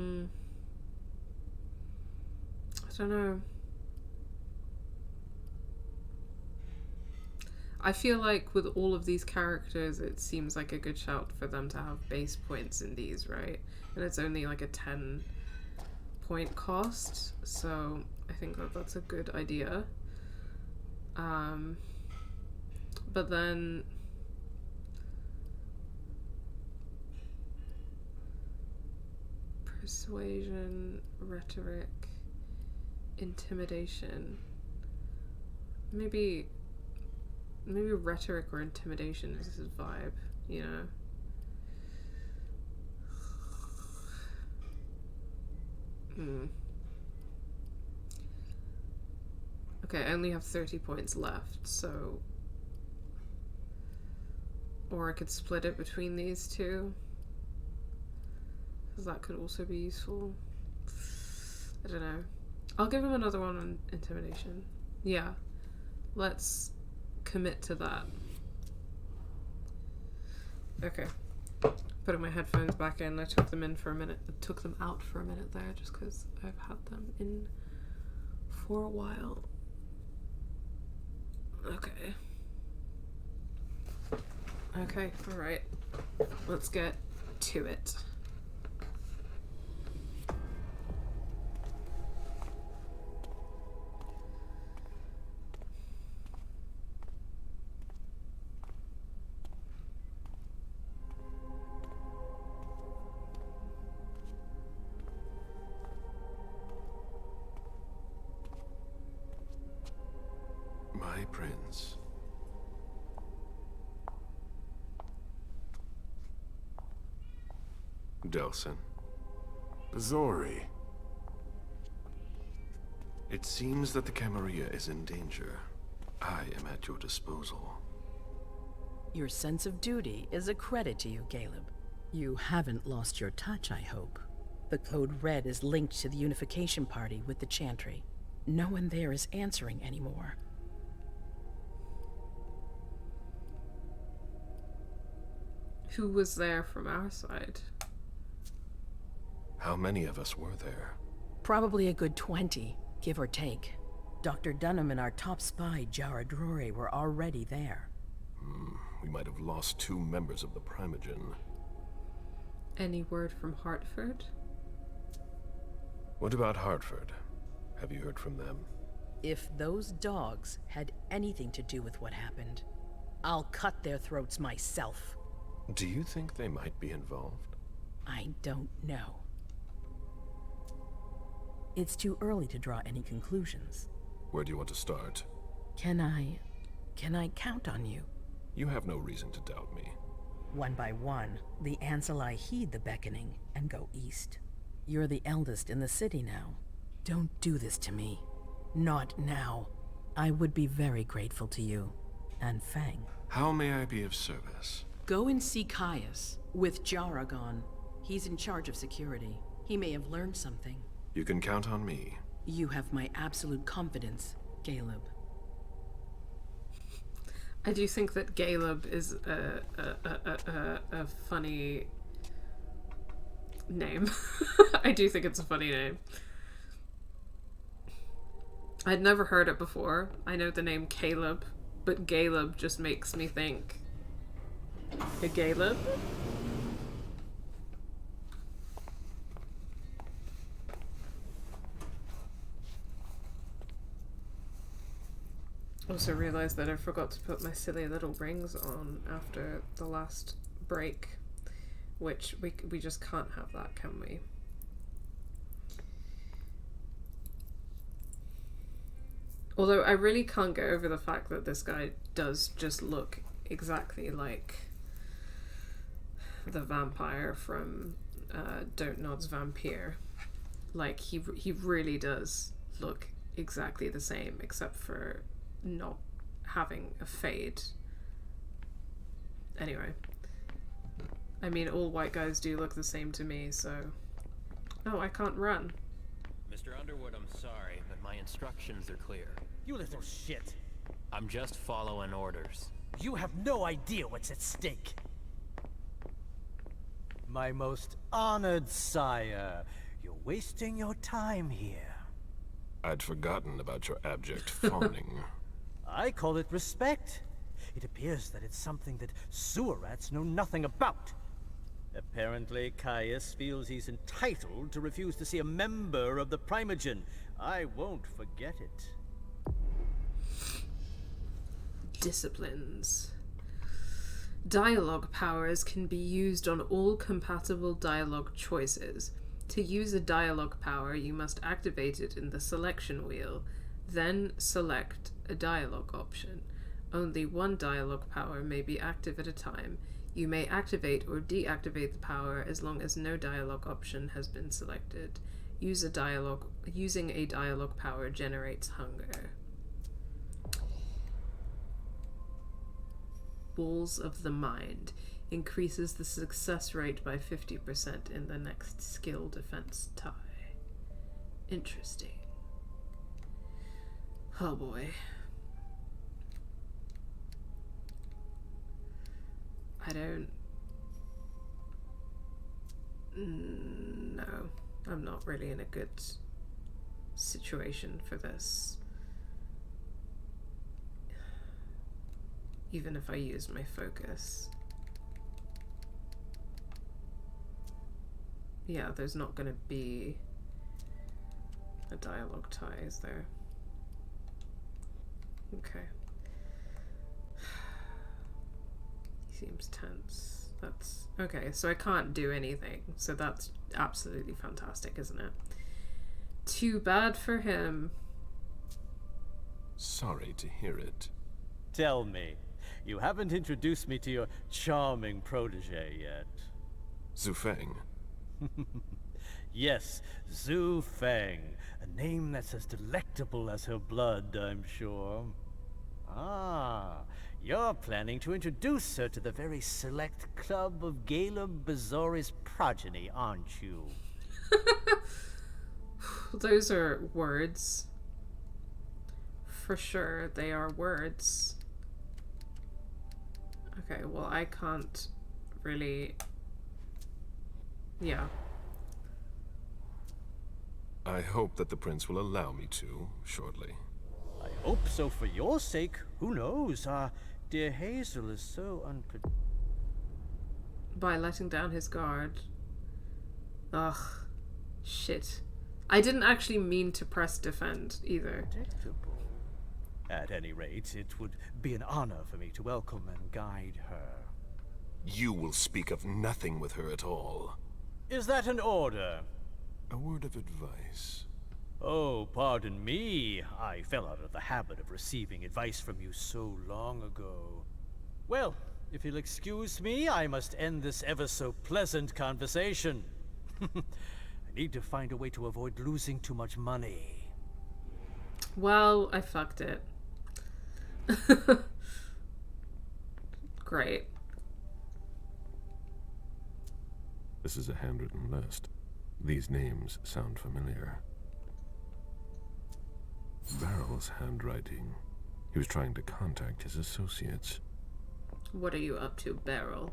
don't know. I feel like with all of these characters, it seems like a good shout for them to have base points in these, right? And it's only like a 10-point cost, so I think that that's a good idea. But then... Persuasion, rhetoric, intimidation. Maybe rhetoric or intimidation is his vibe, you know? Okay, I only have 30 points left, so... Or I could split it between these two. Because that could also be useful. I don't know. I'll give him another one on intimidation. Yeah. Let's commit to that. Okay. Putting my headphones back in. I took them in for a minute. I took them out for a minute there just because I've had them in for a while. Okay. Okay, alright. Let's get to it. My prince. Delson. Zori. It seems that the Camarilla is in danger. I am at your disposal. Your sense of duty is a credit to you, Galeb. You haven't lost your touch, I hope. The Code Red is linked to the Unification Party with the Chantry. No one there is answering anymore. Who was there from our side? How many of us were there? Probably a good 20, give or take. Dr. Dunham and our top spy, Jara Drury, were already there. We might have lost 2 members of the Primogen. Any word from Hartford? What about Hartford? Have you heard from them? If those dogs had anything to do with what happened, I'll cut their throats myself. Do you think they might be involved? I don't know. It's too early to draw any conclusions. Where do you want to start? Can I count on you? You have no reason to doubt me. One by one, the Anseli heed the beckoning and go east. You're the eldest in the city now. Don't do this to me. Not now. I would be very grateful to you. And Fang. How may I be of service? Go and see Caius, with Jara gone. He's in charge of security. He may have learned something. You can count on me. You have my absolute confidence, Galeb. I do think that Galeb is a funny name. I do think it's a funny name. I'd never heard it before. I know the name Caleb, but Galeb just makes me think. A Galeb? Also realised that I forgot to put my silly little rings on after the last break, which we just can't have that, can we? Although I really can't get over the fact that this guy does just look exactly like the vampire from Don't Nod's Vampire. Like, he really does look exactly the same, except for not having a fade. Anyway. I mean, all white guys do look the same to me, so... Oh, I can't run. Mr. Underwood, I'm sorry, but my instructions are clear. You little shit. I'm just following orders. You have no idea what's at stake. My most honored sire, you're wasting your time here. I'd forgotten about your abject fawning. I call it respect. It appears that it's something that sewer rats know nothing about. Apparently, Caius feels he's entitled to refuse to see a member of the Primogen. I won't forget it. Disciplines. Dialogue powers can be used on all compatible dialogue choices. To use a dialogue power, you must activate it in the selection wheel, then select a dialogue option. Only one dialogue power may be active at a time. You may activate or deactivate the power as long as no dialogue option has been selected. Using a dialogue power generates hunger. Balls of the Mind increases the success rate by 50% in the next skill defense tie. Interesting. Oh boy. I don't... No, I'm not really in a good situation for this. Even if I use my focus. Yeah, there's not gonna be a dialogue tie, is there? Okay. He seems tense. That's okay, so I can't do anything. So that's absolutely fantastic, isn't it? Too bad for him. Sorry to hear it. Tell me, you haven't introduced me to your charming protege yet. Zhu Feng. Yes, Zhu Feng. A name that's as delectable as her blood, I'm sure. Ah, you're planning to introduce her to the very select club of Galeb Bazori's progeny, aren't you? Those are words. For sure, they are words. Okay, well, I can't really... Yeah. I hope that the prince will allow me to, shortly. I hope so for your sake. Who knows? Dear Hazel is so unpredictable. By letting down his guard. Ugh. Shit. I didn't actually mean to press defend, either. At any rate, it would be an honor for me to welcome and guide her. You will speak of nothing with her at all. Is that an order? A word of advice. Oh, pardon me. I fell out of the habit of receiving advice from you so long ago. Well, if you'll excuse me, I must end this ever so pleasant conversation. I need to find a way to avoid losing too much money. Well, I fucked it. Great. This is a handwritten list. These names sound familiar. Barrel's handwriting. He was trying to contact his associates. What are you up to, Beryl?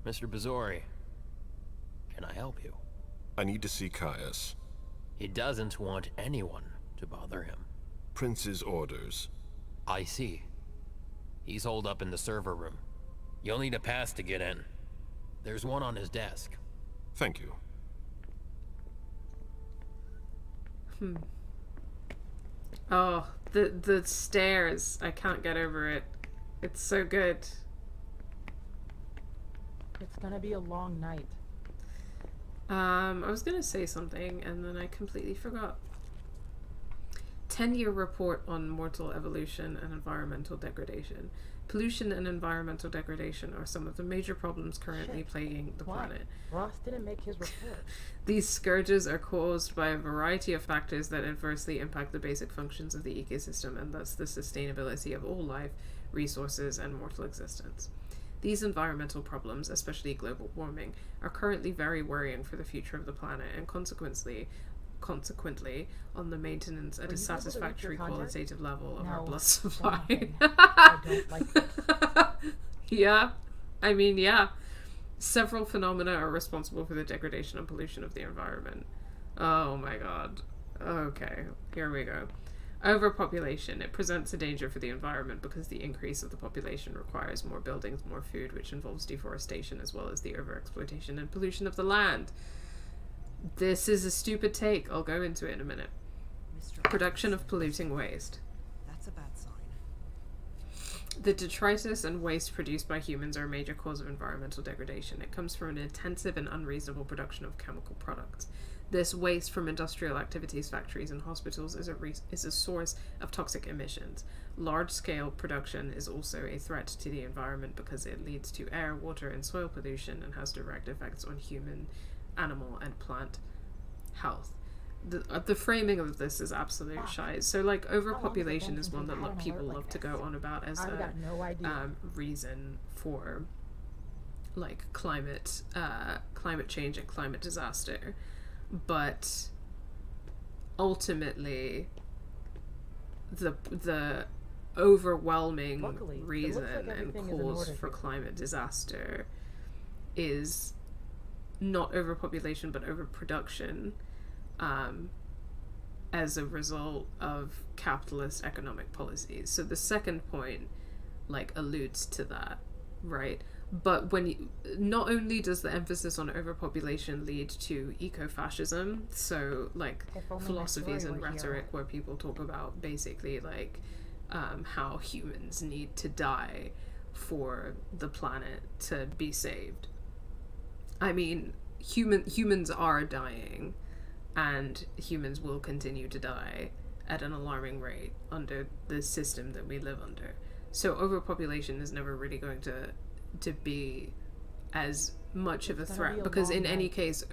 Mr. Bazori, can I help you? I need to see Caius. He doesn't want anyone to bother him. Prince's orders. I see. He's holed up in the server room. You'll need a pass to get in. There's one on his desk. Thank you. Oh, the stairs. I can't get over it. It's so good. It's gonna be a long night. I was gonna say something and then I completely forgot. 10-year report on mortal evolution and environmental degradation. Pollution and environmental degradation are some of the major problems currently plaguing the planet. Ross didn't make his report. These scourges are caused by a variety of factors that adversely impact the basic functions of the ecosystem and thus the sustainability of all life, resources, and mortal existence. These environmental problems, especially global warming, are currently very worrying for the future of the planet and consequently on the maintenance at a satisfactory qualitative level of our blood supply. I don't like this. Yeah. I mean, yeah. Several phenomena are responsible for the degradation and pollution of the environment. Oh my god. Okay, here we go. Overpopulation. It presents a danger for the environment because the increase of the population requires more buildings, more food, which involves deforestation as well as the overexploitation and pollution of the land. This is a stupid take. I'll go into it in a minute. Production of polluting waste. That's a bad sign. The detritus and waste produced by humans are a major cause of environmental degradation. It comes from an intensive and unreasonable production of chemical products. This waste from industrial activities, factories, and hospitals is a source of toxic emissions. Large-scale production is also a threat to the environment because it leads to air, water, and soil pollution and has direct effects on human, animal, and plant health. The framing of this is absolute shite. So, like, overpopulation is one that people love to go on about as a reason for, like, climate change and climate disaster. But ultimately, the overwhelming reason and cause for climate disaster is not overpopulation but overproduction, as a result of capitalist economic policies. So the second point, like, alludes to that, right? But not only does the emphasis on overpopulation lead to eco-fascism, so, like, philosophies and rhetoric where people talk about basically, like, how humans need to die for the planet to be saved. I mean, humans are dying, and humans will continue to die at an alarming rate under the system that we live under. So overpopulation is never really going to be as much of a threat, because in any case,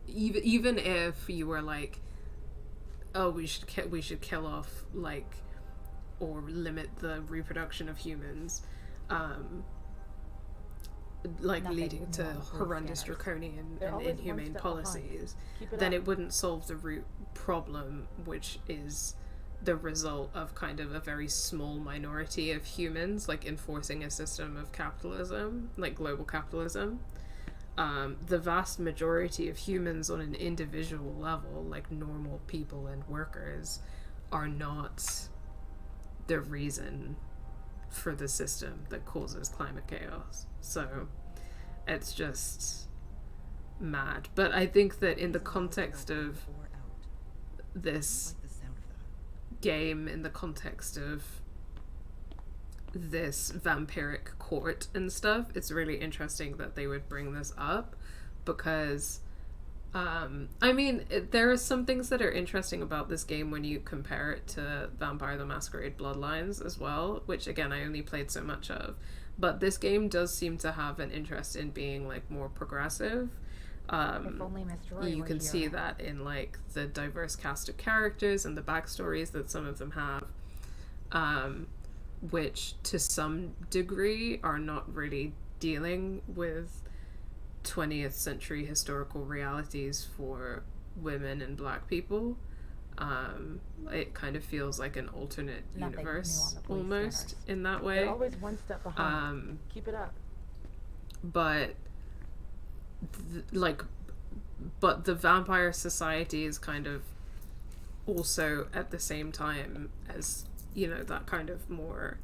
even if you were like, oh, we should kill off, like, or limit the reproduction of humans, like leading to horrendous draconian and inhumane policies, then it wouldn't solve the root problem, which is the result of kind of a very small minority of humans, like, enforcing a system of capitalism, like global capitalism. The vast majority of humans on an individual level, like normal people and workers, are not the reason for the system that causes climate chaos. So it's just mad. But I think that in the context of this game, in the context of this vampiric court and stuff, it's really interesting that they would bring this up, because I mean, there are some things that are interesting about this game when you compare it to Vampire the Masquerade Bloodlines as well, which again I only played so much of, but this game does seem to have an interest in being, like, more progressive. You can see that in, like, the diverse cast of characters and the backstories that some of them have, which to some degree are not really dealing with 20th century historical realities for women and black people. It kind of feels like an alternate universe almost in that way. They're always one step behind. Keep it up. But but the vampire society is kind of also at the same time as, you know, that kind of more,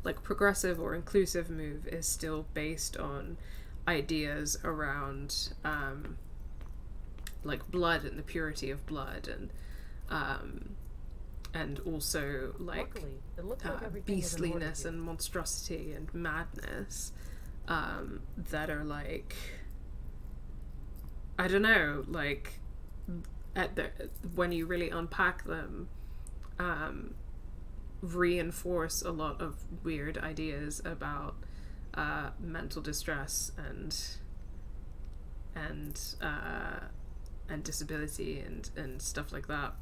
like, progressive or inclusive move is still based on ideas around like blood and the purity of blood, and also, like, beastliness and monstrosity and madness, that are, like, I don't know, like, when you really unpack them, reinforce a lot of weird ideas about mental distress and disability and stuff like that,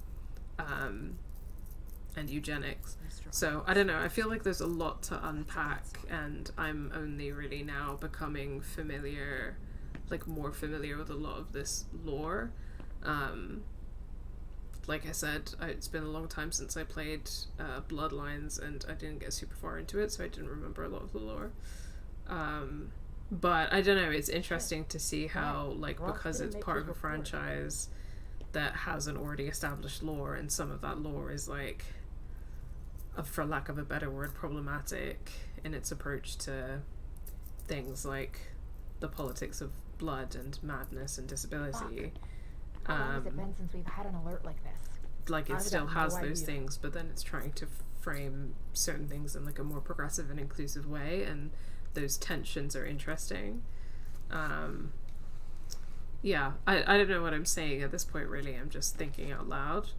and eugenics. So I don't know, I feel like there's a lot to unpack, and I'm only really now becoming familiar, like more familiar with a lot of this lore. Like I said, it's been a long time since I played Bloodlines, and I didn't get super far into it, so I didn't remember a lot of the lore. But I don't know, it's interesting to see how, like, because it's part of a franchise that has an already established lore, and some of that lore is, like, for lack of a better word, problematic in its approach to things like the politics of blood and madness and disability. How long has it been since we've had an alert like this? Like, it still has those things, but then it's trying to frame certain things in, like, a more progressive and inclusive way, and those tensions are interesting. Yeah, I don't know what I'm saying at this point, really. I'm just thinking out loud,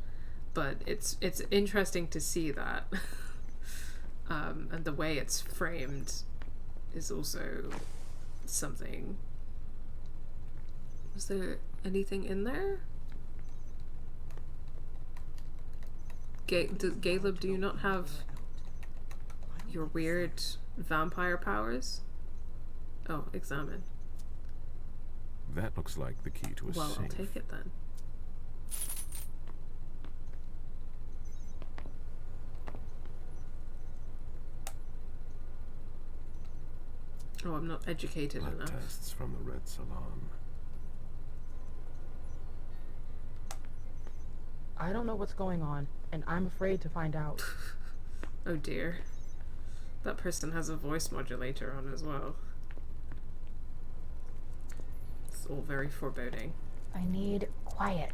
but it's interesting to see that. And the way it's framed is also something. Was there anything in there? Galeb, do you not have your weird vampire powers? Oh, examine. That looks like the key to a Well, safe. I'll take it then. Oh, I'm not educated Blood enough. tests from the Red Salon. I don't know what's going on, and I'm afraid to find out. Oh dear. That person has a voice modulator on as well. It's all very foreboding. I need quiet.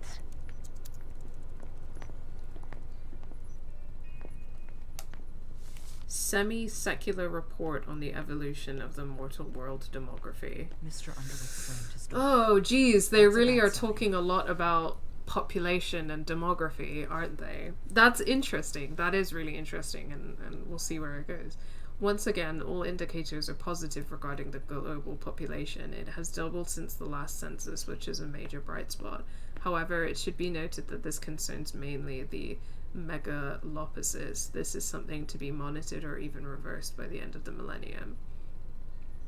Semi-secular report on the evolution of the mortal world demography. Mr. Underwood slammed his door. Oh, geez, they really are talking a lot about population and demography, aren't they? That's interesting. That is really interesting, and we'll see where it goes. Once again, all indicators are positive regarding the global population. It has doubled since the last census, which is a major bright spot. However, it should be noted that this concerns mainly the megalopolis. This is something to be monitored or even reversed by the end of the millennium.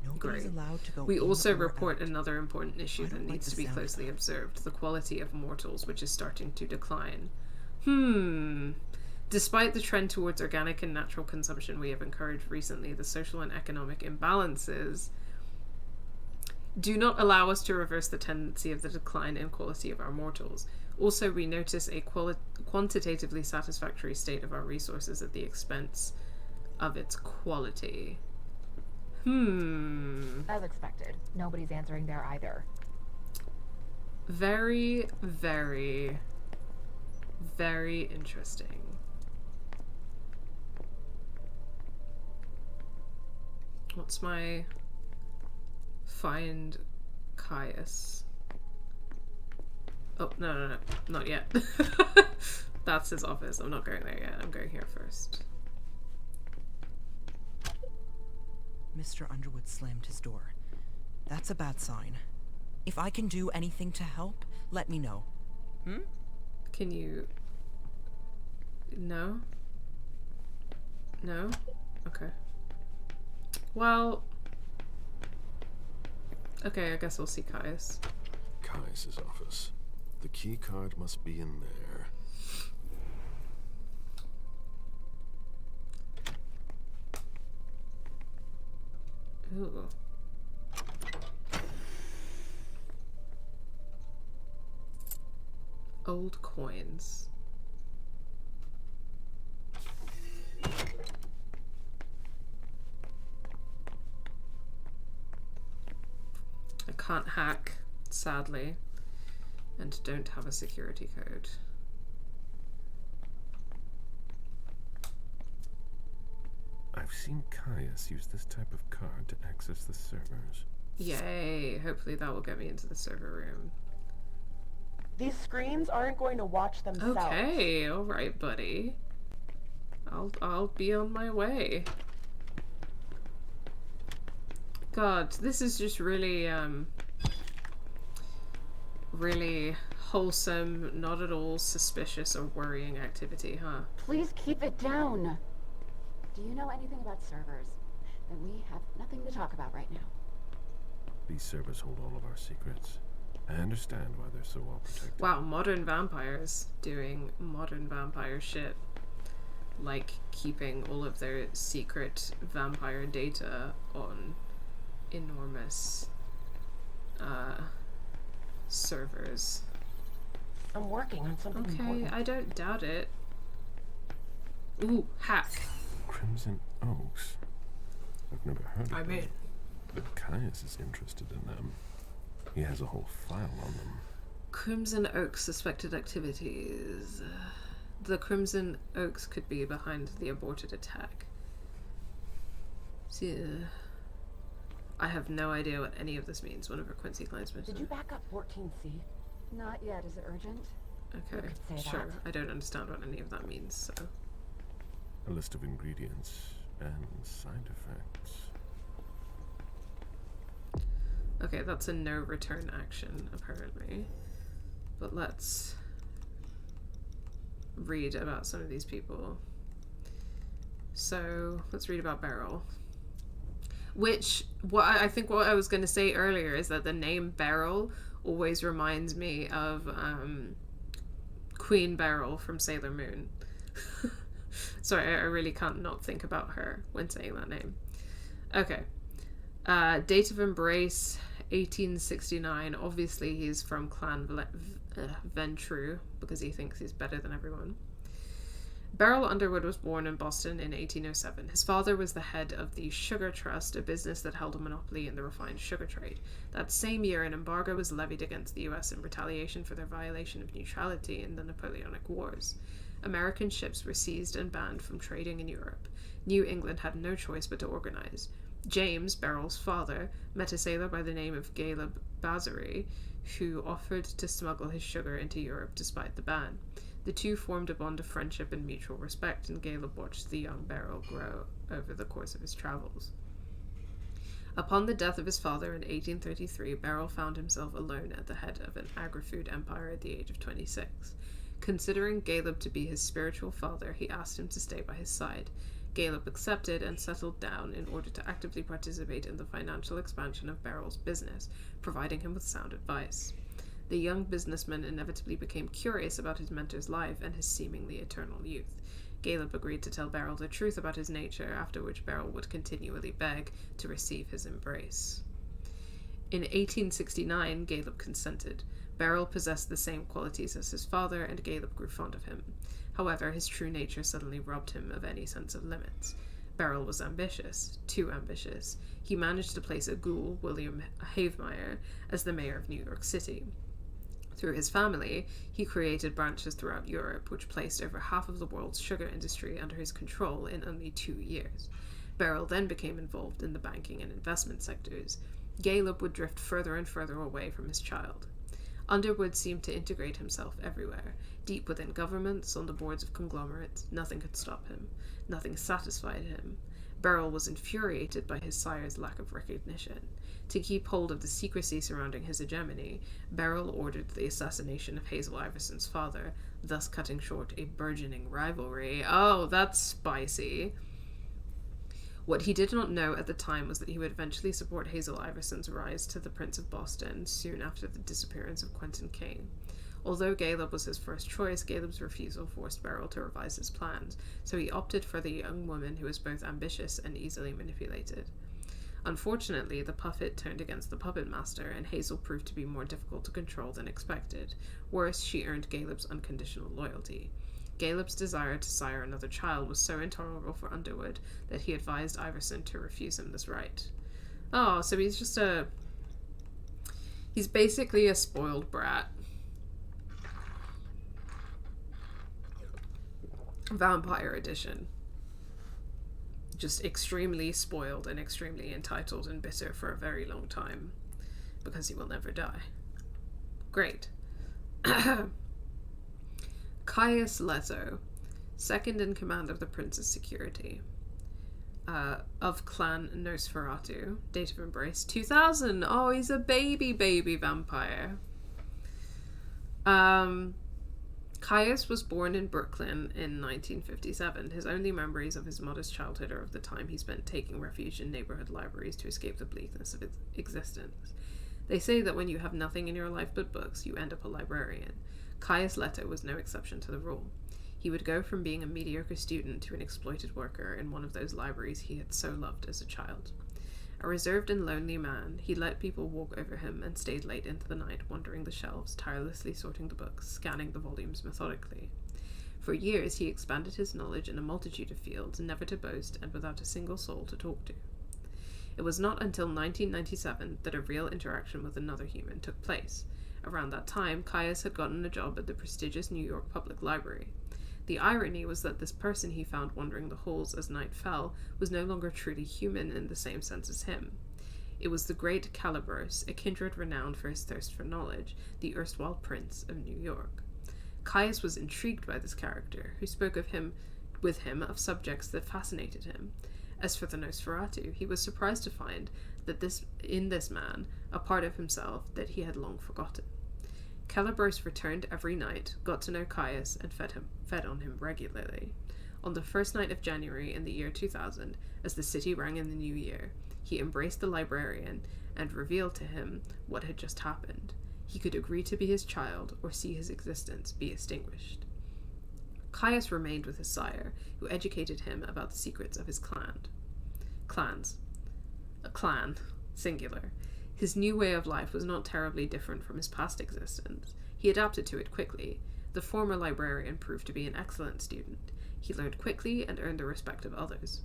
Nobody's allowed to go We in also or report out. another important issue I that don't like needs the to be sound of closely observed: the quality of mortals, which is starting to decline. Despite the trend towards organic and natural consumption we have encouraged recently, the social and economic imbalances do not allow us to reverse the tendency of the decline in quality of our mortals. Also, we notice a quantitatively satisfactory state of our resources at the expense of its quality. As expected. Nobody's answering there either. Very, very, very interesting. What's my find Caius? Oh, no, not yet. That's his office. I'm not going there yet. I'm going here first. Mr. Underwood slammed his door. That's a bad sign. If I can do anything to help, let me know. Can you... No? No? Okay. Well... Okay, I guess we'll see Caius. Caius's office. The key card must be in there. Ooh. Old coins. I can't hack, sadly, and don't have a security code. I've seen Caius use this type of card to access the servers. Yay! Hopefully that will get me into the server room. These screens aren't going to watch themselves. Okay, alright, buddy. I'll be on my way. God, this is just really, really wholesome, not at all suspicious or worrying activity, huh? Please keep it down. Do you know anything about servers? Then we have nothing to talk about right now. These servers hold all of our secrets. I understand why they're so well protected. Wow, modern vampires doing modern vampire shit. Like keeping all of their secret vampire data on enormous servers. I'm working on something important. Okay, I don't doubt it. Ooh, hack. Crimson Oaks. I've never heard of I'm them. in. But Caius is interested in them. He has a whole file on them. Crimson Oaks suspected activities. The Crimson Oaks could be behind the aborted attack. See, I have no idea what any of this means. One of her Quincy clients mentioned. Did you back up 14C? Not yet. Is it urgent? Okay, You could say sure. that. I don't understand what any of that means, so. A list of ingredients and side effects. Okay, that's a no return action, apparently. But let's read about some of these people. So, let's read about Beryl. Which, I think what I was going to say earlier is that the name Beryl always reminds me of Queen Beryl from Sailor Moon. Sorry, I really can't not think about her when saying that name. Okay. Date of embrace, 1869. Obviously, he's from Clan Ventrue, because he thinks he's better than everyone. Beryl Underwood was born in Boston in 1807. His father was the head of the Sugar Trust, a business that held a monopoly in the refined sugar trade. That same year, an embargo was levied against the US in retaliation for their violation of neutrality in the Napoleonic Wars. American ships were seized and banned from trading in Europe. New England had no choice but to organize. James, Beryl's father, met a sailor by the name of Galeb Bazary, who offered to smuggle his sugar into Europe despite the ban. The two formed a bond of friendship and mutual respect, and Galeb watched the young Beryl grow over the course of his travels. Upon the death of his father in 1833, Beryl found himself alone at the head of an agri-food empire at the age of 26. Considering Galeb to be his spiritual father, he asked him to stay by his side. Galeb accepted and settled down in order to actively participate in the financial expansion of Beryl's business, providing him with sound advice. The young businessman inevitably became curious about his mentor's life and his seemingly eternal youth. Galeb agreed to tell Beryl the truth about his nature, after which Beryl would continually beg to receive his embrace. In 1869, Galeb consented. Beryl possessed the same qualities as his father, and Galeb grew fond of him. However, his true nature suddenly robbed him of any sense of limits. Beryl was ambitious, too ambitious. He managed to place a ghoul, William Havemeyer, as the mayor of New York City. Through his family, he created branches throughout Europe, which placed over half of the world's sugar industry under his control in only 2 years. Beryl then became involved in the banking and investment sectors. Galeb would drift further and further away from his child. Underwood seemed to integrate himself everywhere. Deep within governments, on the boards of conglomerates, nothing could stop him. Nothing satisfied him. Beryl was infuriated by his sire's lack of recognition. To keep hold of the secrecy surrounding his hegemony, Beryl ordered the assassination of Hazel Iverson's father, thus cutting short a burgeoning rivalry. Oh, that's spicy. What he did not know at the time was that he would eventually support Hazel Iverson's rise to the Prince of Boston soon after the disappearance of Quentin Kane. Although Galeb was his first choice, Galeb's refusal forced Beryl to revise his plans, so he opted for the young woman who was both ambitious and easily manipulated. Unfortunately, the puppet turned against the puppet master, and Hazel proved to be more difficult to control than expected. Worse, she earned Galeb's unconditional loyalty. Galeb's desire to sire another child was so intolerable for Underwood that he advised Iverson to refuse him this right. Oh, so he's just he's basically a spoiled brat. Vampire edition. Just extremely spoiled and extremely entitled and bitter for a very long time, because he will never die. Great. Caius Leto, second in command of the prince's security. Of Clan Nosferatu, date of embrace 2000. Oh, he's a baby vampire. Caius was born in Brooklyn in 1957. His only memories of his modest childhood are of the time he spent taking refuge in neighborhood libraries to escape the bleakness of his existence. They say that when you have nothing in your life but books, you end up a librarian. Caius Leto was no exception to the rule. He would go from being a mediocre student to an exploited worker in one of those libraries he had so loved as a child. A reserved and lonely man, he let people walk over him and stayed late into the night, wandering the shelves, tirelessly sorting the books, scanning the volumes methodically. For years he expanded his knowledge in a multitude of fields, never to boast and without a single soul to talk to. It was not until 1997 that a real interaction with another human took place. Around that time, Caius had gotten a job at the prestigious New York Public Library. The irony was that this person he found wandering the halls as night fell was no longer truly human in the same sense as him. It was the great Calibros, a kindred renowned for his thirst for knowledge, the erstwhile Prince of New York. Caius was intrigued by this character, who spoke with him of subjects that fascinated him. As for the Nosferatu, he was surprised to find that in this man a part of himself that he had long forgotten. Calibros returned every night, got to know Caius, and fed on him regularly. On the first night of January in the year 2000, as the city rang in the new year, he embraced the librarian and revealed to him what had just happened. He could agree to be his child or see his existence be extinguished. Caius remained with his sire, who educated him about the secrets of his clans. A clan, singular. His new way of life was not terribly different from his past existence. He adapted to it quickly. The former librarian proved to be an excellent student. He learned quickly and earned the respect of others.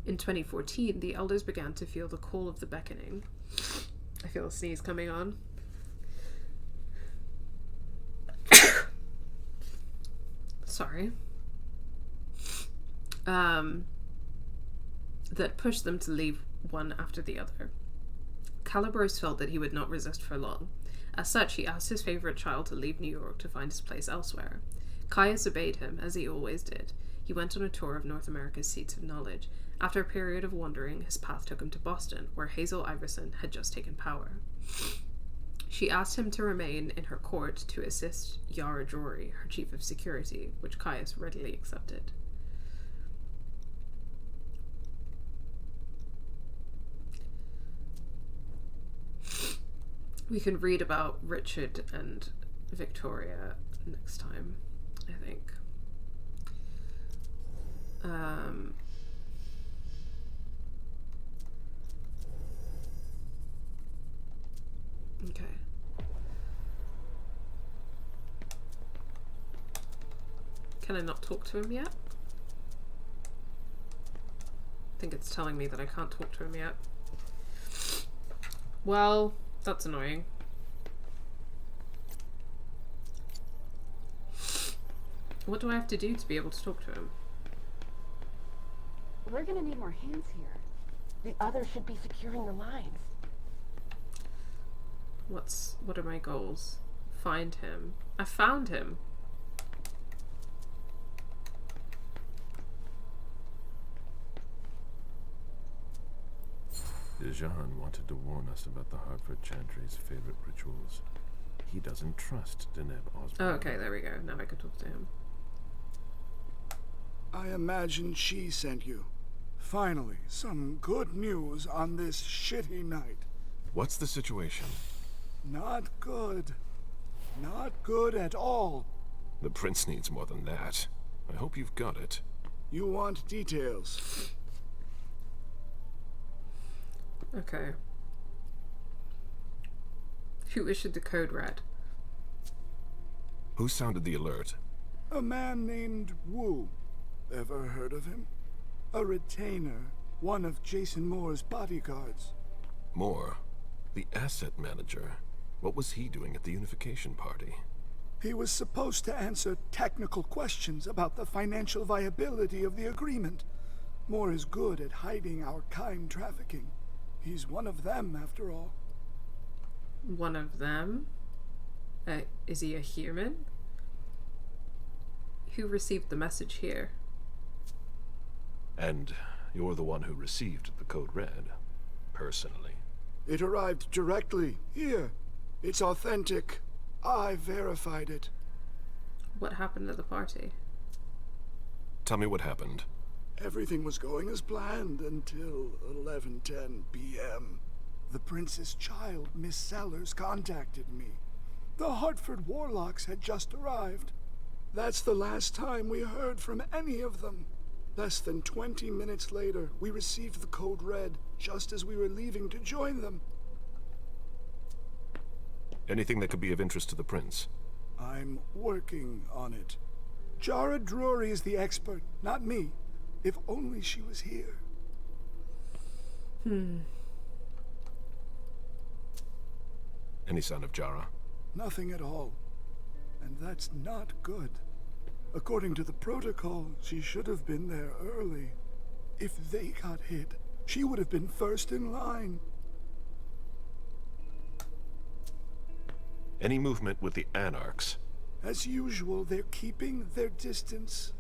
In 2014, the elders began to feel the call of the beckoning. I feel a sneeze coming on. Sorry. That pushed them to leave one after the other. Calibros felt that he would not resist for long. As such, he asked his favorite child to leave New York to find his place elsewhere. Caius obeyed him, as he always did. He went on a tour of North America's seats of knowledge. After a period of wandering, his path took him to Boston, where Hazel Iverson had just taken power. She asked him to remain in her court to assist Yara Jory, her chief of security, which Caius readily accepted. We can read about Richard and Victoria next time, I think. Okay. Can I not talk to him yet? I think it's telling me that I can't talk to him yet. Well, that's annoying. What do I have to do to be able to talk to him? We're gonna need more hands here. The others should be securing the lines. What are my goals? Find him. I found him. Dejan wanted to warn us about the Hartford Chantry's favorite rituals. He doesn't trust Deneb Osborne. Oh, okay, there we go. Now I can talk to him. I imagine she sent you. Finally, some good news on this shitty night. What's the situation? Not good. Not good at all. The prince needs more than that. I hope you've got it. You want details. Okay. Who issued the code red? Who sounded the alert? A man named Wu. Ever heard of him? A retainer, one of Jason Moore's bodyguards. Moore? The asset manager? What was he doing at the unification party? He was supposed to answer technical questions about the financial viability of the agreement. Moore is good at hiding our kind trafficking. He's one of them, after all. One of them? Is he a human? Who received the message here? And you're the one who received the Code Red, personally. It arrived directly. Here. It's authentic. I verified it. What happened at the party? Tell me what happened. Everything was going as planned until 11:10 p.m. The prince's child, Miss Sellers, contacted me. The Hartford Warlocks had just arrived. That's the last time we heard from any of them. Less than 20 minutes later, we received the Code Red, just as we were leaving to join them. Anything that could be of interest to the prince? I'm working on it. Jara Drury is the expert, not me. If only she was here. Any sign of Jara? Nothing at all. And that's not good. According to the protocol, she should have been there early. If they got hit, she would have been first in line. Any movement with the Anarchs? As usual, they're keeping their distance.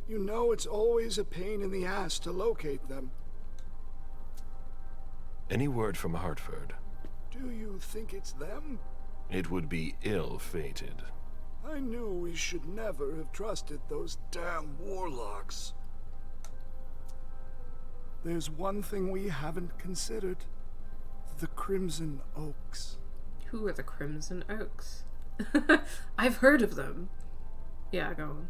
You know it's always a pain in the ass to locate them. Any word from Hartford? Do you think it's them? It would be ill-fated. I knew we should never have trusted those damn warlocks. There's one thing we haven't considered. The Crimson Oaks. Who are the Crimson Oaks? I've heard of them. Yeah, go on.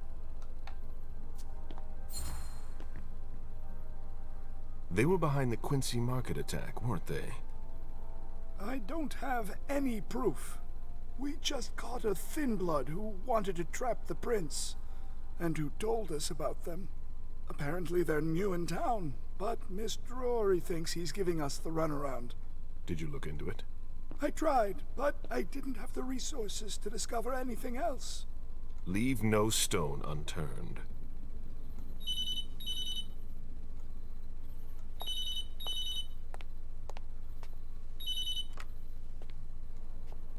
They were behind the Quincy Market attack, weren't they? I don't have any proof. We just caught a thin blood who wanted to trap the prince, and who told us about them. Apparently they're new in town, but Miss Drury thinks he's giving us the runaround. Did you look into it? I tried, but I didn't have the resources to discover anything else. Leave no stone unturned.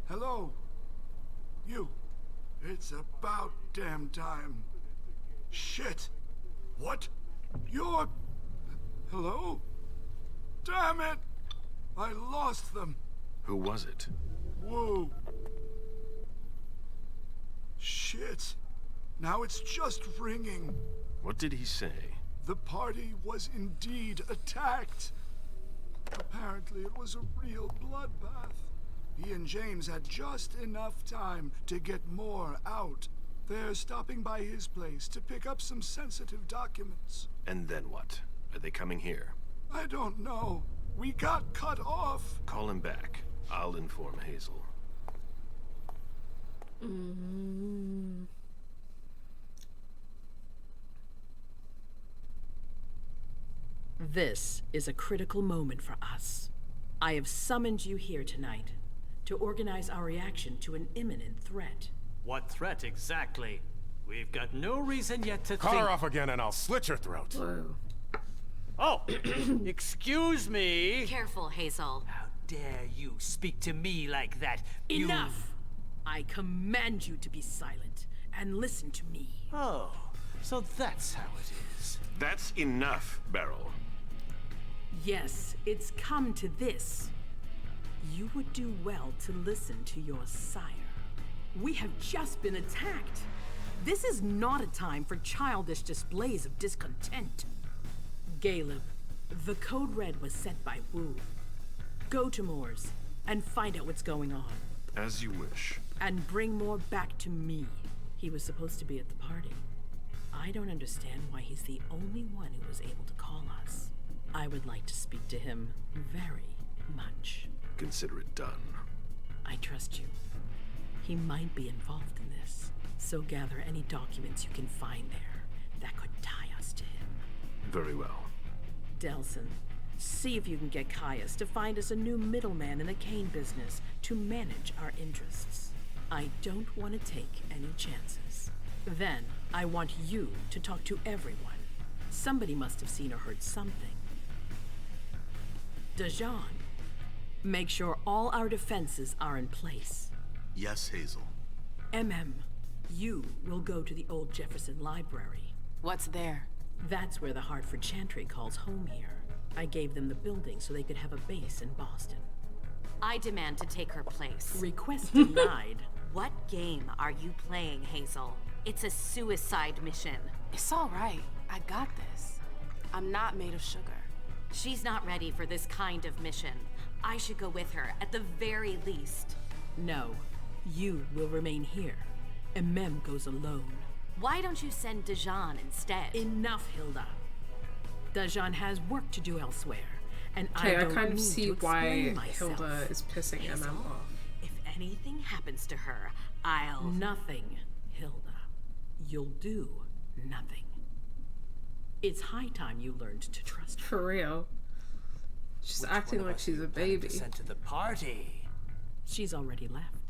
Hello? You. It's about damn time. Shit. What? You're... Hello? Damn it! I lost them. Who was it? Whoa. Shit. Now it's just ringing. What did he say? The party was indeed attacked. Apparently it was a real bloodbath. He and James had just enough time to get more out. They're stopping by his place to pick up some sensitive documents. And then what? Are they coming here? I don't know. We got cut off. Call him back. I'll inform Hazel. This is a critical moment for us. I have summoned you here tonight to organize our reaction to an imminent threat. What threat exactly? We've got no reason yet to Call her off again and I'll slit your throat. Whoa. Oh, excuse me. Careful, Hazel. How dare you speak to me like that? Enough! I command you to be silent and listen to me. Oh, so that's how it is. That's enough, Beryl. Yes, it's come to this. You would do well to listen to your sire. We have just been attacked. This is not a time for childish displays of discontent. Galeb, the Code Red was sent by Wu. Go to Moore's and find out what's going on. As you wish. And bring Moore back to me. He was supposed to be at the party. I don't understand why he's the only one who was able to call us. I would like to speak to him very much. Consider it done. I trust you. He might be involved in this, so gather any documents you can find there that could tie us to him. Very well. Delson, see if you can get Caius to find us a new middleman in the cane business to manage our interests. I don't want to take any chances. Then, I want you to talk to everyone. Somebody must have seen or heard something. Dajan, make sure all our defenses are in place. Yes, Hazel. Emem, you will go to the old Jefferson Library. What's there? That's where the Hartford Chantry calls home here. I gave them the building so they could have a base in Boston. I demand to take her place. Request denied. What game are you playing, Hazel? It's a suicide mission. It's all right. I got this. I'm not made of sugar. She's not ready for this kind of mission. I should go with her, at the very least. No, you will remain here. Emem goes alone. Why don't you send Dajan instead? Enough, Hilda. Dajan has work to do elsewhere, and I don't kind of need see to why myself. Hilda is pissing Hazel, Emem off. If anything happens to her, I'll... Nothing, Hilda. You'll do nothing. It's high time you learned to trust her. For real. She's acting like she's a baby. Sent to the party. She's already left.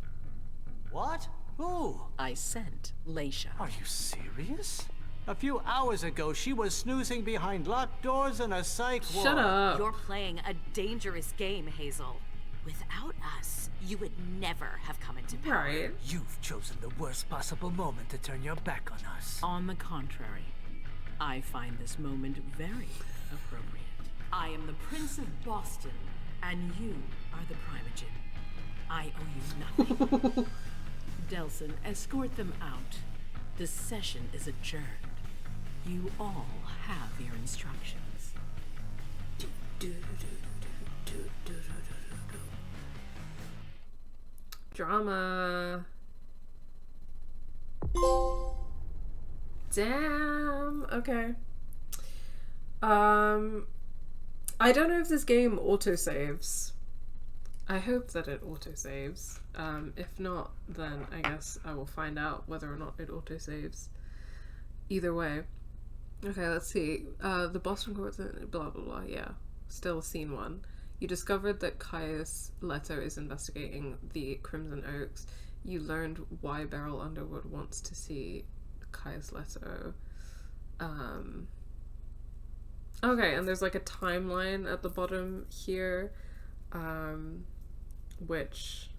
What? Who? I sent Leysha. Are you serious? A few hours ago, she was snoozing behind locked doors in a psych ward. Shut up. You're playing a dangerous game, Hazel. Without us, you would never have come into power. Right. You've chosen the worst possible moment to turn your back on us. On the contrary, I find this moment very appropriate. I am the Prince of Boston, and you are the Primogen. I owe you nothing. Delson, escort them out. The session is adjourned. You all have your instructions. Drama. Damn. Okay. I don't know if this game autosaves. I hope that it autosaves. If not, then I guess I will find out whether or not it autosaves. Either way. Okay, let's see. The Boston courts, blah blah blah, yeah. Still scene 1. You discovered that Caius Leto is investigating the Crimson Oaks. You learned why Beryl Underwood wants to see Caius Leto. Okay, and there's like a timeline at the bottom here, which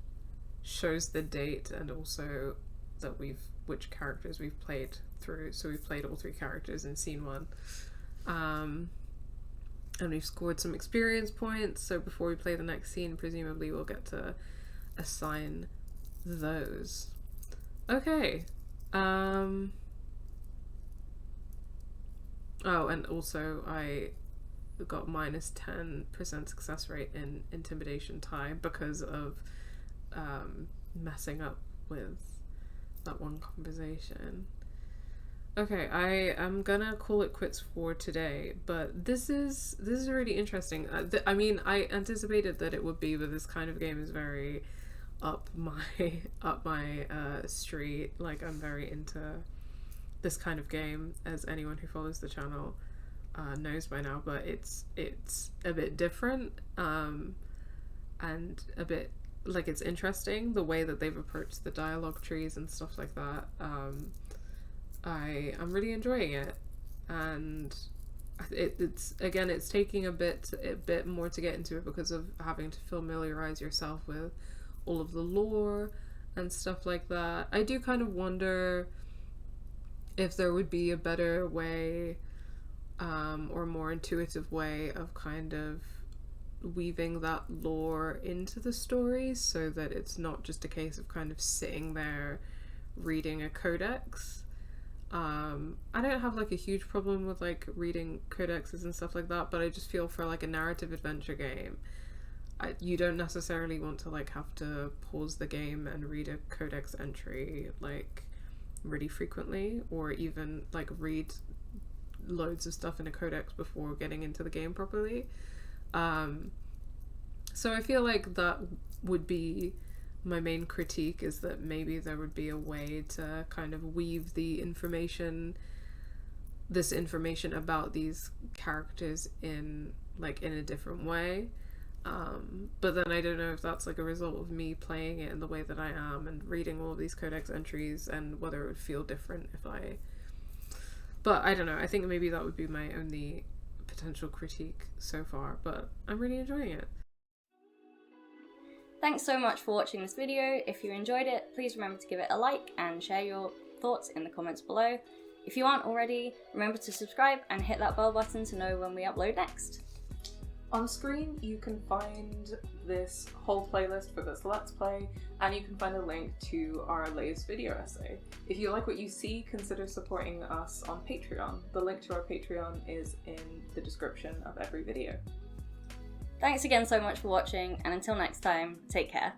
shows the date and also that which characters we've played through. So we've played all 3 characters in scene 1. And we've scored some experience points, so before we play the next scene, presumably we'll get to assign those. Okay. Oh, and also I got minus 10% success rate in intimidation tie because of messing up with that one conversation. Okay, I am gonna call it quits for today, but this is really interesting. I mean, I anticipated that it would be, but this kind of game is very up my street. Like, I'm very into this kind of game, as anyone who follows the channel knows by now. But it's a bit different, and a bit like it's interesting the way that they've approached the dialogue trees and stuff like that. I'm really enjoying it, and it's taking a bit more to get into it because of having to familiarize yourself with all of the lore and stuff like that. I do kind of wonder if there would be a better way, or more intuitive way of kind of weaving that lore into the story so that it's not just a case of kind of sitting there reading a codex. I don't have like a huge problem with like reading codexes and stuff like that, but I just feel for like a narrative adventure game, you don't necessarily want to like have to pause the game and read a codex entry like really frequently, or even like read loads of stuff in a codex before getting into the game properly. So I feel like that would be my main critique, is that maybe there would be a way to kind of weave this information about these characters in a different way. But then I don't know if that's like a result of me playing it in the way that I am and reading all of these codex entries, and whether it would feel different but I don't know. I think maybe that would be my only potential critique so far, but I'm really enjoying it. Thanks so much for watching this video. If you enjoyed it, please remember to give it a like and share your thoughts in the comments below. If you aren't already, remember to subscribe and hit that bell button to know when we upload next. On screen you can find this whole playlist for this Let's Play, and you can find a link to our latest video essay. If you like what you see, consider supporting us on Patreon. The link to our Patreon is in the description of every video. Thanks again so much for watching, and until next time, take care.